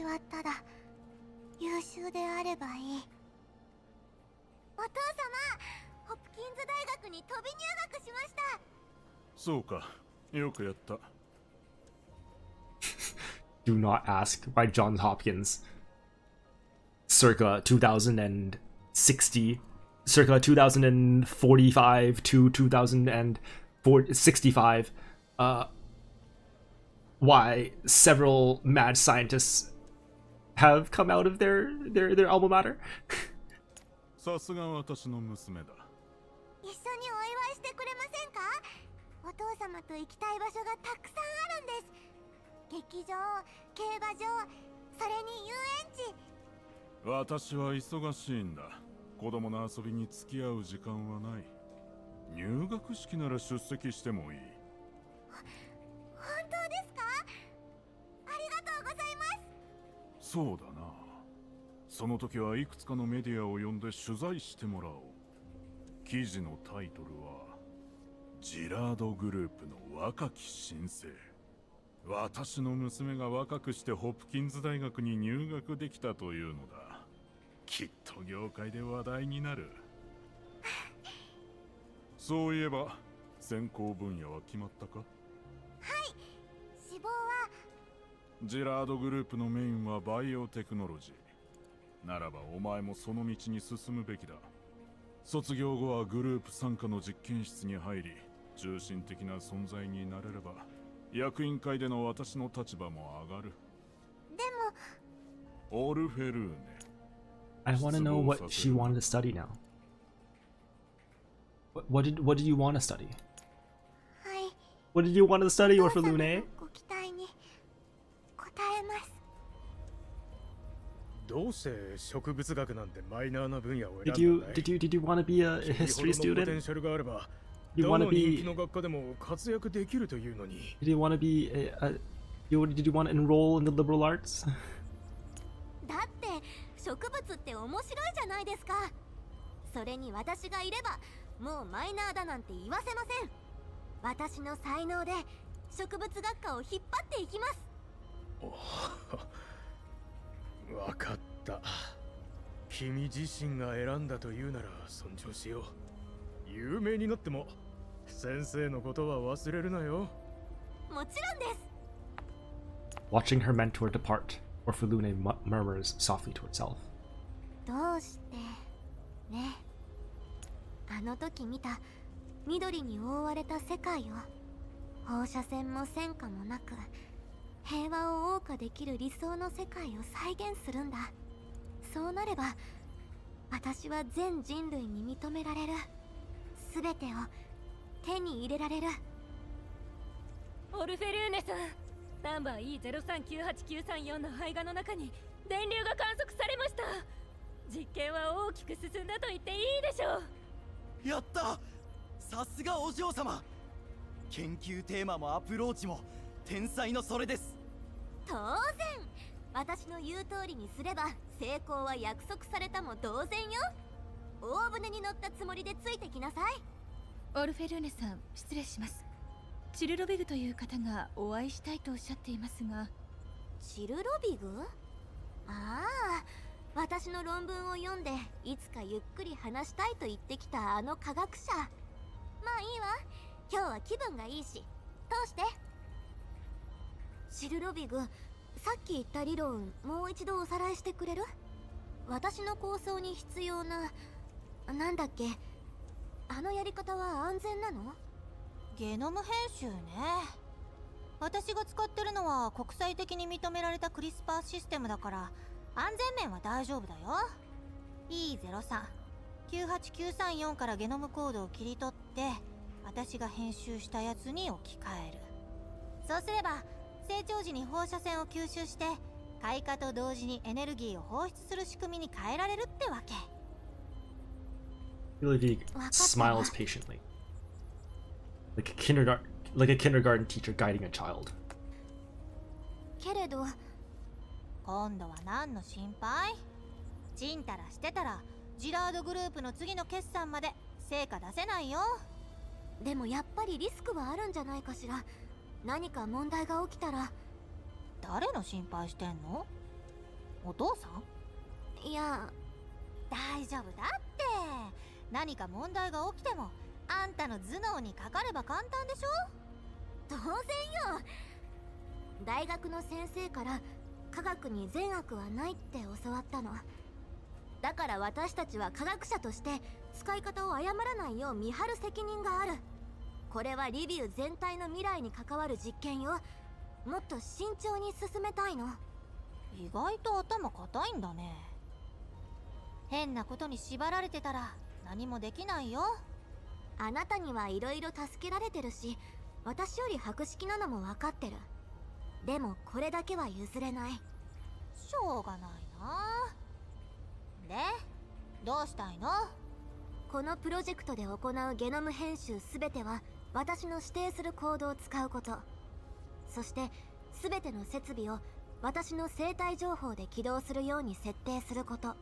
はただ優秀であればいい。お父様、ホプキンズ大学に飛び入学しました。そうか、よくやった。Do Not Ask by Johns Hopkins. Circa 2060, circa 2045 to 2065. Why several mad scientists have come out of their alma mater. さすが私の娘だ。一緒にお祝いしてくれませんか？お父様と行きたい場所がたくさんあるんです。劇場、競馬場、それに遊園地。私は忙しいんだ。子供の遊びに付き合う時間はない。入学式なら出席してもいい。本当ですか？ありがとうごそうだな。その時はいくつかのメディアを呼んで取材してもらおう。記事のタイトルはジラードグループの若き新星。私の娘が若くしてホプキンズ大学に入学できたというのだ。きっと業界で話題になる。そういえば専攻分野は決まったか？はい、志望はジラードグループのメインはバイオテクノロジー。ならばお前もその道に進むべきだ。卒業後はグループ傘下の実験室に入り、中心的な存在になれれば役員会での私の立場も上がる。でもオルフェルーネ。 I want to know what she wanted to study now. What did you want to study? はい。 What did you want to study, Orphelune? ご期待に応えます。どうして植物学なんてマイナーな分野を選んだんだい？ Did you want to be a history 君ほどのポテン student? シャルがあれば、 You ど want の to 人気 be? の学科でも活躍できるというのに。 Did you want to be did you want to enroll in the liberal arts? だって植物って面白いじゃないですか。それに私がいればもうマイナーだなんて言わせません。私の才能で植物学科を引っ張っていきます。わかった。君自身が選んだというなら尊重しよう。有名になっても先生のことは忘れるなよ。もちろんです。 Watching her mentor depart, Orphelune murmurs softly to itself. どうしてね。あの時見た緑に覆われた世界を放射線も戦火もなく平和を謳歌できる理想の世界を再現するんだ。そうなれば私は全人類に認められる。全てを手に入れられる。オルフェルーネさん、ナンバー E039894 の胚芽の中に電流が観測されました。実験は大きく進んだと言っていいでしょう。やった、さすがお嬢様。研究テーマもアプローチも天才のそれです。当然私の言う通りにすれば成功は約束されたも同然よ。大船に乗ったつもりでついてきなさい。オルフェルーネさん、失礼します。チルロビグという方がお会いしたいとおっしゃっていますが。チルロビグ？ああ、私の論文を読んでいつかゆっくり話したいと言ってきたあの科学者。まあいいわ、今日は気分がいいし通して。チルロビグ、さっき言った理論もう一度おさらいしてくれる？私の構想に必要な、なんだっけ、あのやり方は安全なの？ゲノム編集ね。私が使ってるのは国際的に認められたクリスパーシステムだから安全面は大丈夫だよ。 E03-98934 からゲノムコードを切り取って私が編集したやつに置き換える。そうすれば成長時に放射線を吸収して開花と同時にエネルギーを放出する仕組みに変えられるってわけ。Ludwig smiles patiently, like a kindergarten teacher guiding a child. けれど今度は何の心配？ちんたらしてたらジラードグループの次の決算まで成果出せないよ。でもやっぱりリスクはあるんじゃないかしら。何か問題が起きたら。誰の心配してんの？お父さん？いや、大丈夫だって。何か問題が起きてもあんたの頭脳にかかれば簡単でしょ。当然よ。大学の先生から科学に善悪はないって教わったの。だから私たちは科学者として使い方を誤らないよう見張る責任がある。これはリビウ全体の未来に関わる実験よ。もっと慎重に進めたいの。意外と頭固いんだね。変なことに縛られてたら何もできないよ。あなたにはいろいろ助けられてるし、私より博識なのも分かってる。でもこれだけは譲れない。しょうがないな。で、どうしたいの？このプロジェクトで行うゲノム編集すべては私の指定するコードを使うこと。そしてすべての設備を私の生体情報で起動するように設定すること。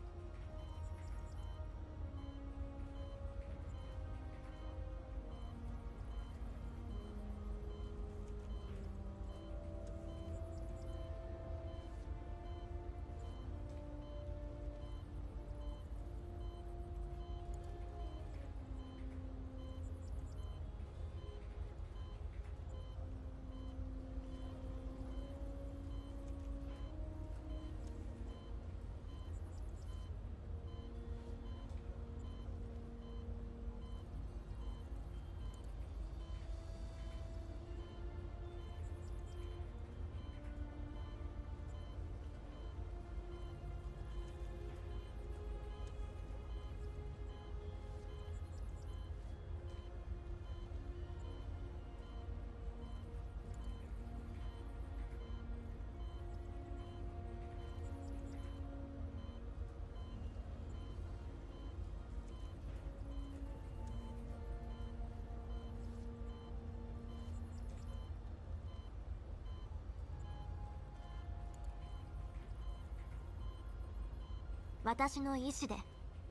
私の意志で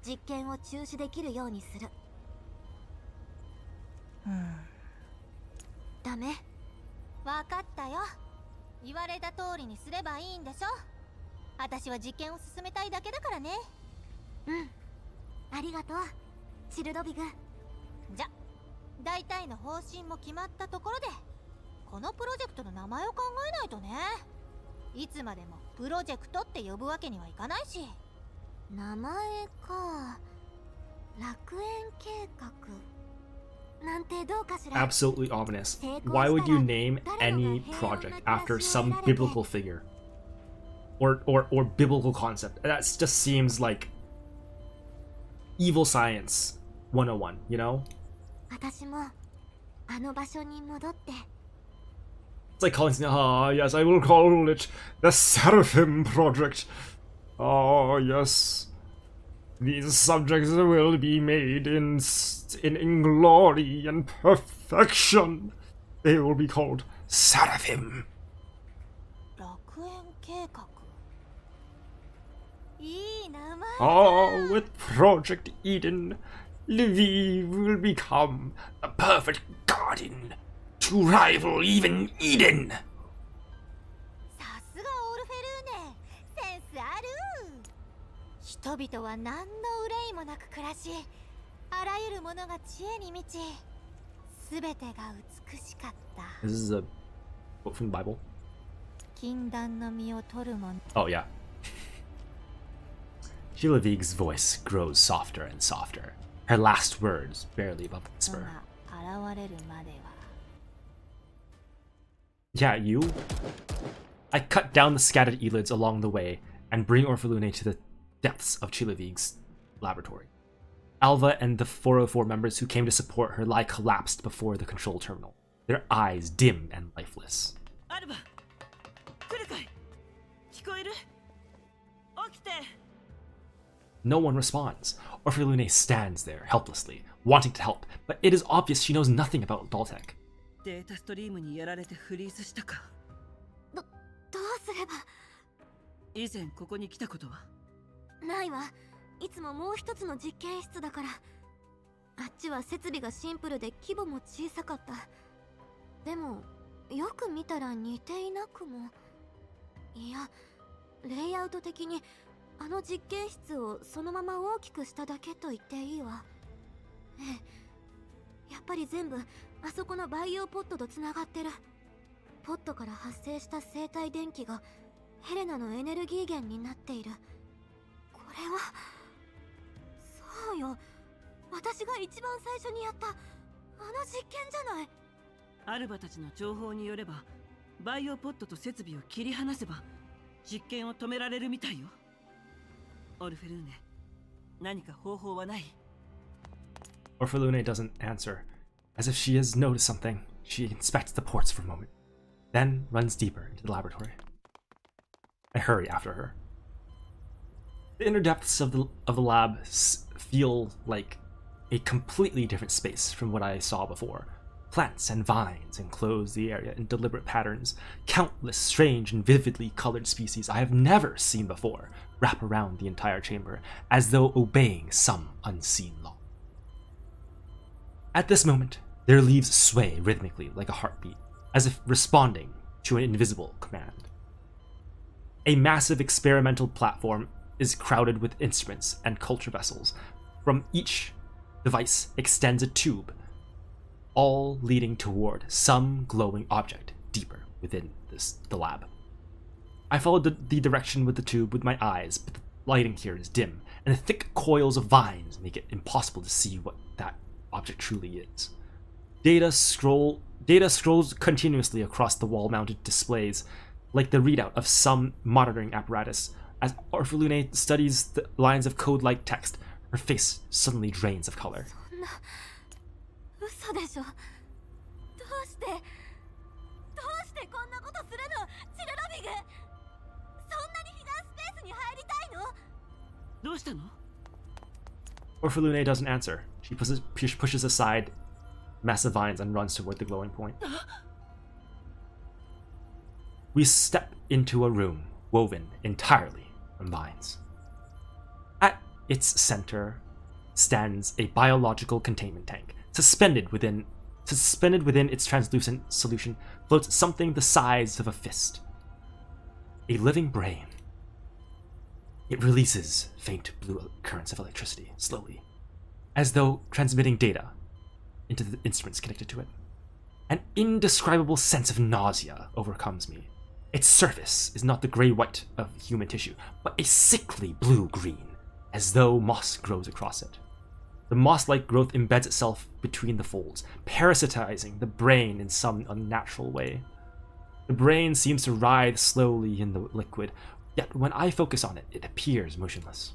実験を中止できるようにする。ダメ。わかったよ。言われた通りにすればいいんでしょ。私は実験を進めたいだけだからね。ありがとうチルドビグ。じゃ大体の方針も決まったところで、このプロジェクトの名前を考えないとね。いつまでもプロジェクトって呼ぶわけにはいかないし。名前か。楽園計画なんてどうかしら。 Absolutely ominous. Why would you name any project after some biblical figure? Or biblical concept? That just seems like evil science 101, you know? 私もあの場所に戻って。 It's like calling something, yes, I will call it the Seraphim Project. Oh, yes. These subjects will be made in glory and perfection. They will be called Seraphim. 楽園計画。いい名前。 Oh, with Project Eden, Lviv will become a perfect garden to rival even Eden. さすがオルフェルーネ、センスある。人々は何の憂いもなく暮らし、あらゆるものが知恵に満ち、すべてが美しかった。 This is a book from the Bible. 禁断の実を取るもの。 Oh, yeah. Gilavig's voice grows softer and softer. Her last words barely above a whisper. 現れるまでは。 Yeah, you? I cut down the scattered elids along the way and bring Orphalune to the depths of Chilavig's laboratory. Alva and the 404 members who came to support her lie collapsed before the control terminal, their eyes dim and lifeless. Alva! 来るかい? 聞こえる? 起きて! No one responds. Orphalune stands there, helplessly, wanting to help, but it is obvious she knows nothing about Daltec. データストリームにやられてフリーズしたか。どうすれば。以前ここに来たことは？ないわ。いつももう一つの実験室だから。あっちは設備がシンプルで規模も小さかった。でもよく見たら似ていなくも。いや、レイアウト的にあの実験室をそのまま大きくしただけと言っていいわ。ええ、やっぱり全部あそこのバイオポットとつながってる。ポットから発生した生体電気がヘレナのエネルギー源になっている。これはそうよ、私が一番最初にやったあの実験じゃない。アルバたちの情報によれば、バイオポットと設備を切り離せば実験を止められるみたいよ。オルフェルーネ、何か方法はない？ Orphalune doesn't answer. As if she has noticed something, she inspects the ports for a moment, then runs deeper into the laboratory. I hurry after her. The inner depths of the lab feel like a completely different space from what I saw before. Plants and vines enclose the area in deliberate patterns. Countless strange and vividly colored species I have never seen before wrap around the entire chamber, as though obeying some unseen law. At this moment, their leaves sway rhythmically like a heartbeat, as if responding to an invisible command. A massive experimental platform is crowded with instruments and culture vessels. From each device extends a tube, all leading toward some glowing object deeper within the lab. I followed the direction with the tube with my eyes, but the lighting here is dim, and the thick coils of vines make it impossible to see what that object truly is. Data scrolls continuously across the wall-mounted displays, like the readout of some monitoring apparatus. As Orphalune studies the lines of code-like text, her face suddenly drains of color. Orphalune doesn't answer. She pushes aside massive vines and runs toward the glowing point. We step into a room woven entirely from vines. At its center stands a biological containment tank. Suspended within its translucent solution floats something the size of a fist. A living brain. It releases faint blue currents of electricity, slowly, as though transmitting data into the instruments connected to it. An indescribable sense of nausea overcomes me. Its surface is not the gray-white of human tissue, but a sickly blue-green, as though moss grows across it. The moss-like growth embeds itself between the folds, parasitizing the brain in some unnatural way. The brain seems to writhe slowly in the liquid, yet when I focus on it, it appears motionless.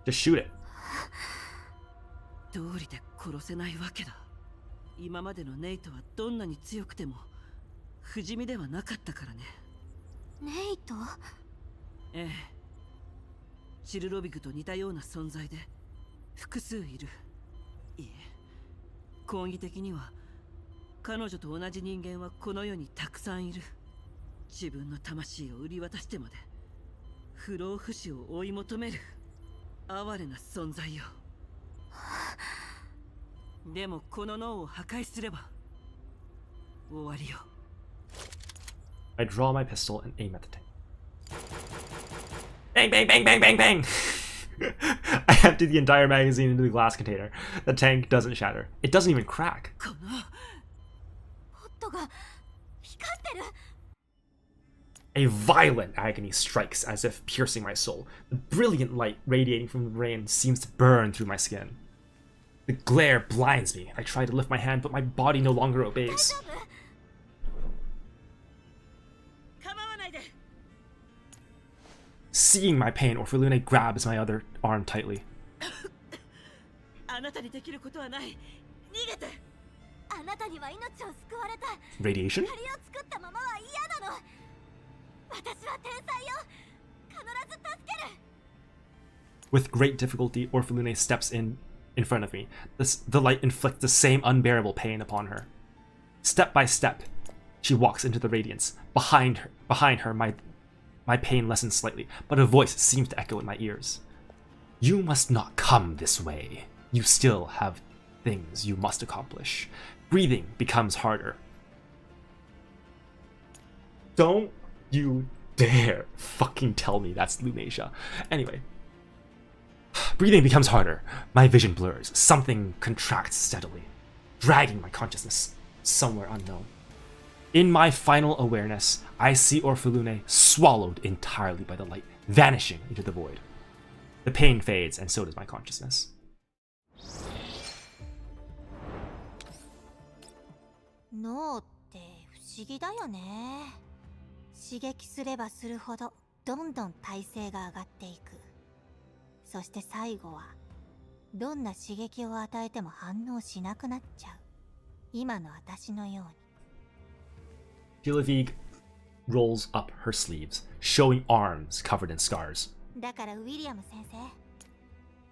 Just shoot it. 道理で殺せないわけだ。今までのネイトはどんなに強くても不死身ではなかったからね。ネイト？ええ。チルロビグと似たような存在で複数いる。いえ、講義的には彼女と同じ人間はこの世にたくさんいる。自分の魂を売り渡してまで不老不死を追い求める哀れな存在よ。でもこの脳を破壊すれば終わりよ。I draw my pistol and aim at the tank. Bang, bang, bang, bang, bang, bang! I empty the entire magazine into the glass container. The tank doesn't shatter. It doesn't even crack. A violent agony strikes as if piercing my soul. The brilliant light radiating from the brain seems to burn through my skin. The glare blinds me. I try to lift my hand, but my body no longer obeys. Seeing my pain, Orphalune grabs my other arm tightly. Radiation? With great difficulty, Orphalune steps in front of me. The light inflicts the same unbearable pain upon her. Step by step, she walks into the radiance. Behind her, my pain lessens slightly, but a voice seems to echo in my ears. You must not come this way. You still have things you must accomplish. Breathing becomes harder. Don't you dare fucking tell me that's Lunasia. Anyway. Breathing becomes harder. My vision blurs. Something contracts steadily, dragging my consciousness somewhere unknown. In my final awareness, I see Orphalune swallowed entirely by the light, vanishing into the void. The pain fades, and so does my consciousness. 脳って不思議だよね。刺激すればするほどどんどん耐性が上がっていく。そして最後はどんな刺激を与えても反応しなくなっちゃう。今の私のように。Gilavig rolls up her sleeves, showing arms covered in scars. だからウィリアム先生、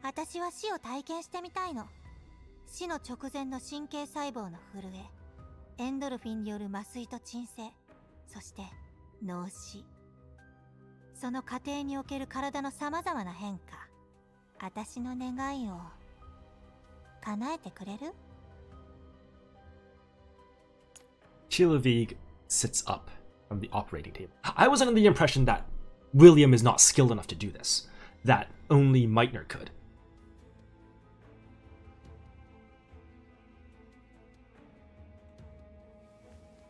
私は死を体験してみたいの。死の直前の神経細胞の震え、エンドルフィンによる麻酔と鎮静、そして脳死。その過程における体の様々な変化、私の願いを叶えてくれる？ Chilavig sits up from the operating table. I was under the impression that William is not skilled enough to do this, that only Meitner could.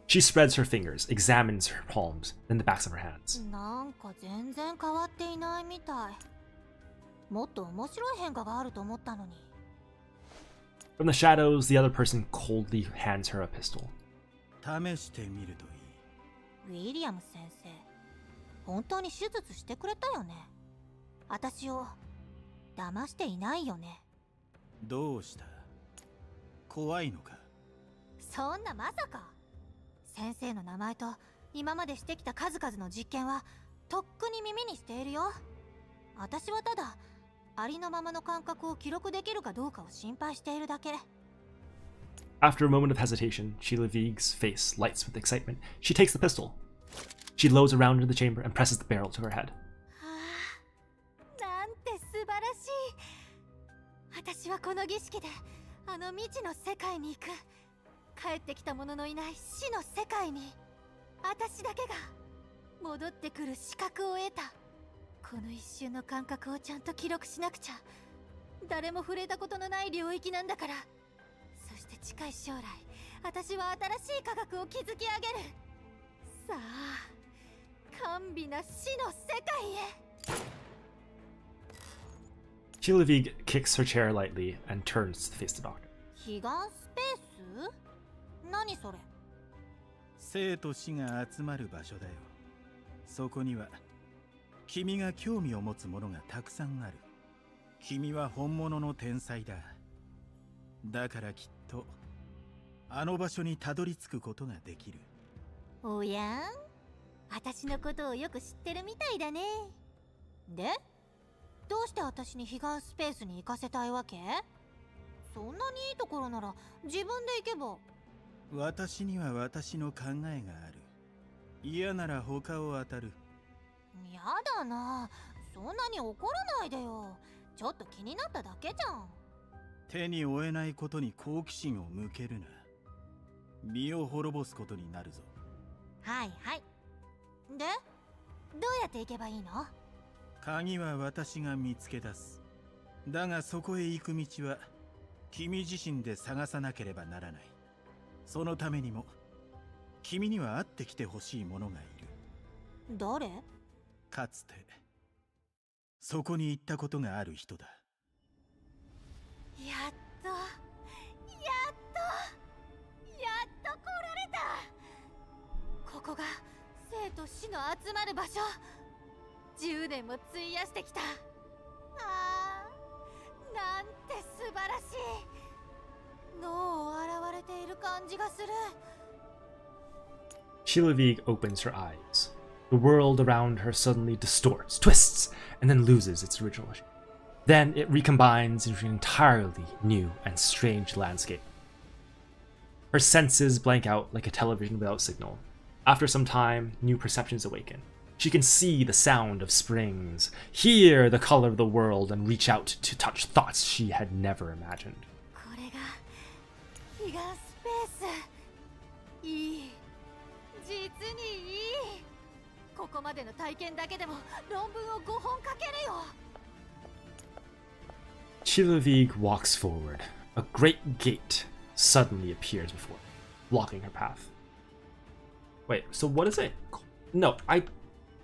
She spreads her fingers, examines her palms, then the backs of her hands. なんか全然変わっていないみたい。もっと面白い変化があると思ったのに。From the shadows, the other person coldly hands her a pistol. 試してみるといい。ウィリアム先生、本当に手術してくれたよね。私を騙していないよね。どうした？怖いのか？そんなまさか。先生の名前と今までしてきた数々の実験はとっくに耳にしているよ。私はただありのままの感覚を記録できるかどうかを心配しているだけ。After a moment of hesitation, Chilavig's face lights with excitement. She takes the pistol. She loads around into the chamber and presses the barrel to her head. なんて素晴らしい。私はこの儀式であの未知の世界に行く。帰ってきた者のいない死の世界に私だけが戻ってくる資格を得た。この一瞬の感覚をちゃんと記録しなくちゃ。誰も触れたことのない領域なんだから。そして近い将来、私は新しい科学を築き上げる。さあ、甘美な死の世界へ。Chilavig kicks her chair lightly and turns to face the doctor. 彼岸スペース？何それ？生と死が集まる場所だよ。そこには君が興味を持つものがたくさんある。君は本物の天才だ。だからきっとあの場所にたどり着くことができる。おやん、私のことをよく知ってるみたいだね。で、どうして私に彼岸スペースに行かせたいわけ？そんなにいいところなら自分で行けば。私には私の考えがある。嫌なら他を当たる。やだな、そんなに怒らないでよ。ちょっと気になっただけじゃん。手に負えないことに好奇心を向けるな。身を滅ぼすことになるぞ。はいはい。で、どうやって行けばいいの？鍵は私が見つけ出す。だがそこへ行く道は君自身で探さなければならない。そのためにも君には会ってきてほしい者がいる。誰？かつてそこに行ったことがある人だ。やっと来られた。ここが生と死の集まる場所。10年も費やしてきた。なんて素晴らしい。脳を洗われている感じがする。Chilavig opens her eyes. The world around her suddenly distorts, twists, and then loses its original shape. Then it recombines into an entirely new and strange landscape. Her senses blank out like a television without signal. After some time, new perceptions awaken. She can see the sound of springs, hear the color of the world, and reach out to touch thoughts she had never imagined. これが彼岸スペース。いい。実にいい。ここまでの体験だけでも論文を5本書けるよ。Chilavig walks forward. A great gate suddenly appears before her, blocking her path. Wait, so what is it? No, I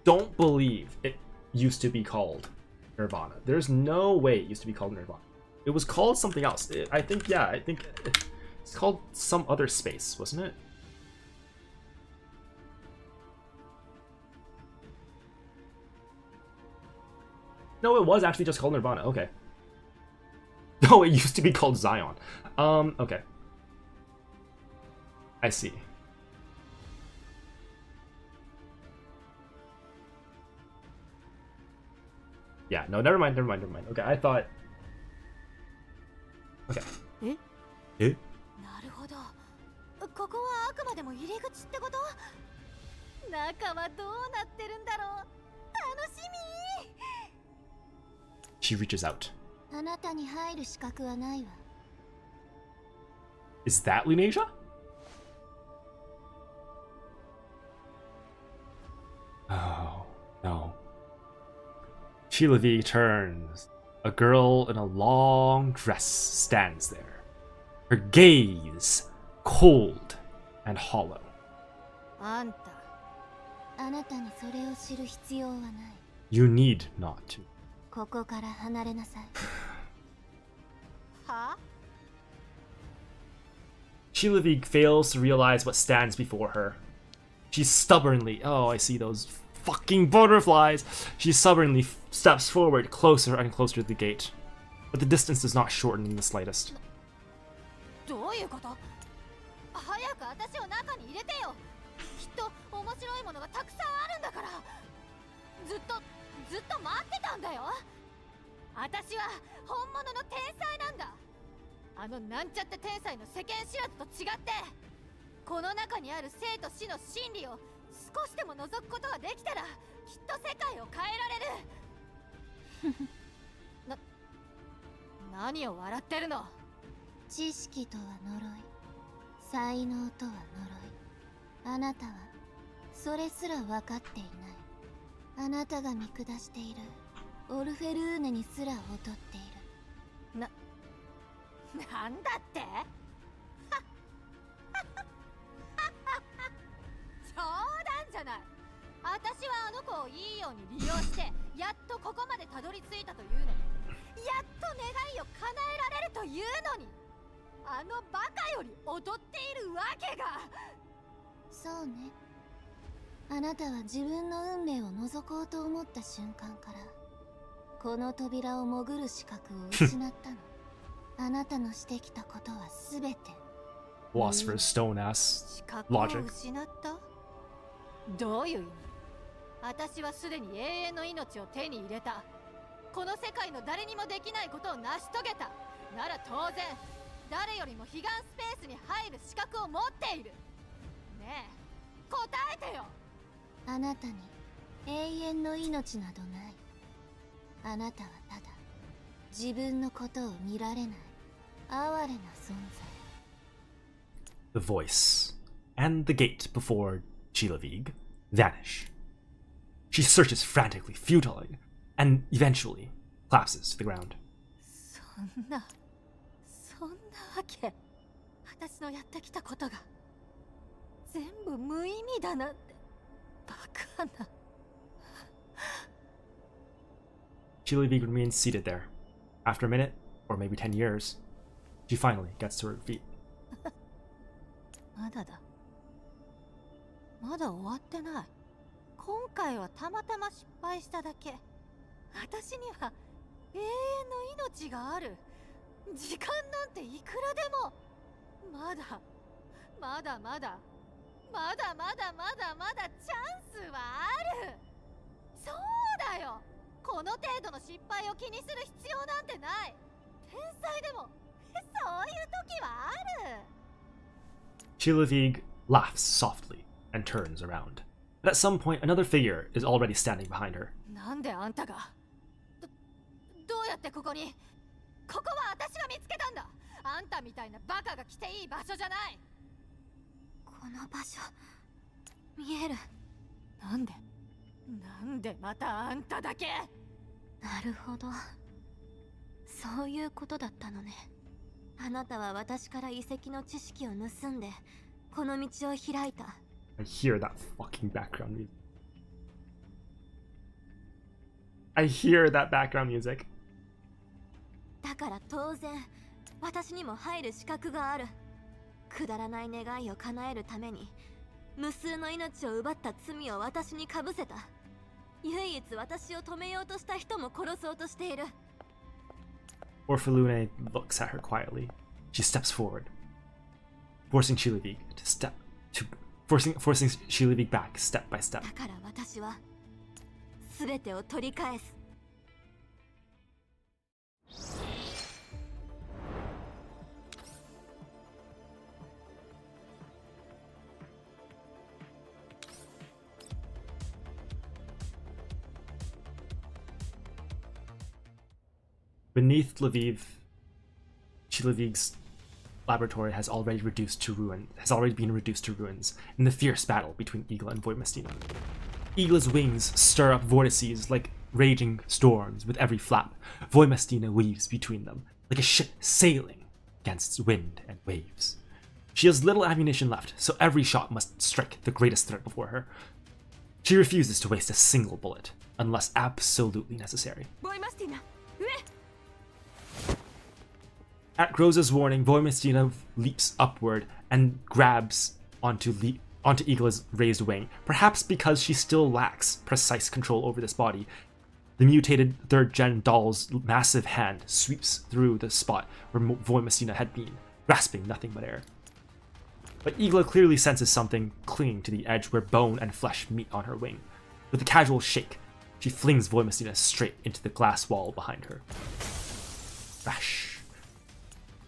don't believe it used to be called Nirvana. There's no way it used to be called Nirvana. It was called something else. I think it's called some other space, wasn't it? No, it was actually just called Nirvana. Okay. No, it used to be called Zion. Okay. I see. Yeah, no, never mind. Okay, I thought... Okay. え? なるほど。ここはあくまでも入り口ってこと？中はどうなってるんだろう。楽しみ。 She reaches out. あなたに入る資格はないわ。 Is that Lunasia? Oh, no. Chilavi turns. A girl in a long dress stands there. Her gaze cold and hollow. あんた、あなたにそれを知る必要はない。 You need not to. ここから離れなさい。は? Chilavik fails to realize what stands before her. She stubbornly, oh, I see those fucking butterflies. She stubbornly steps forward closer and closer to the gate. But the distance does not shorten in the slightest. どういうこと？早く私を中に入れてよ。きっと面白いものがたくさんあるんだから。ずっと待ってたんだよ。私は本物の天才なんだ。あのなんちゃって天才の世間知らずと違って、この中にある生と死の真理を少しでも覗くことができたら、きっと世界を変えられる。何を笑ってるの？知識とは呪い、才能とは呪い。あなたはそれすら分かっていない。あなたが見下しているオルフェルーネにすら劣っている。なんだって？冗談じゃない。私はあの子をいいように利用してやっとここまでたどり着いたというのに、やっと願いを叶えられるというのに、あのバカより劣っているわけが。そうね。あなたは自分の運命を覗こうと思った瞬間からこの扉を潜る資格を失ったの。あなたのしてきたことはすべて Philosopher's stone ass 資格 logic. を失った？どういう意味？私はすでに永遠の命を手に入れた。この世界の誰にもできないことを成し遂げた。なら当然誰よりも彼岸スペースに入る資格を持っている。ねえ、答えてよ。あなたに永遠の命などない。あなたはただ自分のことを見られない哀れな存在。 The voice and the gate before Chilavig vanish. She searches frantically, futilely, and eventually collapses to the ground. そんなわけ。私のやってきたことが全部無意味だなんて。バカな。Chilavig remains seated there. After a minute, or maybe 10 years, she finally gets to her feet. まだだ。まだ終わってない。今回はたまたま失敗しただけ。私には永遠の命がある。時間なんていくらでも。まだチャンスはある。そうだよ。この程度の失敗を気にする必要なんてない。天才でもそういう時はある。 Chilavig laughs softly and turns around. But at some point, another figure is already standing behind her. なんであんたがどうやってここに？ここは私が見つけたんだ。あんたみたいなバカが来ていい場所じゃない。この場所見える。なんでまたあんただけ？なるほど、そういうことだったのね。あなたは私から遺跡の知識を盗んでこの道を開いた。 I hear that fucking background music. I hear that background music. だから当然私にも入る資格がある。くだらない願いを叶えるために無数の命を奪った罪を私にかぶせた。唯一私を止めようとした人も殺そうとしている。 Orphalune looks at her quietly. She steps forward, forcing Chilavig back step by step. だから私は全てを取り返す。beneath Lviv, Chilavig's laboratory has already been reduced to ruins in the fierce battle between Igla and Voymastina. Igla's wings stir up vortices like raging storms with every flap. Voymastina weaves between them, like a ship sailing against wind and waves. She has little ammunition left, so every shot must strike the greatest threat before her. She refuses to waste a single bullet, unless absolutely necessary. Voymastina, At Groza's warning, Voymastina leaps upward and grabs onto Igla's raised wing, perhaps because she still lacks precise control over this body. The mutated 3rd gen doll's massive hand sweeps through the spot where Voymastina had been, grasping nothing but air. But Igla clearly senses something clinging to the edge where bone and flesh meet on her wing. With a casual shake, she flings Voymastina straight into the glass wall behind her. Crash.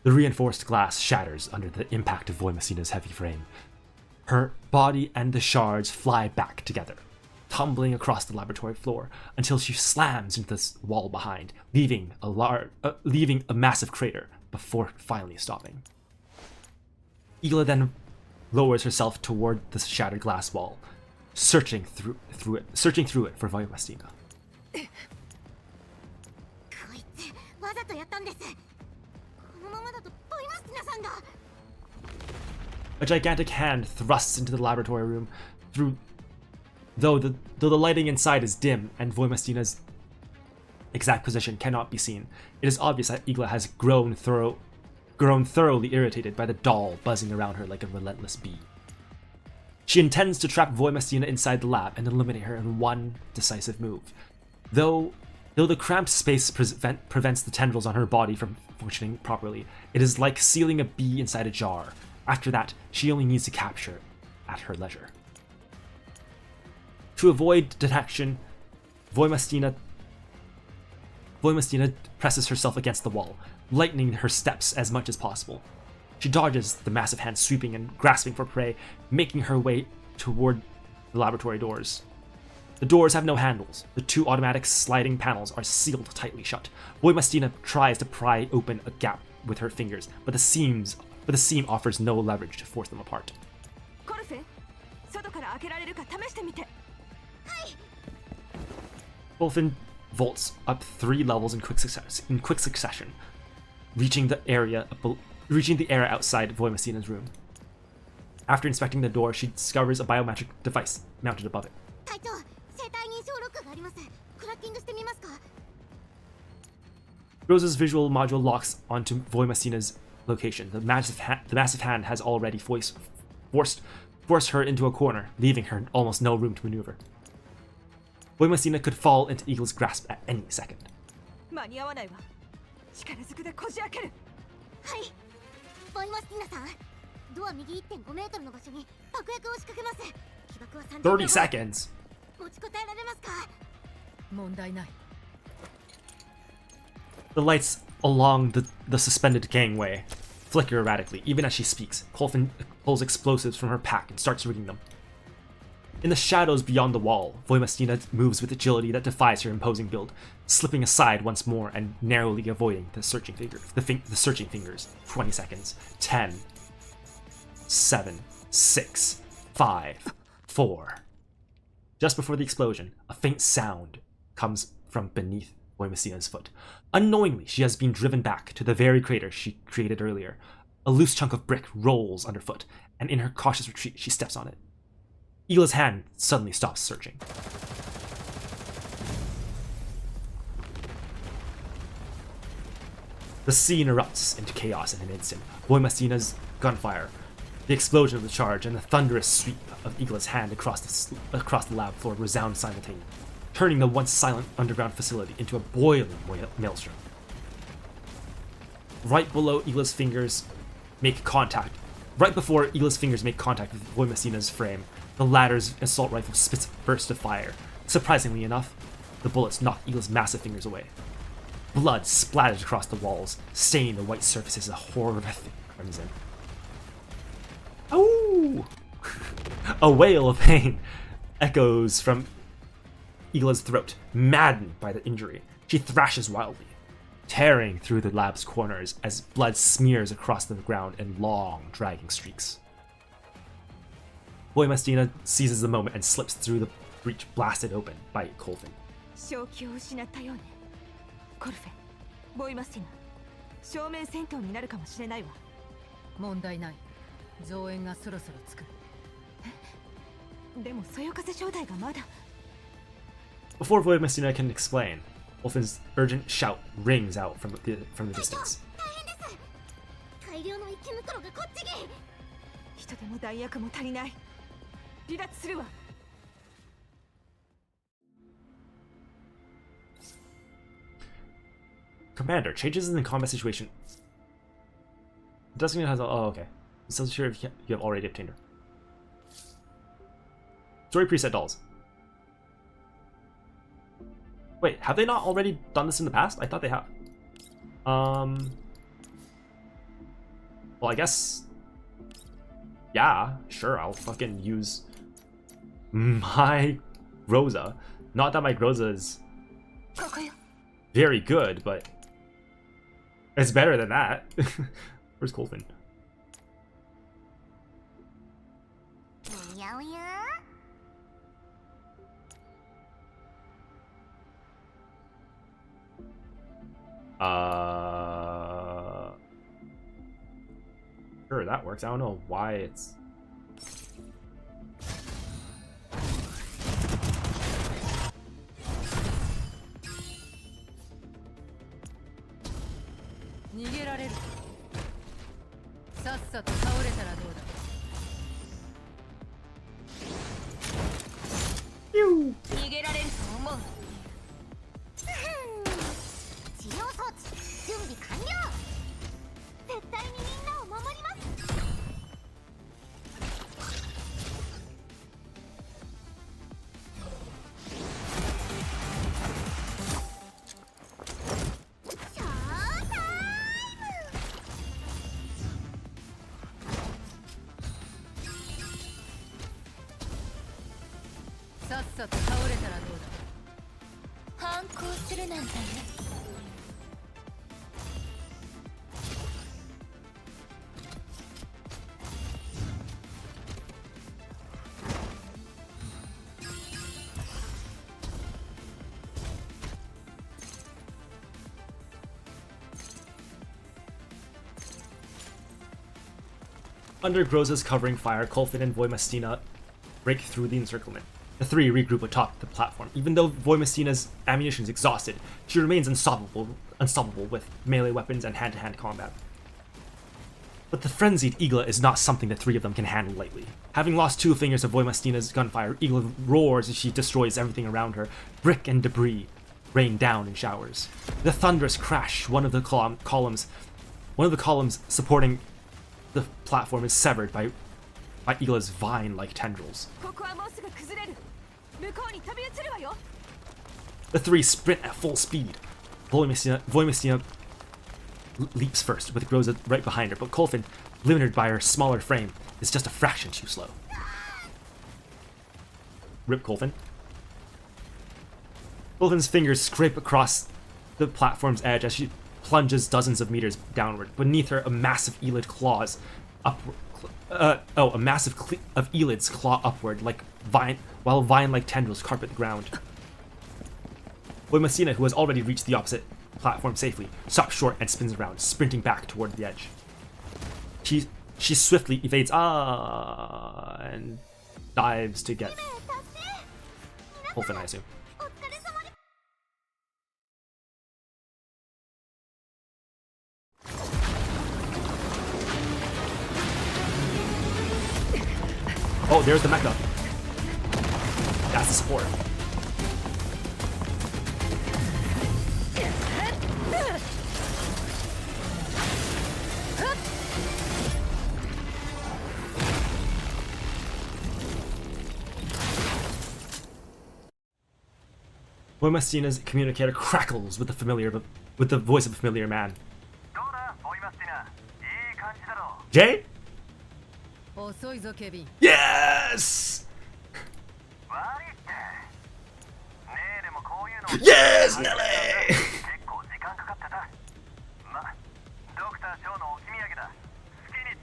The reinforced glass shatters under the impact of Voymastina's heavy frame. Her body and the shards fly back together, tumbling across the laboratory floor until she slams into the wall behind, leaving a massive crater before finally stopping. Igla then lowers herself toward the shattered glass wall, searching through it for Voymastina. A gigantic hand thrusts into the laboratory room, though the lighting inside is dim and Voymastina's exact position cannot be seen. It is obvious that Igla has grown thoroughly irritated by the doll buzzing around her like a relentless bee. She intends to trap Voymastina inside the lab and eliminate her in one decisive move. Though the cramped space prevents the tendrils on her body from functioning properly, it is like sealing a bee inside a jar. After that, she only needs to capture it at her leisure. To avoid detection, Voymastina presses herself against the wall, lightening her steps as much as possible. She dodges the massive hand sweeping and grasping for prey, making her way toward the laboratory doors. The doors have no handles. The 2 automatic sliding panels are sealed tightly shut. Voymastina tries to pry open a gap with her fingers, but the seam offers no leverage to force them apart. Wolfen vaults up 3 levels in quick succession, reaching the area outside Voymastina's room. After inspecting the door, she discovers a biometric device mounted above it. Rosa's visual module locks onto Voymastina's location. The massive hand has already forced her into a corner, leaving her almost no room to maneuver. Voymastina could fall into Igla's grasp at any second. "30 seconds! The lights along the suspended gangway flicker erratically. Even as she speaks, Colfin pulls explosives from her pack and starts rigging them. In the shadows beyond the wall, Voymastina moves with agility that defies her imposing build, slipping aside once more and narrowly avoiding the searching fingers. 20 seconds. 10, 7, 6, 5, 4. Just before the explosion, a faint sound comes from beneath Voymastina's foot. Unknowingly, she has been driven back to the very crater she created earlier. A loose chunk of brick rolls underfoot, and in her cautious retreat, she steps on it. Igla's hand suddenly stops searching. The scene erupts into chaos in an instant. Voymastina's gunfire, the explosion of the charge, and the thunderous sweep of Igla's hand across the lab floor resound simultaneously, turning the once silent underground facility into a boiling maelstrom. Right before Igla's fingers make contact with Voymastina's frame, the latter's assault rifle spits a burst of fire. Surprisingly enough, the bullets knock Igla's massive fingers away. Blood splatters across the walls, staining the white surfaces a horrific crimson. Oh! A wail of pain echoes from Igla's throat. Maddened by the injury, she thrashes wildly, tearing through the lab's corners as blood smears across the ground in long, dragging streaks. Voymastina seizes the moment and slips through the breach blasted open by Colvin. 正気を失ったようね。コルフェ、ボイマスティナ、正面戦闘になるかもしれないわ。問題ない。増援がそろそろつく。でもそよ風正体がまだ。Before Voymastina can explain, Wolfen's urgent shout rings out from the distance. 大量の生き袋がこっちに。人手も弾薬も足りない。離脱するわ。Commander, changes in the combat situation. Designated has oh okay. It says here if you have already obtained her. Story preset dolls. Wait, have they not already done this in the past? I thought they have. Well, I guess. Yeah, sure. I'll fucking use my Rosa. Not that my Rosa is very good, but it's better than that. Where's Colvin? Sure, that works. I don't know why it's. Pew! 逃げられると思う。治療装置準備完了。絶対にみんなを守ります。ショータイム。さっさと倒れたらどうだ。反抗するなんてね。Under Groza's covering fire, Colvin and Voymastina break through the encirclement. The three regroup atop the platform. Even though Voymastina's ammunition is exhausted, she remains unstoppable with melee weapons and hand-to-hand combat. But the frenzied Igla is not something the three of them can handle lightly. Having lost 2 fingers of Voymastina's gunfire, Igla roars as she destroys everything around her. Brick and debris rain down in showers. The thunderous crash, one of the columns supporting the platform is severed by Igla's vine-like tendrils. The three sprint at full speed. Voymastina leaps first, with Groza right behind her, but Colvin, limited by her smaller frame, is just a fraction too slow. Rip Colvin. Colvin's fingers scrape across the platform's edge as she plunges dozens of meters downward. Beneath her, a massive Elid claws upward. A massive of Elids claw upward, while vine-like tendrils carpet the ground. Voymastina, who has already reached the opposite platform safely, stops short and spins around, sprinting back toward the edge. She swiftly evades and dives to get Colvin, I assume. Oh, there's the mecha. That's the support. Voymastina's communicator crackles with the voice of a familiar man. Jay? Yes! Yes, Nelly!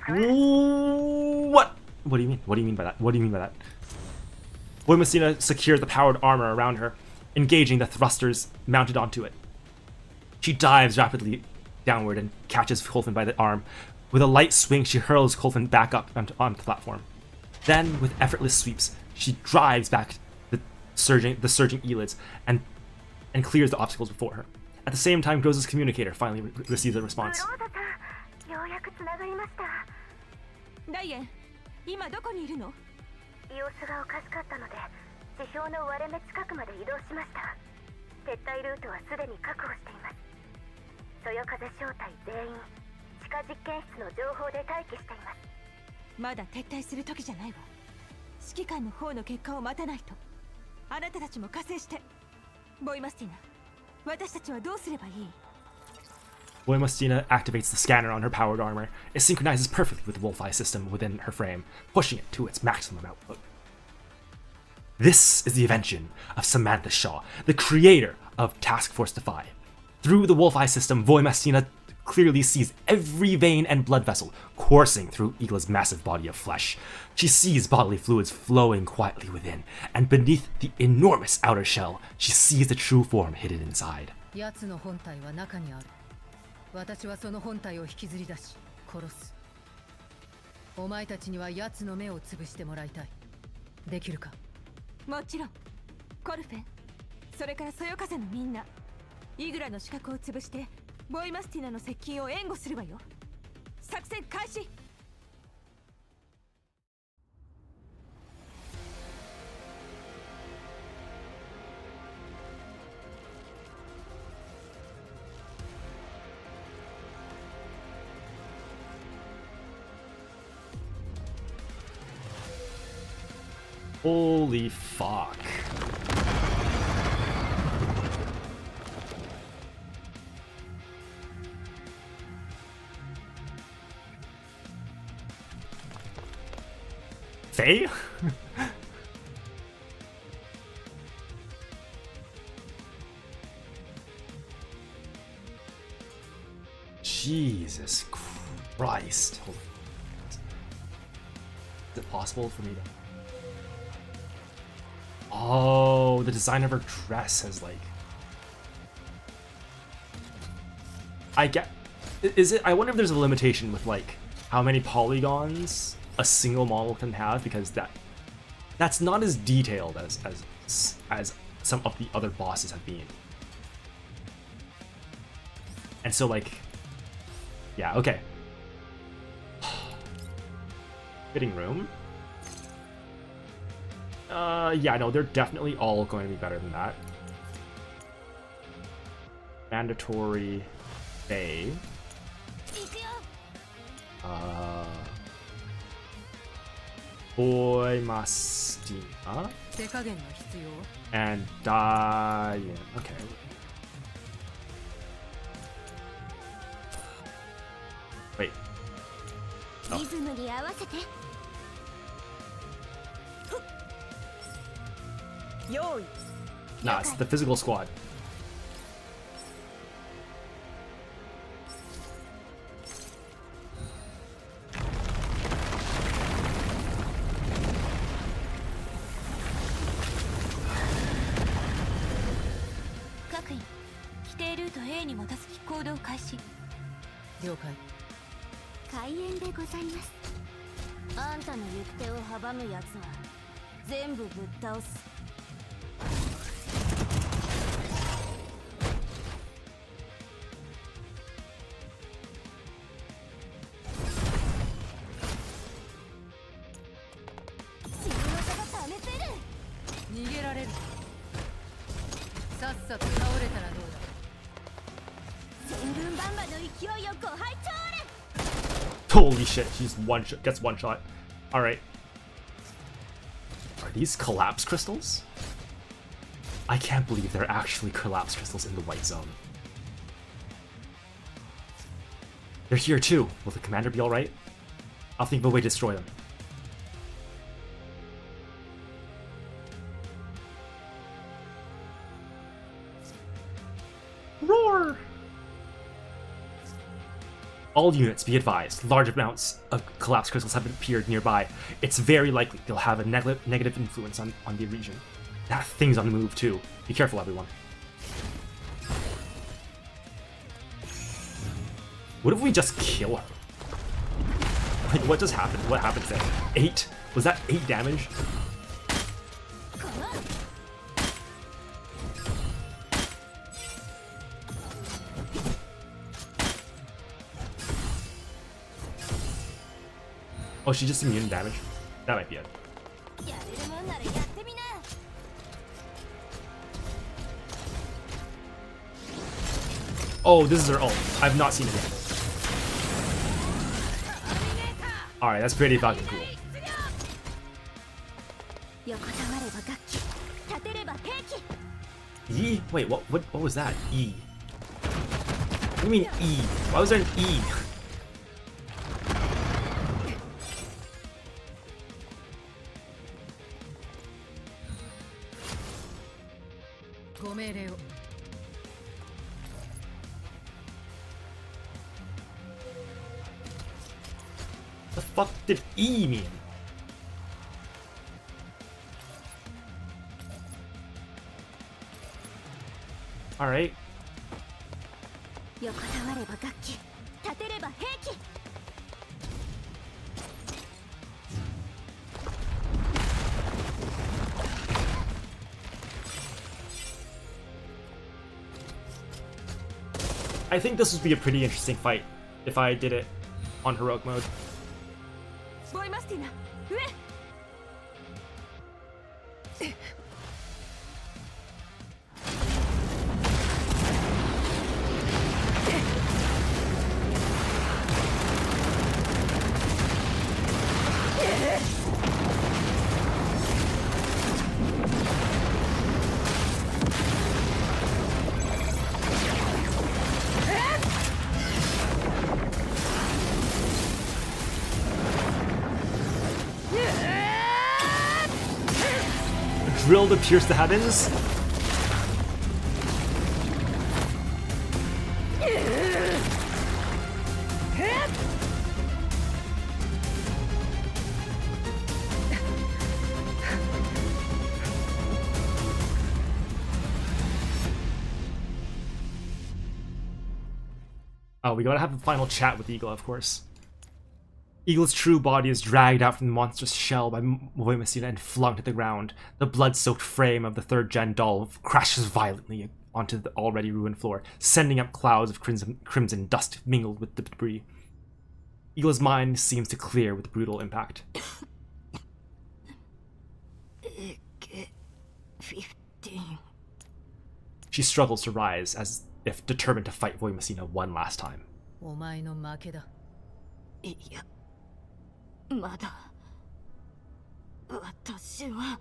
What? What do you mean? What do you mean by that? What do you mean by that? Voymastina secures the powered armor around her, engaging the thrusters mounted onto it. She dives rapidly downward and catches Kolfin by the arm. With a light swing, she hurls Kolfin back up onto the platform. Then, with effortless sweeps, she drives back the surging Elids and clears the obstacles before her. At the same time, Groza's communicator finally receives a response. ダイエン、今どこにいるの？様子がおかしかったので、地表の割れ目近くまで移動しました。撤退ルートはすでに確保しています。そよ風小隊全員、地下実験室の情報で待機しています。まだ撤退する時じゃないわ。指揮官の方の結果を待たないと。あなたたちも加勢して。ボイマスティナ、私たちはどうすればいい？ Voymastina activates the scanner on her powered armor. It synchronizes perfectly with the Wolf-Eye system within her frame, pushing it to its maximum output. This is the invention of Samantha Shaw, the creator of Task Force Defy. Through the Wolf-Eye system, Voymastina clearly sees every vein and blood vessel coursing through Igla's massive body of flesh. She sees bodily fluids flowing quietly within, and beneath the enormous outer shell, she sees the true form hidden inside. 私はその本体を引きずり出し殺す。お前たちには奴の目を潰してもらいたい。できるか？もちろん。コルフェン、それからそよ風のみんな、イグラの死角を潰してボイマスティナの接近を援護するわよ。作戦開始。Holy fuck. Faye? Jesus Christ. Is it possible for me to... Oh, the design of her dress has like... I get... Is it... I wonder if there's a limitation with like how many polygons a single model can have, because that's not as detailed as some of the other bosses have been. And so like... Yeah, okay. Fitting room. Yeah, no, they're definitely all going to be better than that. Mandatory Bay. Voymastina. And Diane. Okay. Wait. Oh. Nah, it's the physical squad. A に戻す行動開始。了解。開演でございます。あんたの行く手を阻むやつは全部ぶっ倒す。逃げられる。さっさと倒れたらどうだ。全軍バンバの勢いをご拝聴あれ。 Holy shit, she's gets one shot. Alright. Are these collapse crystals? I can't believe they're actually collapse crystals in the white zone. They're here too. Will the commander be alright? I'll think of a way to destroy them. Roar! All units, be advised. Large amounts of collapsed crystals have appeared nearby. It's very likely they'll have a negative influence on the region. That thing's on the move too. Be careful, everyone. What if we just kill her? Like, what just happened? What happened there? 8? Was that 8 damage? Oh, she's just immune to damage? That might be it. Oh, this is her ult. I've not seen it yet. Alright, that's pretty fucking cool. E? Wait, what was that? E. What do you mean E? Why was there an E? The fuck did E mean? Alright. I think this would be a pretty interesting fight if I did it on heroic mode. Voymastina, Drill to pierce the heavens? Oh, we gotta have a final chat with Eagle, of course. Eagle's true body is dragged out from the monstrous shell by Voymastina and flung to the ground. The blood-soaked frame of the 3rd gen doll crashes violently onto the already ruined floor, sending up clouds of crimson dust mingled with the debris. Eagle's mind seems to clear with the brutal impact. 15. She struggles to rise, as if determined to fight Voymastina one last time. お前の負けだ。いや、まだ私は。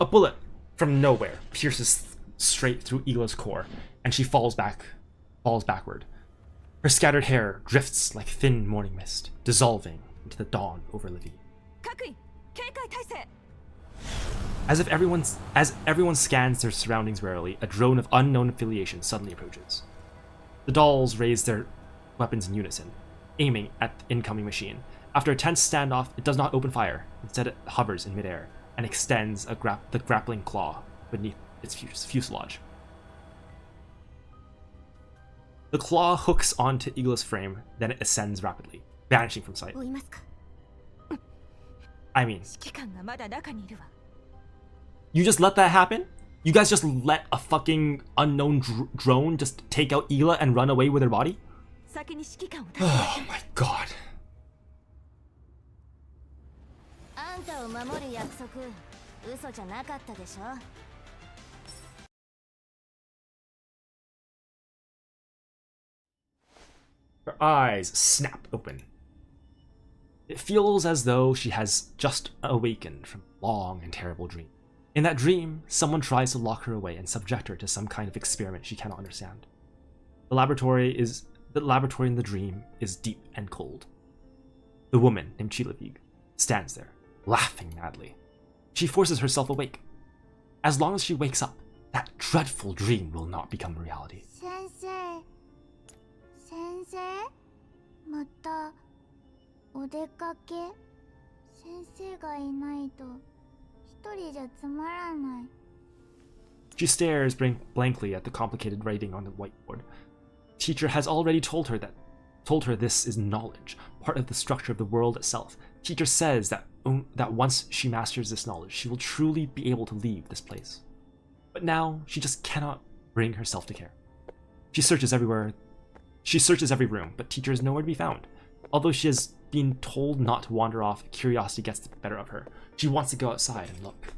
A bullet from nowhere pierces straight through Eagle's core, and she falls backward. Her scattered hair drifts like thin morning mist, dissolving into the dawn over Livy. As everyone scans their surroundings warily, a drone of unknown affiliation suddenly approaches. The dolls raise their weapons in unison, aiming at the incoming machine. After a tense standoff, it does not open fire. Instead, it hovers in midair and extends the grappling claw beneath its fuselage. The claw hooks onto Eagle's frame, then it ascends rapidly, vanishing from sight. I mean, you just let that happen? You guys just let a fucking unknown drone just take out Eagla and run away with her body? Oh my god. Her eyes snap open. It feels as though she has just awakened from a long and terrible dream. In that dream, someone tries to lock her away and subject her to some kind of experiment she cannot understand. The laboratory in the dream is deep and cold. The woman, named Chilavig, stands there, laughing madly. She forces herself awake. As long as she wakes up, that dreadful dream will not become reality. 先生またお出かけ先生がいないと一人じゃつまらない She stares blankly at the complicated writing on the whiteboard. Teacher has already told her this is knowledge, part of the structure of the world itself. Teacher says that once she masters this knowledge, she will truly be able to leave this place. But now, she just cannot bring herself to care. She searches everywhere. She searches every room, but teacher is nowhere to be found. Although she has been told not to wander off, curiosity gets the better of her. She wants to go outside and look.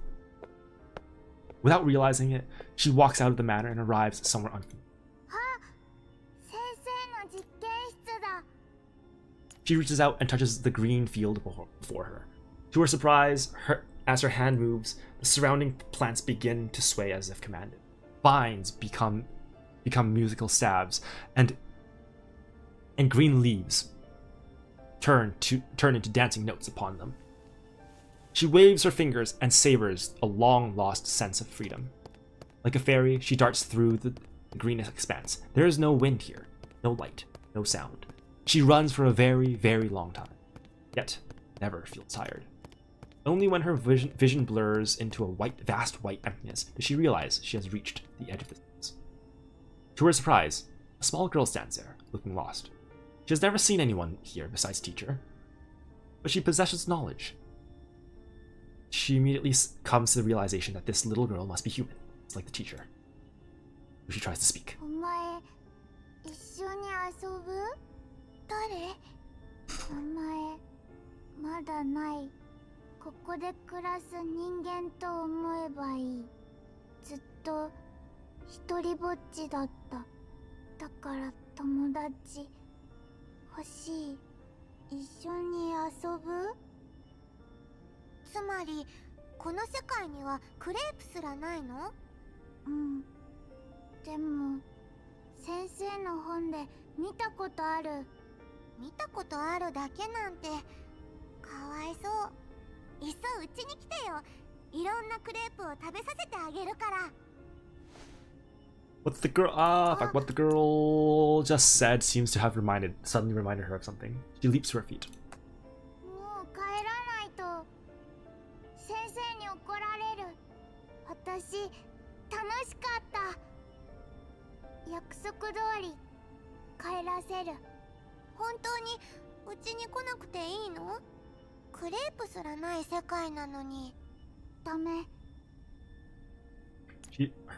Without realizing it, she walks out of the manor and arrives somewhere unfamiliar. She reaches out and touches the green field before her. To her surprise, as her hand moves, the surrounding plants begin to sway as if commanded. Vines become musical stabs, and green leaves turn into dancing notes upon them. She waves her fingers and savors a long-lost sense of freedom. Like a fairy, she darts through the green expanse. There is no wind here, no light, no sound. She runs for a very, very long time, yet never feels tired. Only when her vision blurs into a vast white emptiness does she realize she has reached the edge of the distance. To her surprise, a small girl stands there, looking lost. She has never seen anyone here besides teacher, but she possesses knowledge. She immediately comes to the realization that this little girl must be human, just like the teacher. She tries to speak. お前一緒に遊ぶ誰名前まだないここで暮らす人間と思えばいいずっと一人ぼっちだっただから友達欲しい一緒に遊ぶつまりこの世界にはクレープすらないのうんでも先生の本で見たことある見たことあるだけなんてかわいそういっそうちに来てよいろんなクレープを食べさせてあげるから What the girl just said seems to have suddenly reminded her of something. She leaps to her feet. もう帰らないと先生に怒られる私楽しかった約束通り帰らせる本当にうちに来なくていいのクレープすらない世界なのにダメ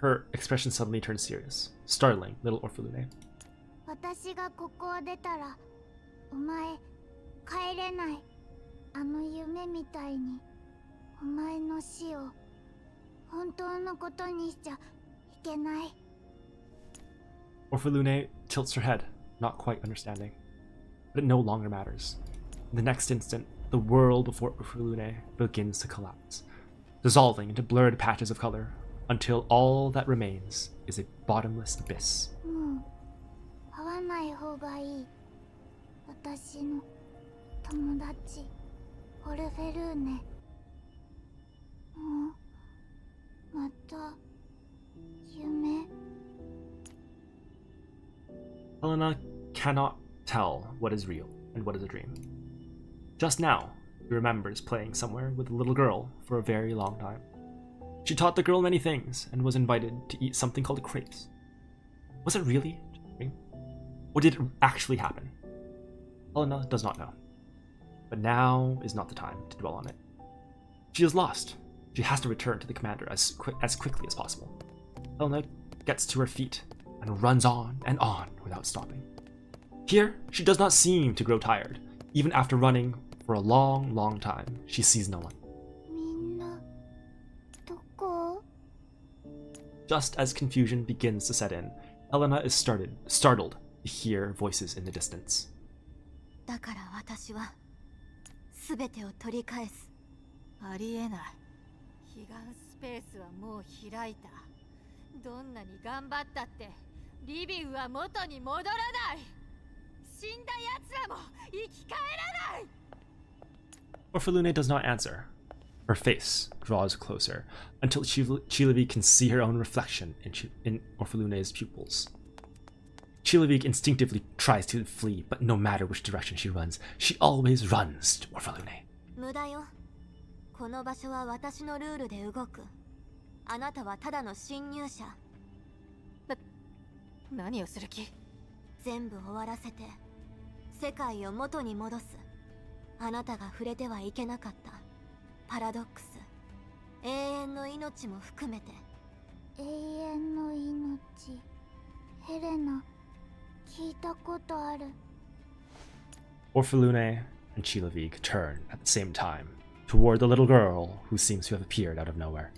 Her expression suddenly turns serious, startling little Orphalune. 私がここを出たらお前帰れないあの夢みたいにお前の死を本当のことにしちゃいけない Orphalune tilts her head, not quite understanding. But it no longer matters. In the next instant, the world before Orphalune begins to collapse, dissolving into blurred patches of color, until all that remains is a bottomless abyss. もう会わない方がいい私の友達オルフェルーネもうまた夢 Helena cannot tell what is real and what is a dream. Just now, she remembers playing somewhere with a little girl for a very long time. She taught the girl many things and was invited to eat something called crepes. Was it really a dream? Or did it actually happen? Helena does not know. But now is not the time to dwell on it. She is lost. She has to return to the commander as quickly as possible. Helena gets to her feet and runs on and on without stopping. Here, she does not seem to grow tired. Even after running for a long, long time, she sees no one. Just as confusion begins to set in, Helena is startled to hear voices in the distance. だから私は全てを取り返すありえない彼岸スペースはもう開いたどんなに頑張ったってリビウは元に戻らない死んだ奴らも生き返らない Orphalune does not answer. Her face draws closer until Chilavik can see her own reflection in Orphalune's pupils. Chilavik instinctively tries to flee, but no matter which direction she runs, she always runs to Orphalune. 無駄よ。この場所は私のルールで動く。あなたはただの侵入者。何をする気？全部終わらせて世界を元に戻す。あなたが触れてはいけなかったパラドックス、永遠の命も含めて。永遠の命、ヘレナ、聞いたことある。Orphalune and Chilavik turn at the same time toward the little girl who seems to have appeared out of nowhere.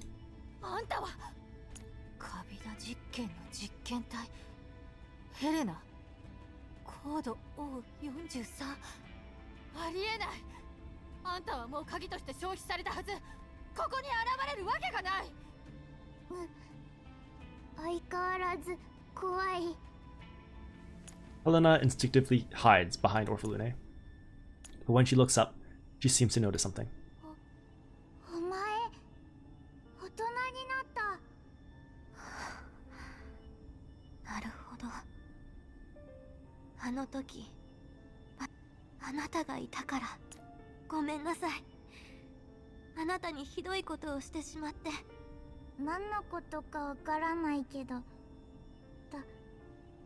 あんたはカビラ実験の実験体ヘレナ、コード O43。 ありえない。あんたはもう鍵として消費されたはず。ここに現れるわけがない。相変わらず怖い。 Helena instinctively hides behind Orphalune, but when she looks up, she seems to notice something. お前、大人になった。なるほど。あの時あなたがいたから。ごめんなさい。あなたにひどいことをしてしまって。何のことかわからないけど、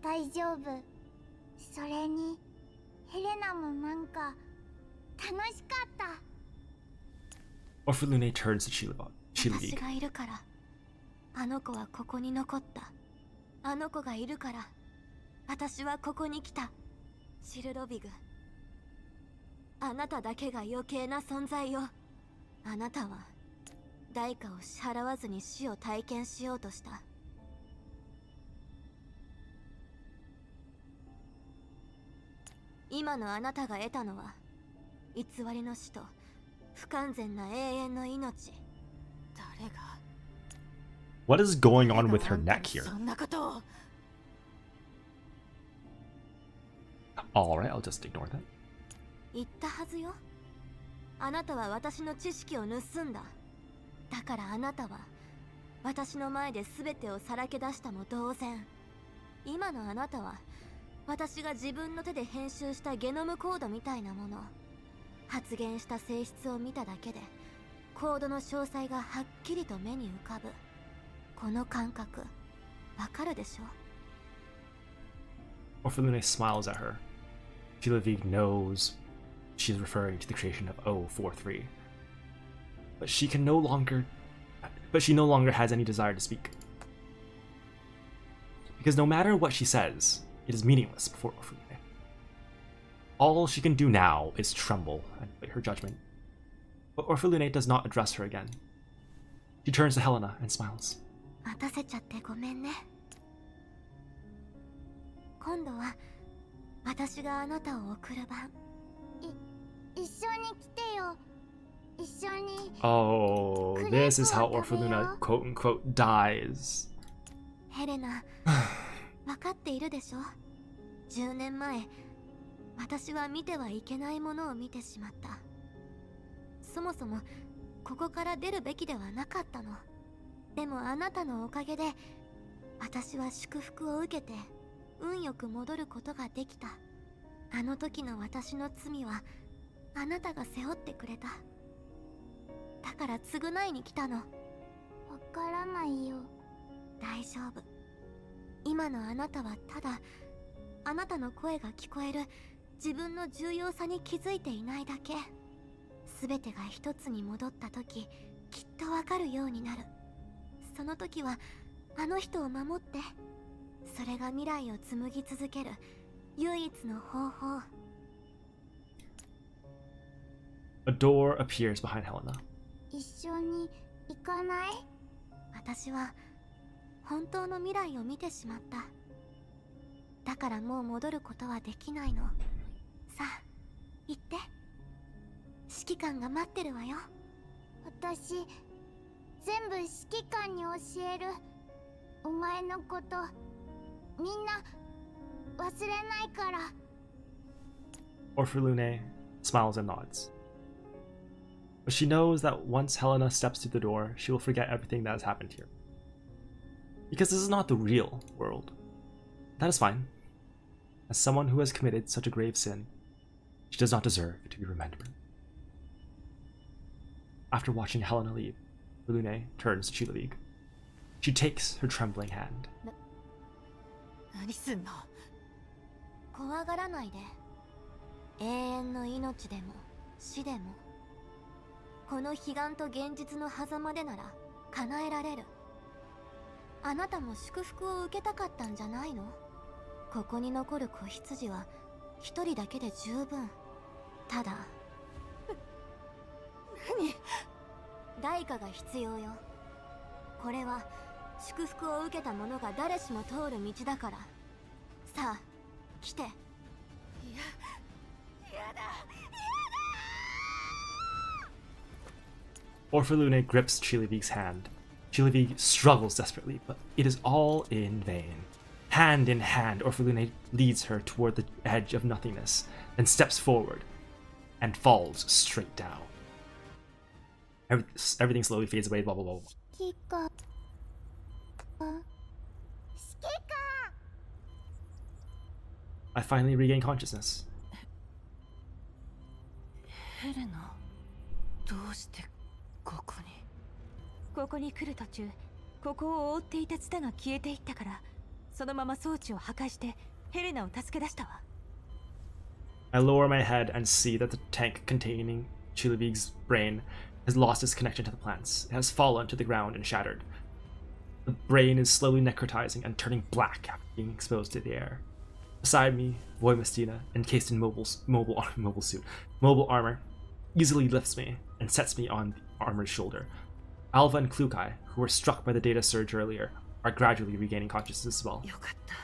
大丈夫。それにヘレナもなんか楽しかった。 Orphalune turns to Chilavik. 私がいるからあの子はここに残った。あの子がいるから私はここに来た。シルロビグ、あなただけが余計な存在よ。あなたは代価を支払わずに死を体験しようとした。今のあなたが得たのは偽りの死と不完全な永遠の命。誰が What is going on with her neck here? そんなことを。 Alright, I'll just ignore that. 言ったはずよ。あなたは私の知識を盗んだ。だからあなたは私の前で全てをさらけ出したも同然。今のあなたは私が自分の手で編集したゲノムコードみたいなもの。発言した性質を見ただけでコードの詳細がはっきりと目に浮かぶ。この感覚わかるでしょ？ Orphalune smiles at her. Chilavik knows she is referring to the creation of O43. But she no longer has any desire to speak. Because no matter what she says, it is meaningless before Orphalune. All she can do now is tremble and wait her judgment. But Orphalune does not address her again. She turns to Helena and smiles. 待たせちゃってごめんね。今度は私があなたを送る番。一緒に来てよ。一緒に。 Oh, this is how Orphalune quote unquote dies. ヘレナ、分かっているでしょ。10年前、私は見てはいけないものを見てしまった。そもそもここから出るべきではなかったの。でもあなたのおかげで私は祝福を受けて運よく戻ることができた。あの時の私の罪はあなたが背負ってくれた。だから償いに来たの。わからないよ。大丈夫。今のあなたはただあなたの声が聞こえる自分の重要さに気づいていないだけ。全てが一つに戻った時きっとわかるようになる。その時はあの人を守って。それが未来を紡ぎ続ける唯一の方法。 A door appears behind Helena. 一緒に行かない？私は本当の未来を見てしまった。だからもう戻ることはできないの。さあ、行って。指揮官が待ってるわよ。私、全部指揮官に教える。お前のこと、みんな忘れないから。 Orphalune smiles and nods. But she knows that once Helena steps through the door, she will forget everything that has happened here. Because this is not the real world. That is fine. As someone who has committed such a grave sin, she does not deserve to be remembered. After watching Helena leave, Lune turns to Chilavig. She takes her trembling hand. 何すんの？怖がらないで。永遠の命でも死でも、この悲願と現実の狭間でなら叶えられる。あなたも祝福を受けたかったんじゃないの？ここに残る子羊は一人だけで十分。ただ何？代価が必要よ。これは祝福を受けた者が誰しも通る道だから。さあ、来て。いや、やだ。Orphalune grips Chilavig's hand. Chilavig struggles desperately, but it is all in vain. Hand in hand, Orphalune leads her toward the edge of nothingness, then steps forward and falls straight down. Everything slowly fades away, blah blah blah. I finally regain consciousness. ヘレナ、どうしてここに？ここに来る途中、ここを覆っていたツタが消えていったから、そのまま装置を破壊してヘレナを助け出したわ。I lower my head and see that the tank containing Chilavig's brain has lost its connection to the plants. It has fallen to the ground and shattered. The brain is slowly necrotizing and turning black after being exposed to the air. Beside me, Voymastina, encased in mobile armor, easily lifts me and sets me on the armor's shoulder. Alva and Klukai, who were struck by the data surge earlier, are gradually regaining consciousness as well. よかった。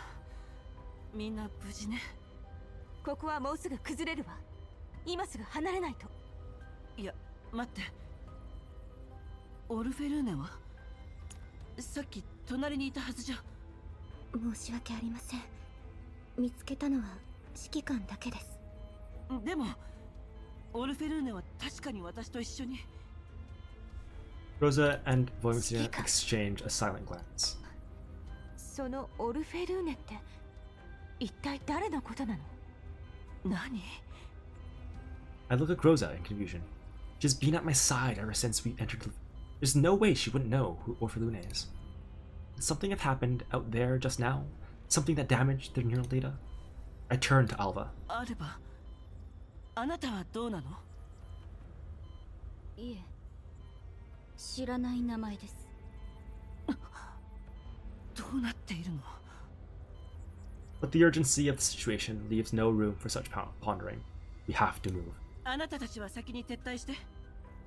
みんな無事ね。ここはもうすぐ崩れるわ。今すぐ離れないと。いや、待って。オルフェルーネは？さっき隣にいたはずじゃ。申し訳ありません。見つけたのは指揮官だけです。でもオルフェルーネは確かに私と一緒に。Rosa and Voymastina exchange a silent glance. そのオルフェルーネって一体誰のことなの？何？ I look at Rosa in confusion. She's been at my side ever since we entered. There's no way she wouldn't know who Orphalune is. Did something have happened out there just now? Something that damaged their neural data? I turn to Alva. アルバ、あなたはどうなの？いえ、知らない名前です。どうなっているの？ But the urgency of the situation leaves no room for such pondering. We have to move. あなたたちは先に撤退して。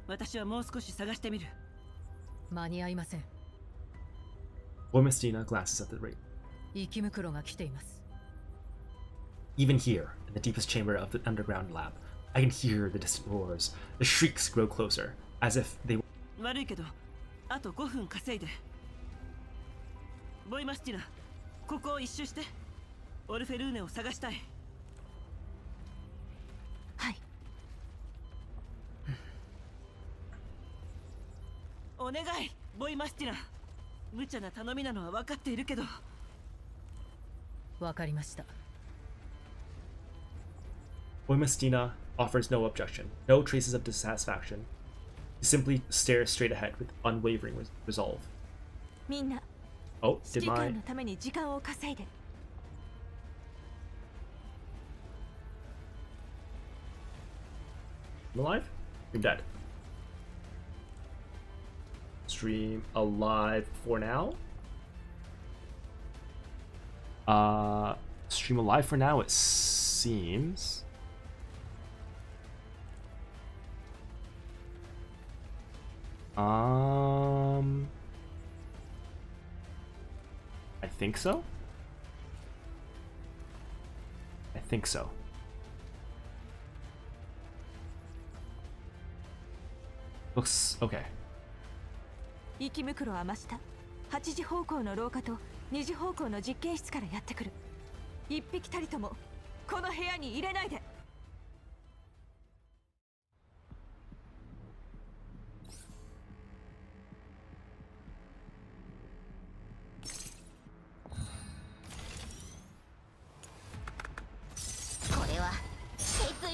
私はもう少し探してみる。間に合いません。Voymastina glances at the rate. 生き袋が来ています。Even here, in the deepest chamber of the underground lab, I can hear the distant roars. The shrieks grow closer, as if they were. 悪いけど、あと5分稼いで。ボイマスティナ、ここを一周して、オルフェルーネを探したい。はい。お願い、ボイマスティナ。無茶な頼みなのは分かっているけど。わかりました。Voymastina offers no objection, no traces of dissatisfaction. He simply stares straight ahead with unwavering resolve. みんな、 Oh, did 指揮 my... 官のために時間を稼いで。I'm alive? You're dead. Stream alive for now? Stream alive for now, it seems. I think so. I think so. Looks okay. 生き袋は真下。8時方向の廊下と2時方向の実験室からやってくる。一匹たりともこの部屋に入れないで。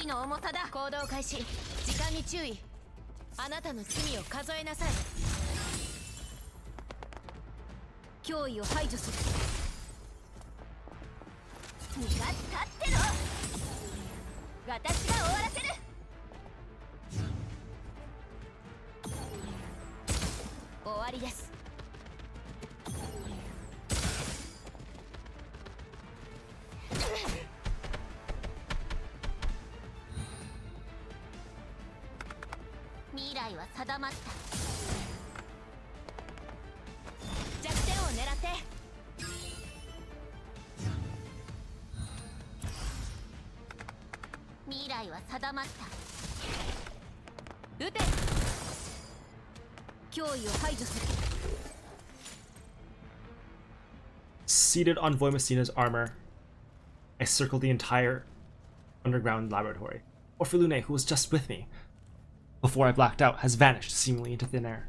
罪の重さだ。行動開始。時間に注意。あなたの罪を数えなさい。脅威を排除する。身が立ってろ。私が終わらせる。終わりです。未来は定まった。弱点を狙って。未来は定まった。撃て。脅威を排除する。 Seated on Voymastina's armor, I circled the entire underground laboratory. Orphelune, who was just with me before I blacked out, has vanished seemingly into thin air.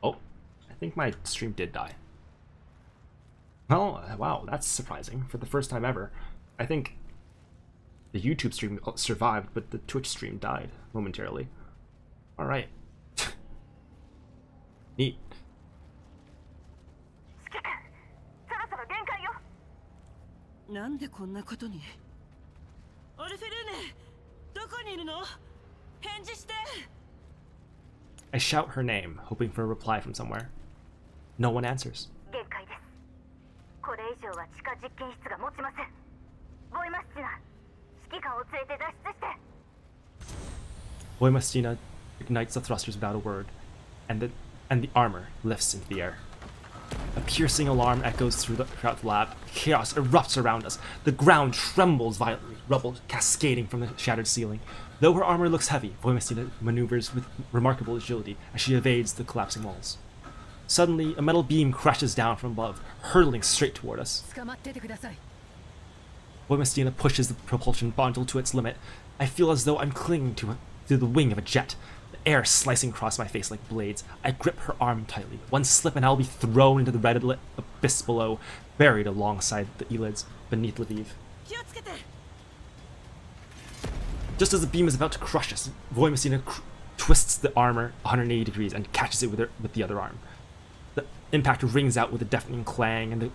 Oh, I think my stream did die. Well, wow, that's surprising. For the first time ever, I think the YouTube stream survived, but the Twitch stream died momentarily. Alright. Neat. なんでこんなことに。オルフェルーネ、どこにいるの？返事して。 I shout her name, hoping for a reply from somewhere. No one answers. 限界です。これ以上は地下実験室が持ちません。ボイマスティナ、指揮官を連れて脱出して。Voymastina ignites the thrusters without a word, and the armor lifts into the air. A piercing alarm echoes throughout the lab. Chaos erupts around us. The ground trembles violently, rubble cascading from the shattered ceiling. Though her armor looks heavy, Voymastina maneuvers with remarkable agility as she evades the collapsing walls. Suddenly, a metal beam crashes down from above, hurtling straight toward us. Voymastina pushes the propulsion module to its limit. I feel as though I'm clinging to the wing of a jet. The air slicing across my face like blades. I grip her arm tightly. One slip and I'll be thrown into the red-lit abyss below, buried alongside the Elids beneath Lviv. Just as the beam is about to crush us, Voymastina twists the armor 180 degrees and catches it with the other arm. The impact rings out with a deafening clang,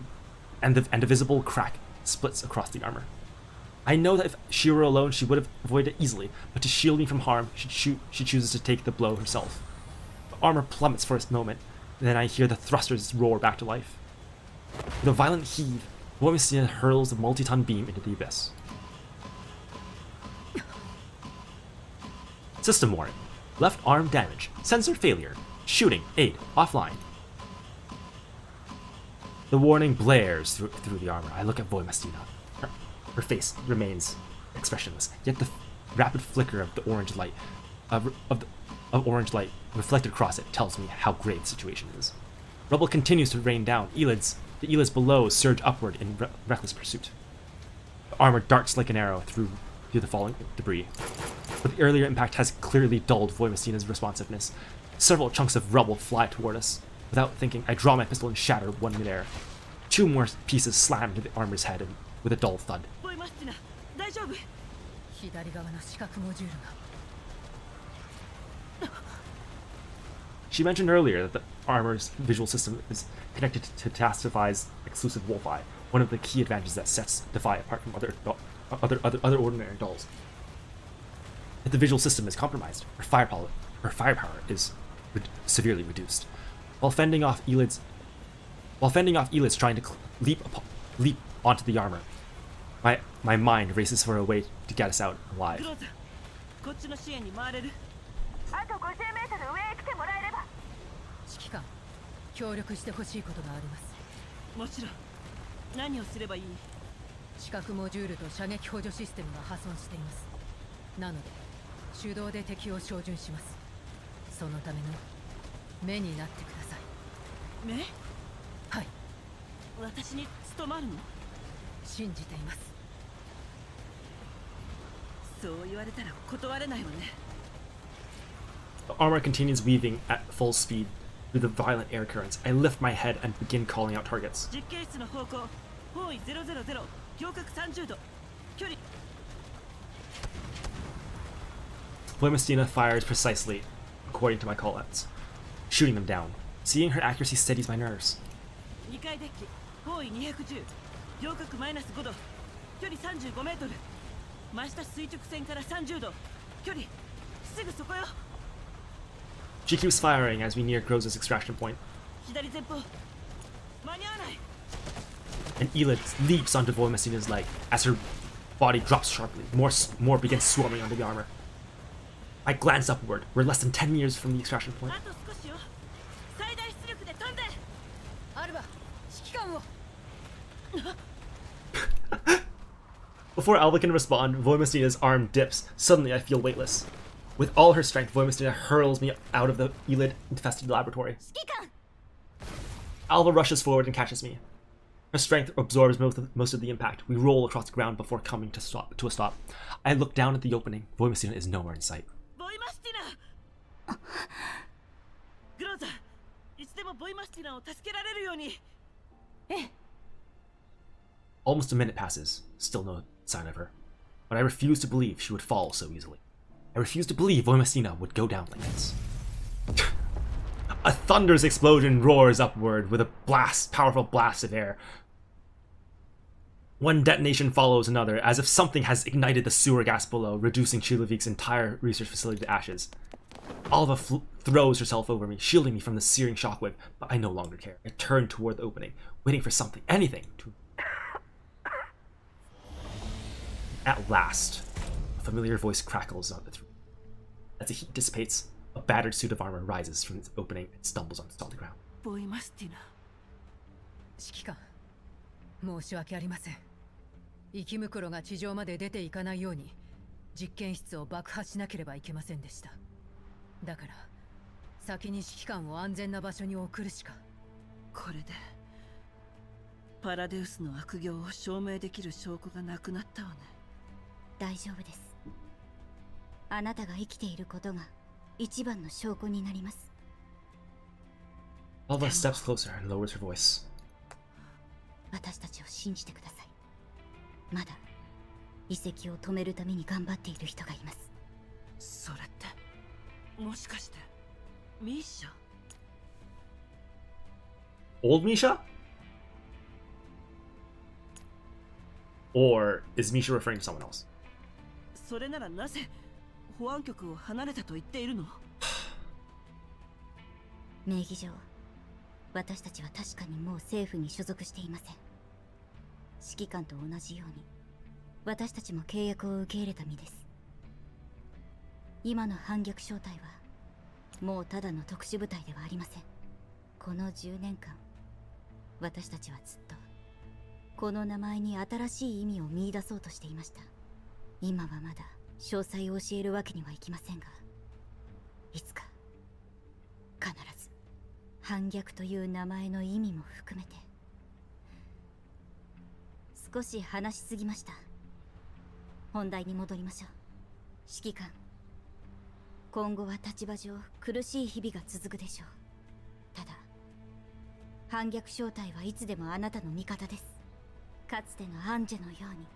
and a visible crack splits across the armor. I know that if she were alone, she would have avoided it easily, but to shield me from harm, she chooses to take the blow herself. The armor plummets for a moment, then I hear the thrusters roar back to life. With a violent heave, Voymastina hurls the multi-ton beam into the abyss. System warning. Left arm damage. Sensor failure. Shooting. Aid. Offline. The warning blares through the armor. I look at Voymastina. Her face remains expressionless, yet the rapid flicker of the orange light, of orange light reflected across it tells me how grave the situation is. Rubble continues to rain down. The Elids below surge upward in reckless pursuit. The armor darts like an arrow through the falling debris. But the earlier impact has clearly dulled Voymastina's responsiveness. Several chunks of rubble fly toward us. Without thinking, I draw my pistol and shatter one midair. 2 more pieces slam into the armor's head with a dull thud. She mentioned earlier that the armor's visual system is connected to Tastify's exclusive wolf eye, one of the key advantages that sets Defy apart from other ordinary dolls. If the visual system is compromised, her firepower is severely reduced. While fending off Elids trying to leap onto the armor, my mind races for a way to get us out alive. あと50メートル上へ来てもらえれば。指揮官、協力してほしいことがあります。もちろん。何をすればいい？視覚モジュールと射撃補助システムが破損しています。なので手動で敵を照準します。そのための目になってください。目？はい。私に務まるの？信じています。そう言われたら断れないわね。The armor continues weaving at full speed through the violent air currents. I lift my head and begin calling out targets. 実験室の方向、方位000、仰角30度、距離。Voymastina fires precisely according to my callouts, shooting them down. Seeing her accuracy steadies my nerves. 2階デッキ方位210両角マイナス5度距離35メートル真下垂直線から30度距離すぐそこよ She keeps firing as we near Groza's extraction point. 左前方間に合わない And Elid leaps onto Voymastina's leg as her body drops sharply. More begins swarming onto the armor. I glance upward. We're less than 10 meters from the extraction point. あと少しよ最大出力で飛んでアルバ指揮官を Before Alba can respond, Voymastina's arm dips. Suddenly, I feel weightless. With all her strength, Voymastina hurls me out of the Elid-infested laboratory. Alba rushes forward and catches me. Her strength absorbs most of the impact. We roll across the ground before coming to a stop. I look down at the opening. Voymastina is nowhere in sight. Voymastina! グローザいつでもボイマスティナを助けられるように Almost a minute passes. Still no sign of her. But I refuse to believe she would fall so easily. I refuse to believe Voymastina would go down like this. A thunderous explosion roars upward with a powerful blast of air. One detonation follows another, as if something has ignited the sewer gas below, reducing Chilovik's entire research facility to ashes. Alva throws herself over me, shielding me from the searing shockwave, but I no longer care. I turn toward the opening, waiting for something, anything, to... At last, a familiar voice crackles on the throat. As the heat dissipates, a battered suit of armor rises from its opening and stumbles on the solid ground. ボイマスティナ指揮官申し訳ありません息袋が地上まで出ていかないように実験室を爆破しなければいけませんでしただから先に指揮官を安全な場所に送るしかこれでパラデウスの悪行を証明できる証拠がなくなったわね大丈夫ですあなたが生きていることが一番の証拠になります Alva steps closer and lowers her voice. 私たちを信じてくださいまだ遺跡を止めるために頑張っている人がいますそれってもしかしてミーシャ Old Misha? Or is Misha referring to someone else? それならなぜ保安局を離れたと言っているの名義上私たちは確かにもう政府に所属していません指揮官と同じように私たちも契約を受け入れた身です今の反逆小隊はもうただの特殊部隊ではありませんこの10年間私たちはずっとこの名前に新しい意味を見出そうとしていました今はまだ詳細を教えるわけにはいきませんがいつか必ず反逆という名前の意味も含めて少し話しすぎました本題に戻りましょう指揮官今後は立場上苦しい日々が続くでしょうただ反逆正体はいつでもあなたの味方ですかつてのアンジェのように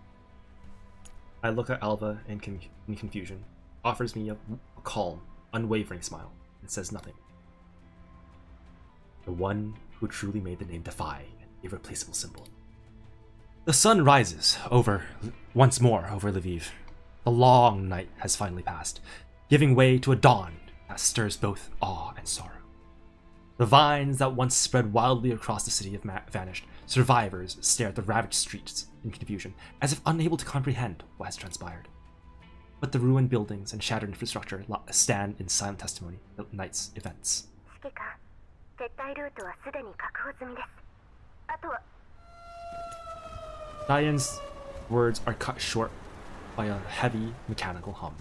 I look at Alva in confusion, offers me a calm, unwavering smile, and says nothing. The one who truly made the name Defy an irreplaceable symbol. The sun rises once more over Lviv. The long night has finally passed, giving way to a dawn that stirs both awe and sorrow. The vines that once spread wildly across the city have vanished. Survivors stare at the ravaged streets in confusion, as if unable to comprehend what has transpired. But the ruined buildings and shattered infrastructure stand in silent testimony of the night's events. 指揮官、撤退ルートはすでに確保済みです。あとは Diane's words are cut short by a heavy mechanical hum,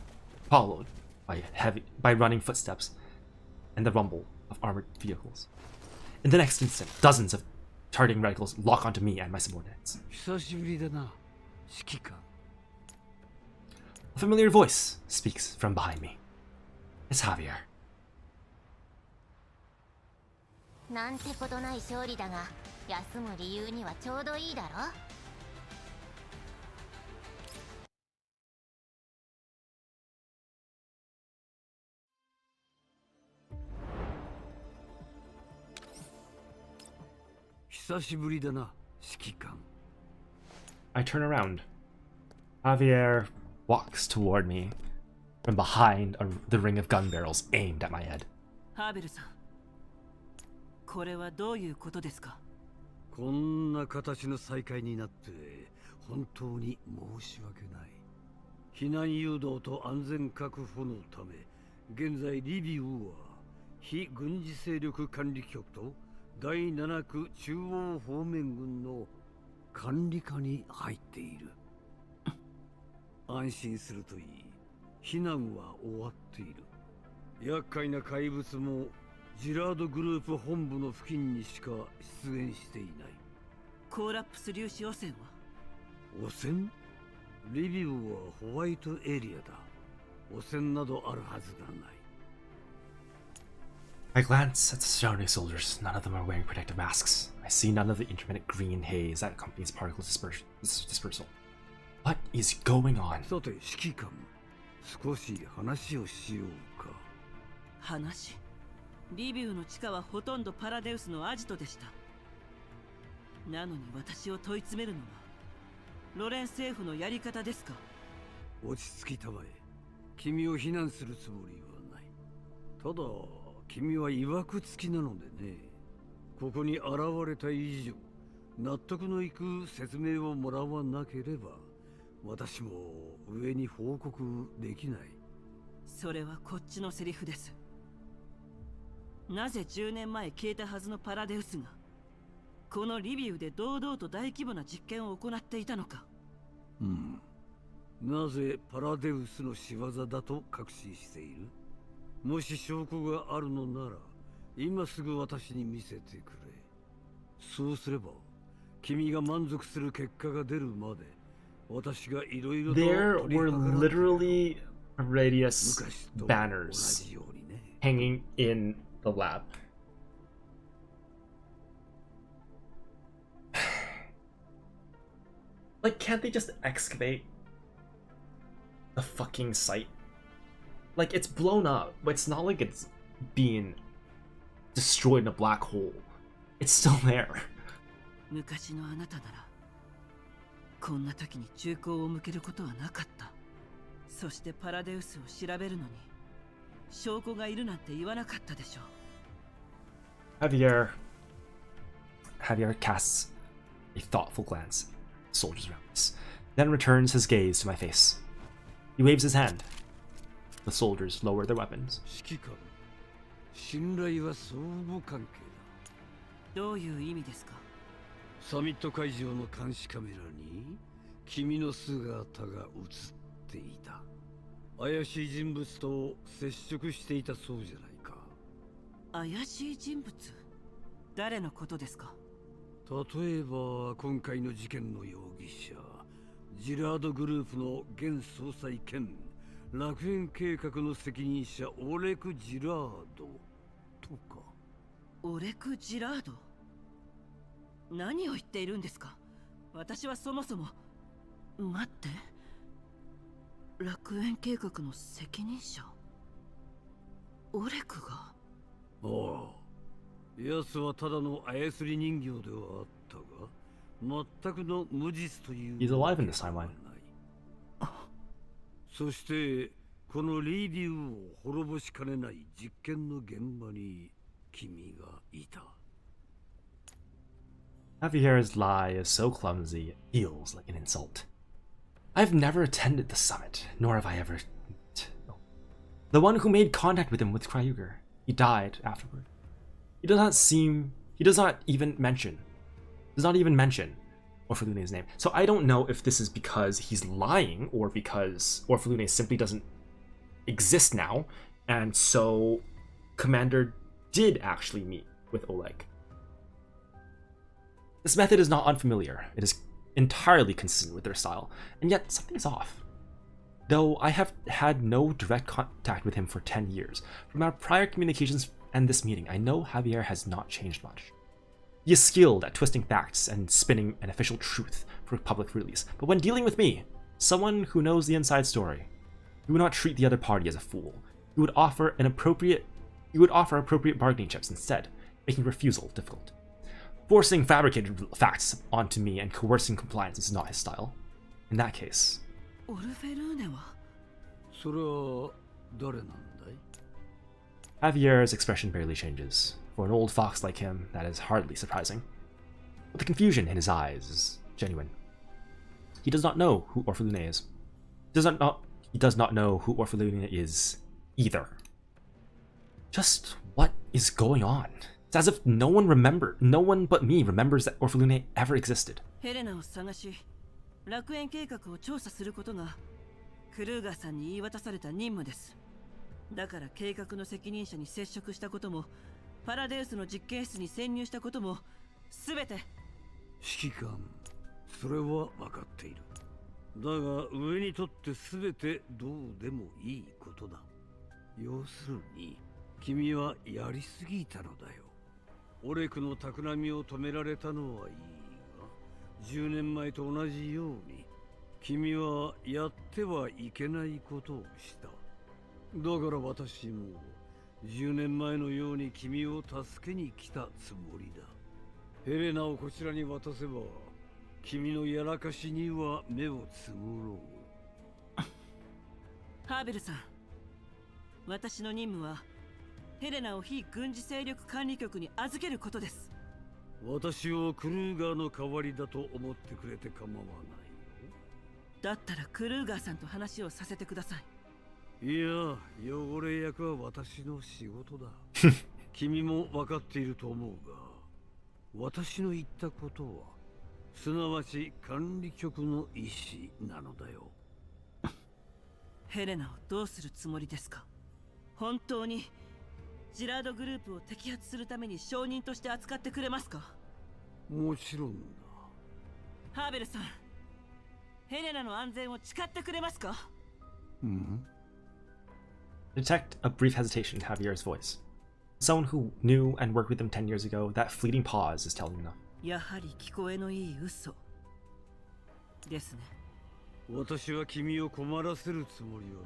followed by running footsteps and the rumble of armored vehicles. In the next instant, dozens of targeting radicals lock onto me and my subordinates. A familiar voice speaks from behind me. It's Javier. なんてことない勝利だが、休む理由にはちょうどいいだろ。I turn around. Javier walks toward me from behind the ring of gun barrels aimed at my head. ハーベルさん、これはどういうことですか？こんな形の再会になって本当に申し訳ない。避難誘導と安全確保のため、現在リビウは非軍事勢力管理局と第7区中央方面軍の管理下に入っている。安心するといい。避難は終わっている。厄介な怪物もジラードグループ本部の付近にしか出現していない。コーラップス粒子汚染は？汚染？リビウはホワイトエリアだ。汚染などあるはずがない。I glance at the surrounding soldiers. None of them are wearing protective masks. I see none of the intermittent green haze that accompanies particle dispersal. What is going on? さて、指揮官、少し話をしようか。話？リビウの地下はほとんどパラデウスのアジトでした。なのに私を問い詰めるのはロレン政府のやり方ですか？落ち着きたまえ。君を非難するつもりはない。ただ、君は曰くつきなのでね。ここに現れた以上、納得のいく説明をもらわなければ、私も上に報告できない。それはこっちのセリフです。なぜ10年前消えたはずのパラデウスがこのリビウで堂々と大規模な実験を行っていたのか。なぜパラデウスの仕業だと確信している？もし証拠があるのなら今すぐ私に見せてくれ。そうすれば君が満足する結果が出るまで私がいろいろと There were literally radius banners hanging in the lab. Like, can't they just excavate the fucking site? Like, it's blown up, but it's not like it's being destroyed in a black hole. It's still there. 昔のあなたならこんな時に銃口を向けることはなかった。そしてパラデウスを調べるのに証拠がいるなんて言わなかったでしょう。Javier casts a thoughtful glance at the soldiers around us, then returns his gaze to my face. He waves his hand. The soldiers lower their weapons. 指揮官、信頼は相互関係だ。どういう意味ですか？サミット会場の監視カメラに君の姿が映っていた。怪しい人物と接触していたそうじゃないか。怪しい人物？誰のことですか？例えば今回の事件の容疑者、ジラードグループの現総裁兼楽園計画の責任者オレク・ジラードとか。オレク・ジラード？何を言っているんですか？私はそもそも。待って、楽園計画の責任者オレクが？ああ、奴はただの操り人形ではあったが全くの無実という。 He's alive in this timeline. そしてこのリビウを滅ぼしかねない実験の現場に君がいた。Javier's lie is so clumsy, it feels like an insult. I've never attended the summit, nor have I ever... The one who made contact with him was Kryuger. He died afterward. He does not even mention Orphalune's name. So I don't know if this is because he's lying or because Orphalune simply doesn't exist now, and so Commander did actually meet with Oleg. This method is not unfamiliar. It is entirely consistent with their style, and yet something is off. Though I have had no direct contact with him for 10 years, from our prior communications and this meeting, I know Javier has not changed much. He is skilled at twisting facts and spinning an official truth for public release, but when dealing with me, someone who knows the inside story, he would not treat the other party as a fool. He would offer appropriate bargaining chips instead, making refusal difficult. Forcing fabricated facts onto me and coercing compliance is not his style. In that case. オルフェルーネはそれは誰なんだい Javier's expression barely changes. For an old fox like him, that is hardly surprising. But the confusion in his eyes is genuine. He does not know who Orphalune is. He does not know who Orphalune is either. Just what is going on? It's as if no one but me remembers that Orphalune ever existed. ヘレナを探し、楽園計画を調査することがクルーガーさんに言い渡された任務です。だから計画の責任者に接触したことも、パラデウスの実験室に潜入したことも、すべて。指揮官、それは分かっている。だが上にとってすべてどうでもいいことだ。要するに、君はやりすぎたのだよ。オレクの企みを止められたのはいいが、10年前と同じように、君はやってはいけないことをした。だから私も10年前のように君を助けに来たつもりだ。ヘレナをこちらに渡せば君のやらかしには目をつむろう。ハーベルさん、私の任務はヘレナを非軍事勢力管理局に預けることです。私をクルーガーの代わりだと思ってくれて構わないよ。だったらクルーガーさんと話をさせてください。いや、汚れ役は私の仕事だ。君も分かっていると思うが、私の言ったことはすなわち管理局の意思なのだよ。ヘレナをどうするつもりですか？本当にジラードグループを摘発するために証人として扱ってくれますか？もちろんだ。ハーベルさん、ヘレナの安全を誓ってくれますか？Detect a brief hesitation in Javier's voice. Someone who knew and worked with him 10 years ago, that fleeting pause is telling enough. やはり聞こえのいい嘘ですね。私は君を困らせるつもりは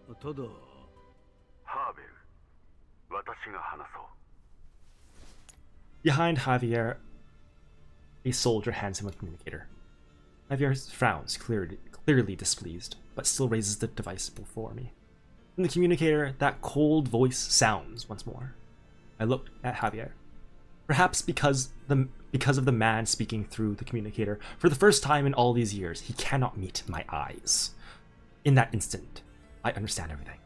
ない。ただ、ハーベル、私が話そう。Behind Javier, a soldier hands him a communicator. Javier frowns, clearly displeased, but still raises the device before me. In the communicator, that cold voice sounds once more. I look at Javier. Perhaps because of the man speaking through the communicator, for the first time in all these years, he cannot meet my eyes. In that instant, I understand everything.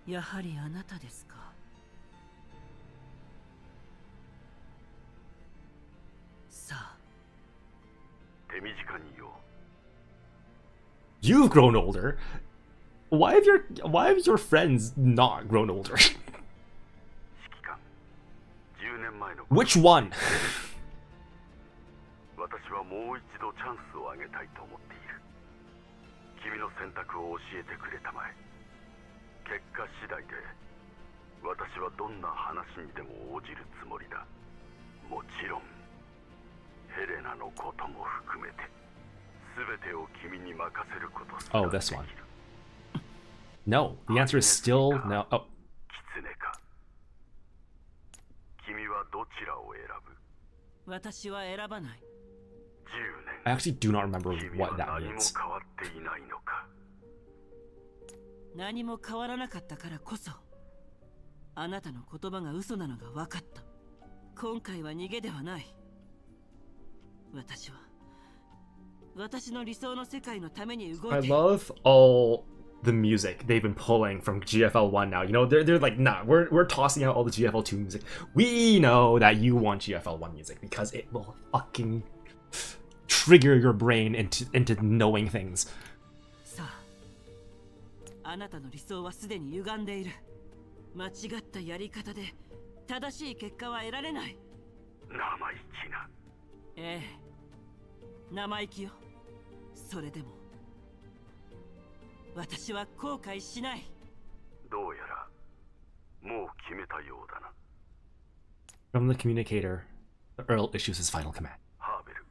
やはりあなたですか。さあ。手短に言おう。You've grown older. Why have your friends not grown older? Which one? 私はもう一度チャンスをあげたいと思っている。君の選択を教えてくれたまえ。結果次第で私はどんな話にでも応じるつもりだ。もちろんヘレナのことも含めて全てを君に任せることすらできる。 Oh, this one. No, the answer is still no. Oh. 狐か。君はどちらを選ぶ？私は選ばない。 I actually do not remember what that 何も means. 変わっていないのか。何も変わらなかったからこそ、あなたの言葉が嘘なのが分かった。今回は逃げではない。私の理想の世界のために動いて。 I love all the music they've been pulling from GFL-1 now. You know, they're like, nah, we're tossing out all the GFL-2 music. We know that you want GFL-1 music because it will fucking trigger your brain into knowing things. さあ、あなたの理想はすでに歪んでいる。間違ったやり方で正しい結果は得られない。生意気な。ええ、生意気よ。それでも私は後悔しない。どうやらもう決めたようだな。 From the communicator, the Earl issues his final command. ハーベル。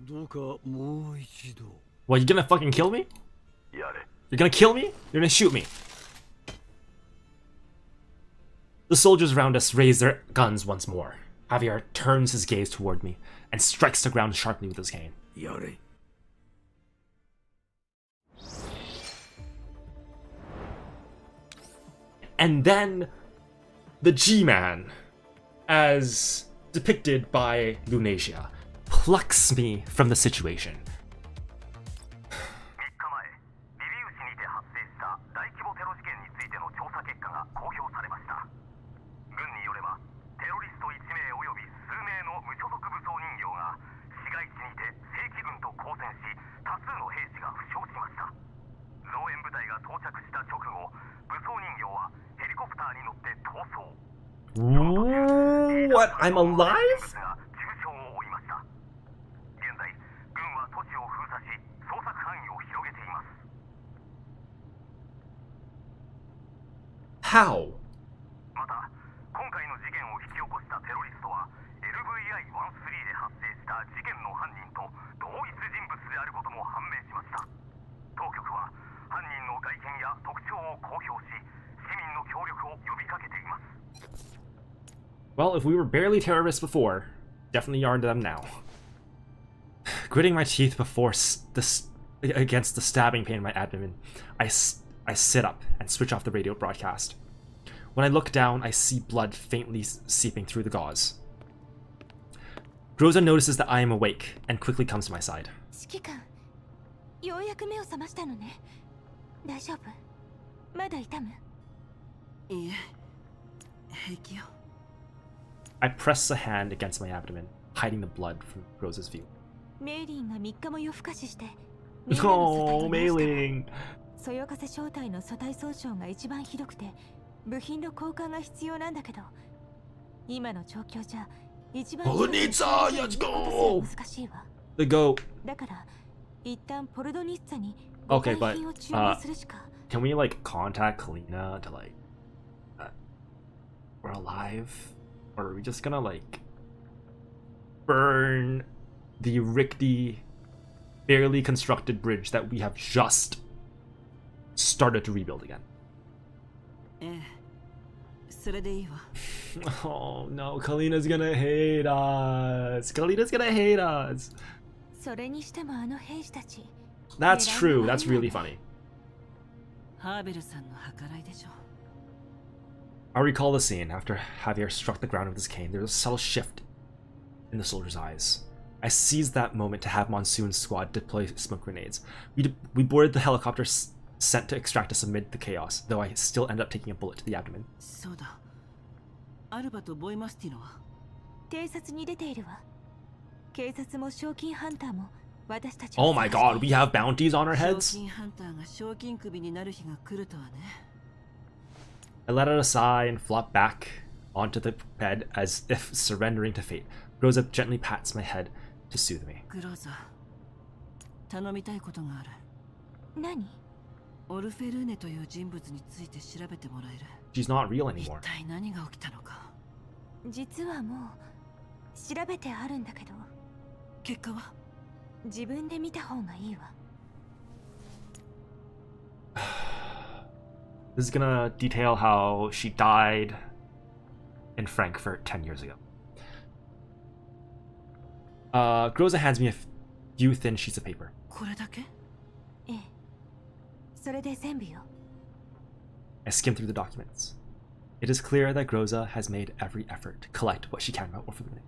どうかもう一度。 What, you gonna fucking kill me? やれ。 You're gonna kill me? You're gonna shoot me. The soldiers around us raise their guns once more. Javier turns his gaze toward me and strikes the ground sharply with his cane. Yare. And then the G-Man, as depicted by Lunasia, plucks me from the situation. What? I'm alive? How? Well, if we were barely terrorists before, definitely are them now. Gritting my teeth before against the stabbing pain in my abdomen, I sit up and switch off the radio broadcast. When I look down, I see blood faintly seeping through the gauze. Groza notices that I am awake and quickly comes to my side. 指揮官、ようやく目を覚ましたのね。大丈夫？まだ痛む？いいえ、平気よ。 I press a hand against my abdomen, hiding the blood from Groza's view. メイリンが3日も夜更かしして。Oh, メイリン。そよ風正体の素体損傷が一番ひどくて、部品の交換が必要なんだけど、今の状況じゃ一番難しいわ。The goat. だから一旦ポルドニッツァに Okay, but can we like contact Kalina to like we're alive? Or are we just gonna like burn the rickety, barely constructed bridge that we have just started to rebuild again? Oh no, Kalina's gonna hate us. Kalina's gonna hate us. That's true. That's really funny. I recall the scene after Javier struck the ground with his cane. There was a subtle shift in the soldier's eyes. I seized that moment to have Monsoon's squad deploy smoke grenades. We boarded the helicopter sent to extract us amid the chaos, though I still ended up taking a bullet to the abdomen. Oh my god, we have bounties on our heads? I let out a sigh and flop back onto the bed as if surrendering to fate. Groza gently pats my head to soothe me. She's not real anymore. 実はもう調べてあるんだけど、結果は自分で見た方がいいわ。This is gonna detail how she died in Frankfurt 10 years ago. Groza hands me a few thin sheets of paper. これだけ？ええ。それで全部よ。I skim through the documents. It is clear that Groza has made every effort to collect what she can about Orphalune.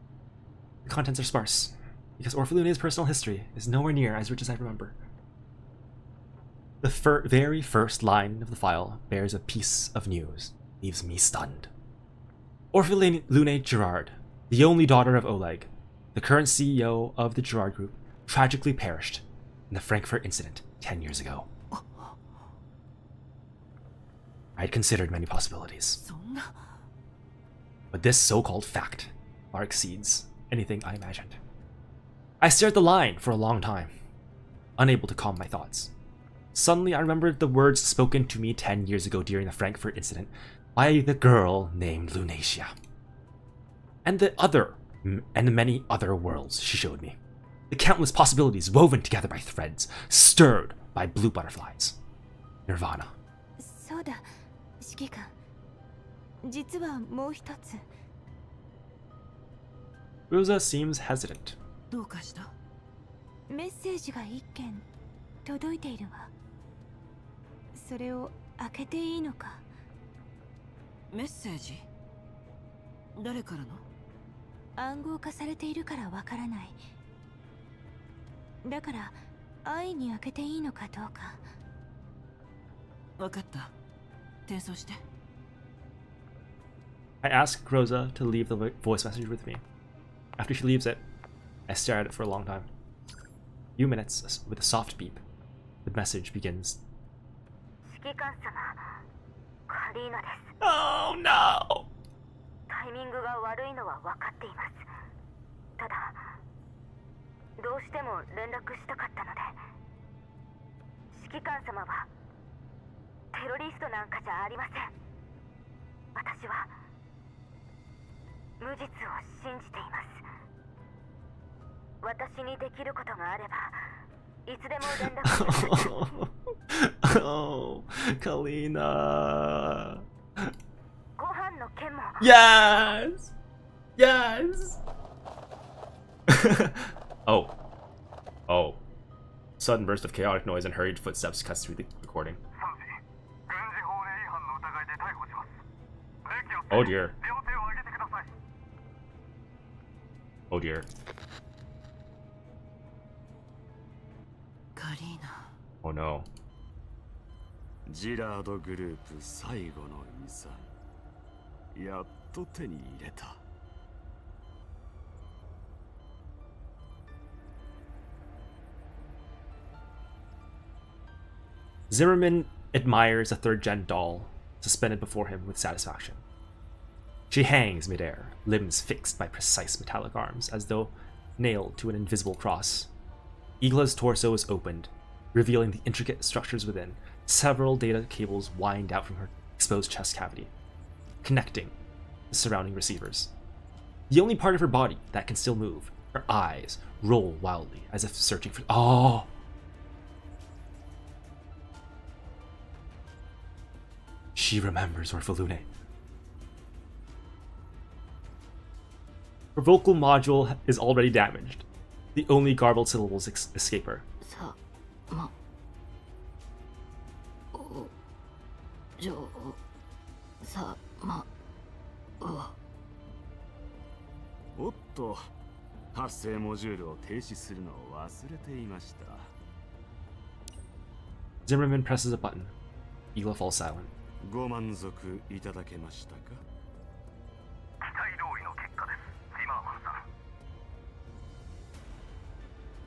The contents are sparse, because Orphalune's personal history is nowhere near as rich as I remember. The very first line of the file bears a piece of news, leaves me stunned. Orphalune Gerard, the only daughter of Oleg, the current CEO of the Gerard Group, tragically perished in the Frankfurt incident 10 years ago. I had considered many possibilities, but this so-called fact far exceeds anything I imagined. I stared at the line for a long time, unable to calm my thoughts. Suddenly, I remembered the words spoken to me 10 years ago during the Frankfurt incident by the girl named Lunasia. And the many other worlds she showed me. The countless possibilities woven together by threads, stirred by blue butterflies. Nirvana. そうだ、指揮官。実はもう一つ。Rosa seems hesitant. どうかした？メッセージが一件届いているわ。それを開けていいのか？メッセージ？誰からの？暗号化されているからわからない。だから安易に開けていいのかどうか。わかった。転送して。I ask Rosa to leave the voice message with me. After she leaves it, I stare at it for a long time. A few minutes, with a soft beep, the message begins. 指揮官様、カリーナです。Oh no! タイミングが悪いのは分かっています。ただ、どうしても連絡したかったので。指揮官様はテロリストなんかじゃありません。私は無実を信じています。私にできることがあればいつでも連絡します。Oh, Kalina. ご飯の件も。Yes! Yes! Oh. Oh. Sudden burst of chaotic noise and hurried footsteps cuts through the recording. Oh dear. Oh dear. カリーナ。Oh no. ジラードグループ最後の遺産、やっと手に入れた。Zimmerman admires a third-gen doll suspended before him with satisfaction. She hangs midair, limbs fixed by precise metallic arms, as though nailed to an invisible cross. Igla's torso is opened, revealing the intricate structures within. Several data cables wind out from her exposed chest cavity, connecting the surrounding receivers. The only part of her body that can still move, her eyes roll wildly, as if searching for— Oh! She remembers Orphalune. Her vocal module is already damaged. The only garbled syllables escape her. おっと、発生モジュールを停止するのを忘れていました。 Zimmerman presses a button. Igla falls silent. ご満足いただけましたか？期待通りの結果です、ジマーマンさん。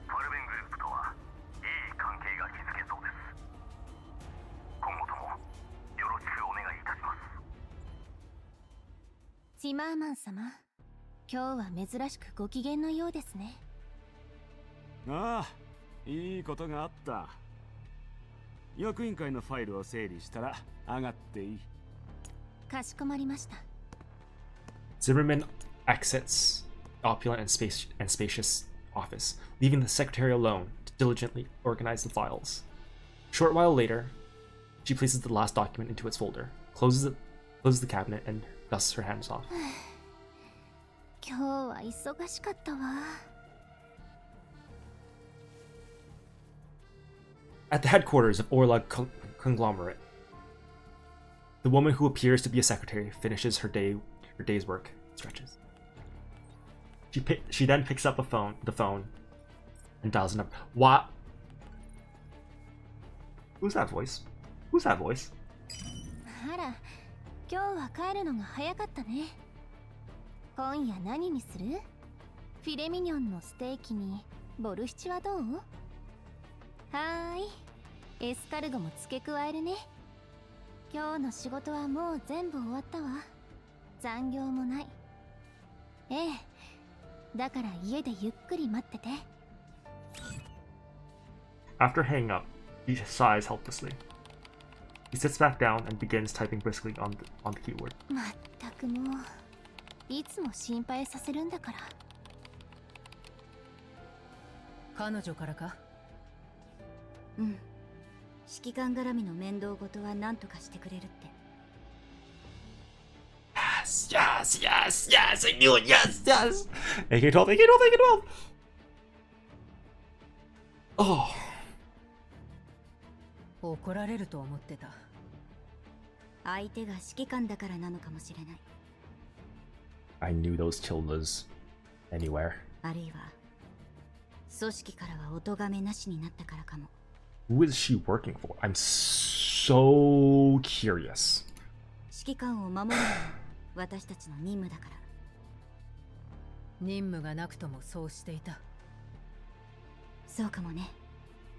ファルベングループとはいい関係が築けそうです。今後ともよろしくお願いいたします。ジマーマン様、今日は珍しくご機嫌のようですね。ああ、いいことがあった。役員会のファイルを整理したら上がっていい。かしこまりました。 Zimmerman exits the opulent and spacious office, leaving the secretary alone to diligently organize the files. A short while later, she places the last document into its folder, closes the cabinet, and dusts her hands off. 今日は忙しかったわ。At the headquarters of Orlog Conglomerate, the woman who appears to be a secretary finishes her day's work, stretches. She then picks up the phone, and dials a number. What? Who's that voice? Who's that voice? あら、今日は帰るのが早かったね。今夜何にする？フィレミニョンのステーキにボルシチはどう？はーい、エスカルゴも付け加えるね。今日の仕事はもう全部終わったわ。残業もない。ええ、だから家でゆっくり待ってて。After hanging up, he sighs helplessly. He sits back down and begins typing briskly on the keyboard. まったくもう、いつも心配させるんだから。彼女からか？うん。指揮官絡みの面倒事は何とかしてくれるって。Yes, yes, yes, yes, I knew it, yes, yes! AK-12, AK-12, AK-12! Oh. 怒られると思ってた。相手が指揮官だからなのかもしれない。I knew those tildes anywhere. あるいは組織からはお咎めなしになったからかも。Who is she working for? I'm so curious. 指揮官を守るのは私たちの任務だから。任務がなくともそうしていた。そうかもね。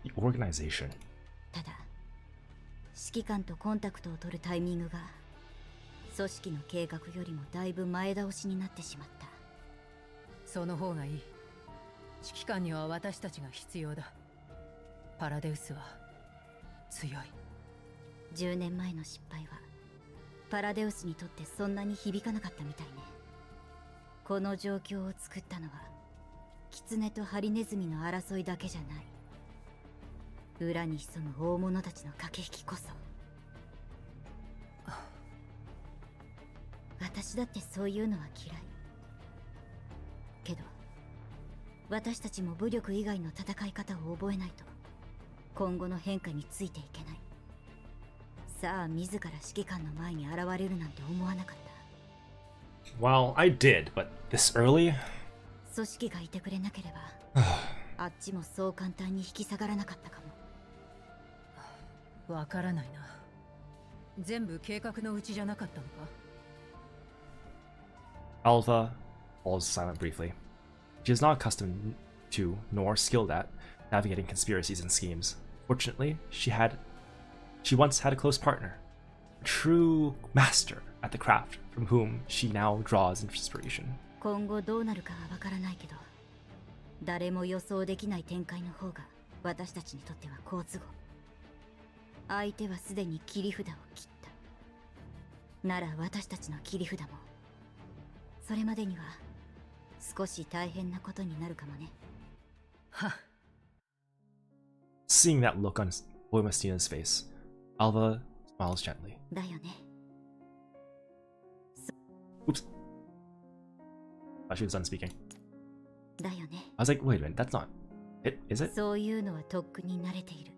The organization. ただ指揮官とコンタクトを取るタイミングが組織の計画よりもだいぶ前倒しになってしまった。その方がいい。指揮官には私たちが必要だ。パラデウスは強い。10年前の失敗はパラデウスにとってそんなに響かなかったみたいね。この状況を作ったのは狐とハリネズミの争いだけじゃない。裏に潜む大物たちの駆け引きこそ。私だってそういうのは嫌い。けど私たちも武力以外の戦い方を覚えないと今後の変化についていけない。さあ自ら指揮官の前に現れるなんて思わなかった。Well, I did, but this early? 組織がいてくれなければあっちもそう簡単に引き下がらなかったかも。わからないな。全部計画のうちじゃなかったのか。Alva falls silent briefly. She is not accustomed to, nor skilled at, navigating conspiracies and schemes. Fortunately, she once had a close partner, a true master at the craft, from whom she now draws inspiration. 今後どうなるかはわからないけど、誰も予想できない展開の方が私たちにとっては好都合。相手はすでに切り札を切った。なら私たちの切り札もそれまでには少し大変なことになるかもね。は。Seeing that look on Voymastina's face, Alva smiles gently. だよね。Oops. Thought she was done speaking. だよね。I was like, wait a minute, that's not it, is it? そういうのはとっくに慣れている。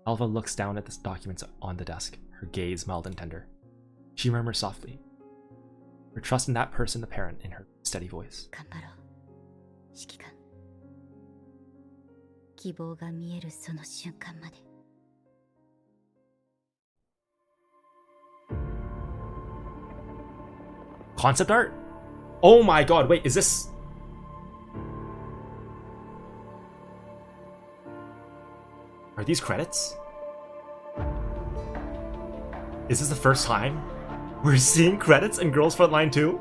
Alva looks down at the documents on the desk, her gaze mild and tender. She murmurs softly, her trust in that person apparent in her steady voice. 頑張ろう、指揮官。希望が見えるその瞬間まで。Concept art? Oh my god, wait, is this... Are these credits? Is this the first time we're seeing credits in Girls Frontline 2?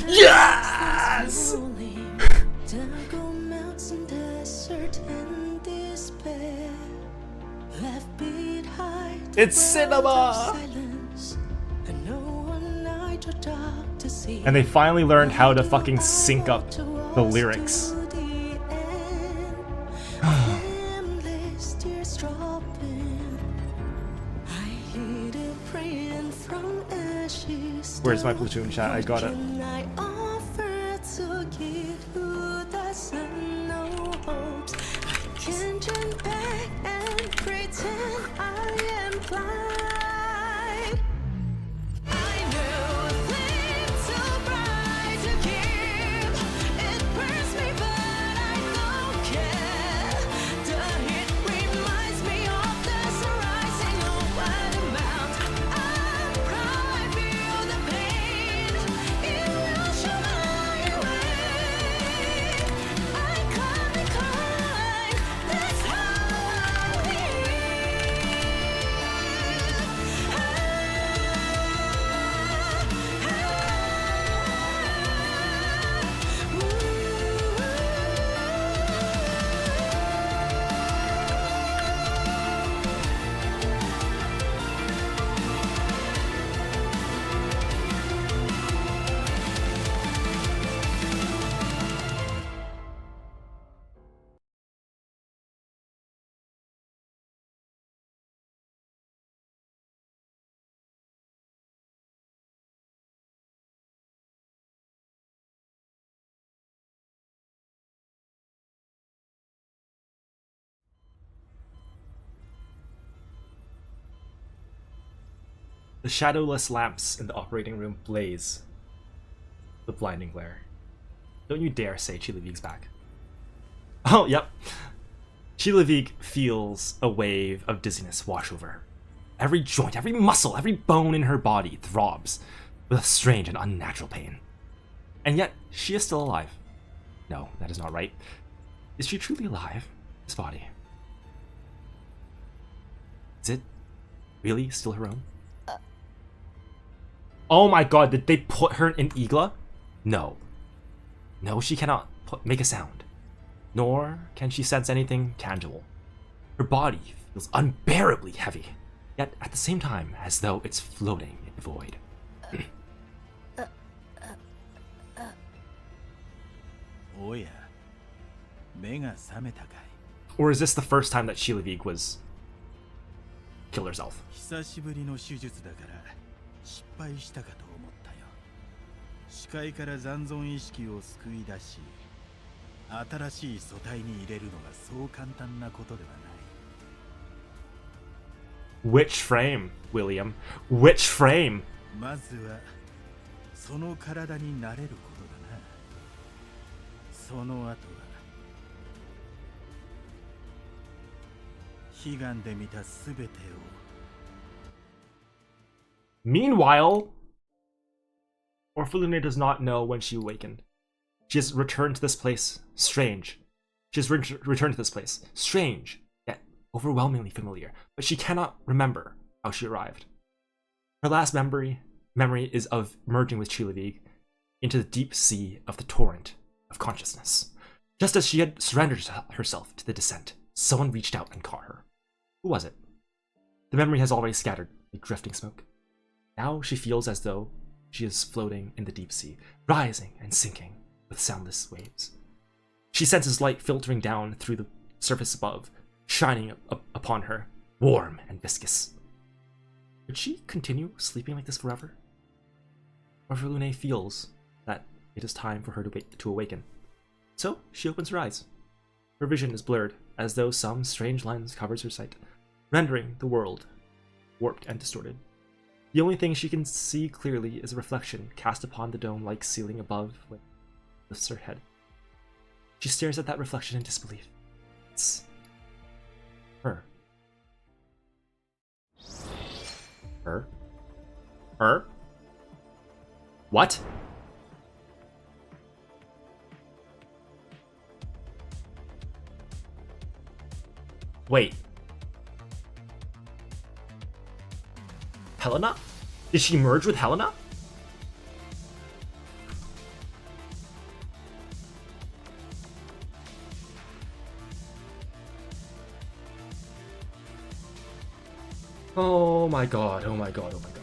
Yes! It's cinema! And they finally learned how to fucking sync up the lyrics. Where's my platoon chat? I got it. The shadowless lamps in the operating room blaze the blinding glare. Don't you dare say Chilavig's back. Oh, yep. Chilavig feels a wave of dizziness wash over her. Every joint, every muscle, every bone in her body throbs with a strange and unnatural pain. And yet, she is still alive. No, that is not right. Is she truly alive? This body. Is it really still her own? Oh my god, did they put her in Igla? No. No, she cannot make a sound. Nor can she sense anything tangible. Her body feels unbearably heavy, yet at the same time as though it's floating in the void. Or is this the first time that Chilavig was killed herself? 久しぶりの手術だから失敗したかと思ったよ。視界から残存意識を救い出し、新しい素体に入れるのがそう簡単なことではない。Which frame, William? Which frame? まずはその体になれることだな。その後は悲願で見たすべてを。Meanwhile, Orphalune does not know when she awakened. She has returned to this place, strange. She has returned to this place, strange, yet overwhelmingly familiar, but she cannot remember how she arrived. Her last memory is of merging with Chilavig into the deep sea of the torrent of consciousness. Just as she had surrendered herself to the descent, someone reached out and caught her. Who was it? The memory has already scattered like drifting smoke. Now she feels as though she is floating in the deep sea, rising and sinking with soundless waves. She senses light filtering down through the surface above, shining upon her, warm and viscous. Would she continue sleeping like this forever? Orphalune feels that it is time for her to awaken. So she opens her eyes. Her vision is blurred, as though some strange lens covers her sight, rendering the world warped and distorted. The only thing she can see clearly is a reflection cast upon the dome-like ceiling above when she lifts her head. She stares at that reflection in disbelief. It's her. Her? Her? What? Wait. Helena? Did she merge with Helena? Oh my god, oh my god, oh my god.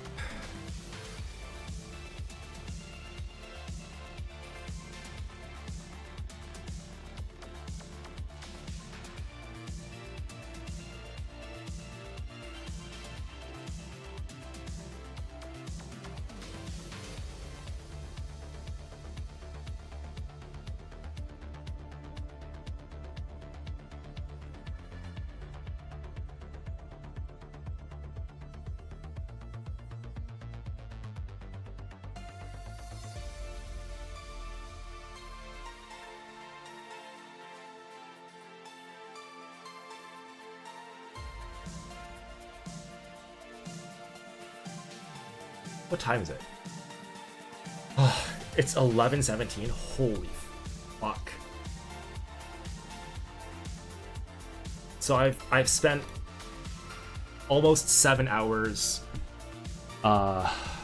What time is it? Oh, it's 11:17. Holy fuck. So I've spent almost 7 hours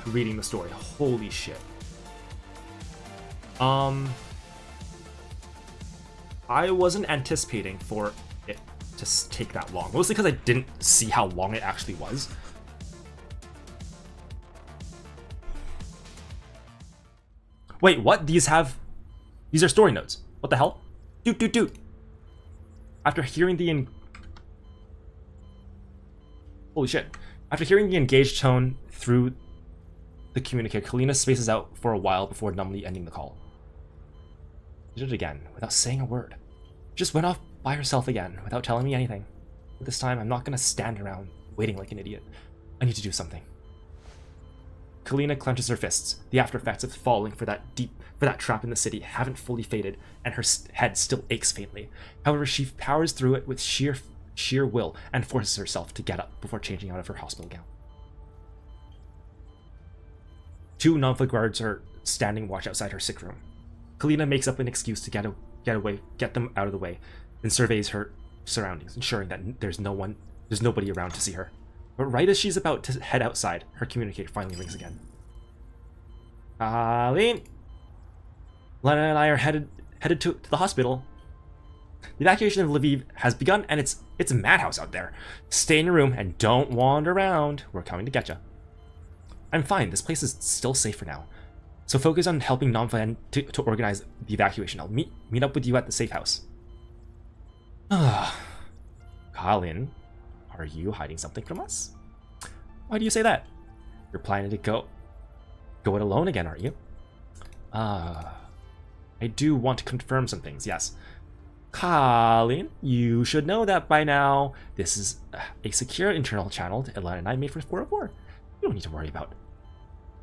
reading the story. Holy shit. I wasn't anticipating for it to take that long. Mostly because I didn't see how long it actually was. Wait, what? These are story notes. What the hell? Dude. After hearing the holy shit. After hearing the engaged tone through the communicator, Kalina spaces out for a while before numbly ending the call. She did it again, without saying a word. Just went off by herself again, without telling me anything. But this time, I'm not gonna stand around, waiting like an idiot. I need to do something. Kalina clenches her fists. The after effects of falling for that trap in the city haven't fully faded, and her head still aches faintly. However, she powers through it with sheer will and forces herself to get up before changing out of her hospital gown. 2 non-foot guards are standing watch outside her sick room. Kalina makes up an excuse to get them out of the way, and surveys her surroundings, ensuring that there's nobody around to see her. But right as she's about to head outside, her communicator finally rings again. Colleen, Lena and I are headed to the hospital. The evacuation of Lviv has begun, and it's a madhouse out there. Stay in your room and don't wander around. We're coming to get you. I'm fine. This place is still safe for now. So focus on helping Namfa to organize the evacuation. I'll meet up with you at the safe house. Colin, are you hiding something from us? Why do you say that? You're planning to go it alone again, aren't you? I do want to confirm some things, yes. Colin, you should know that by now. This is a secure internal channel that Elena and I made for 404. You don't need to worry about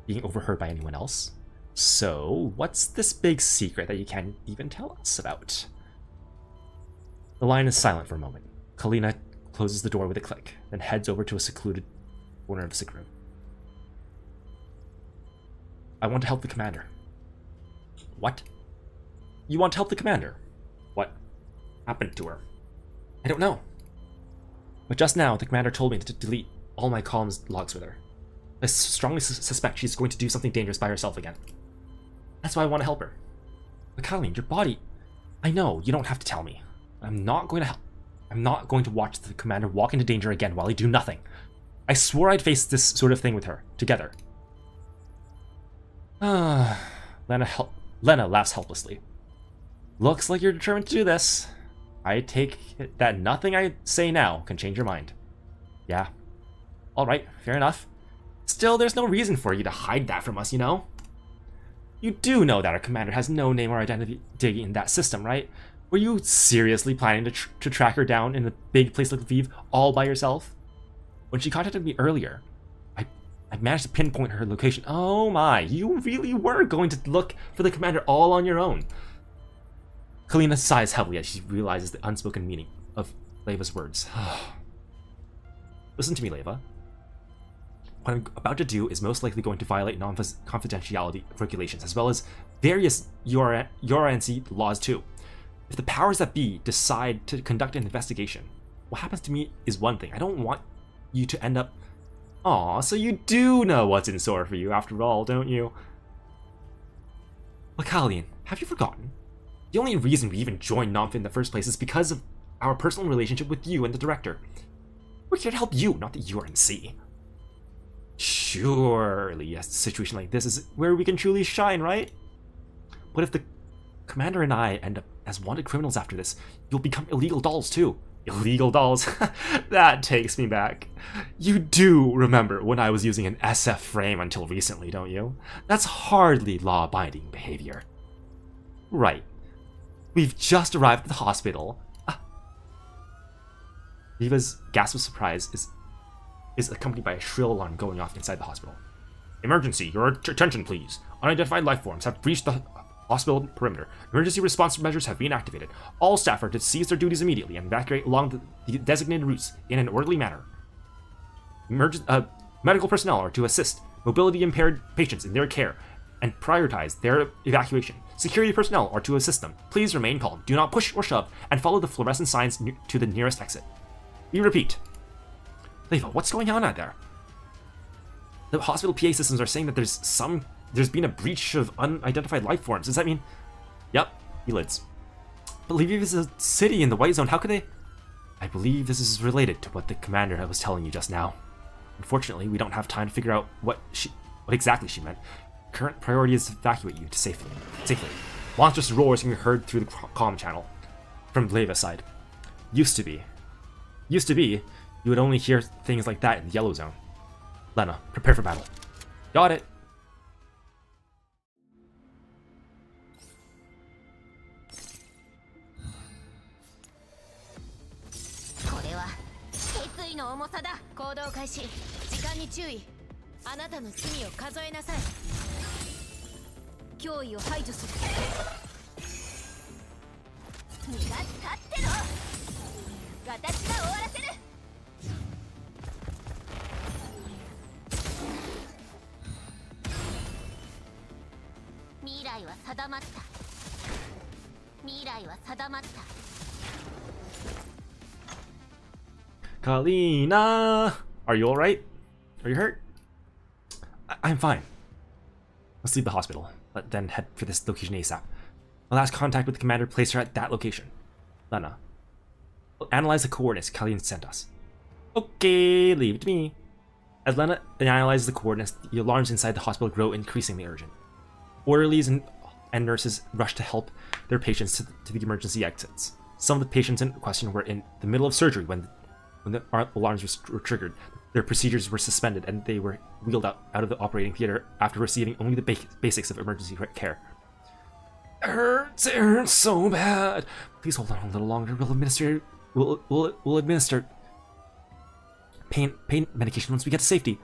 being overheard by anyone else. So, what's this big secret that you can't even tell us about? The line is silent for a moment. Kalina closes the door with a click, then heads over to a secluded corner of the sick room. I want to help the commander. What? You want to help the commander? What happened to her? I don't know. But just now, the commander told me to delete all my comms logs with her. I strongly suspect she's going to do something dangerous by herself again. That's why I want to help her. But Colleen, your body... I know, you don't have to tell me. I'm not going to help. I'm not going to watch the commander walk into danger again while I do nothing. I swore I'd face this sort of thing with her, together. Lena laughs helplessly. Looks like you're determined to do this. I take it that nothing I say now can change your mind. Yeah. Alright, fair enough. Still, there's no reason for you to hide that from us, you know? You do know that our commander has no name or identity in that system, right? Were you seriously planning to track her down in a big place like Lviv all by yourself? When she contacted me earlier, I managed to pinpoint her location. Oh my, you really were going to look for the commander all on your own. Kalina sighs heavily as she realizes the unspoken meaning of Leva's words. Listen to me, Leva. What I'm about to do is most likely going to violate Namfa's confidentiality regulations, as well as various URNC laws too. If the powers that be decide to conduct an investigation, what happens to me is one thing. I don't want you to end up... Aw, so you do know what's in store for you after all, don't you? Lakalian, have you forgotten? The only reason we even joined Namfa in the first place is because of our personal relationship with you and the director. We're here to help you, not the URNC. Surely a situation like this is where we can truly shine, right? But if the commander and I end up as wanted criminals after this, you'll become illegal dolls too. Illegal dolls? That takes me back. You do remember when I was using an SF frame until recently, don't you? That's hardly law-abiding behavior. Right. We've just arrived at the hospital. Viva's gasp of surprise is accompanied by a shrill alarm going off inside the hospital. Emergency, your attention please. Unidentified life forms have breached the hospital perimeter. Emergency response measures have been activated. All staff are to cease their duties immediately and evacuate along the designated routes in an orderly manner. Medical personnel are to assist mobility impaired patients in their care and prioritize their evacuation. Security personnel are to assist them. Please remain calm. Do not push or shove and follow the fluorescent signs to the nearest exit. We repeat. Leva, what's going on out there? The hospital PA systems are saying that there's been a breach of unidentified life forms. Does that mean... Yep, elids. But Lviv is a city in the white zone. How could they... I believe this is related to what the commander was telling you just now. Unfortunately, we don't have time to figure out what exactly she meant. Current priority is to evacuate you to safely. Monstrous roars can be heard through the comm channel from Leva's side. Used to be, you would only hear things like that in the yellow zone. Lena, prepare for battle. Got it. あなたの罪を数えなさい。脅威を排除する。逃がすかっての。私が終わらせる。未来は定まった。未来は定まった。Kalina, are you alright? Are you hurt? I'm fine. Let's leave the hospital, but then head for this location ASAP. My last contact with the commander placed her at that location. Lena. We'll analyze the coordinates Kalina sent us. Okay, leave it to me. As Lena analyzes the coordinates, the alarms inside the hospital grow increasingly urgent. Orderlies and nurses rush to help their patients to the emergency exits. Some of the patients in question were in the middle of surgery when the alarms were triggered. Their procedures were suspended and they were wheeled out of the operating theater after receiving only the basics of emergency care. It hurts so bad. Please hold on a little longer. We'll administer pain medication once we get to safety.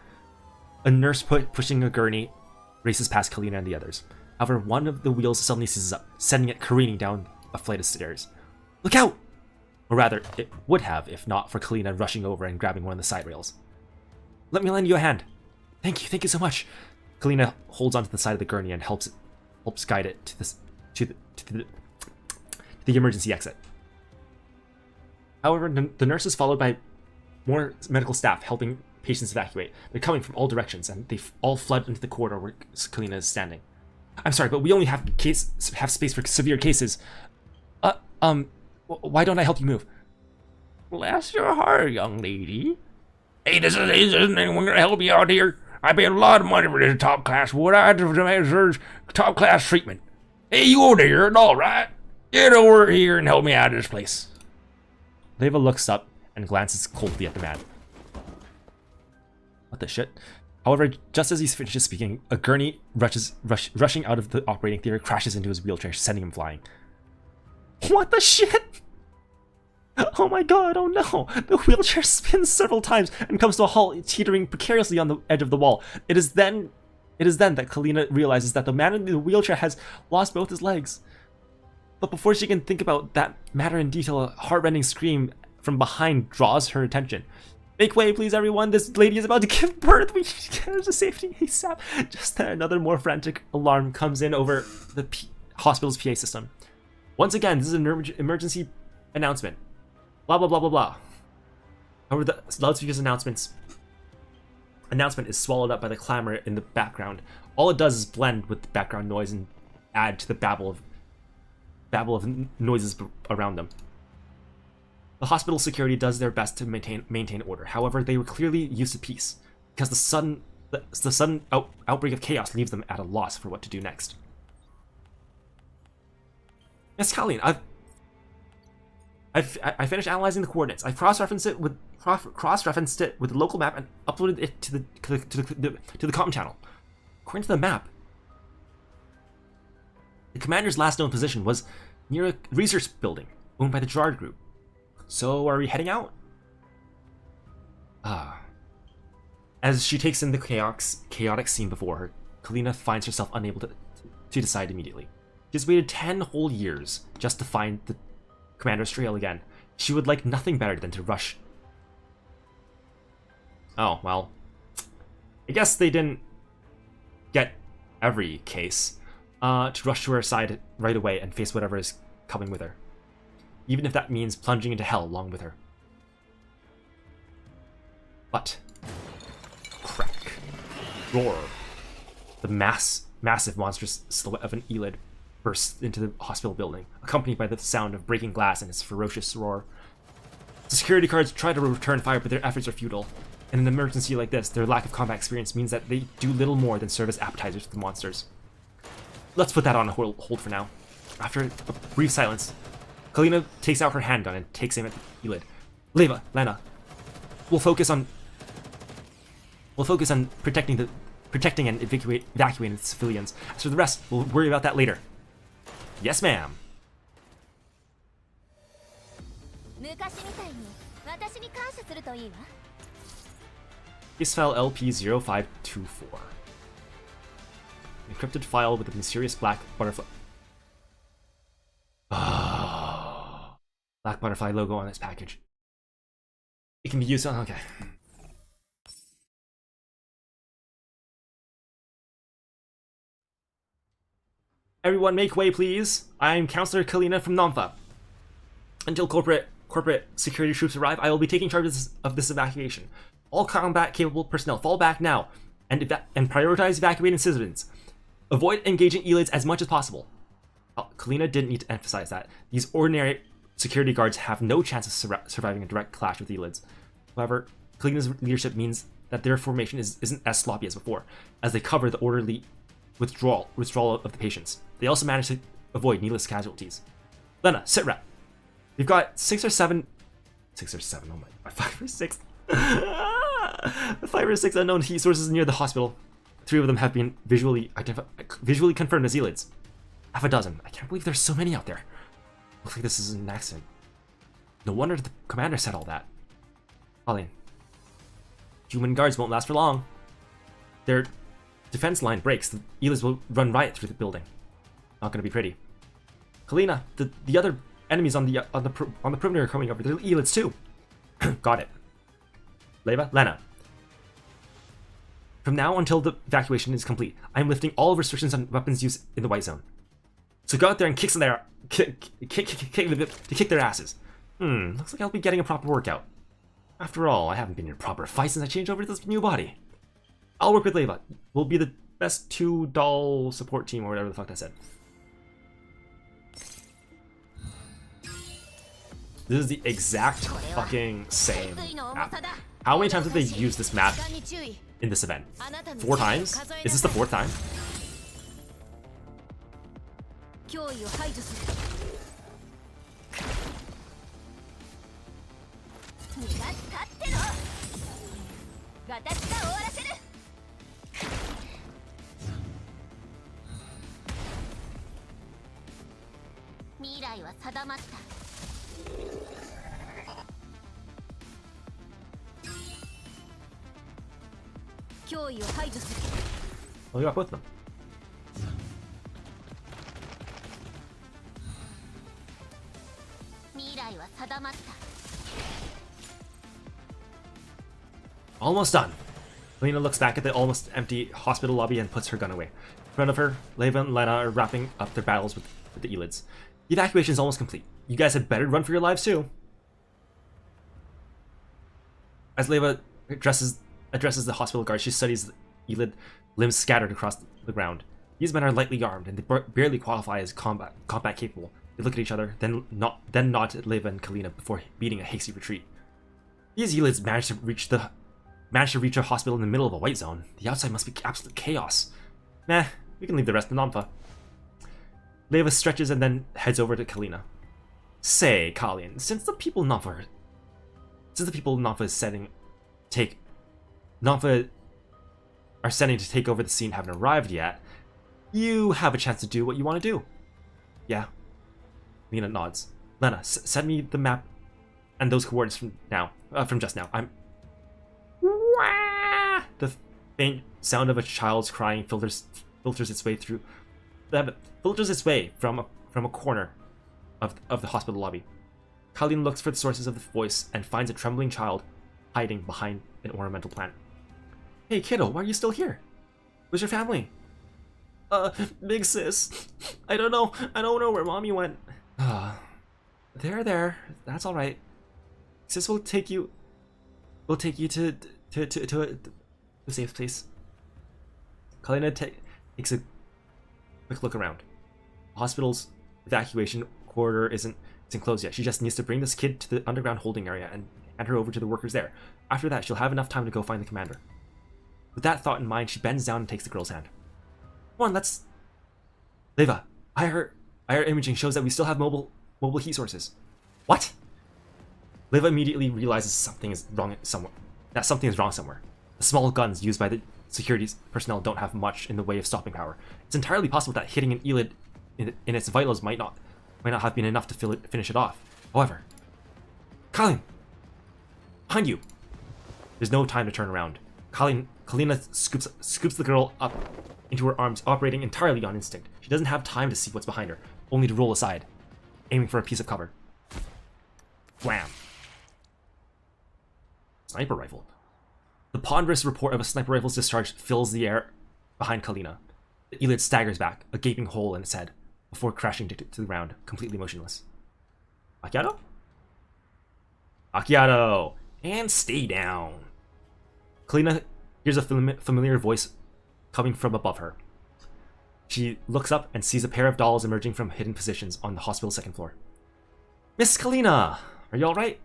A nurse pushing a gurney races past Kalina and the others. However, one of the wheels suddenly seizes up, sending it careening down a flight of stairs. Look out! Or rather, it would have if not for Kalina rushing over and grabbing one of the side rails. Let me lend you a hand. Thank you so much. Kalina holds onto the side of the gurney and helps guide it to the emergency exit. However, the nurse is followed by more medical staff helping patients evacuate. They're coming from all directions, and they all flood into the corridor where Kalina is standing. I'm sorry, but we only have space for severe cases. Why don't I help you move? Bless your heart, young lady. Hey, isn't anyone gonna help you out here? I paid a lot of money for this top class wood. I deserve top class treatment. Hey, you over there, and all right. Get over here and help me out of this place. Leva looks up and glances coldly at the man. What the shit? However, just as he finishes speaking, a gurney rushing out of the operating theater crashes into his wheelchair, sending him flying. What the shit? Oh my god, oh no! The wheelchair spins several times and comes to a halt, teetering precariously on the edge of the wall. It is then that Kalina realizes that the man in the wheelchair has lost both his legs. But before she can think about that matter in detail, a heart-rending scream from behind draws her attention. Make way, please, everyone! This lady is about to give birth! We need to get her to safety ASAP! Just then, another more frantic alarm comes in over the hospital's PA system. Once again, this is an emergency announcement. Blah, blah, blah, blah, blah. However, the loudspeaker's announcement is swallowed up by the clamor in the background. All it does is blend with the background noise and add to the babble of noises around them. The hospital security does their best to maintain order. However, they were clearly used to peace, because the sudden outbreak of chaos leaves them at a loss for what to do next. Yes, Colleen, I finished analyzing the coordinates. I cross-referenced it with the local map and uploaded it to the comm channel. According to the map, the commander's last known position was near a research building owned by the Gerard Group. So, are we heading out? As she takes in the chaotic scene before her, Kalina finds herself unable to decide immediately. She has waited 10 whole years just to find the commander's trail again. She would like nothing better than to rush. Oh, well. I guess they didn't get every case. To rush to her side right away and face whatever is coming with her. Even if that means plunging into hell along with her. But crack. Roar. The massive monstrous silhouette of an Elid bursts into the hospital building, accompanied by the sound of breaking glass and its ferocious roar. The security guards try to return fire, but their efforts are futile. In an emergency like this, their lack of combat experience means that they do little more than serve as appetizers to the monsters. Let's put that on hold for now. After a brief silence, Kalina takes out her handgun and takes aim at the Elid. Leva, Lena, we'll focus on protecting and evacuating the civilians. As for the rest, we'll worry about that later. Yes, ma'am. 昔みたいに私に感謝するといいわ。Case file LP0524. Encrypted file with a mysterious black butterfly. Black butterfly logo on this package. It can be used on. Okay. Everyone make way, please. I'm Counselor Kalina from Namfa. Until corporate security troops arrive, I will be taking charge of this evacuation. All combat-capable personnel, fall back now, and prioritize evacuating citizens. Avoid engaging elites as much as possible. Kalina didn't need to emphasize that. These ordinary security guards have no chance of surviving a direct clash with elites. However, Kalina's leadership means that their formation isn't as sloppy as before, as they cover the orderly withdrawal of the patients. They also manage to avoid needless casualties. Lena, sit rep. We've got 6 or 7, oh my, 5 or 6. 5 or 6 unknown heat sources near the hospital. 3 of them have been visually confirmed as elites. Half a dozen. I can't believe there's so many out there. Looks like this is an accident. No wonder the commander said all that. Colleen. Human guards won't last for long. Their defense line breaks. The elites will run riot through the building. Not gonna be pretty. Kalina, the other enemies on the perimeter are coming over. They're elites too. Got it. Lena. From now until the evacuation is complete, I am lifting all restrictions on weapons use in the white zone. So go out there and kick their asses. Looks like I'll be getting a proper workout. After all, I haven't been in a proper fight since I changed over to this new body. I'll work with Leva. We'll be the best 2-doll support team or whatever the fuck that said. This is the exact fucking same map. How many times have they used this map in this event? 4 times? Is this the 4th time? Oh, we got both of them. Almost done. Lena looks back at the almost empty hospital lobby and puts her gun away. In front of her, Leva and Lena are wrapping up their battles with the elites. The evacuation is almost complete. You guys had better run for your lives too. As Leva addresses the hospital guard, she studies the elite limbs scattered across the ground. These men are lightly armed and they barely qualify as combat capable. They look at each other, then nod at Leva and Kalina before beating a hasty retreat. These elites managed to reach a hospital in the middle of a white zone. The outside must be absolute chaos. Nah, we can leave the rest in Namfa. Leva stretches and then heads over to Kalina. Say, Kalin, since the people of Namfa are sending to take over the scene haven't arrived yet, you have a chance to do what you want to do. Yeah. Lena nods. Lena, send me the map and those coordinates from just now. The faint sound of a child's crying filters its way from a corner of the hospital lobby. Colleen looks for the sources of the voice and finds a trembling child hiding behind an ornamental plant. Hey kiddo, why are you still here? Where's your family? Big sis. I don't know where mommy went. There. That's all right. Sis will take you to a safe place. Kalina takes a quick look around. The hospital's evacuation corridor isn't closed yet. She just needs to bring this kid to the underground holding area and hand her over to the workers there. After that, she'll have enough time to go find the commander. With that thought in mind, she bends down and takes the girl's hand. Come on, let's... Leva, IR imaging shows that we still have mobile heat sources. What? Leva immediately realizes something is wrong somewhere. The small guns used by the security personnel don't have much in the way of stopping power. It's entirely possible that hitting an elite in its vitals might not have been enough to finish it off. However, Colin, behind you. There's no time to turn around. Kalina scoops the girl up into her arms, operating entirely on instinct. She doesn't have time to see what's behind her, only to roll aside, aiming for a piece of cover. Wham! Sniper rifle. The ponderous report of a sniper rifle's discharge fills the air behind Kalina. The Elid staggers back, a gaping hole in its head, before crashing to the ground, completely motionless. Macchiato? Macchiato! And stay down. Kalina hears a familiar voice coming from above her. She looks up and sees a pair of dolls emerging from hidden positions on the hospital's second floor. Miss Kalina! Are you alright?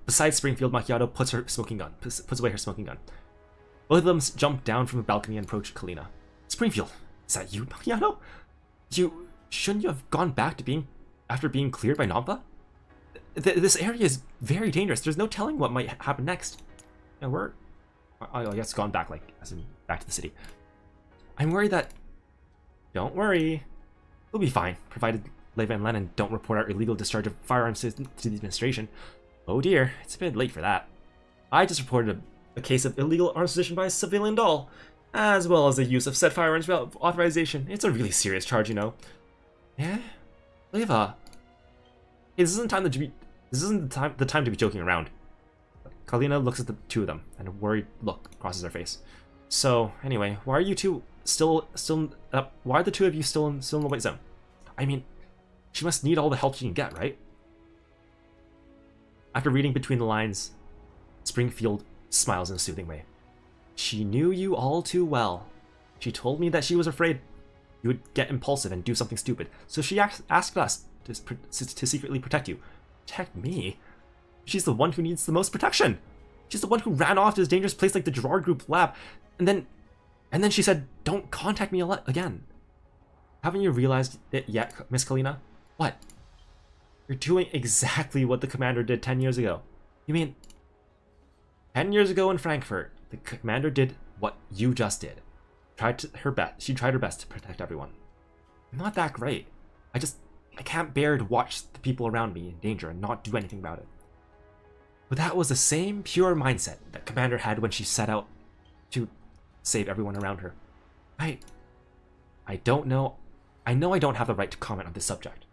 Beside Springfield, Macchiato puts away her smoking gun. Both of them jump down from the balcony and approach Kalina. Springfield, is that you, Macchiato? Shouldn't you have gone back to after being cleared by Nampa? This area is very dangerous. There's no telling what might happen next. And I guess gone back, as in back to the city. I'm worried that... Don't worry. We'll be fine, provided Leva and Lennon don't report our illegal discharge of firearms to the administration. Oh dear, it's a bit late for that. I just reported a case of illegal arms possession by a civilian doll, as well as the use of said firearms without authorization. It's a really serious charge, you know. Yeah? Leva. Hey, this isn't the time to be joking around. Kalina looks at the two of them, and a worried look crosses her face. So, anyway, why are you two why are the two of you still in the white zone? I mean, she must need all the help she can get, right? After reading between the lines, Springfield smiles in a soothing way. She knew you all too well. She told me that she was afraid you would get impulsive and do something stupid, so she asked us to secretly protect you. Protect me? She's the one who needs the most protection. She's the one who ran off to this dangerous place like the Gerard Group lab, and then she said, "Don't contact me again." Haven't you realized it yet, Miss Kalina? What? You're doing exactly what the commander did 10 years ago. You mean 10 years ago in Frankfurt, the commander did what you just did. She tried her best to protect everyone. I'm not that great. I can't bear to watch the people around me in danger and not do anything about it. But that was the same pure mindset that Commander had when she set out to save everyone around her. I don't know. I know I don't have the right to comment on this subject.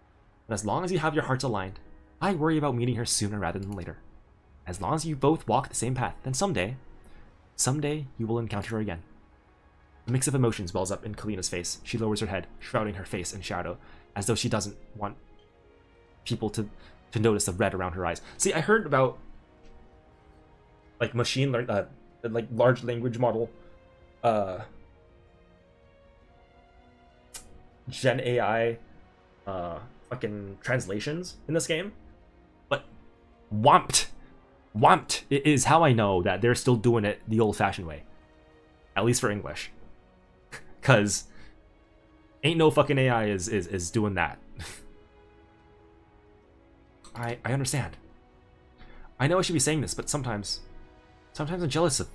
But as long as you have your hearts aligned, I worry about meeting her sooner rather than later. As long as you both walk the same path, then someday you will encounter her again. A mix of emotions wells up in Kalina's face. She lowers her head, shrouding her face in shadow, as though she doesn't want people to notice the red around her eyes. See, I heard about machine learning, large language model, Gen AI, fucking translations in this game, but Wompt is how I know that they're still doing it the old-fashioned way, at least for English, cause ain't no fucking AI is doing that. I understand. I know I should be saying this, but sometimes I'm jealous of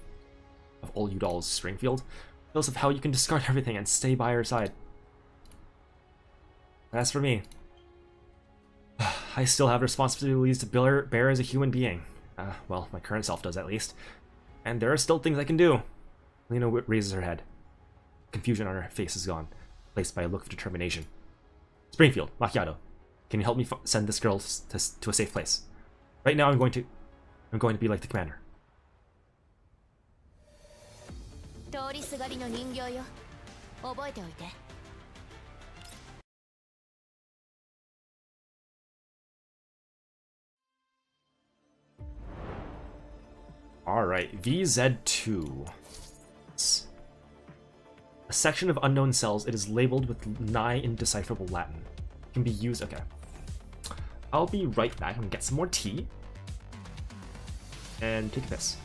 all you dolls, Springfield. Jealous of how you can discard everything and stay by her side. As for me, I still have responsibilities to bear as a human being. Well, my current self does at least. And there are still things I can do. Lena raises her head. Confusion on her face is gone, replaced by a look of determination. Springfield, Macchiato, can you help me send this girl to a safe place? Right now I'm going to be like the commander. Alright, VZ2. A section of unknown cells. It is labeled with nigh indecipherable Latin. It can be used... Okay. I'll be right back and get some more tea. And take this.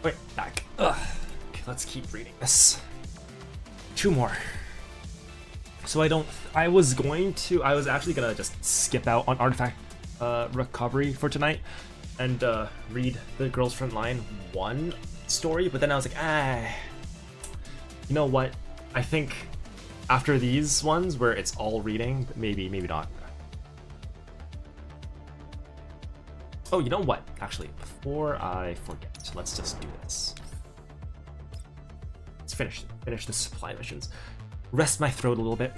Wait, back. Ugh. Okay, let's keep reading this. 2 more. So I was actually gonna just skip out on artifact recovery for tonight and read the Girls Frontline 1 story, but then I was like, you know what? I think after these ones where it's all reading, maybe not. Oh, you know what? Actually, before I forget, let's just do this. Let's finish the supply missions. Rest my throat a little bit.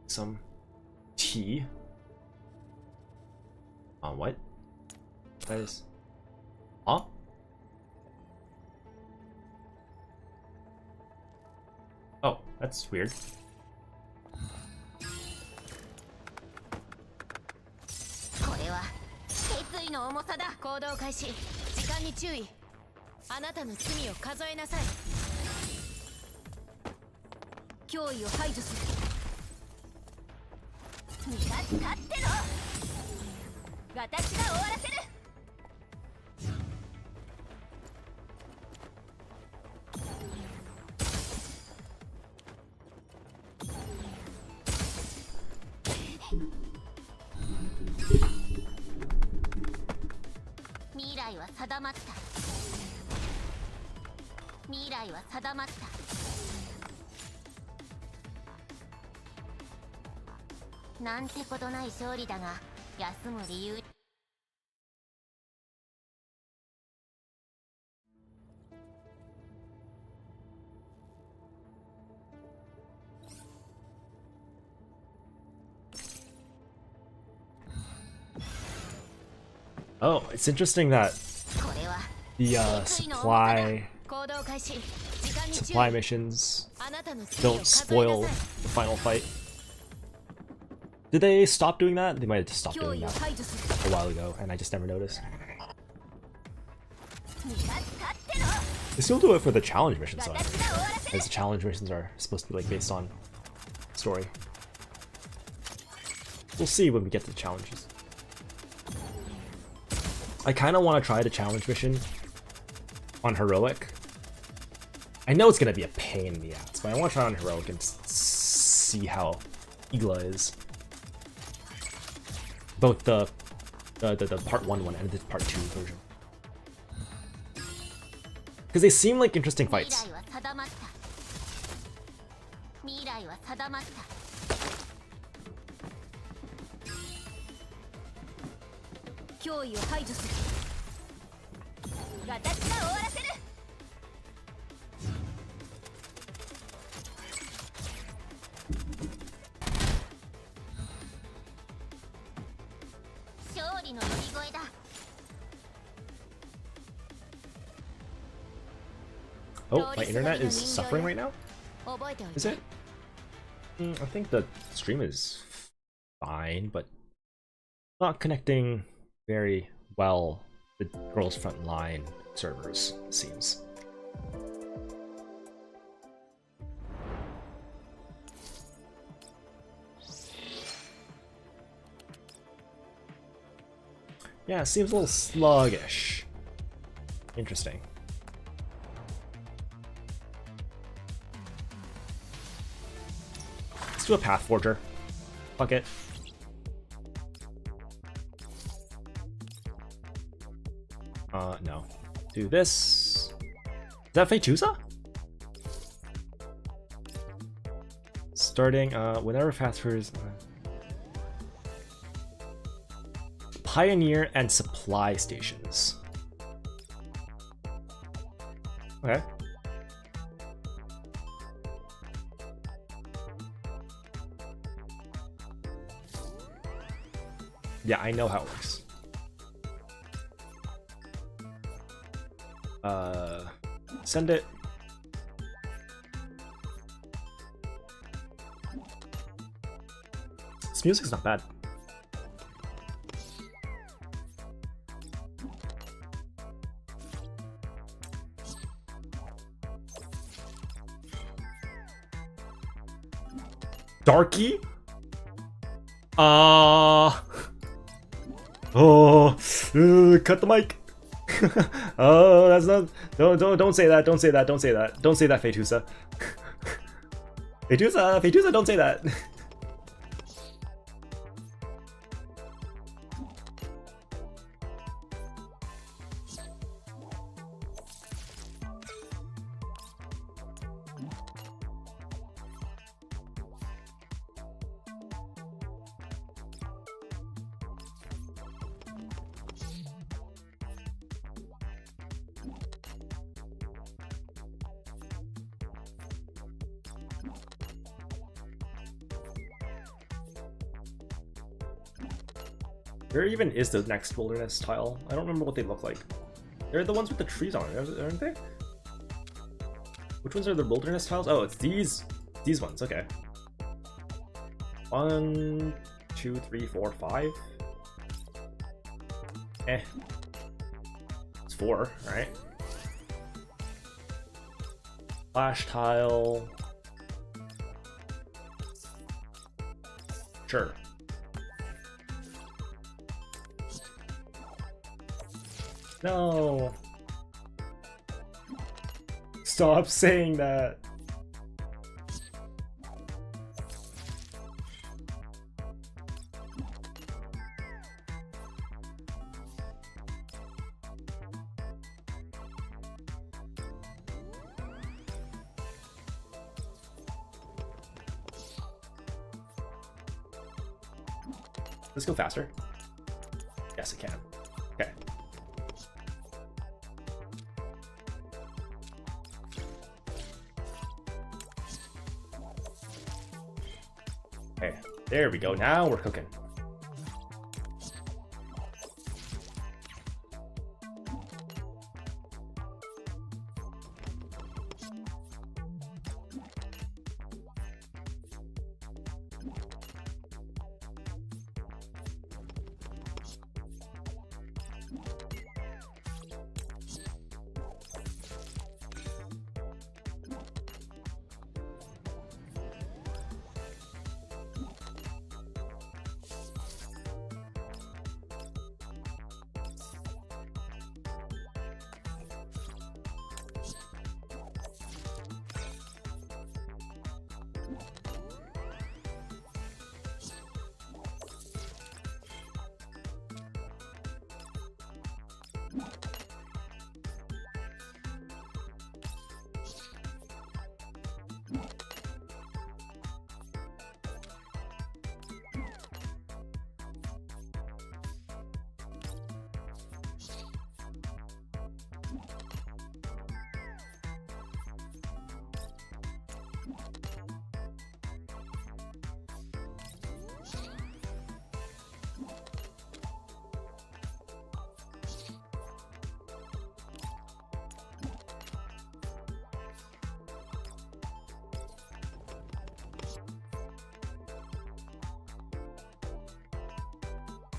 Some tea. On what? That is. Huh? Oh, that's weird. これは決意の重さだ。行動開始。時間に注意。あなたの罪を数えなさい。脅威を排除する。逃がしたっての。私が終わらせる。未来は定まった。未来は定まった。なんてことない勝利だが、休む理由。Oh, it's interesting that the supply missions don't spoil the final fight. Did they stop doing that? They might have just stopped doing that a while ago, and I just never noticed. They still do it for the challenge missions, though, because the challenge missions are supposed to be like based on story. We'll see when we get to the challenges. I kind of want to try the challenge mission on Heroic. I know it's going to be a pain in the ass, but I want to try on Heroic and see how Igla is. Both the part 1 and the part 2 version. Because they seem like interesting fights. Oh, my internet is suffering right now? Is it? I think the stream is fine, but not connecting very well the Girls Frontline servers, it seems. Yeah, it seems a little sluggish. Interesting. Let's do a Path Forger. Fuck it. No. Do this. Is that Feitusa? Starting, whenever Fast Forgers. Pioneer and supply stations. Okay. Yeah, I know how it works. Send it. This music's not bad. Darky? Oh, cut the mic. Oh, that's not. Don't say that. Don't say that. Don't say that. Don't say that, Fetusa. Fetusa, don't say that. Where even is the next wilderness tile? I don't remember what they look like. They're the ones with the trees on it, aren't they? Which ones are the wilderness tiles? Oh, it's these ones. Okay. 1, 2, 3, 4, 5. Eh. It's 4, right? Flash tile. Sure. No. Stop saying that. Let's go faster. Yes, it can. Okay. Okay, there we go. Now we're cooking.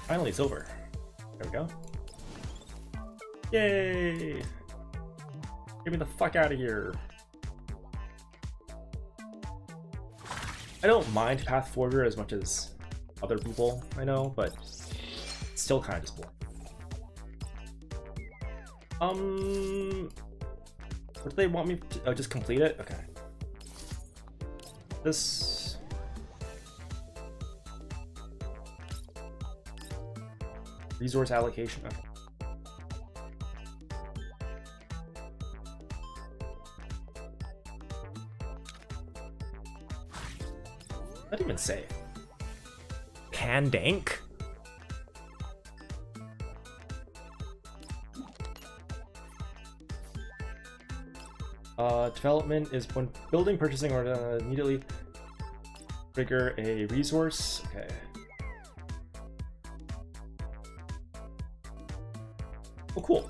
Finally, it's over. There we go. Yay! Get me the fuck out of here. I don't mind Path Forger as much as other people I know, but it's still kind of just boring. What do they want me to just complete it? Okay. This. Resource allocation. Okay. What did it even say? Pandank? Development is when building, purchasing, or immediately trigger a resource. Okay. Oh, cool.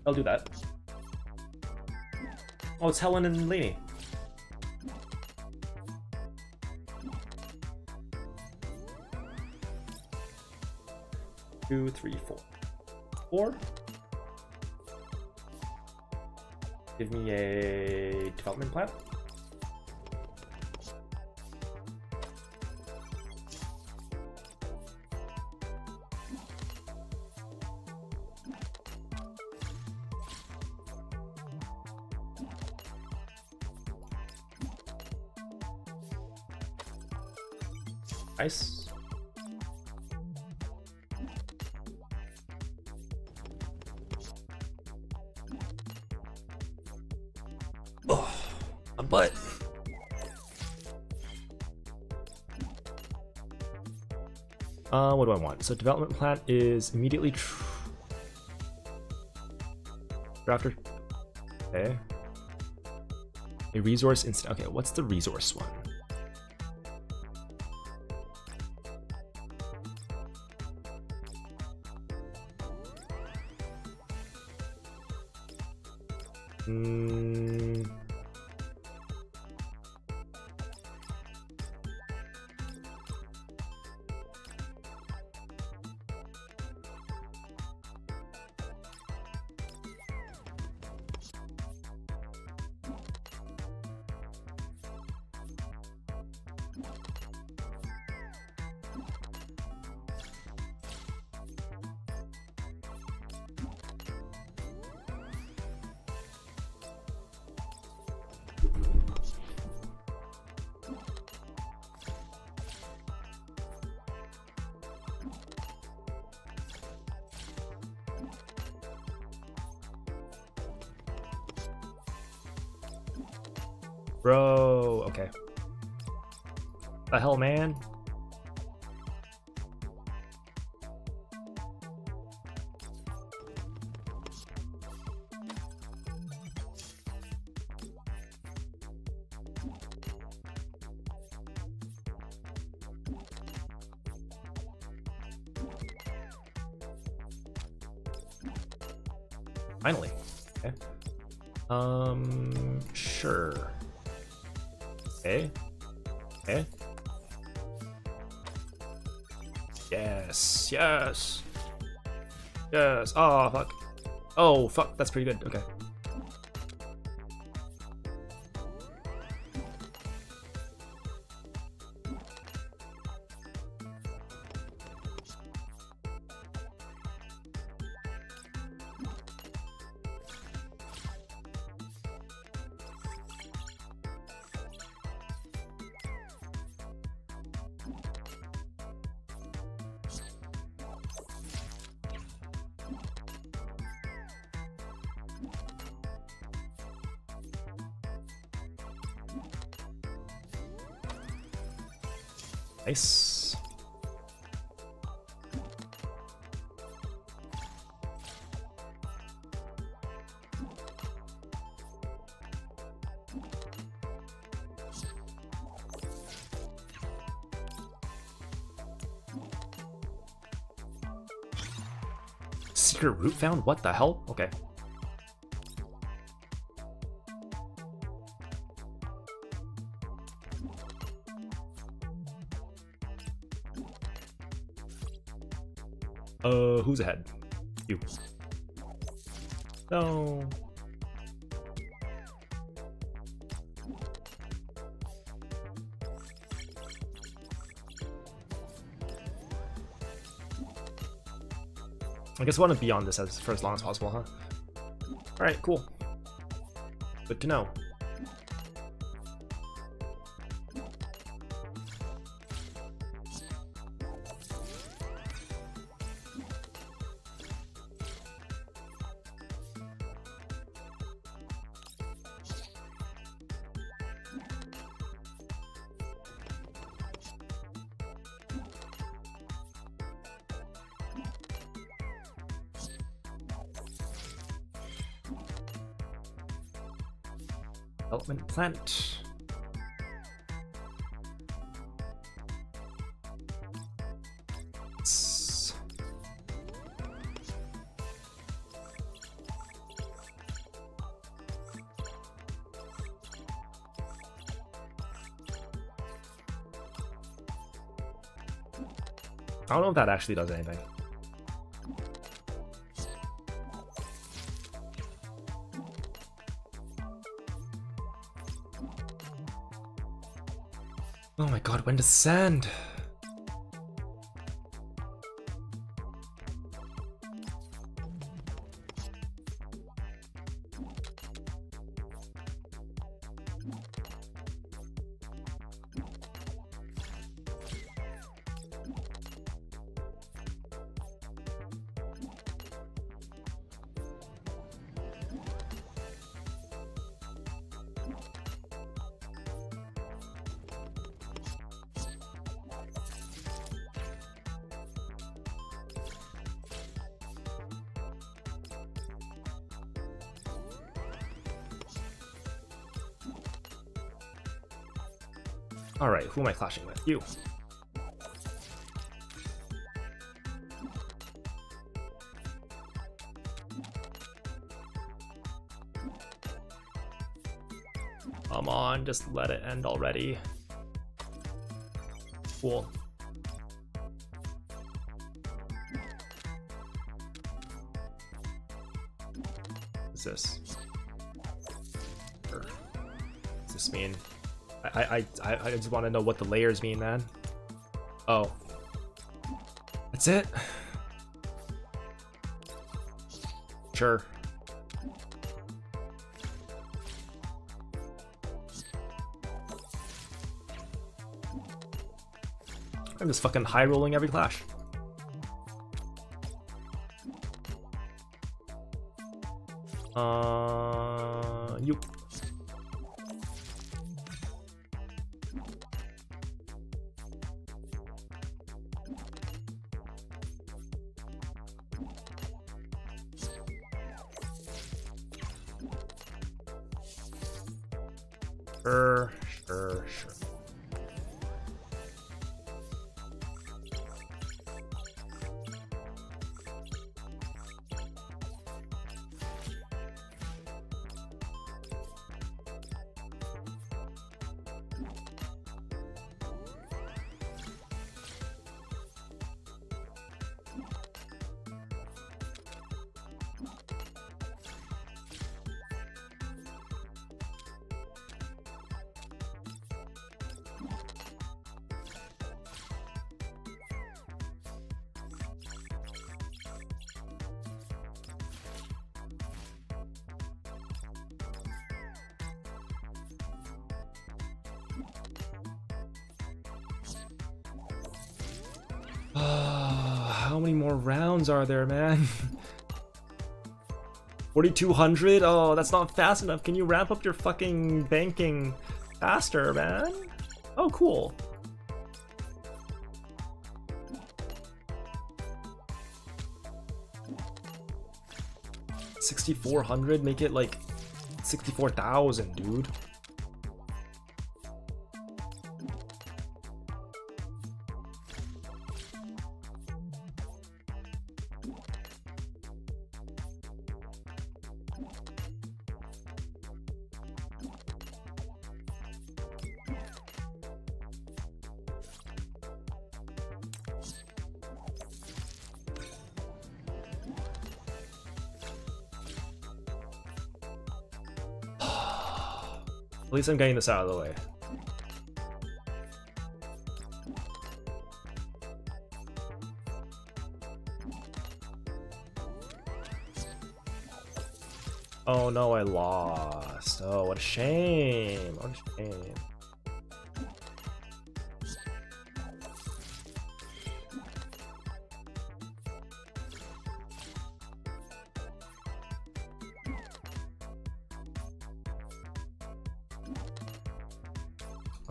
I'll do that. Oh, it's Helen and Lainey. Two, three, four. 4. Give me a development plan. Nice. Oh, my butt. What do I want? So development plan is immediately drafter. Okay. A resource instant. Okay, what's the resource one? Bro, okay. The hell, man? Finally. Okay. Sure. Okay. Okay. Yes. Yes. Yes. Oh, fuck. Oh, fuck. That's pretty good. Okay. Nice. Secret route found? What the hell? Okay. Who's ahead? You. No. I guess I want to be on this for as long as possible, huh? Alright, cool. Good to know. Development plant. I don't know if that actually does anything. Oh my god, when does sand? Alright, who am I clashing with? You. Come on, just let it end already. Cool. What's this? What does this mean? I just want to know what the layers mean, man. Oh. That's it? Sure. I'm just fucking high rolling every clash. You. Sure. How many more rounds are there, man? 4,200? Oh, that's not fast enough. Can you ramp up your fucking banking faster, man? Oh, cool. $6,400? Make it like 64,000, dude. At least I'm getting this out of the way. Oh no, I lost. Oh, what a shame. What a shame.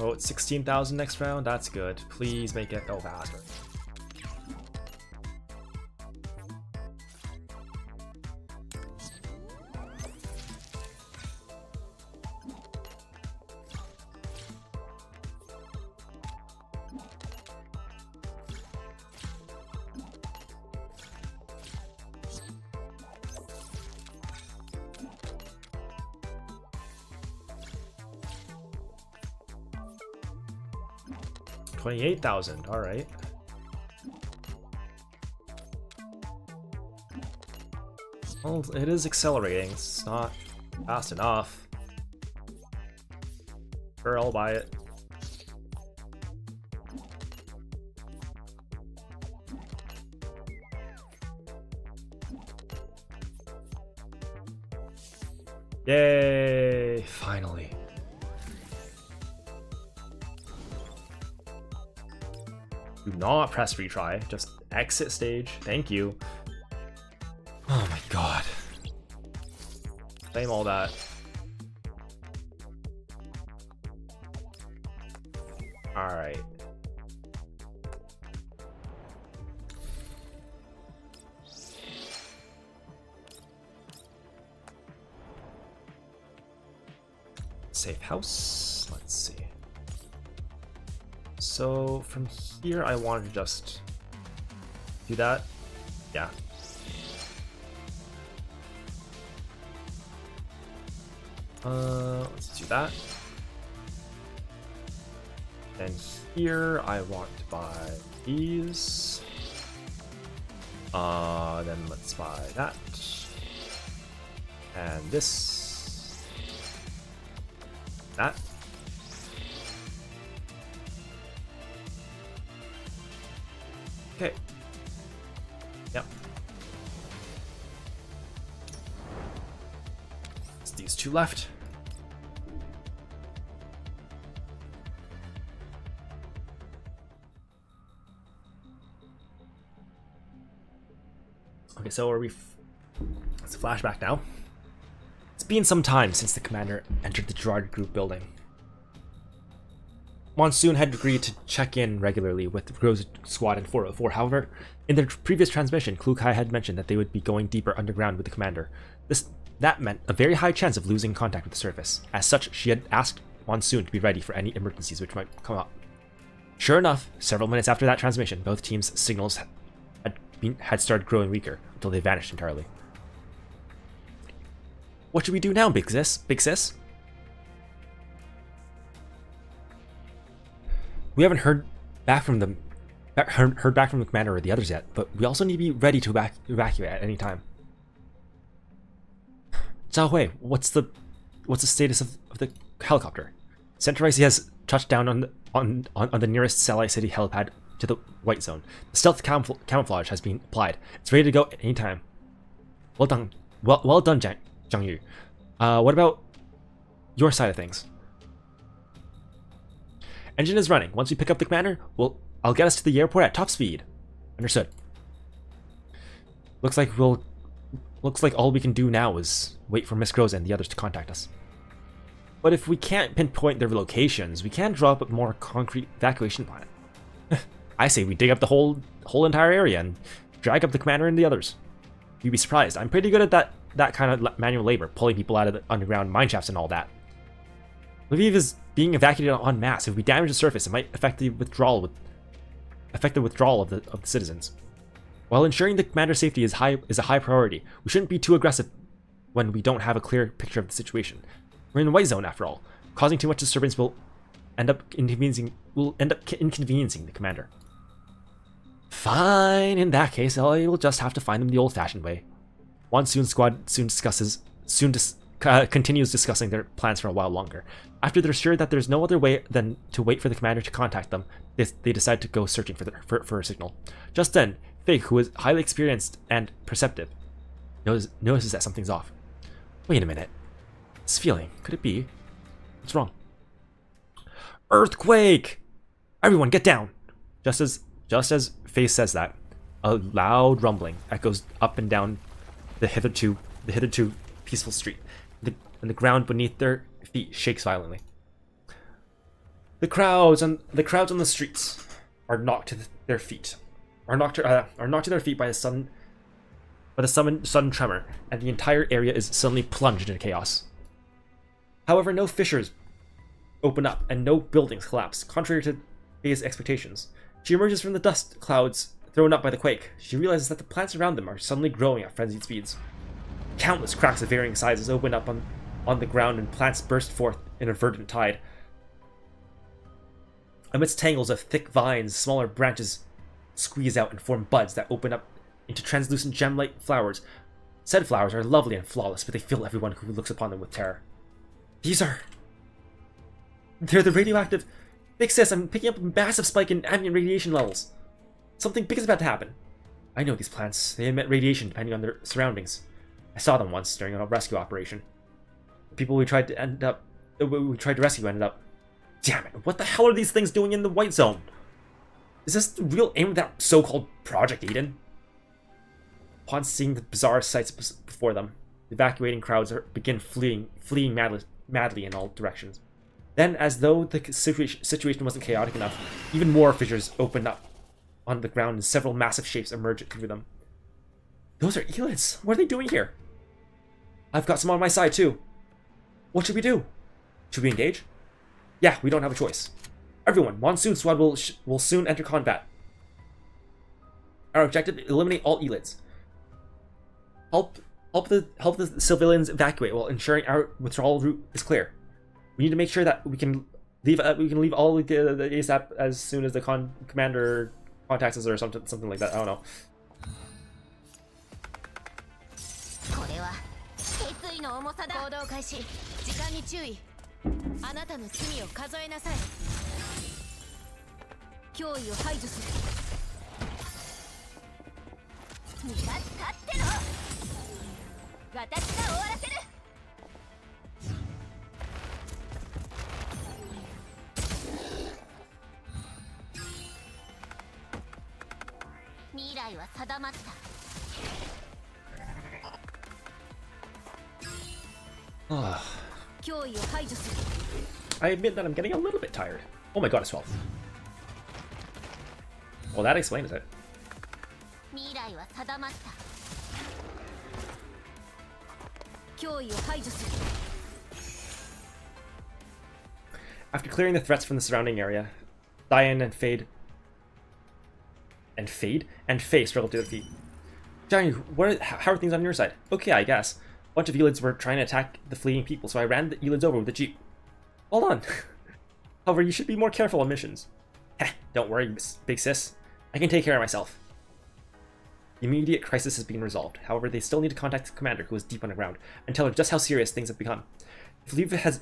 Oh, it's 16,000 next round? That's good. Please make it go faster. $28,000, all right. Well, it is accelerating. It's not fast enough. Sure, I'll buy it. Yay! Finally. Do not press retry, just exit stage. Thank you. Oh my god. Claim all that. Alright. Safe house. Let's see. So from here, I wanted to just do that. Yeah. Let's do that. Then here, I want to buy these. Then let's buy that. And this. That. Okay. Yep. It's these two left. Okay, so are we... Let's flashback now. It's been some time since the commander entered the Gerard Group building. Monsoon had agreed to check in regularly with Rose Squad and 404. However, in their previous transmission, Klukai had mentioned that they would be going deeper underground with the commander. That meant a very high chance of losing contact with the surface. As such, she had asked Monsoon to be ready for any emergencies which might come up. Sure enough, several minutes after that transmission, both teams' signals had started growing weaker until they vanished entirely. What should we do now, Big Sis? Big Sis? We haven't heard back from the commander or the others yet, but we also need to be ready to evacuate at any time. Zhao Hui, what's the status of the helicopter? Center Icy has touched down on the nearest satellite city helipad to the white zone. The stealth camouflage has been applied. It's ready to go at any time. Well done, Zhang Yu. What about your side of things? Engine is running. Once we pick up the commander, I'll get us to the airport at top speed. Understood. Looks like all we can do now is wait for Miss Groza and the others to contact us. But if we can't pinpoint their locations, we can draw up a more concrete evacuation plan. I say we dig up the whole entire area and drag up the commander and the others. You'd be surprised. I'm pretty good at that kind of manual labor, pulling people out of the underground mine shafts and all that. Lviv is being evacuated en masse. If we damage the surface, it might affect the withdrawal of the citizens. While ensuring the commander's safety is a high priority, we shouldn't be too aggressive when we don't have a clear picture of the situation. We're in the white zone after all. Causing too much disturbance will end up inconveniencing the commander. Fine, in that case, I'll just have to find them the old-fashioned way. Monsoon Squad continues discussing their plans for a while longer. After they're sure that there's no other way than to wait for the commander to contact them, they decide to go searching for a signal. Just then, Fig, who is highly experienced and perceptive, notices that something's off. Wait a minute. This feeling, could it be? What's wrong? Earthquake! Everyone, get down! Just as Faye says that, a loud rumbling echoes up and down the hitherto peaceful street, and the ground beneath their feet shakes violently. The crowds on the streets are knocked to their feet, by the sudden tremor, and the entire area is suddenly plunged into chaos. However, no fissures open up and no buildings collapse, contrary to Faye's expectations. She emerges from the dust clouds thrown up by the quake. She realizes that the plants around them are suddenly growing at frenzied speeds. Countless cracks of varying sizes open up on the ground and plants burst forth in a verdant tide. Amidst tangles of thick vines, smaller branches squeeze out and form buds that open up into translucent gem-like flowers. Said flowers are lovely and flawless, but they fill everyone who looks upon them with terror. They're the radioactive... Big Sis, I'm picking up a massive spike in ambient radiation levels. Something big is about to happen. I know these plants. They emit radiation depending on their surroundings. I saw them once during a rescue operation. The people we tried to rescue ended up... Damn it, what the hell are these things doing in the white zone? Is this the real aim of that so-called Project Eden? Upon seeing the bizarre sights before them, the evacuating crowds begin fleeing madly in all directions. Then, as though the situation wasn't chaotic enough, even more fissures open up on the ground and several massive shapes emerge through them. Those are elids. What are they doing here? I've got some on my side too. What should we do? Should we engage? Yeah, we don't have a choice. Everyone, Monsoon Squad will soon enter combat. Our objective: eliminate all elites. Help the civilians evacuate while ensuring our withdrawal route is clear. We need to make sure that we can leave all the ASAP as soon as the commander contacts us or something like that. I don't know. これは決意の重さだ。行動開始。時間に注意。あなたの罪を数えなさい。脅威を排除する。逃がすかっての。私が終わらせる。未来は定まった。脅威を排除する。I admit that I'm getting a little bit tired. Oh my god, it's 12. Well, that explains it. 未来は定まった。脅威を排除する。 After clearing the threats from the surrounding area, Diane and Faye struggled to their feet. Johnny, how are things on your side? Okay, I guess. A bunch of Elids were trying to attack the fleeing people, so I ran the Elids over with the jeep. Hold on. However, you should be more careful on missions. Heh, don't worry, big sis. I can take care of myself. The immediate crisis has been resolved. However, they still need to contact the commander, who is deep underground, and tell her just how serious things have become. If Lviv has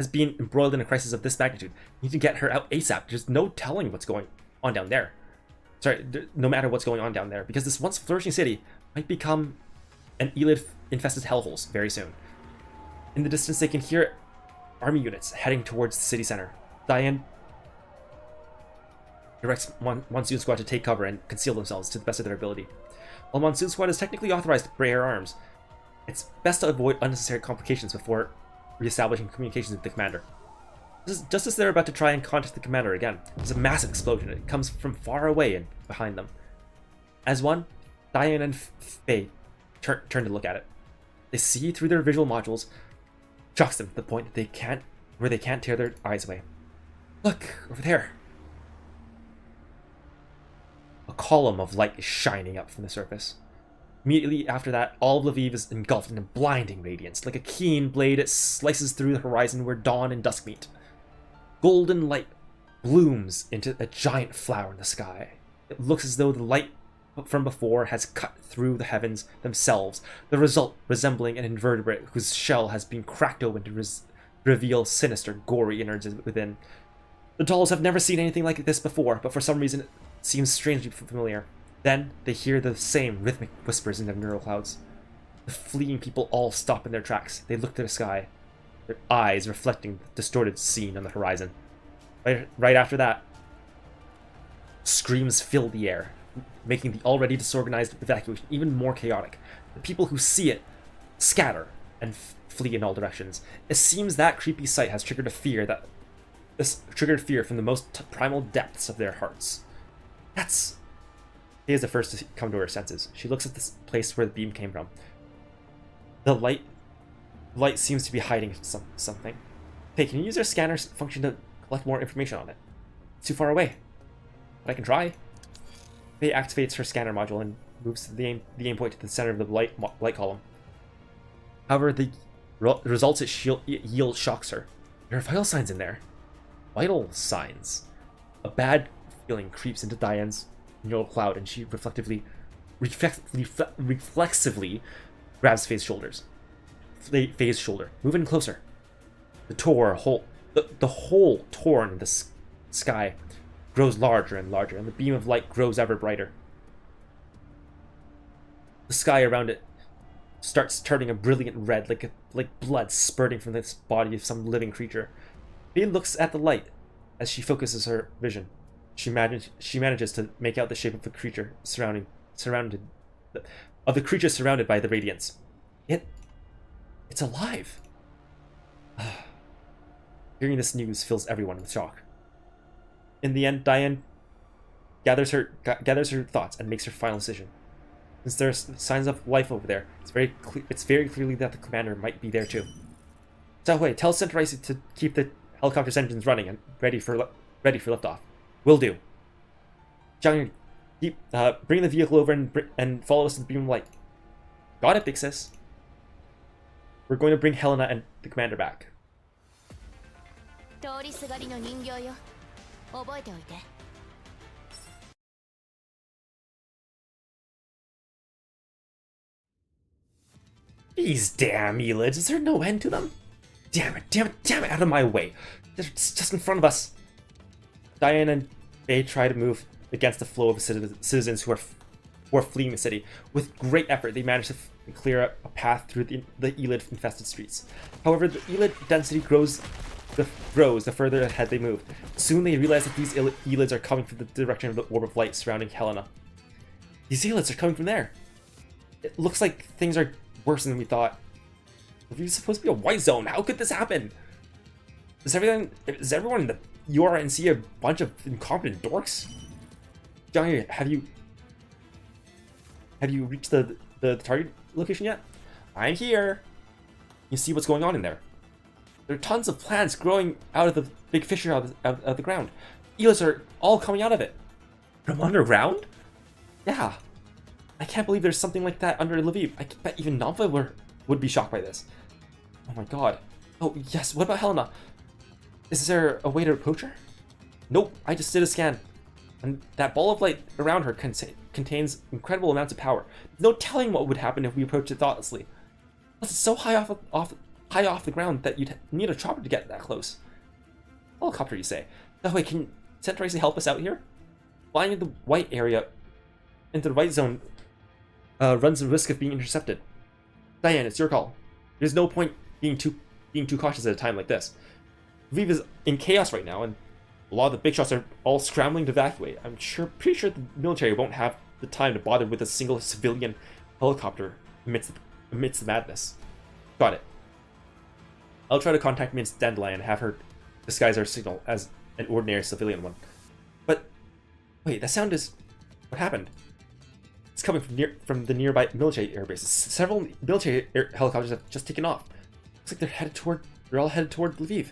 been embroiled in a crisis of this magnitude, you need to get her out ASAP. There's no telling what's going on down there. Sorry, no matter what's going on down there, because this once flourishing city might become an Elid-infested hellholes very soon. In the distance, they can hear army units heading towards the city center. Diane directs Monsoon Squad to take cover and conceal themselves to the best of their ability. While Monsoon Squad is technically authorized to bear arms, it's best to avoid unnecessary complications before re-establishing communications with the commander. Just as they're about to try and contact the commander again, there's a massive explosion. It comes from far away and behind them. As one, Diane and Faye turn to look at it. They see through their visual modules, shocks them to the point that they can't tear their eyes away. Look, over there. A column of light is shining up from the surface. Immediately after that, all of Lviv is engulfed in a blinding radiance. Like a keen blade, it slices through the horizon where dawn and dusk meet. Golden light blooms into a giant flower in the sky. It looks as though the light from before has cut through the heavens themselves, the result resembling an invertebrate whose shell has been cracked open to reveal sinister, gory innards within. The dolls have never seen anything like this before, but for some reason it seems strangely familiar. Then they hear the same rhythmic whispers in their neural clouds. The fleeing people all stop in their tracks. They look to the sky, their eyes reflecting the distorted scene on the horizon. Right after that, screams fill the air, making the already disorganized evacuation even more chaotic. The people who see it scatter and flee in all directions. It seems that creepy sight has triggered fear from the most primal depths of their hearts. She is the first to come to her senses. She looks at this place where the beam came from. The light seems to be hiding something. Hey, can you use our scanner function to collect more information on it? It's too far away. But I can try. Faye activates her scanner module and moves the aim point to the center of the light column. However, the results it yields shocks her. There are vital signs in there. Vital signs. A bad feeling creeps into Diane's neural cloud, and she reflexively grabs Faye's shoulder. Move in closer. The hole torn in the sky grows larger and larger, and the beam of light grows ever brighter. The sky around it starts turning a brilliant red, like blood spurting from the body of some living creature. Faye looks at the light as she focuses her vision. She manages to make out the shape of the creature surrounded by the radiance. It's alive. Hearing this news fills everyone with shock. In the end, Diane gathers her thoughts and makes her final decision. Since there's signs of life over there, it's very clearly that the commander might be there too. Xiaohui, tell Centaurisi to keep the helicopter's engines running and ready for liftoff. Will do. Zhang Yu, bring the vehicle over and follow us to the beam of light. Got it, big sis. We're going to bring Helena and the commander back. 通りすがりの人形よ。覚えておいて。These damn Elids, is there no end to them? Damn it, out of my way. They're just in front of us. Diane and Faye try to move against the flow of citizens who are fleeing the city. With great effort, they manage to clear a path through the Elid-infested streets. However, the Elid density grows the further ahead they move. Soon they realize that these Elids are coming from the direction of the orb of light surrounding Helena. These Elids are coming from there. It looks like things are worse than we thought. If you're supposed to be a white zone, how could this happen? Is everyone in the URNC a bunch of incompetent dorks? Johnny, have you reached the target location yet? I'm here. You see what's going on in there? There are tons of plants growing out of the big fissure out of the ground. Eels are all coming out of it. From underground? Yeah. I can't believe there's something like that under Lviv. I bet even Nampa would be shocked by this. Oh my god. Oh yes, what about Helena? Is there a way to approach her? Nope, I just did a scan. And that ball of light around her contains incredible amounts of power. No telling what would happen if we approached it thoughtlessly. Plus it's so high off the ground that you'd need a chopper to get that close. Helicopter, you say? No, wait, can Sent Tracy help us out here? Flying into the white area, into the white zone, runs the risk of being intercepted. Diane, it's your call. There's no point being too cautious at a time like this. Lviv is in chaos right now, and a lot of the big shots are all scrambling to evacuate. I'm pretty sure the military won't have the time to bother with a single civilian helicopter amidst the madness. Got it. I'll try to contact Miss Dandelion and have her disguise our signal as an ordinary civilian one. But wait, that sound is... What happened? It's coming from the nearby military air bases. Several military helicopters have just taken off. Looks like they're all headed toward Lviv.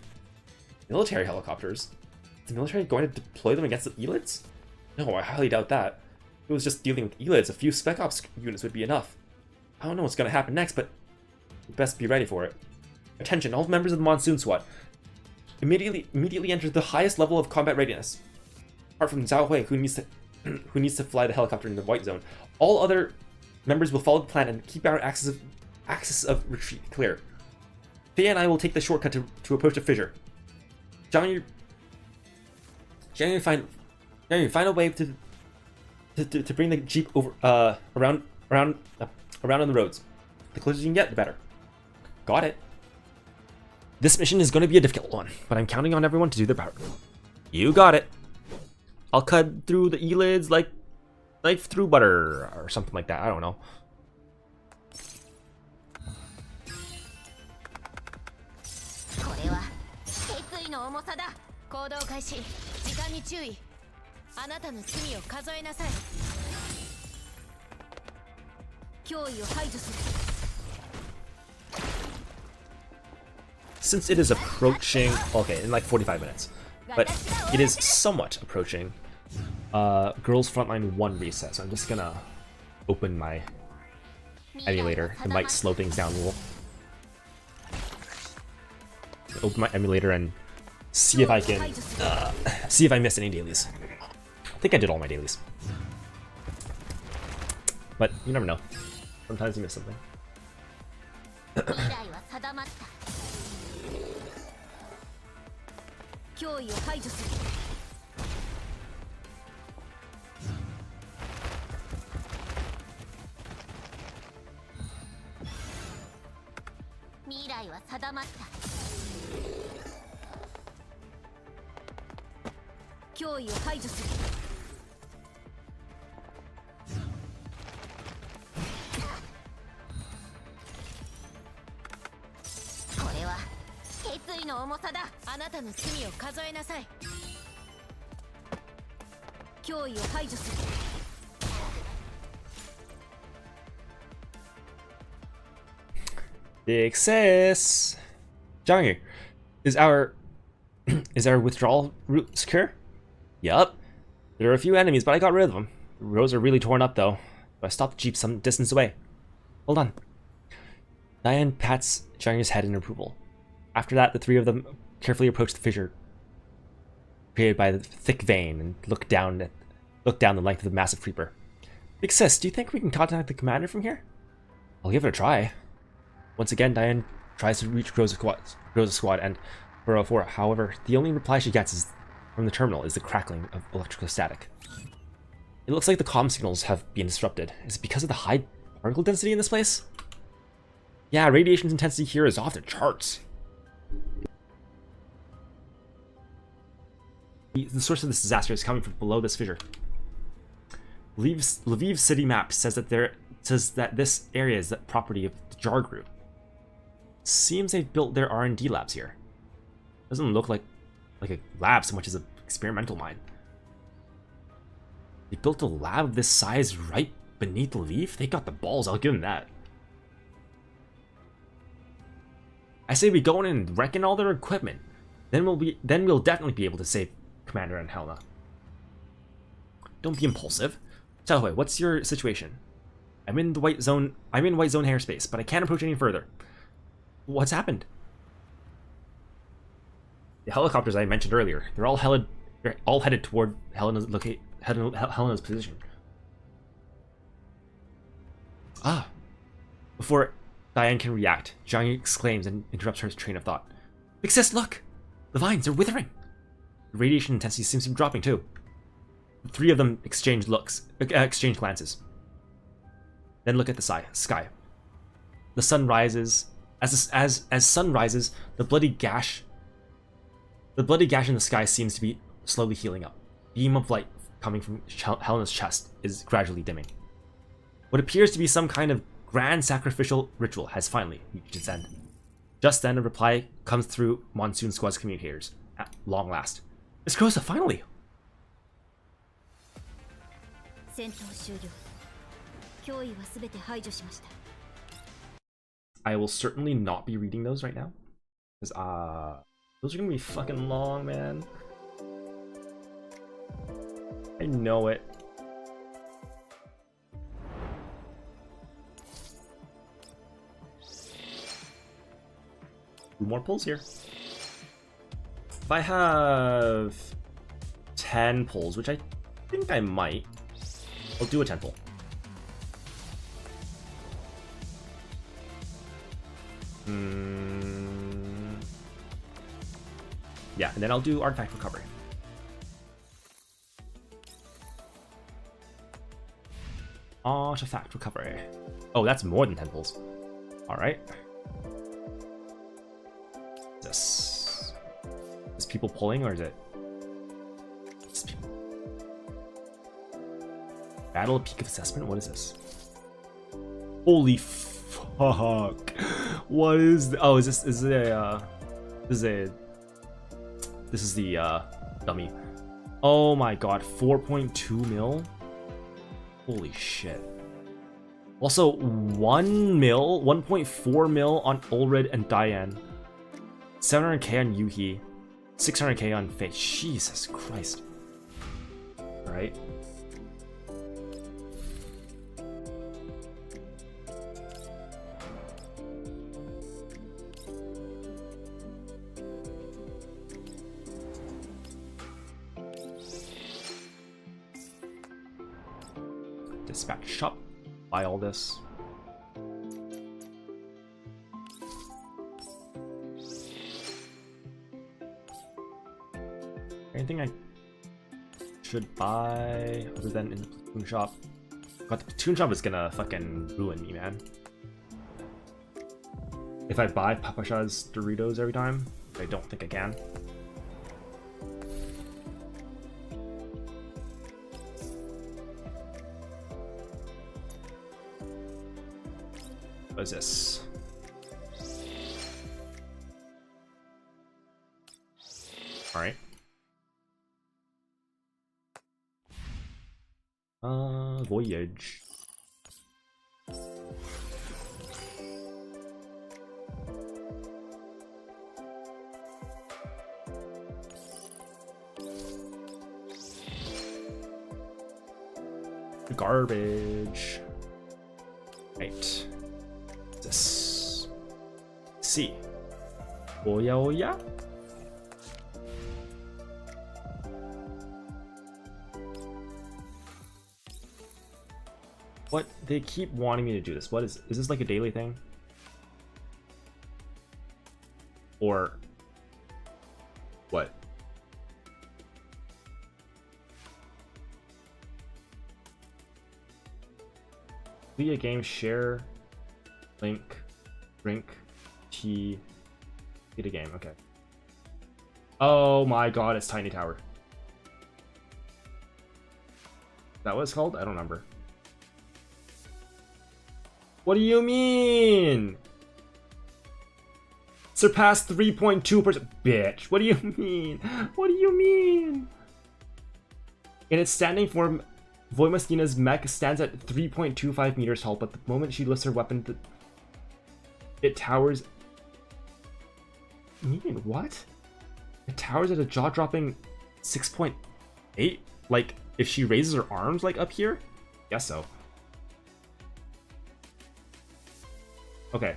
Military helicopters? Is the military going to deploy them against the Elids? No, I highly doubt that. If it was just dealing with Elids, a few Spec Ops units would be enough. I don't know what's going to happen next, but we best be ready for it. Attention, all members of the Monsoon SWAT. Immediately enter the highest level of combat readiness. Apart from Zhao Hui, who needs to fly the helicopter in the white zone. All other members will follow the plan and keep our axis of retreat clear. Faye and I will take the shortcut to approach the fissure. Zhang Yu, find a way to bring the jeep over around on the roads. The closer you can get, the better. Got it. This mission is going to be a difficult one, but I'm counting on everyone to do their part. You got it. I'll cut through the Elids like through butter or something like that. I don't know. 行動開始。時間に注意。あなたの罪を数えなさい。脅威を排除する。 Since it is approaching, okay, in like 45 minutes, but it is somewhat approaching Girls Frontline 1 reset, so I'm just gonna open my emulator. It might slow things down a little. Open my emulator and see if I can see if I missed any dailies. I think I did all my dailies, but you never know. Sometimes you miss something. Big sis! Zhang Yu, is our Is our withdrawal route secure? Yup. There are a few enemies, but I got rid of them. The roads are really torn up, though. So I stopped the jeep some distance away. Hold on. Diane pats Zhang's head in approval. After that, the three of them carefully approach the fissure created by the thick vein and look down the length of the massive creeper. Big sis, do you think we can contact the commander from here? I'll give it a try. Once again, Diane tries to reach Groza's squad and 404. However, the only reply she gets is from the terminal is the crackling of electrical static. It looks like the comm signals have been disrupted. Is it because of the high particle density in this place? Yeah, radiation intensity here is off the charts. The source of this disaster is coming from below this fissure. Lviv's city map says that this area is the property of the Jar Group. Seems they've built their R&D labs here. Doesn't look like a lab so much as an experimental mine. They built a lab of this size right beneath Lviv? They got the balls, I'll give them that. I say we go in and wreck all their equipment. Then we'll definitely be able to save Commander and Helena. Don't be impulsive. Tahoe, what's your situation? I'm in white zone airspace, but I can't approach any further. What's happened? The helicopters I mentioned earlier, they're all headed toward Helena's position. Ah. Before Diane can react, Zhang exclaims and interrupts her train of thought. Big sis, look! The vines are withering! The radiation intensity seems to be dropping too. The three of them exchange glances. Then look at the sky. The sun rises. As sun rises, the bloody gash in the sky seems to be slowly healing up. A beam of light coming from Helena's chest is gradually dimming. What appears to be some kind of grand sacrificial ritual has finally reached its end. Just then, a reply comes through Monsoon Squad's communicators. At long last. Miss Crosa, finally! I will certainly not be reading those right now. Because, those are gonna be fucking long, man. I know it. Two more pulls here. If I have 10 pulls, which I think I might, I'll do a 10 pull. Yeah, and then I'll do artifact recovery. Artifact recovery. Oh, that's more than 10 pulls. Alright. Is people pulling, or is it? Battle of Peak of Assessment? What is this? Holy fuck. What is oh, is this is the dummy. Oh my god, 4.2 mil? Holy shit. Also 1 mil, 1.4 mil on Ulrid and Diane. 700k on Yuhi. 600k on Faye. Jesus Christ. Alright. Dispatch shop. Buy all this. Anything I should buy other than in the platoon shop? God, the platoon shop is gonna fucking ruin me, man. If I buy Papasha's Doritos every time, I don't think I can. What is this? Alright. Voyage. Garbage. Right. This. C. Oya oya. What? They keep wanting me to do this. What is this like a daily thing? Or what? Be a game, share, link, drink, tea, get a game, okay. Oh my god, it's Tiny Tower. Is that what it's called? I don't remember. What do you mean? Surpassed 3.2%. Bitch, what do you mean? What do you mean? In its standing form, Voymastina's mech stands at 3.25 meters tall, but the moment she lifts her weapon, it towers. Mean what? It towers at a jaw-dropping 6.8. Like if she raises her arms, like up here. Guess so. Okay.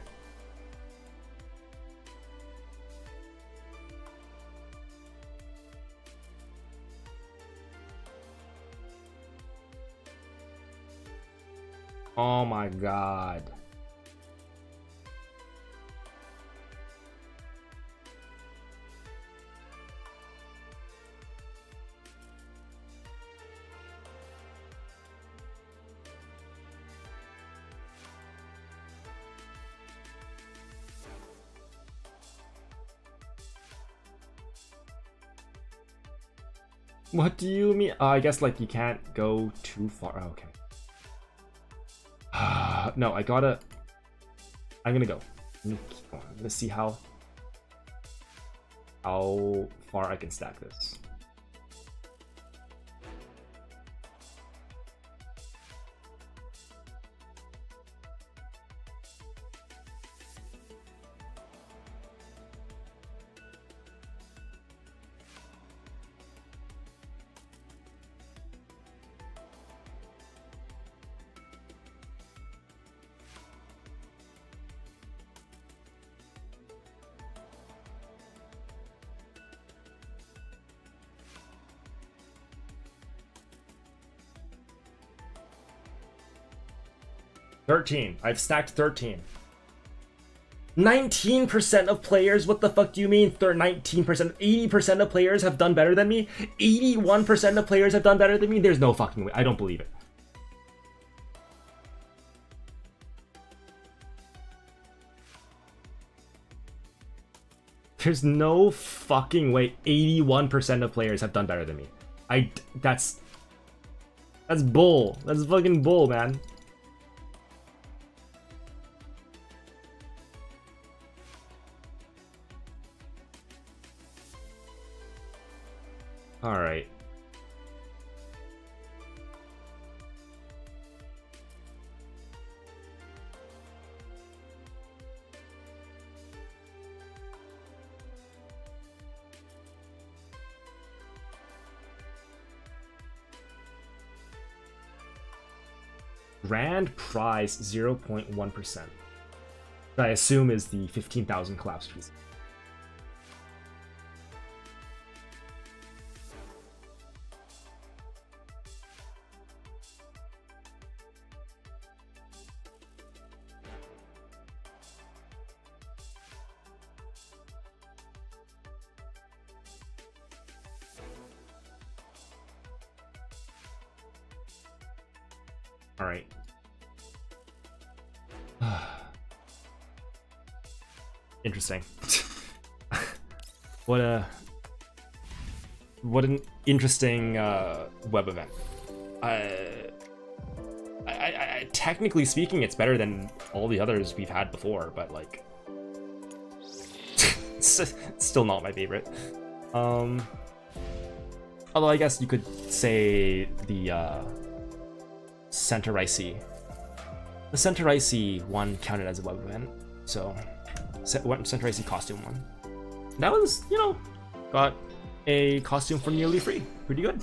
Oh my god. What do you mean? I guess like you can't go too far. Oh, okay. No, I'm gonna go. I'm gonna see how far I can stack this. I've stacked 13. 19% of players? What the fuck do you mean 19%? 80% of players have done better than me? 81% of players have done better than me? There's no fucking way. I don't believe it. There's no fucking way 81% of players have done better than me. That's bull. That's fucking bull, man. All right. Grand prize 0.1%. I assume is the 15,000 collapse fees. All right. Interesting. What an interesting web event. I technically speaking, it's better than all the others we've had before, but like, it's still not my favorite. Although I guess you could say the Centauricey. The Centauricey one counted as a web event, so Centauricey costume one. That was, you know, got a costume for nearly free. Pretty good.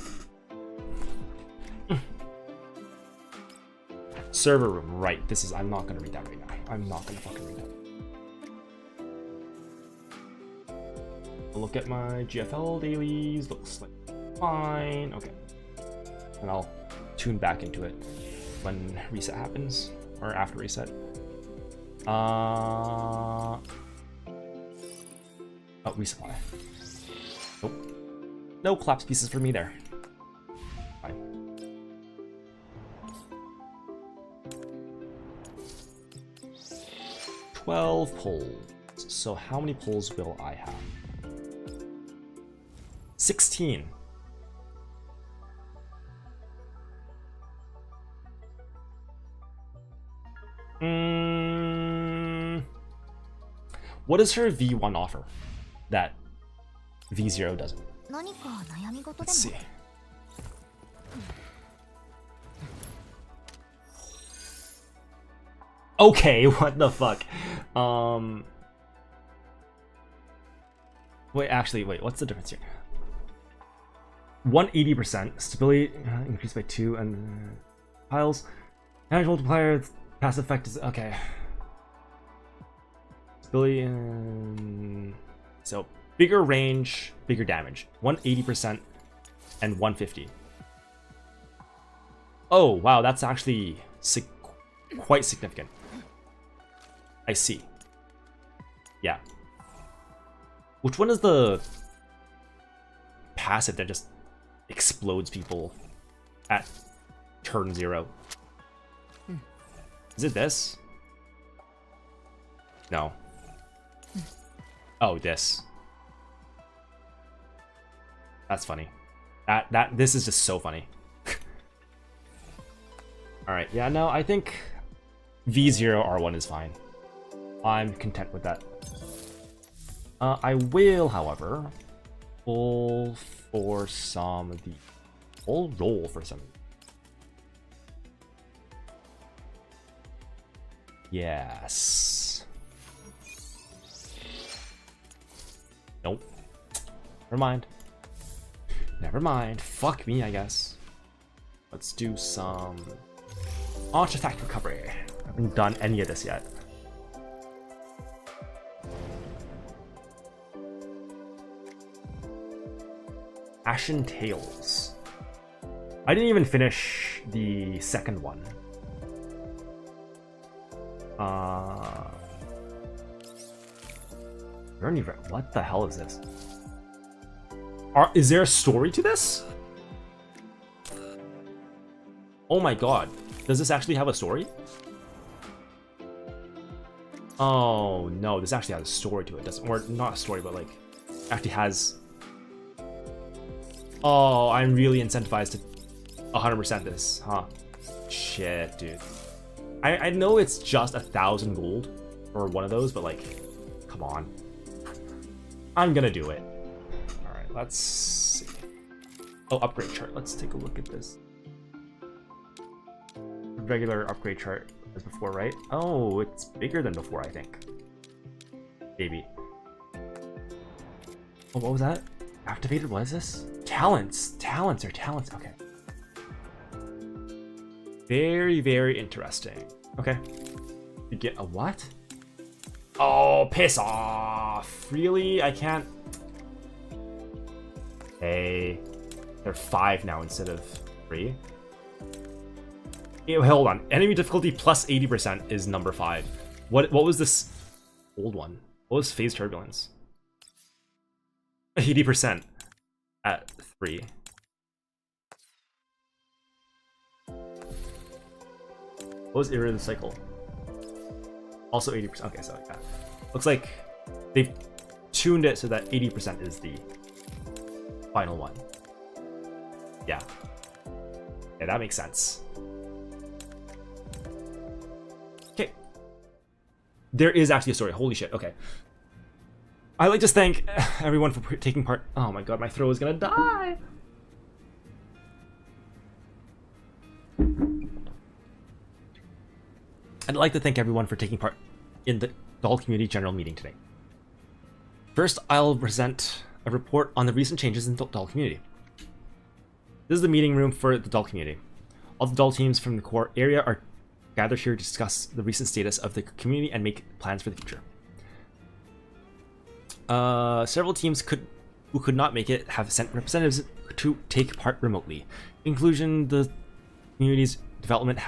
Server room, right. This is, I'm not gonna read that right now. I'm not gonna fucking read that. I'll look at my GFL dailies, looks like fine, okay. And I'll tune back into it when reset happens, or after reset. Oh, resupply. Nope. No collapse pieces for me there. Fine. $12 pulls. So how many pulls will I have? 16. What does her V1 offer that V0 doesn't? Let's see. Okay, what the fuck? Wait, actually, wait, what's the difference here? 180% stability increased by 2 and piles. Damage multiplier, passive effect is okay. Stability and so bigger range, bigger damage. 180% and 150. Oh wow, that's actually quite significant. I see. Yeah. Which one is the passive that just explodes people at turn 0? Is it this? No. Oh, this. That's funny. This is just so funny. Alright, yeah, no, I think V0 R1 is fine. I'm content with that. I will, however, pull for some of the... I'll roll for some. Yes. Nope. Never mind. Never mind. Fuck me, I guess. Let's do some artifact recovery. I haven't done any of this yet. Ashen Tales. I didn't even finish the second one. What the hell is this? Is there a story to this? Oh my god. Does this actually have a story? Oh no, this actually has a story to it. Doesn't, or not a story, but like actually has. Oh, I'm really incentivized to 100% this, huh? Shit, dude. I know it's just 1,000 gold for one of those, but like, come on. I'm gonna do it. Alright, let's see. Oh, upgrade chart. Let's take a look at this. Regular upgrade chart as before, right? Oh, it's bigger than before, I think. Maybe. Oh, what was that? Activated? What is this? Talents. Talents are talents. Okay. Very, very interesting. Okay. You get a what? Oh, piss off. Really? I can't. Hey. They're 5 now instead of 3. Hold on. Enemy difficulty plus 80% is number 5. What was this old one? What was phase turbulence? 80% at 3. What was Era of the Cycle? Also 80%. Okay, so yeah. Looks like they've tuned it so that 80% is the final one. Yeah. Yeah, that makes sense. Okay. There is actually a story. Holy shit. Okay. I'd like to thank everyone for taking part. Oh my god, my throat is gonna die. I'd like to thank everyone for taking part in the Doll Community General Meeting today. First, I'll present a report on the recent changes in the Doll Community. This is the meeting room for the Doll Community. All the Doll teams from the core area are gathered here to discuss the recent status of the community and make plans for the future. Several teams who could not make it have sent representatives to take part remotely. In conclusion, the community's development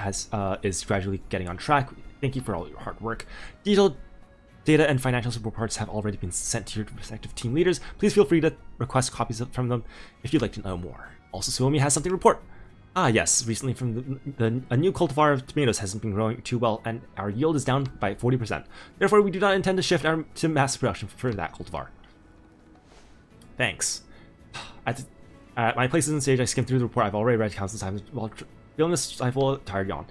is gradually getting on track. Thank you for all your hard work. Detailed data and financial reports have already been sent to your respective team leaders. Please feel free to request copies from them if you'd like to know more. Also, Suomi has something to report. Ah yes, recently from a new cultivar of tomatoes hasn't been growing too well and our yield is down by 40%. Therefore, we do not intend to shift to mass production for that cultivar. Thanks. At my place in stage, I skimmed through the report I've already read countless times while feeling this stifle tired yawn.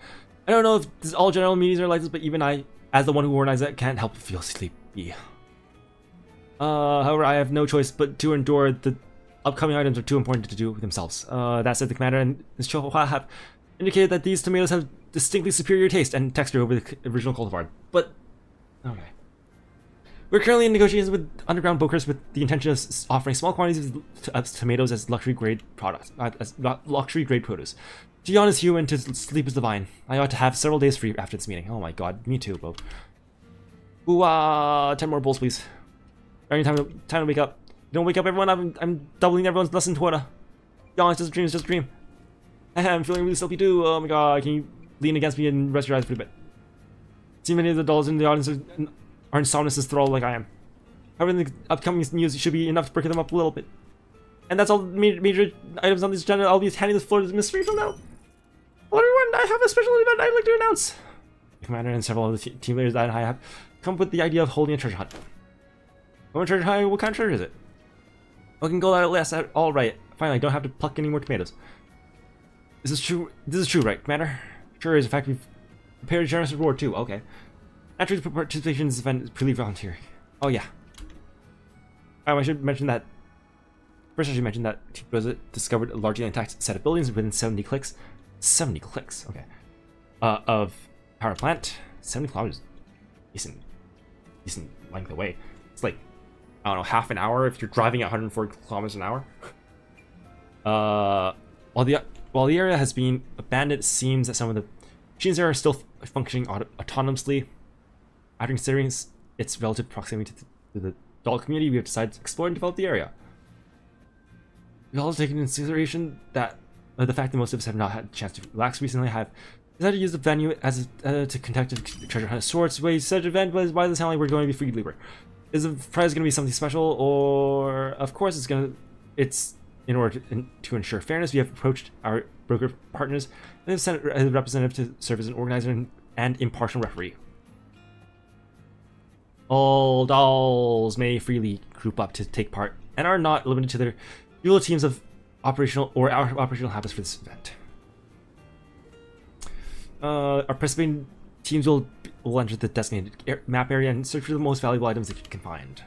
I don't know if all general meetings are like this, but even I, as the one who organized it, can't help but feel sleepy. However, I have no choice but to endure. The upcoming items are too important to do themselves. That said, the commander and Ms. Chohua have indicated that these tomatoes have distinctly superior taste and texture over the original cultivar. But, okay. We're currently in negotiations with underground brokers with the intention of offering small quantities of tomatoes as luxury grade products, luxury grade produce. To yawn is human, to sleep is divine. I ought to have several days free after this meeting. Oh my god, me too, Bo. Ooh, 10 more bowls, please. Time to wake up. Don't wake up, everyone. I'm doubling everyone's lesson quota. Yawn, it's just a dream, it's just a dream. I'm feeling really sleepy too. Oh my god, can you lean against me and rest your eyes for a bit? See, many of the dolls in the audience are insomnious as thrall like I am. However, in the upcoming news should be enough to perk them up a little bit. And that's all the major items on this agenda. I'll be handing this floor to Miss Free from now. Hello everyone, I have a special event I'd like to announce. The commander and several of the team leaders that I have come up with the idea of holding a treasure hunt. What kind of treasure is it? I can go out at last. All right. Finally, I don't have to pluck any more tomatoes. This is true, right, Commander? Sure is. In fact, we've prepared a generous reward too. Okay. Naturally, participation in this event is purely voluntary. Oh yeah. I should mention that. First, I should mention that Team Rosa discovered a largely intact set of buildings within 70 clicks. 70 clicks. Okay. Of power plant. 70 kilometers. Decent length away. It's like, I don't know, half an hour if you're driving at 140 kilometers an hour. While the area has been abandoned, it seems that some of the machines there are still functioning autonomously. After considering its relative proximity to the doll community, we have decided to explore and develop the area. We've also taken into consideration that the fact that most of us have not had a chance to relax recently, have decided to use the venue as to conduct a treasure hunt of sorts. Way such an event, but by the sound like we're going to be free labor. Is the prize going to be something special, or of course it's in order to ensure fairness, we have approached our broker partners and have sent a representative to serve as an organizer and impartial referee. All dolls may freely group up to take part and are not limited to their usual teams of operational habits for this event. Our participating teams will enter the designated map area and search for the most valuable items that you can find.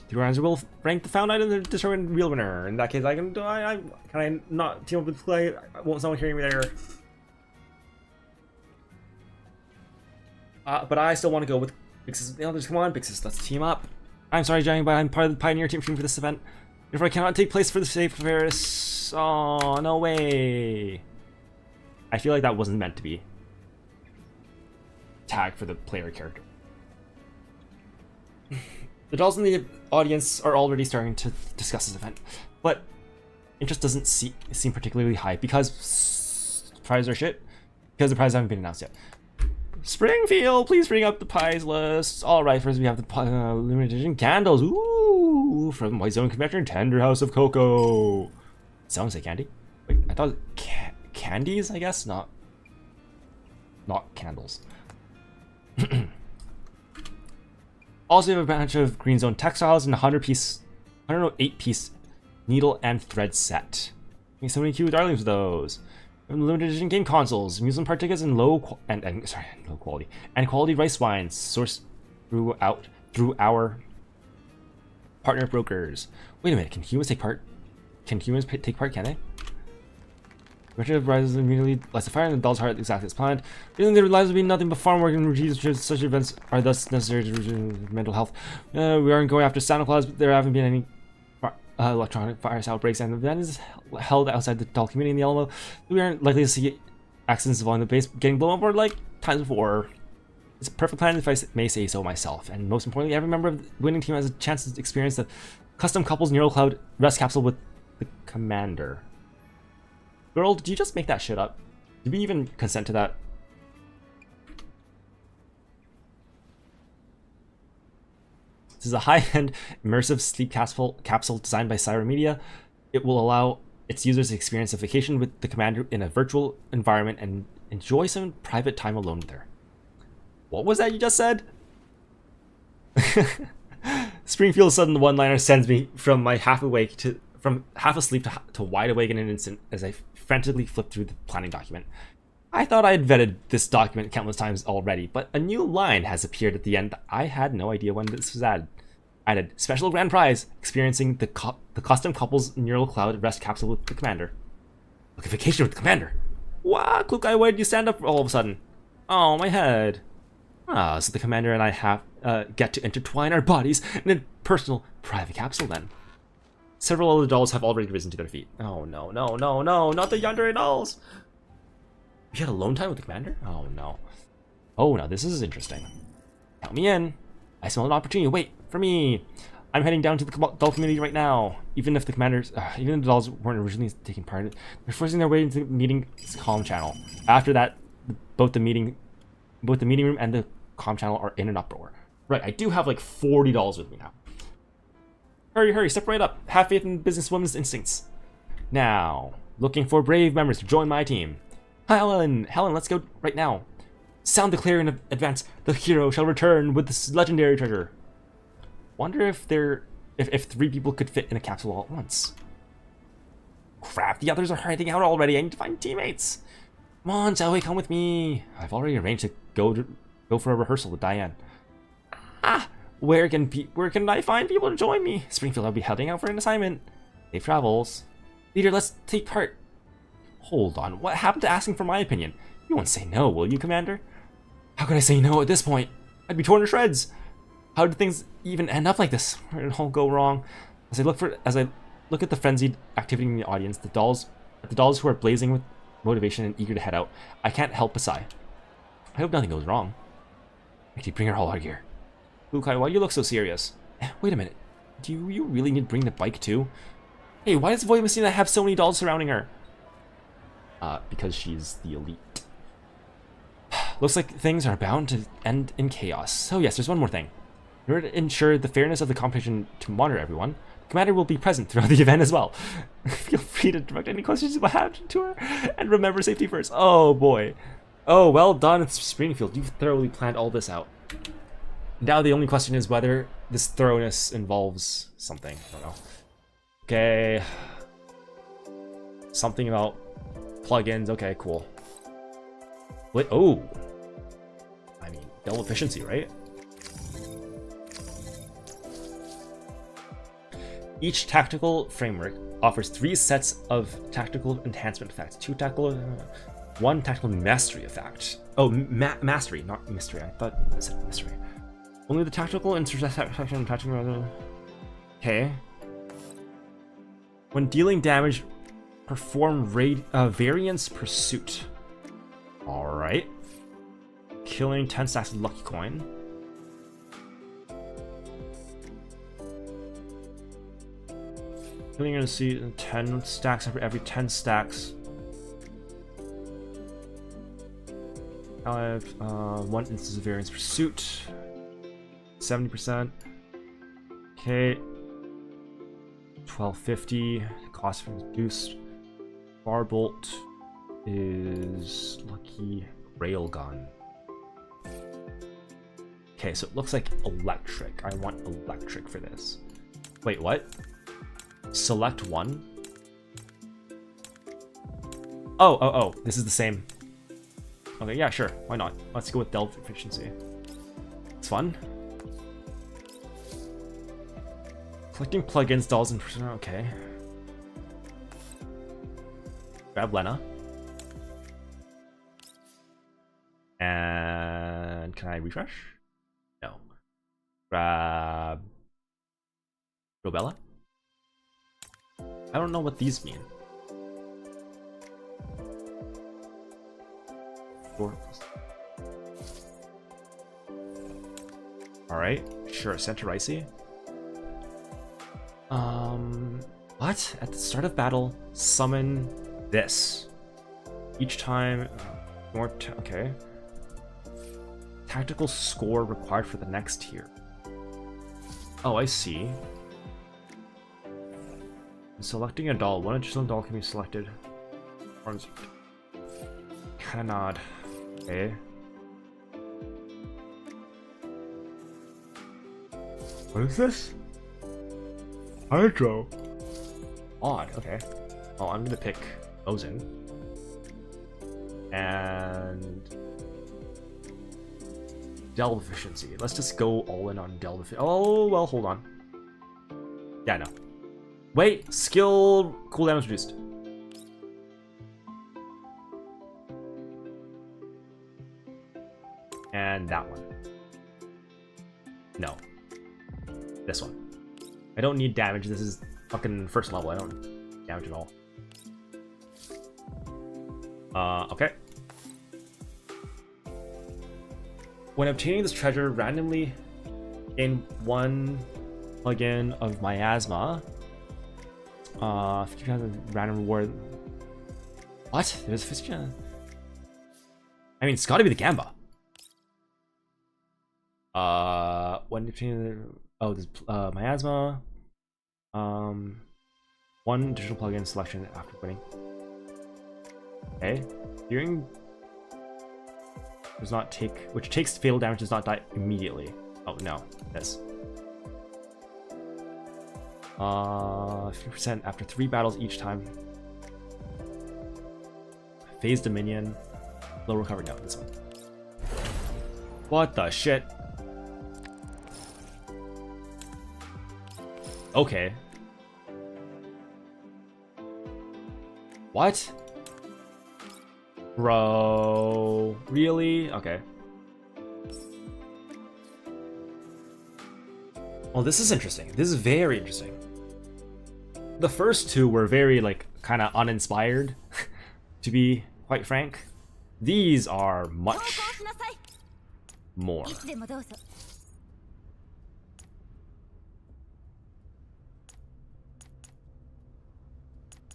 The organizer will rank the found items and determine the real winner. In that case, can I not team up with play? Won't someone carry me there? But I still want to go with Bixis. The others, come on, Bixis, let's team up. I'm sorry, Johnny, but I'm part of the Pioneer team for this event. Therefore, I cannot take place for the safe affairs. Oh, no way. I feel like that wasn't meant to be tag for the player character. The dolls in the audience are already starting to discuss this event, but interest doesn't seem particularly high because prizes are shit, because the prizes haven't been announced yet. Springfield, please bring up the prize list. Alright, first we have the limited edition candles. Ooh, from White Zone Convention, Tender House of Cocoa. Sounds like candy. Wait, I thought candies, I guess? Not candles. Also, we have a bunch of Green Zone textiles and 8-piece needle and thread set. Make so many cute darlings with those. Limited edition game consoles, amusement park tickets, and low quality and quality rice wines sourced through our partner brokers. Wait a minute, can humans take part? Can they? Richard rises immediately, lights a fire in the doll's heart exactly as planned. Feeling their lives would be nothing but farm work and routines. Such events are thus necessary to mental health. We aren't going after Santa Claus, but there haven't been any electronic virus outbreaks, and the event is held outside the doll community in the Alamo. We aren't likely to see accidents involving the base getting blown up or like times before. It's a perfect plan if I may say so myself. And most importantly, every member of the winning team has a chance to experience the custom couples neural cloud rest capsule with the commander. Girl, did you just make that shit up? Did we even consent to that? This is a high-end immersive sleep capsule designed by Cyber Media. It will allow its users to experience a vacation with the commander in a virtual environment and enjoy some private time alone with her. What was that you just said? Springfield's sudden one-liner sends me from half asleep to wide awake in an instant as I frantically flip through the planning document. I thought I had vetted this document countless times already, but a new line has appeared at the end that I had no idea when this was added. Special grand prize, experiencing the custom couples neural cloud rest capsule with the commander. Look, a vacation with the commander. Wow, Klukai, why did you stand up all of a sudden? Oh, my head. Ah, so the commander and I get to intertwine our bodies in a personal private capsule then. Several other dolls have already risen to their feet. Oh no, no, no, no, not the yandere dolls! We had alone time with the commander? Oh no. Oh, now this is interesting. Count me in. I smell an opportunity. Wait for me. I'm heading down to the doll community right now. Even if the commanders, even if the dolls weren't originally taking part, they're forcing their way into the meeting's comm channel. After that, both the meeting room and the comm channel are in an uproar. Right, I do have like 40 dolls with me now. Hurry, hurry, step right up. Have faith in businesswoman's instincts. Now, looking for brave members to join my team. Helen, let's go right now. Sound the clear in advance. The hero shall return with this legendary treasure. Wonder if if 3 people could fit in a capsule all at once. Crap, the others are hiding out already. I need to find teammates. Come on, Zoe, come with me. I've already arranged to go for a rehearsal with Diane. Ah, where can I find people to join me? Springfield, I'll be heading out for an assignment. Safe travels. Leader, let's take part. Hold on, what happened to asking for my opinion? You won't say no, will you, Commander? How could I say no at this point? I'd be torn to shreds. How did things even end up like this? Where did it all go wrong? As I look at the frenzied activity in the audience, the dolls who are blazing with motivation and eager to head out, I can't help but sigh. I hope nothing goes wrong. Mickey, bring her all out here. Lukai, why do you look so serious? Wait a minute. Do you really need to bring the bike too? Hey, why does Voymastina have so many dolls surrounding her? Because she's the elite. Looks like things are bound to end in chaos. So yes, there's one more thing. In order to ensure the fairness of the competition to monitor everyone, the commander will be present throughout the event as well. Feel free to direct any questions you might have to her, and remember safety first. Oh boy. Oh, well done, Springfield. You've thoroughly planned all this out. Now the only question is whether this thoroughness involves something. I don't know. Okay. Something about plugins. Okay, cool. Wait, oh. I mean, double efficiency, right? Each tactical framework offers 3 sets of tactical enhancement effects. 1 tactical mastery effect. Oh, mastery, not mystery. I thought I said mystery. Only the tactical intersection tactical. Okay. When dealing damage, perform variance pursuit. Alright. Killing 10 stacks of lucky coin. Killing, you're gonna see 10 stacks for every 10 stacks. I have 1 instance of variance pursuit. 70%. Okay. 1250. Cost reduced. Barbolt is lucky railgun. Okay, so it looks like electric. I want electric for this. Wait, what? Select 1. Oh, this is the same. Okay, yeah, sure. Why not? Let's go with delta efficiency. It's fun. Collecting plugins, dolls, and okay. Grab Lena. And can I refresh? No. Grab Robella. I don't know what these mean. Alright, sure, center Ricey. What? At the start of battle, summon this. Each time, okay. Tactical score required for the next tier. Oh, I see. Selecting a doll, one additional doll can be selected. Kinda okay. What is this? Hydro. Odd, okay. Oh, I'm gonna pick Ozen. And delve efficiency. Let's just go all in on delve efficiency. Oh, well, hold on. Yeah, no. Wait, skill cooldown is reduced. And that one. No. This one. I don't need damage. This is fucking first level. I don't need damage at all. Okay. When obtaining this treasure, randomly in one plugin of Miasma, 50% random reward. What? There's 50%. I mean, it's got to be the Gamba. When obtaining this Miasma, one additional plugin selection after winning. Okay, hearing does not take, which takes fatal damage, does not die immediately. Oh no, this. 50% after 3 battles each time. Phase Dominion. Low recovery. No, this one. What the shit? Okay. What? Bro. Really? Okay. Well, this is interesting. This is very interesting. The first two were very, like, kind of uninspired, to be quite frank. These are much more.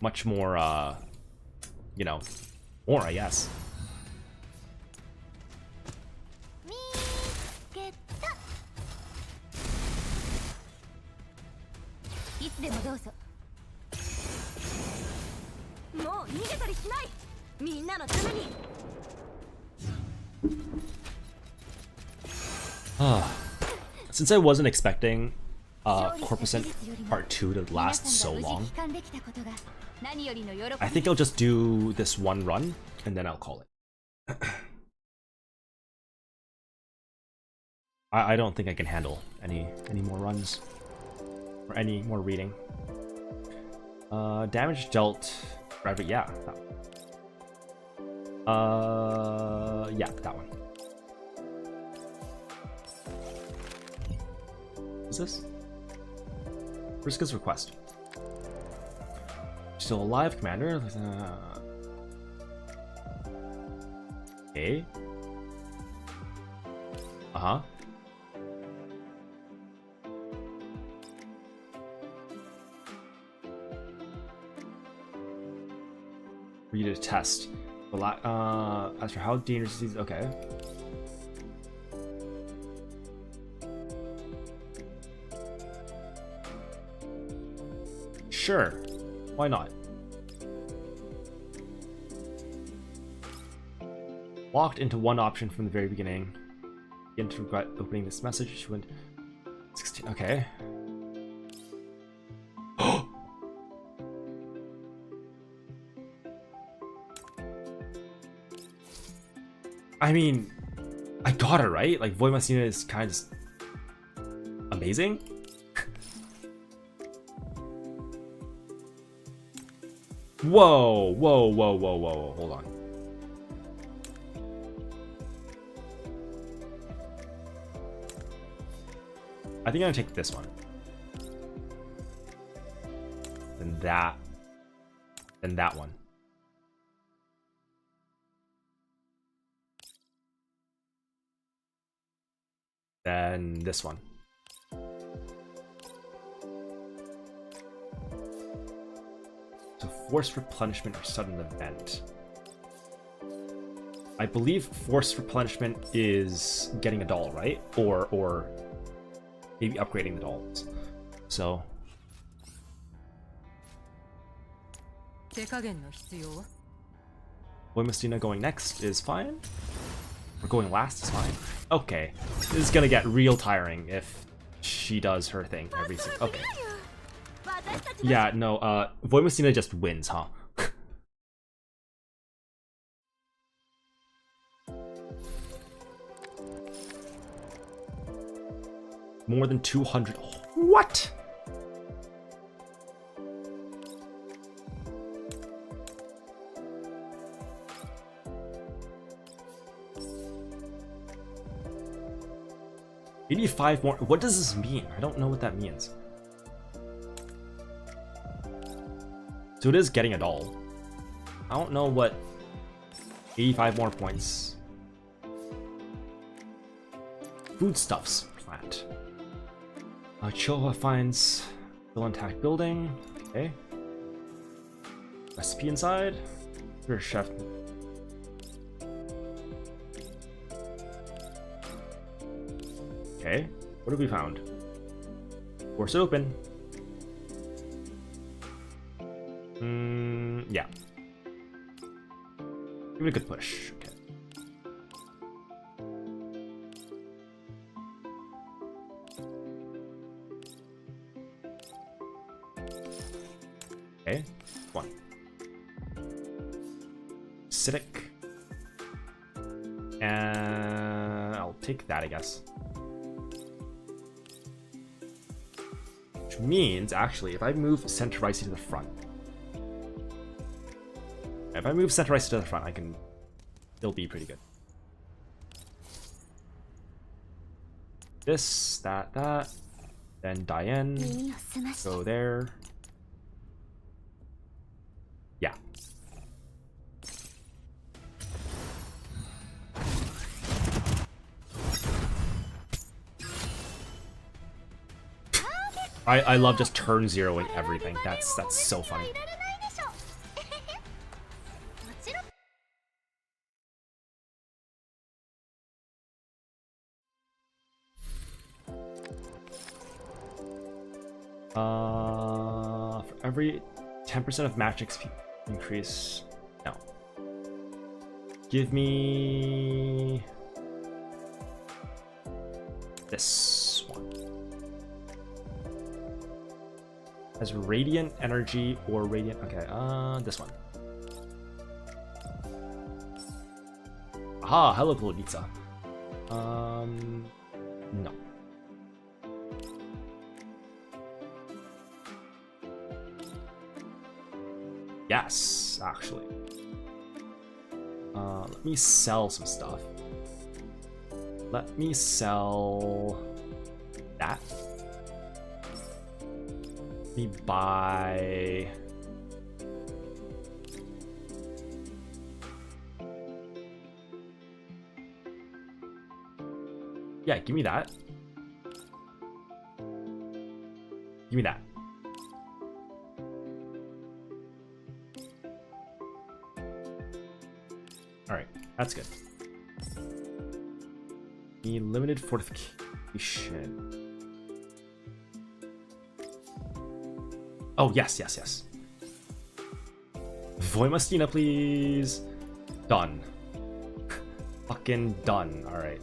Much more, you know, more, I guess. Since I wasn't expecting Corposant Pt2 to last so long, I think I'll just do this one run and then I'll call it. I don't think I can handle any more runs or any more reading. Damage dealt, right? Yeah, that one. Yeah, that one. What's this? Vriska's request. Still alive, Commander. Okay. Uh-huh. Read a test. As for how dangerous these, okay. Sure, why not? Walked into one option from the very beginning. Begin to regret opening this message. She went 16. Okay. I mean, I got it right. Like, Voymastina is kind of amazing. Whoa, whoa, whoa, whoa, whoa, hold on. I think I'm gonna take this one. Then that. Then that one. then this one. So forced replenishment or sudden event. I believe forced replenishment is getting a doll, right? Or maybe upgrading the dolls. So Voymastina going next is fine. Or going last is fine. Okay. This is gonna get real tiring if she does her thing every single. Okay. Yeah, no, Voymastina just wins, huh? More than 200. What? You need 5 more. What does this mean? I don't know what that means. So it is getting a doll. I don't know what 85 more points. Foodstuffs plant. Chova finds still intact building. Okay. Recipe inside. Here's chef. Okay. What have we found? Force open. Yeah. Give it a good push. Okay. Okay. 1. Acidic. And I'll take that, I guess. Which means, actually, if I move Center Icy to the front. If I move Center Icy to the front, I can still be pretty good. This, that. Then Diane. Go there. Yeah. I love just turn zeroing everything. That's so funny. For every 10% of match XP increase. No. Give me this one. Has radiant energy or radiant. Okay, this one. Aha, hello, Polonitsa. No. Yes, actually. Let me sell some stuff. Let me sell that. Let me buy... Yeah, give me that. Give me that. Alright, that's good. The limited fortification. Oh, yes. Voymastina, please. Done. Fucking done. Alright.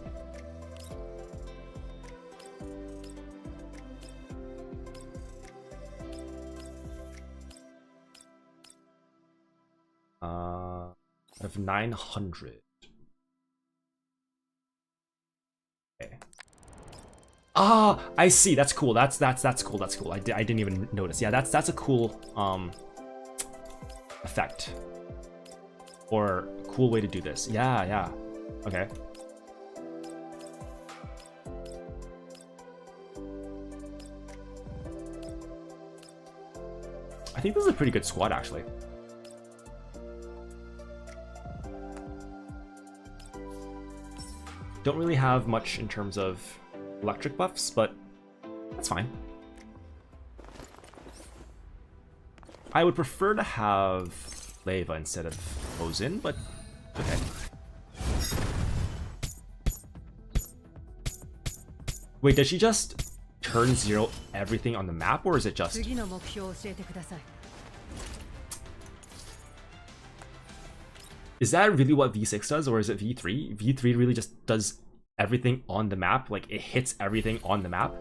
Of 900. Okay. Ah, I see. That's cool. That's cool. That's cool. I didn't even notice. Yeah, that's a cool effect. Or a cool way to do this. Yeah. Okay. I think this is a pretty good squad, actually. Don't really have much in terms of electric buffs, but that's fine. I would prefer to have Leva instead of Ozin, but okay. Wait, does she just turn 0 everything on the map, or is it just... Is that really what V6 does, or is it V3? V3 really just does everything on the map, like it hits everything on the map?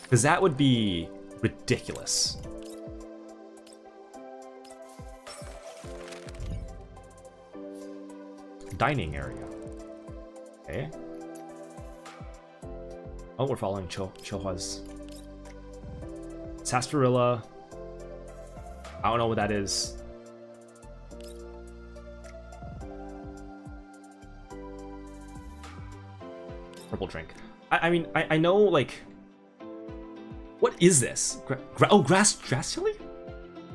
Because that would be ridiculous. Dining area. Okay. Oh, we're following Choha's. Sarsaparilla. I don't know what that is. Purple drink. I mean, I know, like... What is this? Oh, grass chili?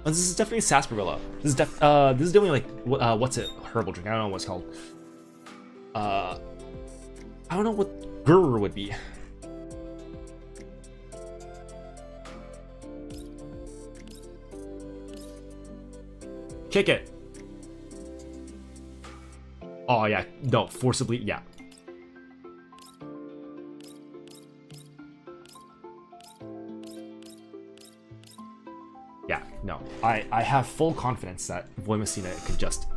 Oh, this is definitely sarsaparilla. This is definitely like what's it? Herbal drink. I don't know what it's called. I don't know what grr would be. Kick it. Oh yeah, no, forcibly, yeah. Yeah, no. I have full confidence that Voymastina can just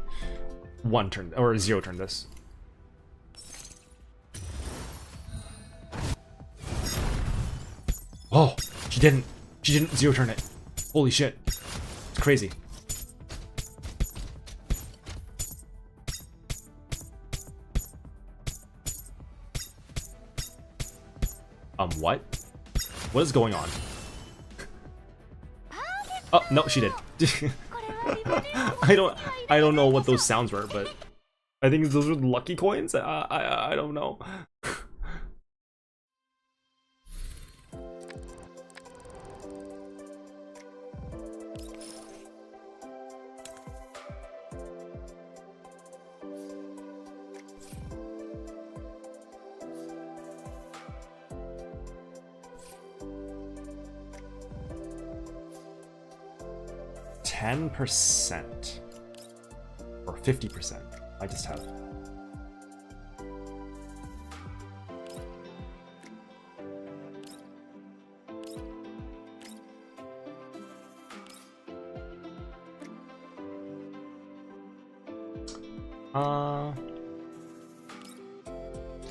1 turn or 0 turn this. Oh, she didn't 0 turn it. Holy shit. It's crazy. What? What is going on? Oh, no, she did. I don't know what those sounds were, but I think those were lucky coins. I don't know. %, or 50%. I just have.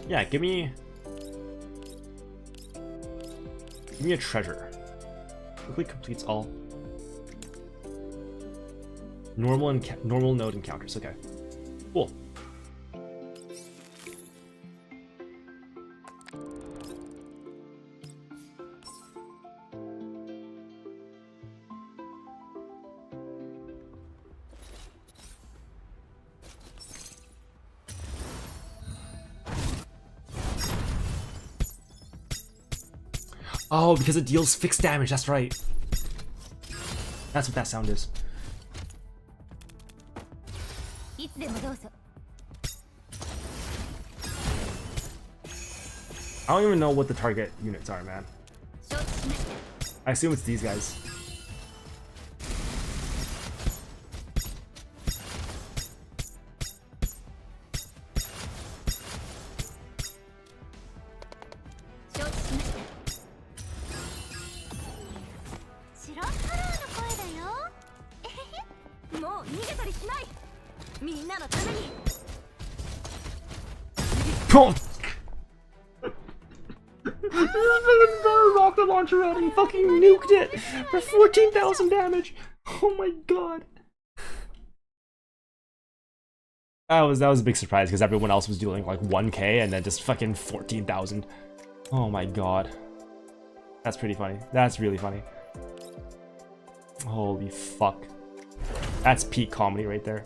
Yeah, give me a treasure. Quickly completes all. Normal node encounters. Okay, cool. Oh, because it deals fixed damage. That's right. That's what that sound is. I don't even know what the target units are, man. I assume it's these guys. Rocket launcher out and fucking nuked it for 14,000 damage. Oh my god. That was a big surprise because everyone else was doing like 1k and then just fucking 14,000. Oh my god. That's pretty funny. That's really funny. Holy fuck. That's peak comedy right there.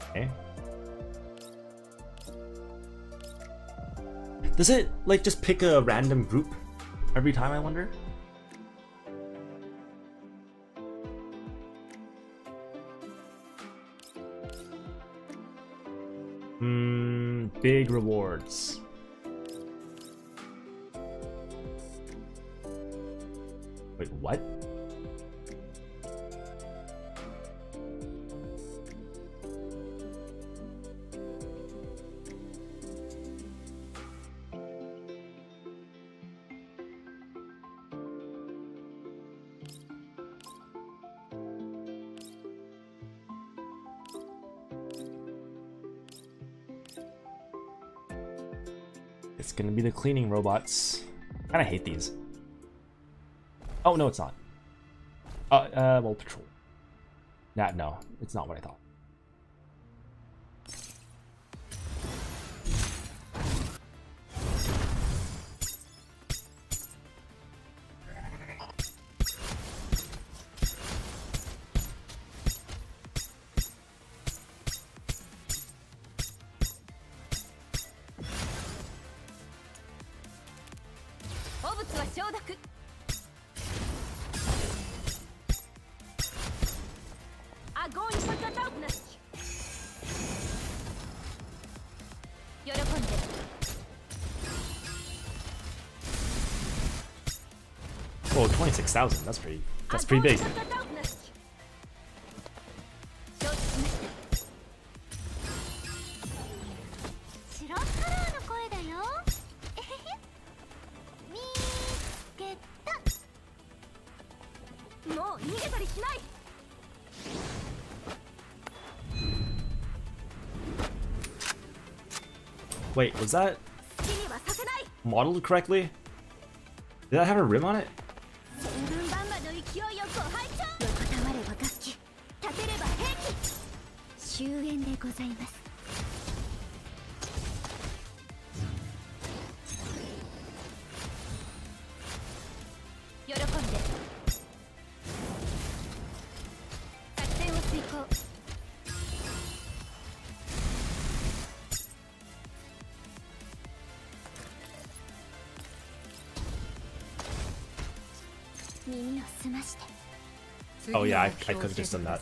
Okay. Does it like just pick a random group every time, I wonder? big rewards. Wait, what? It's gonna be the cleaning robots. I kinda hate these. Oh, no, it's not. Well, patrol. Nah, no, it's not what I thought. Oh, 26,000. That's pretty big. Wait, was that modeled correctly? Did that have a rim on it? Oh yeah, I could have just done that.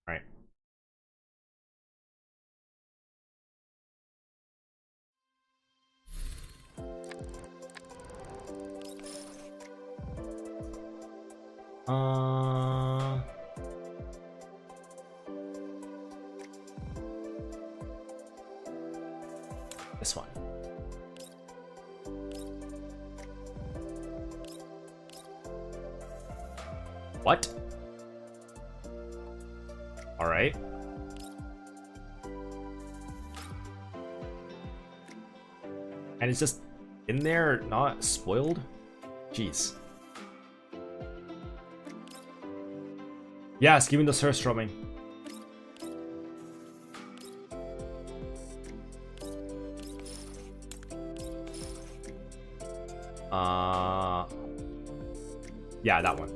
Alright. This one. What? All right. And it's just in there, not spoiled? Jeez. Yes, give me the surstroming. Yeah, that one.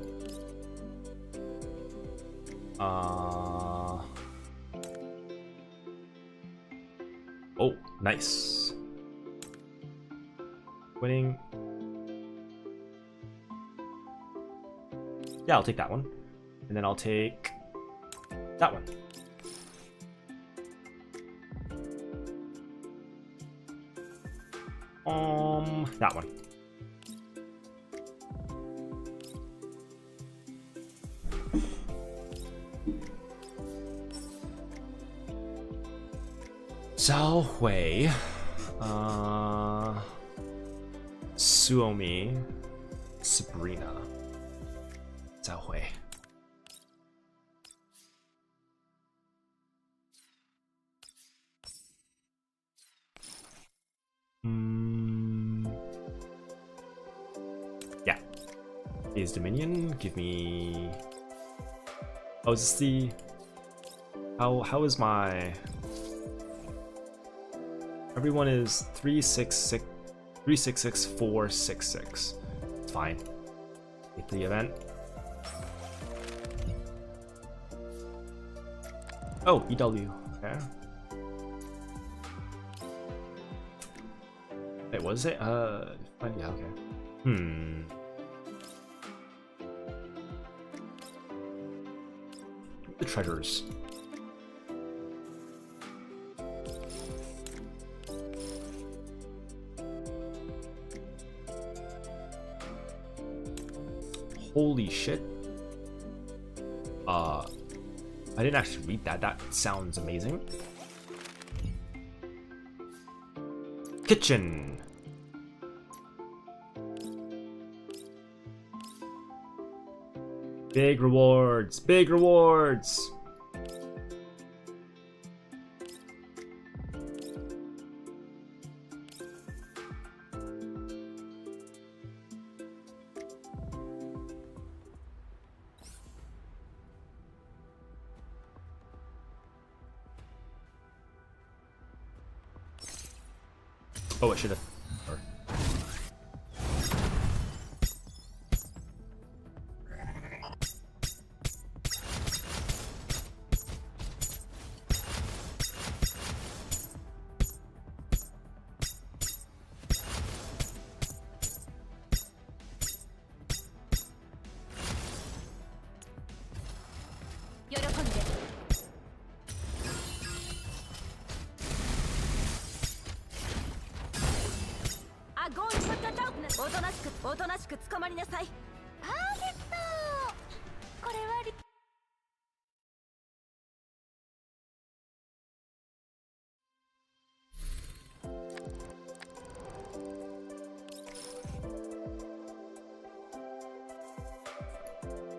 Oh, nice. Winning. Yeah, I'll take that one. And then I'll take that one. That one. Zhao Hui, Suomi, Sabrina, Zhao Hui. Yeah. Is Dominion? Give me. Oh, is this the? How is my? Everyone is 366, 466. It's fine. Get the event. Oh, EW. Okay. Wait, was it? Yeah, okay. The treasures. Holy shit. I didn't actually read that. That sounds amazing. Kitchen. Big rewards. Big rewards. Oh, I should have.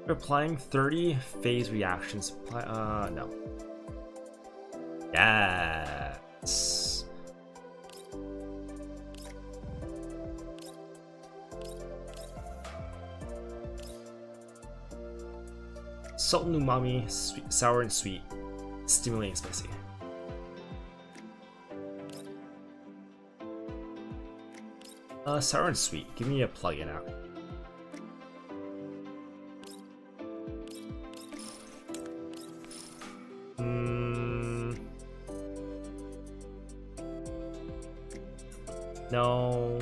Applying 30 phase reactions. No. Yes. Salt and umami, sweet, sour and sweet, stimulating spicy. Sour and sweet. Give me a plug-in out. No.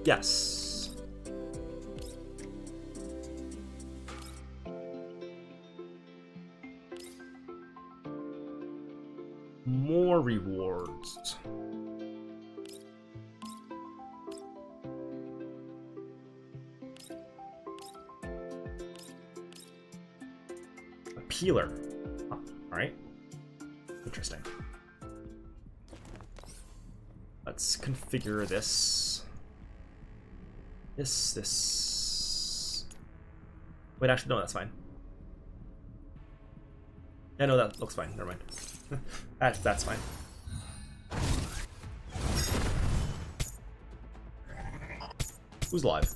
Yes. More rewards. A peeler. Huh. All right. Interesting. Let's configure this. This. Wait, actually, no, that's fine. Yeah, no, that looks fine. Never mind. That's fine. Who's alive?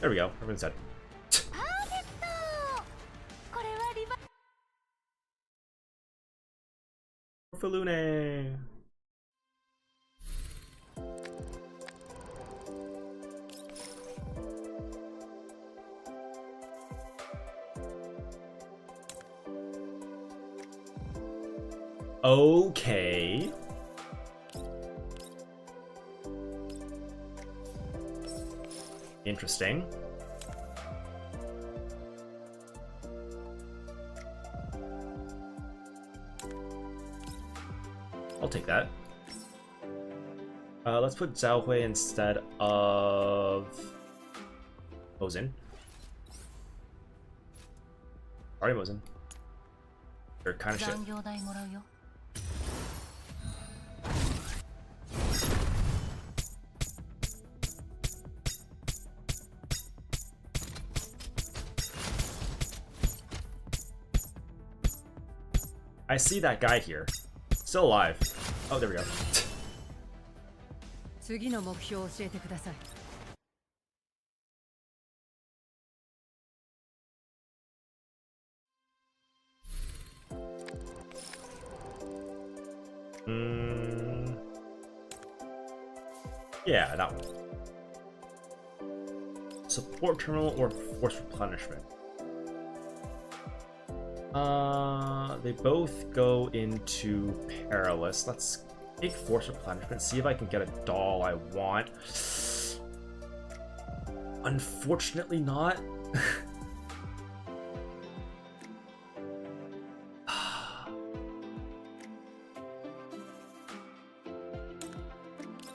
There we go. Everyone's dead. Lune. Okay. Interesting. I'll take that. Let's put Zhao Hui instead of Mosin. Sorry, Mosin. They're kind of shit. I see that guy here. Still alive. Oh, there we go. Yeah, that one. Support terminal or force replenishment. They both go into perilous. Let's take force replenishment, see if I can get a doll I want. Unfortunately not.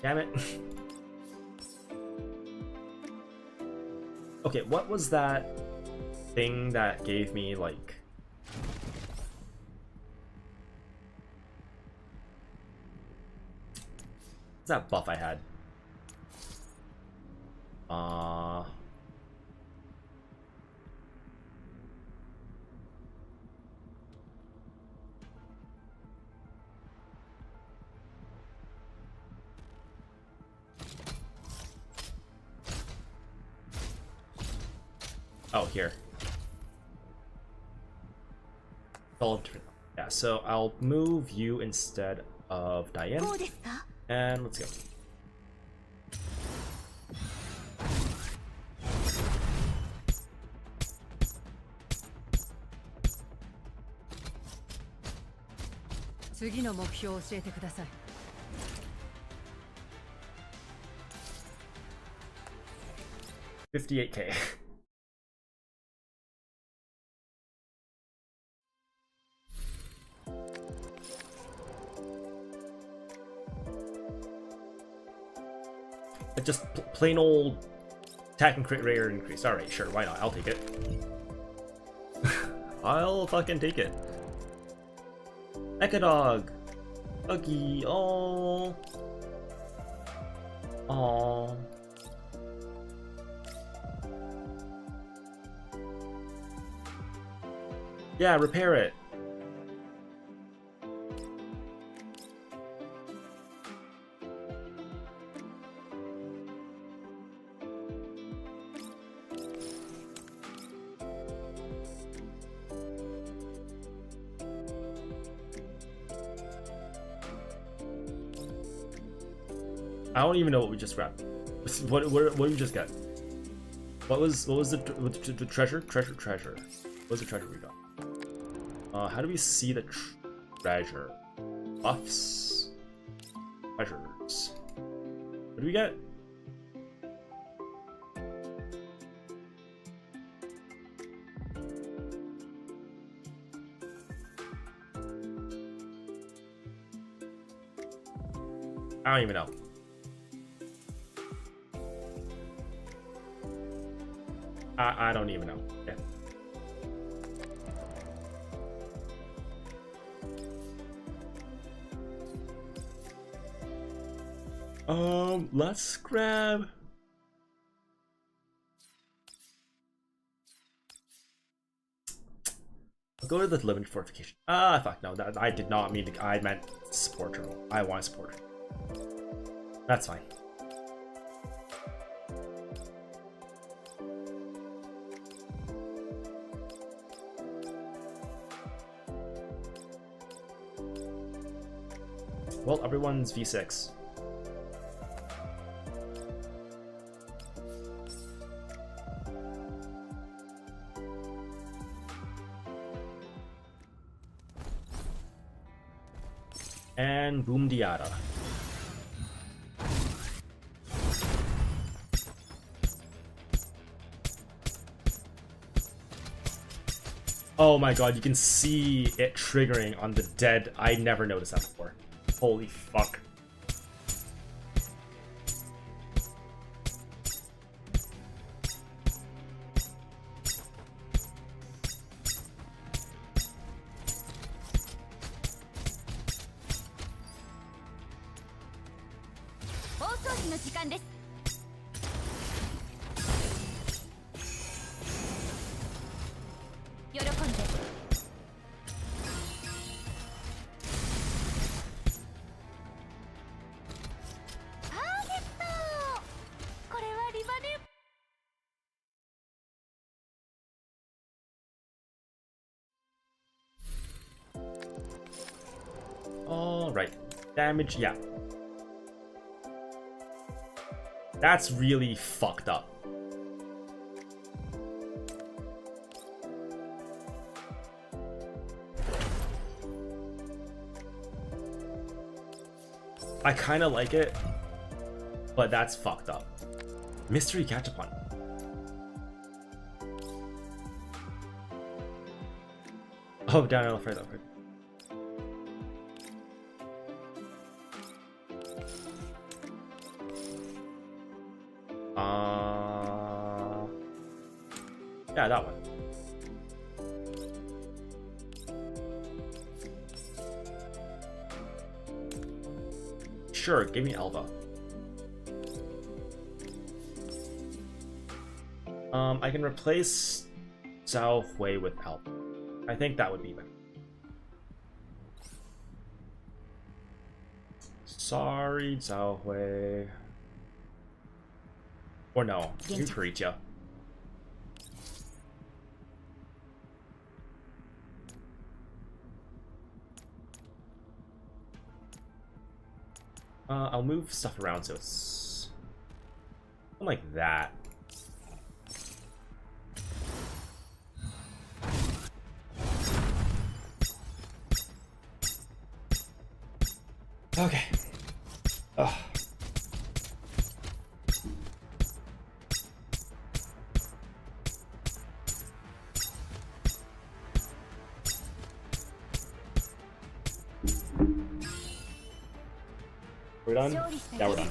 Damn it. Okay, what was that thing that gave me, like... What's that buff I had? Oh, here. Yeah, so I'll move you instead of Diane. And let's go. $58K. Just plain old attack and crit rate increase. Alright, sure, why not? I'll take it. I'll fucking take it. Ekadog! Uggy, oh. Oh. Yeah, repair it. I don't even know what we just grabbed. What did we just get? What was the treasure? Treasure. What was the treasure we got? How do we see the treasure? Buffs. Treasures. What do we get? I don't even know. I don't even know. Yeah. Let's grab. I'll go to the limit fortification. Ah, fuck no. That I did not mean to. I meant support terminal. I want a support. That's fine. Well, everyone's V6. And boom diada. Oh my god, you can see it triggering on the dead. I never noticed that before. Holy fuck. Alright. Damage, yeah. That's really fucked up. I kinda like it, but that's fucked up. Mystery Catapult. Oh, down on the further. Yeah, that one. Sure, give me Alva. I can replace Zhao Hui with Alva. I think that would be better. Sorry, Zhao Hui. Or no, you Paritia. I'll move stuff around so it's something like that. Okay. Ugh. We're done? Yeah, we're done.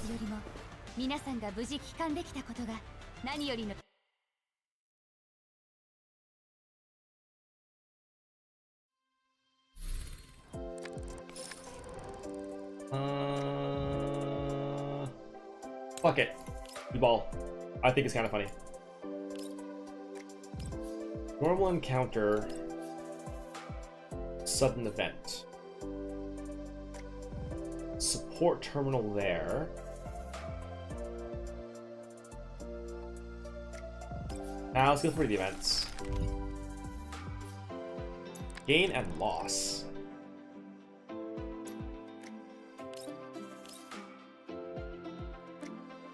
皆さんが無事帰還できたことが何よりの Fuck it. The ball. I think it's kind of funny. Normal encounter. Sudden event. Support terminal there. Now let's go through the events. Gain and loss.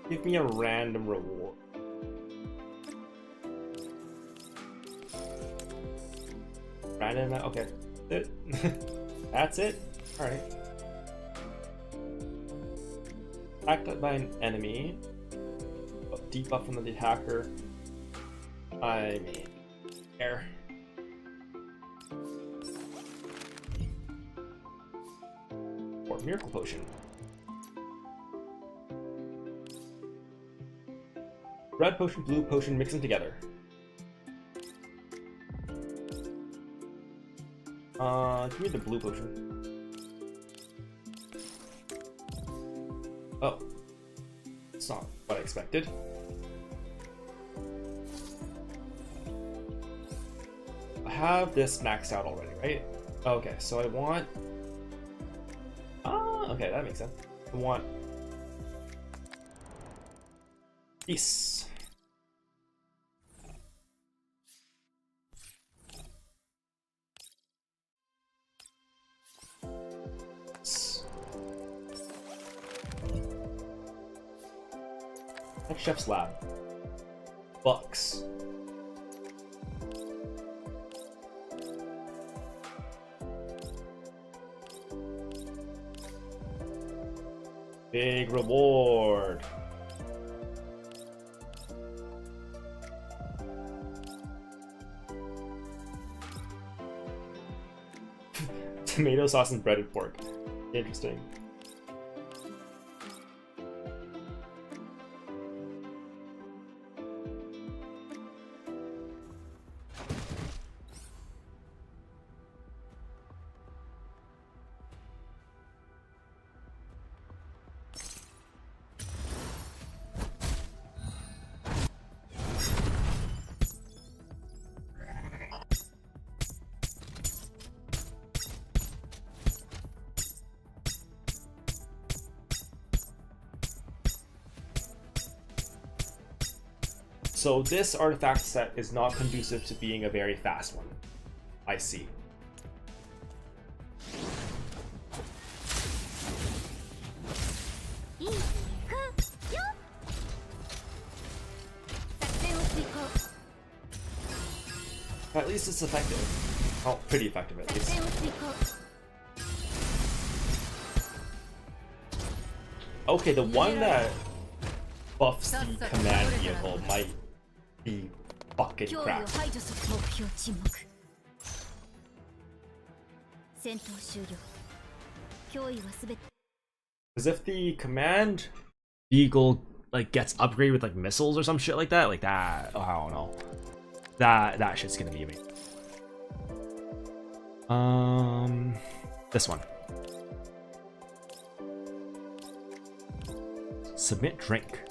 Give me a random reward. Random, okay. That's it? Alright. Attacked by an enemy. Debuff from the attacker. I mean, air. Or miracle potion. Red potion, blue potion, mix them together. Give me the blue potion. Oh. It's not what I expected. I have this maxed out already, right? Okay, so I want... okay, that makes sense. I want... Peace. Next chef's lab. Bucks. Big reward. Tomato sauce and breaded pork. Interesting. So this artifact set is not conducive to being a very fast one. I see. At least it's effective. Oh, pretty effective at least. Okay, the one that buffs the command vehicle might be fucking crap. Because if the command vehicle like gets upgraded with like missiles or some shit like that, oh, I don't know. That shit's gonna be amazing. This one. Submit drink.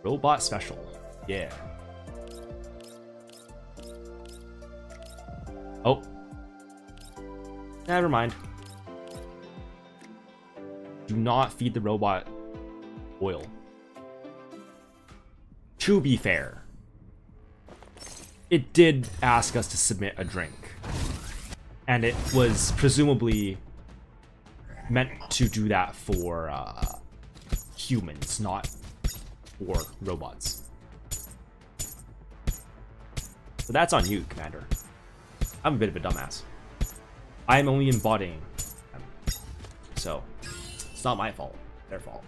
Robot special. Yeah. Oh. Never mind. Do not feed the robot oil. To be fair, it did ask us to submit a drink. And it was presumably meant to do that for humans, not for robots. So that's on you, Commander. I'm a bit of a dumbass. I'm only embodying them. So, it's not my fault. Their fault.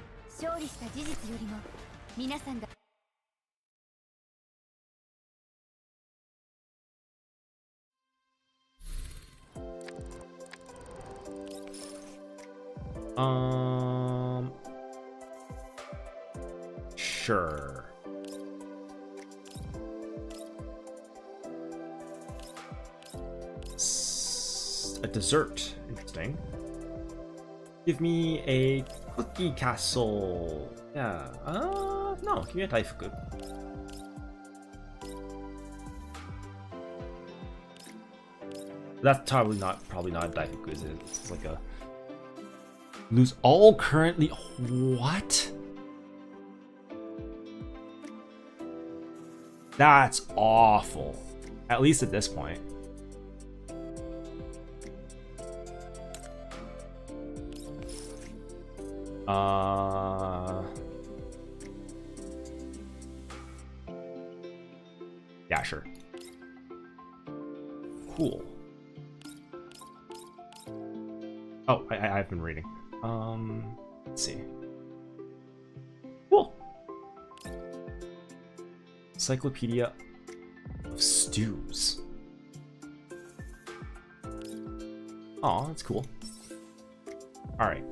Sure. A dessert. Interesting. Give me a cookie castle. Yeah. No. Give me a Daifuku. That's probably not a Daifuku, is it? It's like a lose all currently. What? That's awful. At least at this point. Yeah, sure. Cool. Oh, I've been reading. Let's see. Cool. Encyclopedia of Stews. Aw, that's cool. Alright.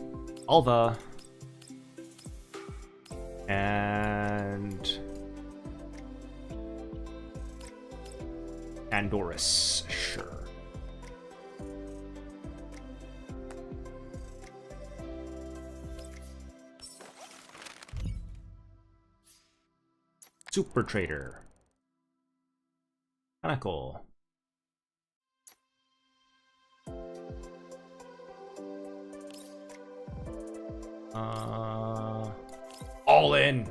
Alva. And Andorus, sure. Super Trader. Kinda cool. All in.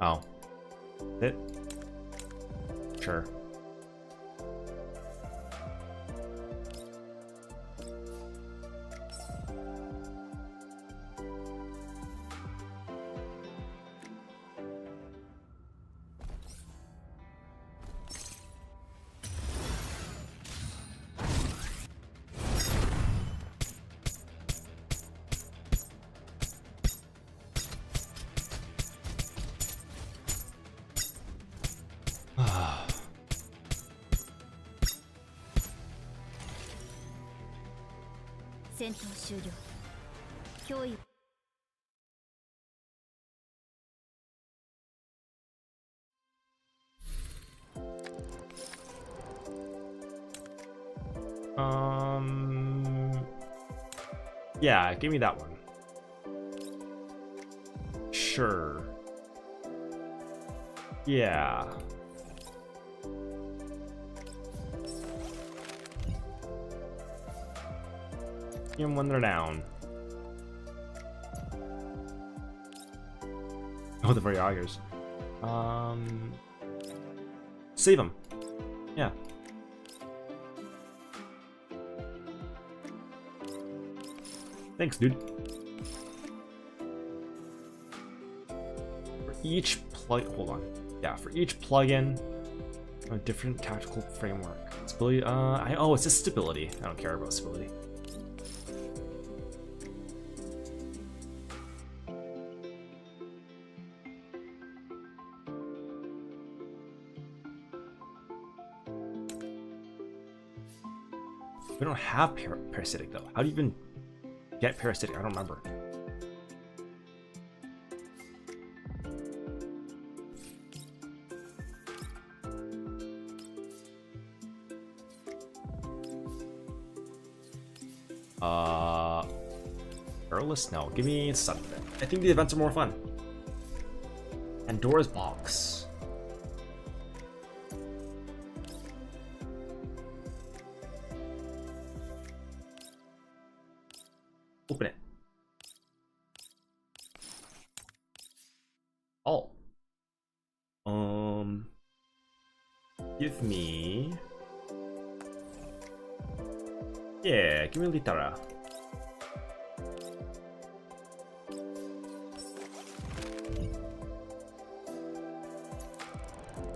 Oh. It? Sure. Yeah, give me that one. Sure. Yeah. Even when they're down. Oh, the very augers. Save them. Yeah. Thanks, dude. For each hold on. Yeah, for each plugin, a different tactical framework. Stability. Oh, it's just stability. I don't care about stability. We don't have parasitic though. How do you even get parasitic? I don't remember. Earless? No. Give me something. I think the events are more fun. Pandora's box. Open it. Oh. Give me... Yeah, give me Litara.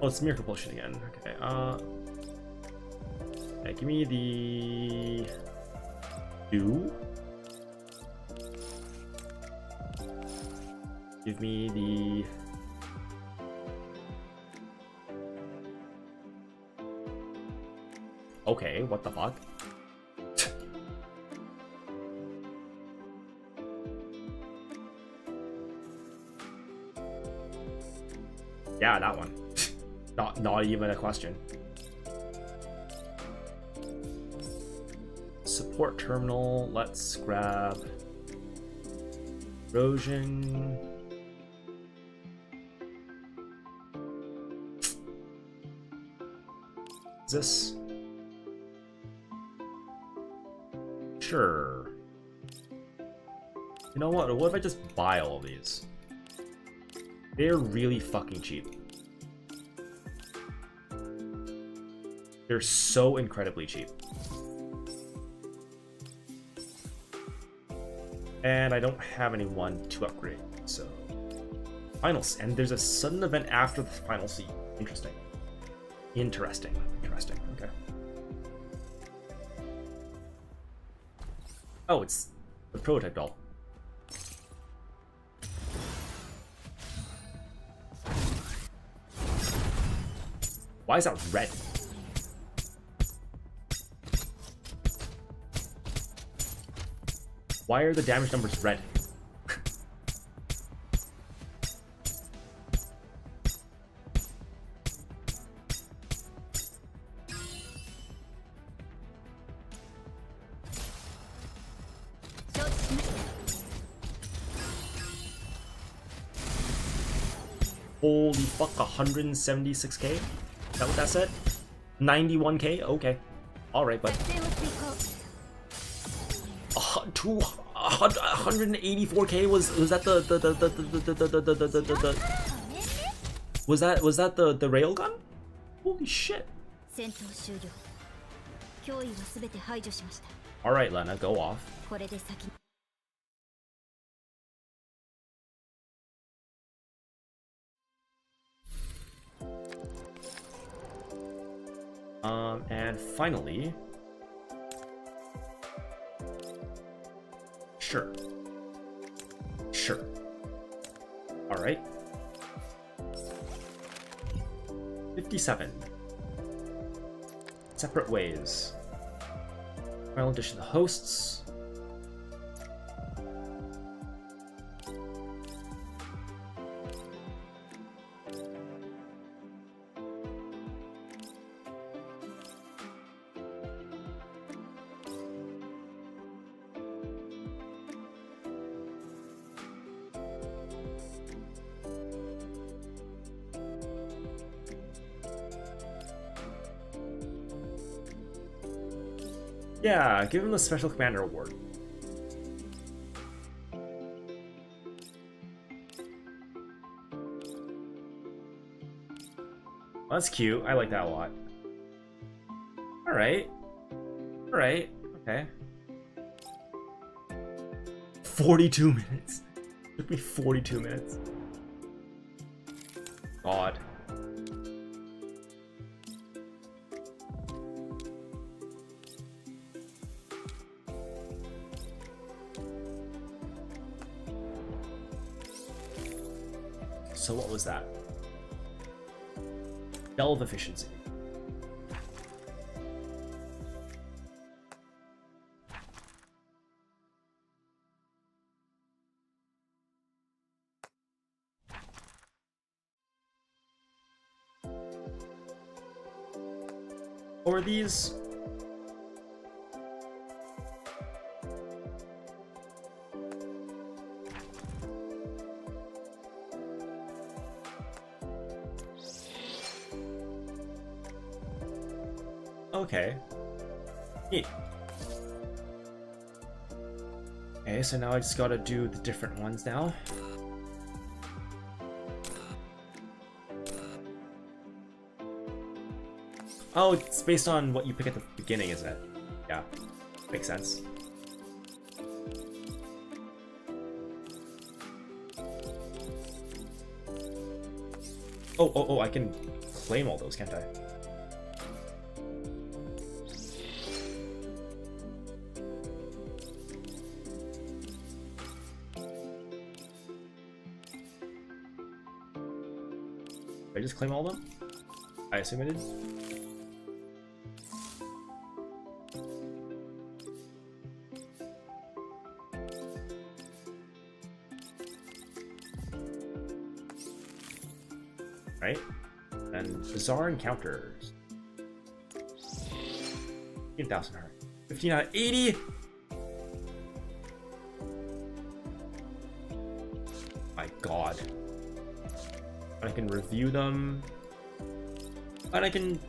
Oh, it's Miracle Potion again. Okay, yeah, give me the... Dew? Give me the... Okay, what the fuck? Yeah, that one. Not even a question. Support terminal. Let's grab erosion. Is this? Sure. You know what? What if I just buy all of these? They're really fucking cheap. They're so incredibly cheap. And I don't have anyone to upgrade, so... Finals, and there's a sudden event after the final seed. Interesting. Interesting, okay. Oh, it's the prototype doll. Why is that red? Why are the damage numbers red? Holy fuck, 176k? Is that what that said? 91k? Okay. Alright, but... 184k was that the was that the railgun? Holy shit. Alright, Lena, go off. And finally... Sure. Alright. 57. Separate ways. Final addition to the hosts. Yeah, give him the Special Commander Award. That's cute. I like that a lot. Alright. Okay. 42 minutes. It took me 42 minutes. God. So what was that? Delve efficiency. Or these? Okay. Neat. Okay, so now I just gotta do the different ones now. Oh, it's based on what you pick at the beginning, isn't it? Yeah, makes sense. Oh, I can claim all those, can't I? Did I just claim all of them? I assume I did. Right? And bizarre encounters. 15,000 heart. 15 out of 80! My god. I can review them. And I can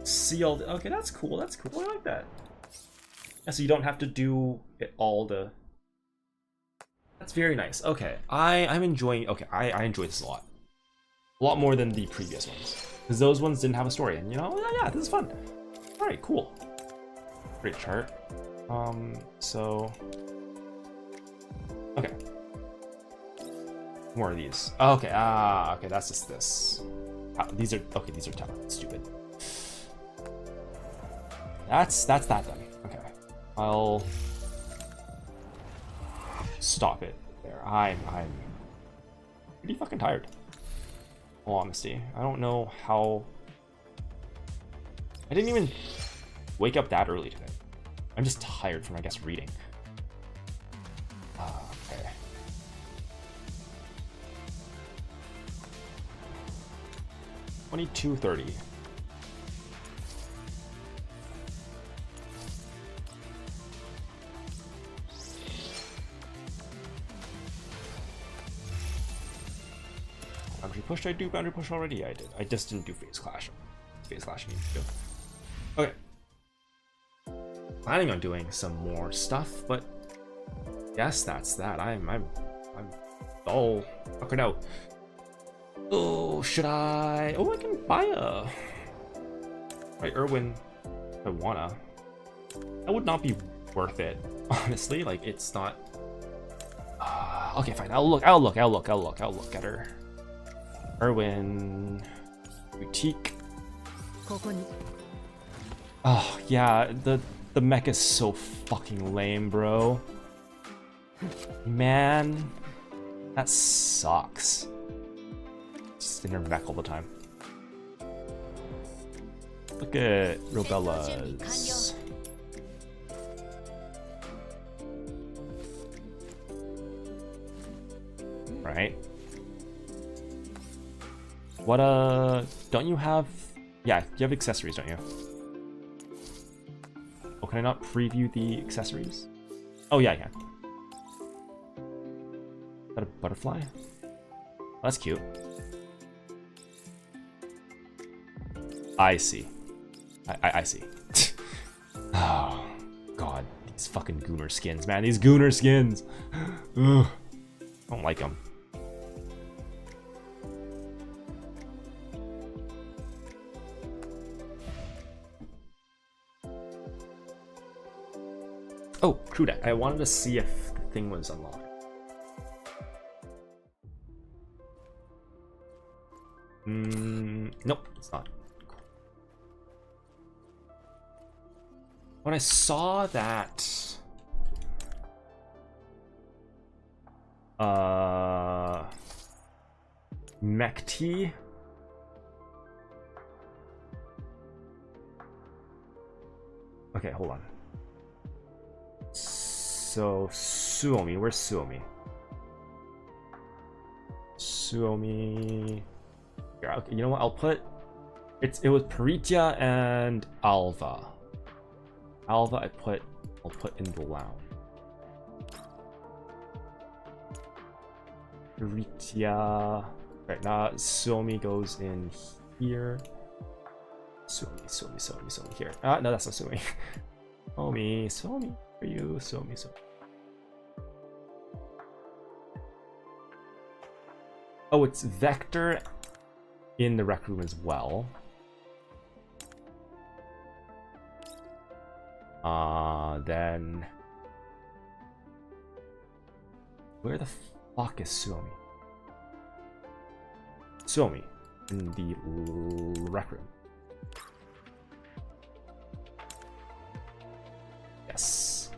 see all the... Okay, that's cool, that's cool. I like that. Yeah, so you don't have to do it all the... That's very nice. Okay, I'm enjoying... Okay, I enjoy this a lot. A lot more than the previous ones. Because those ones didn't have a story. And, you know, yeah, this is fun. Alright, cool. Great chart. So... Okay. More of these. Okay, okay, that's just this. These are... Okay, these are tough. Stupid. That's that then. Okay. I'll... Stop it there. I'm pretty fucking tired. In all honesty. I don't know how... I didn't even wake up that early today. I'm just tired from, I guess, reading. Okay. $22.30. Boundary push? Did I do boundary push already? Yeah, I did. I just didn't do phase clash. Phase clash I need to do. Okay. Planning on doing some more stuff, but yes, that's that. I'm all fucking out. Oh, should I? Oh, I can buy a... Right, Irwin. If I wanna. That would not be worth it, honestly. Like, it's not... okay, fine. I'll look at her. Irwin... Boutique. Oh, yeah, the mech is so fucking lame, bro. Man. That sucks. Just in her mech all the time. Look at Robella's. Right. What, don't you have... Yeah, you have accessories, don't you? Oh, can I not preview the accessories? Oh, yeah, I can. Is that a butterfly? Oh, that's cute. I see. I see. Oh, God. These fucking Gooner skins, man. These Gooner skins! Ugh. I don't like them. Oh, crew deck. I wanted to see if the thing was unlocked. Nope, it's not. When I saw that... Mech T... Okay, hold on. So, Suomi. Where's Suomi? Suomi... Here, okay, you know what? I'll put It was Peritia and Alva. Alva I'll put in the lounge. Peritia. Right now Suomi goes in here. Suomi here. No, that's not Suomi. Suomi for you, Suomi. Oh, it's Vector in the rec room as well. Then where the fuck is Suomi? Suomi in the rec room. Yes.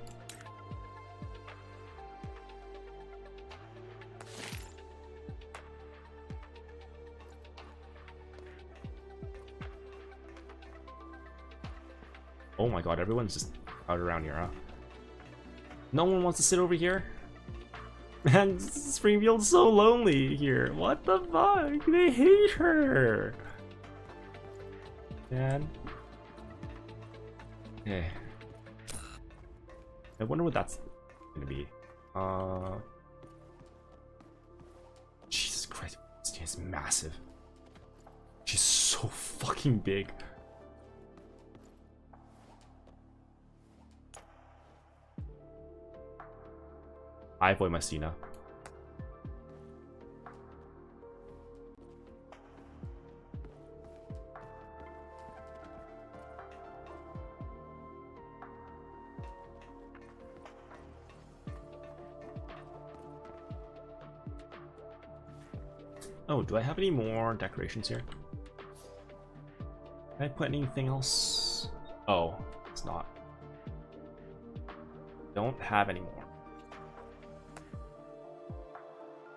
Oh my god, everyone's just out around here, huh? No one wants to sit over here? Man, Springfield's so lonely here. What the fuck? They hate her. Man. Okay. I wonder what that's gonna be. Jesus Christ, she's massive. She's so fucking big. Hi, Voymastina. Oh, do I have any more decorations here? Can I put anything else? Oh, it's not. Don't have any more.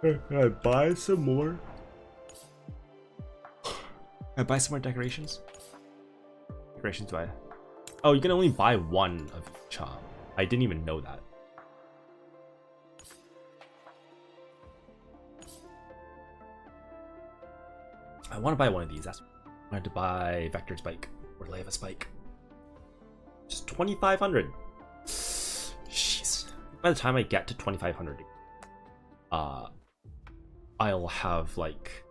Can I buy some more? Can I buy some more decorations? Decorations do I? Oh, you can only buy one of each. I didn't even know that. I want to buy one of these. I wanted to buy Vector's bike or Leva Spike. Just 2,500. Jeez. By the time I get to 2,500, I'll have like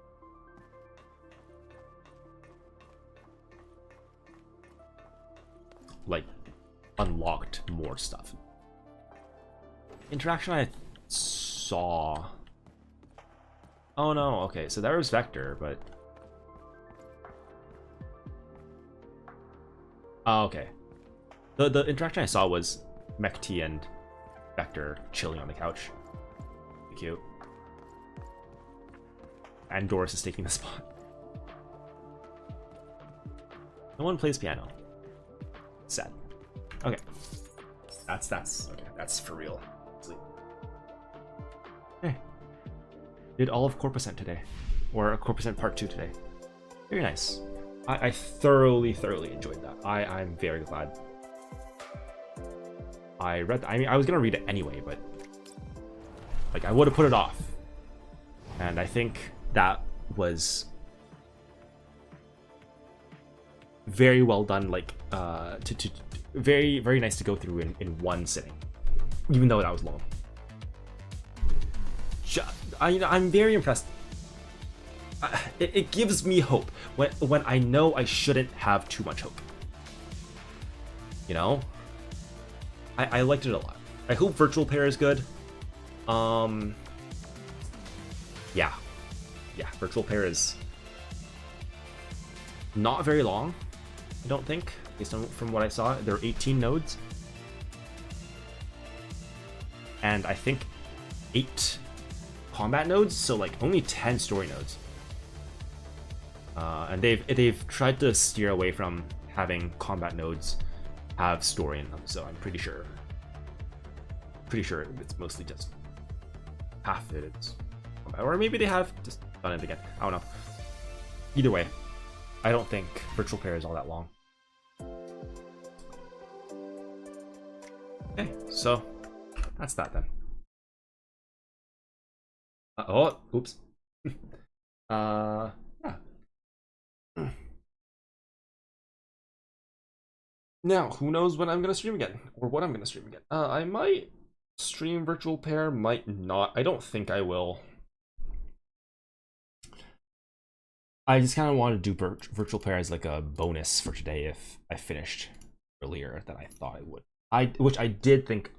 unlocked more stuff. Interaction I saw. Oh no, okay, so there was Vector, but oh, okay. The interaction I saw was Mech-T and Vector chilling on the couch. Cute. And Doris is taking the spot. No one plays piano. Sad. Okay. That's okay. That's for real. Sleep. Hey. Did all of Corposant today, or Corposant Part 2 today. Very nice. I thoroughly enjoyed that. I'm very glad. I read that. I mean, I was gonna read it anyway, but like I would have put it off. And I think that was very well done. Like very nice to go through in one sitting, even though that was long. I'm very impressed. It gives me hope when I know I shouldn't have too much hope. You know, I liked it a lot. I hope Virtual Pair is good. Yeah, Virtual Pair is not very long, I don't think, based on from what I saw. There are 18 nodes, and I think 8 combat nodes, so like only 10 story nodes. And they've tried to steer away from having combat nodes have story in them, so I'm pretty sure it's mostly just half of it is combat, or maybe they have just done it again. I don't know. Either way, I don't think Virtual Pair is all that long. Okay, so that's that then. Oh, oops. Yeah. Now, who knows when I'm gonna stream again, or what I'm gonna stream again. I might stream Virtual Pair, might not. I don't think I will. I just kind of wanted to do Virtual Pair as like a bonus for today if I finished earlier than I thought I would. Which I did think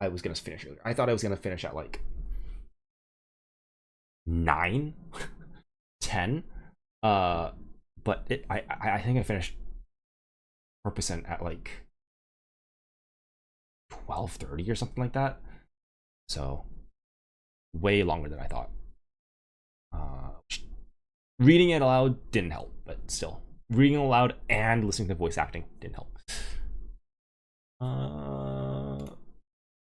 I was gonna finish earlier. I thought I was gonna finish at like 9, 10. But I think I finished Corposant at like 12:30 or something like that. So way longer than I thought. Reading it aloud didn't help, but still, reading it aloud and listening to voice acting didn't help.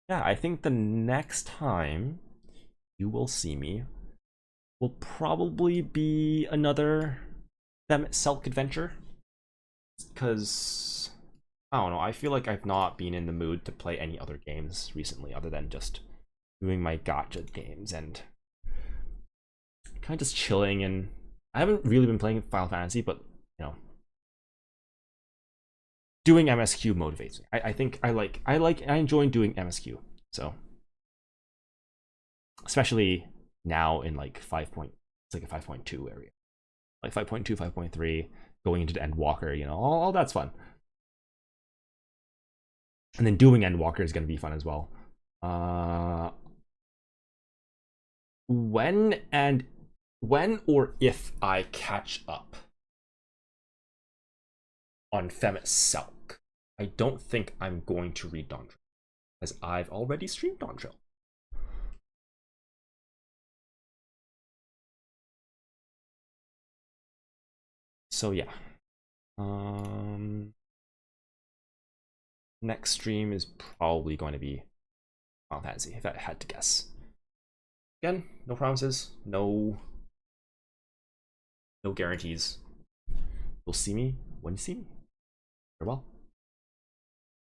Yeah, I think the next time you will see me will probably be another Selk adventure, because I don't know, I feel like I've not been in the mood to play any other games recently other than just doing my gacha games and kind of just chilling. And I haven't really been playing Final Fantasy, but you know, doing MSQ motivates me. I think I enjoy doing MSQ. So especially now in like it's like a 5.2 area, like 5.2, 5.3, going into the Endwalker, you know, all that's fun. And then doing Endwalker is going to be fun as well. When or if I catch up on Femet Selk, I don't think I'm going to read Dawn Trail, as I've already streamed Dawn Trail. So yeah. Next stream is probably going to be Final Fantasy, if I had to guess. Again, no promises, no guarantees. You'll see me when you see me. Farewell.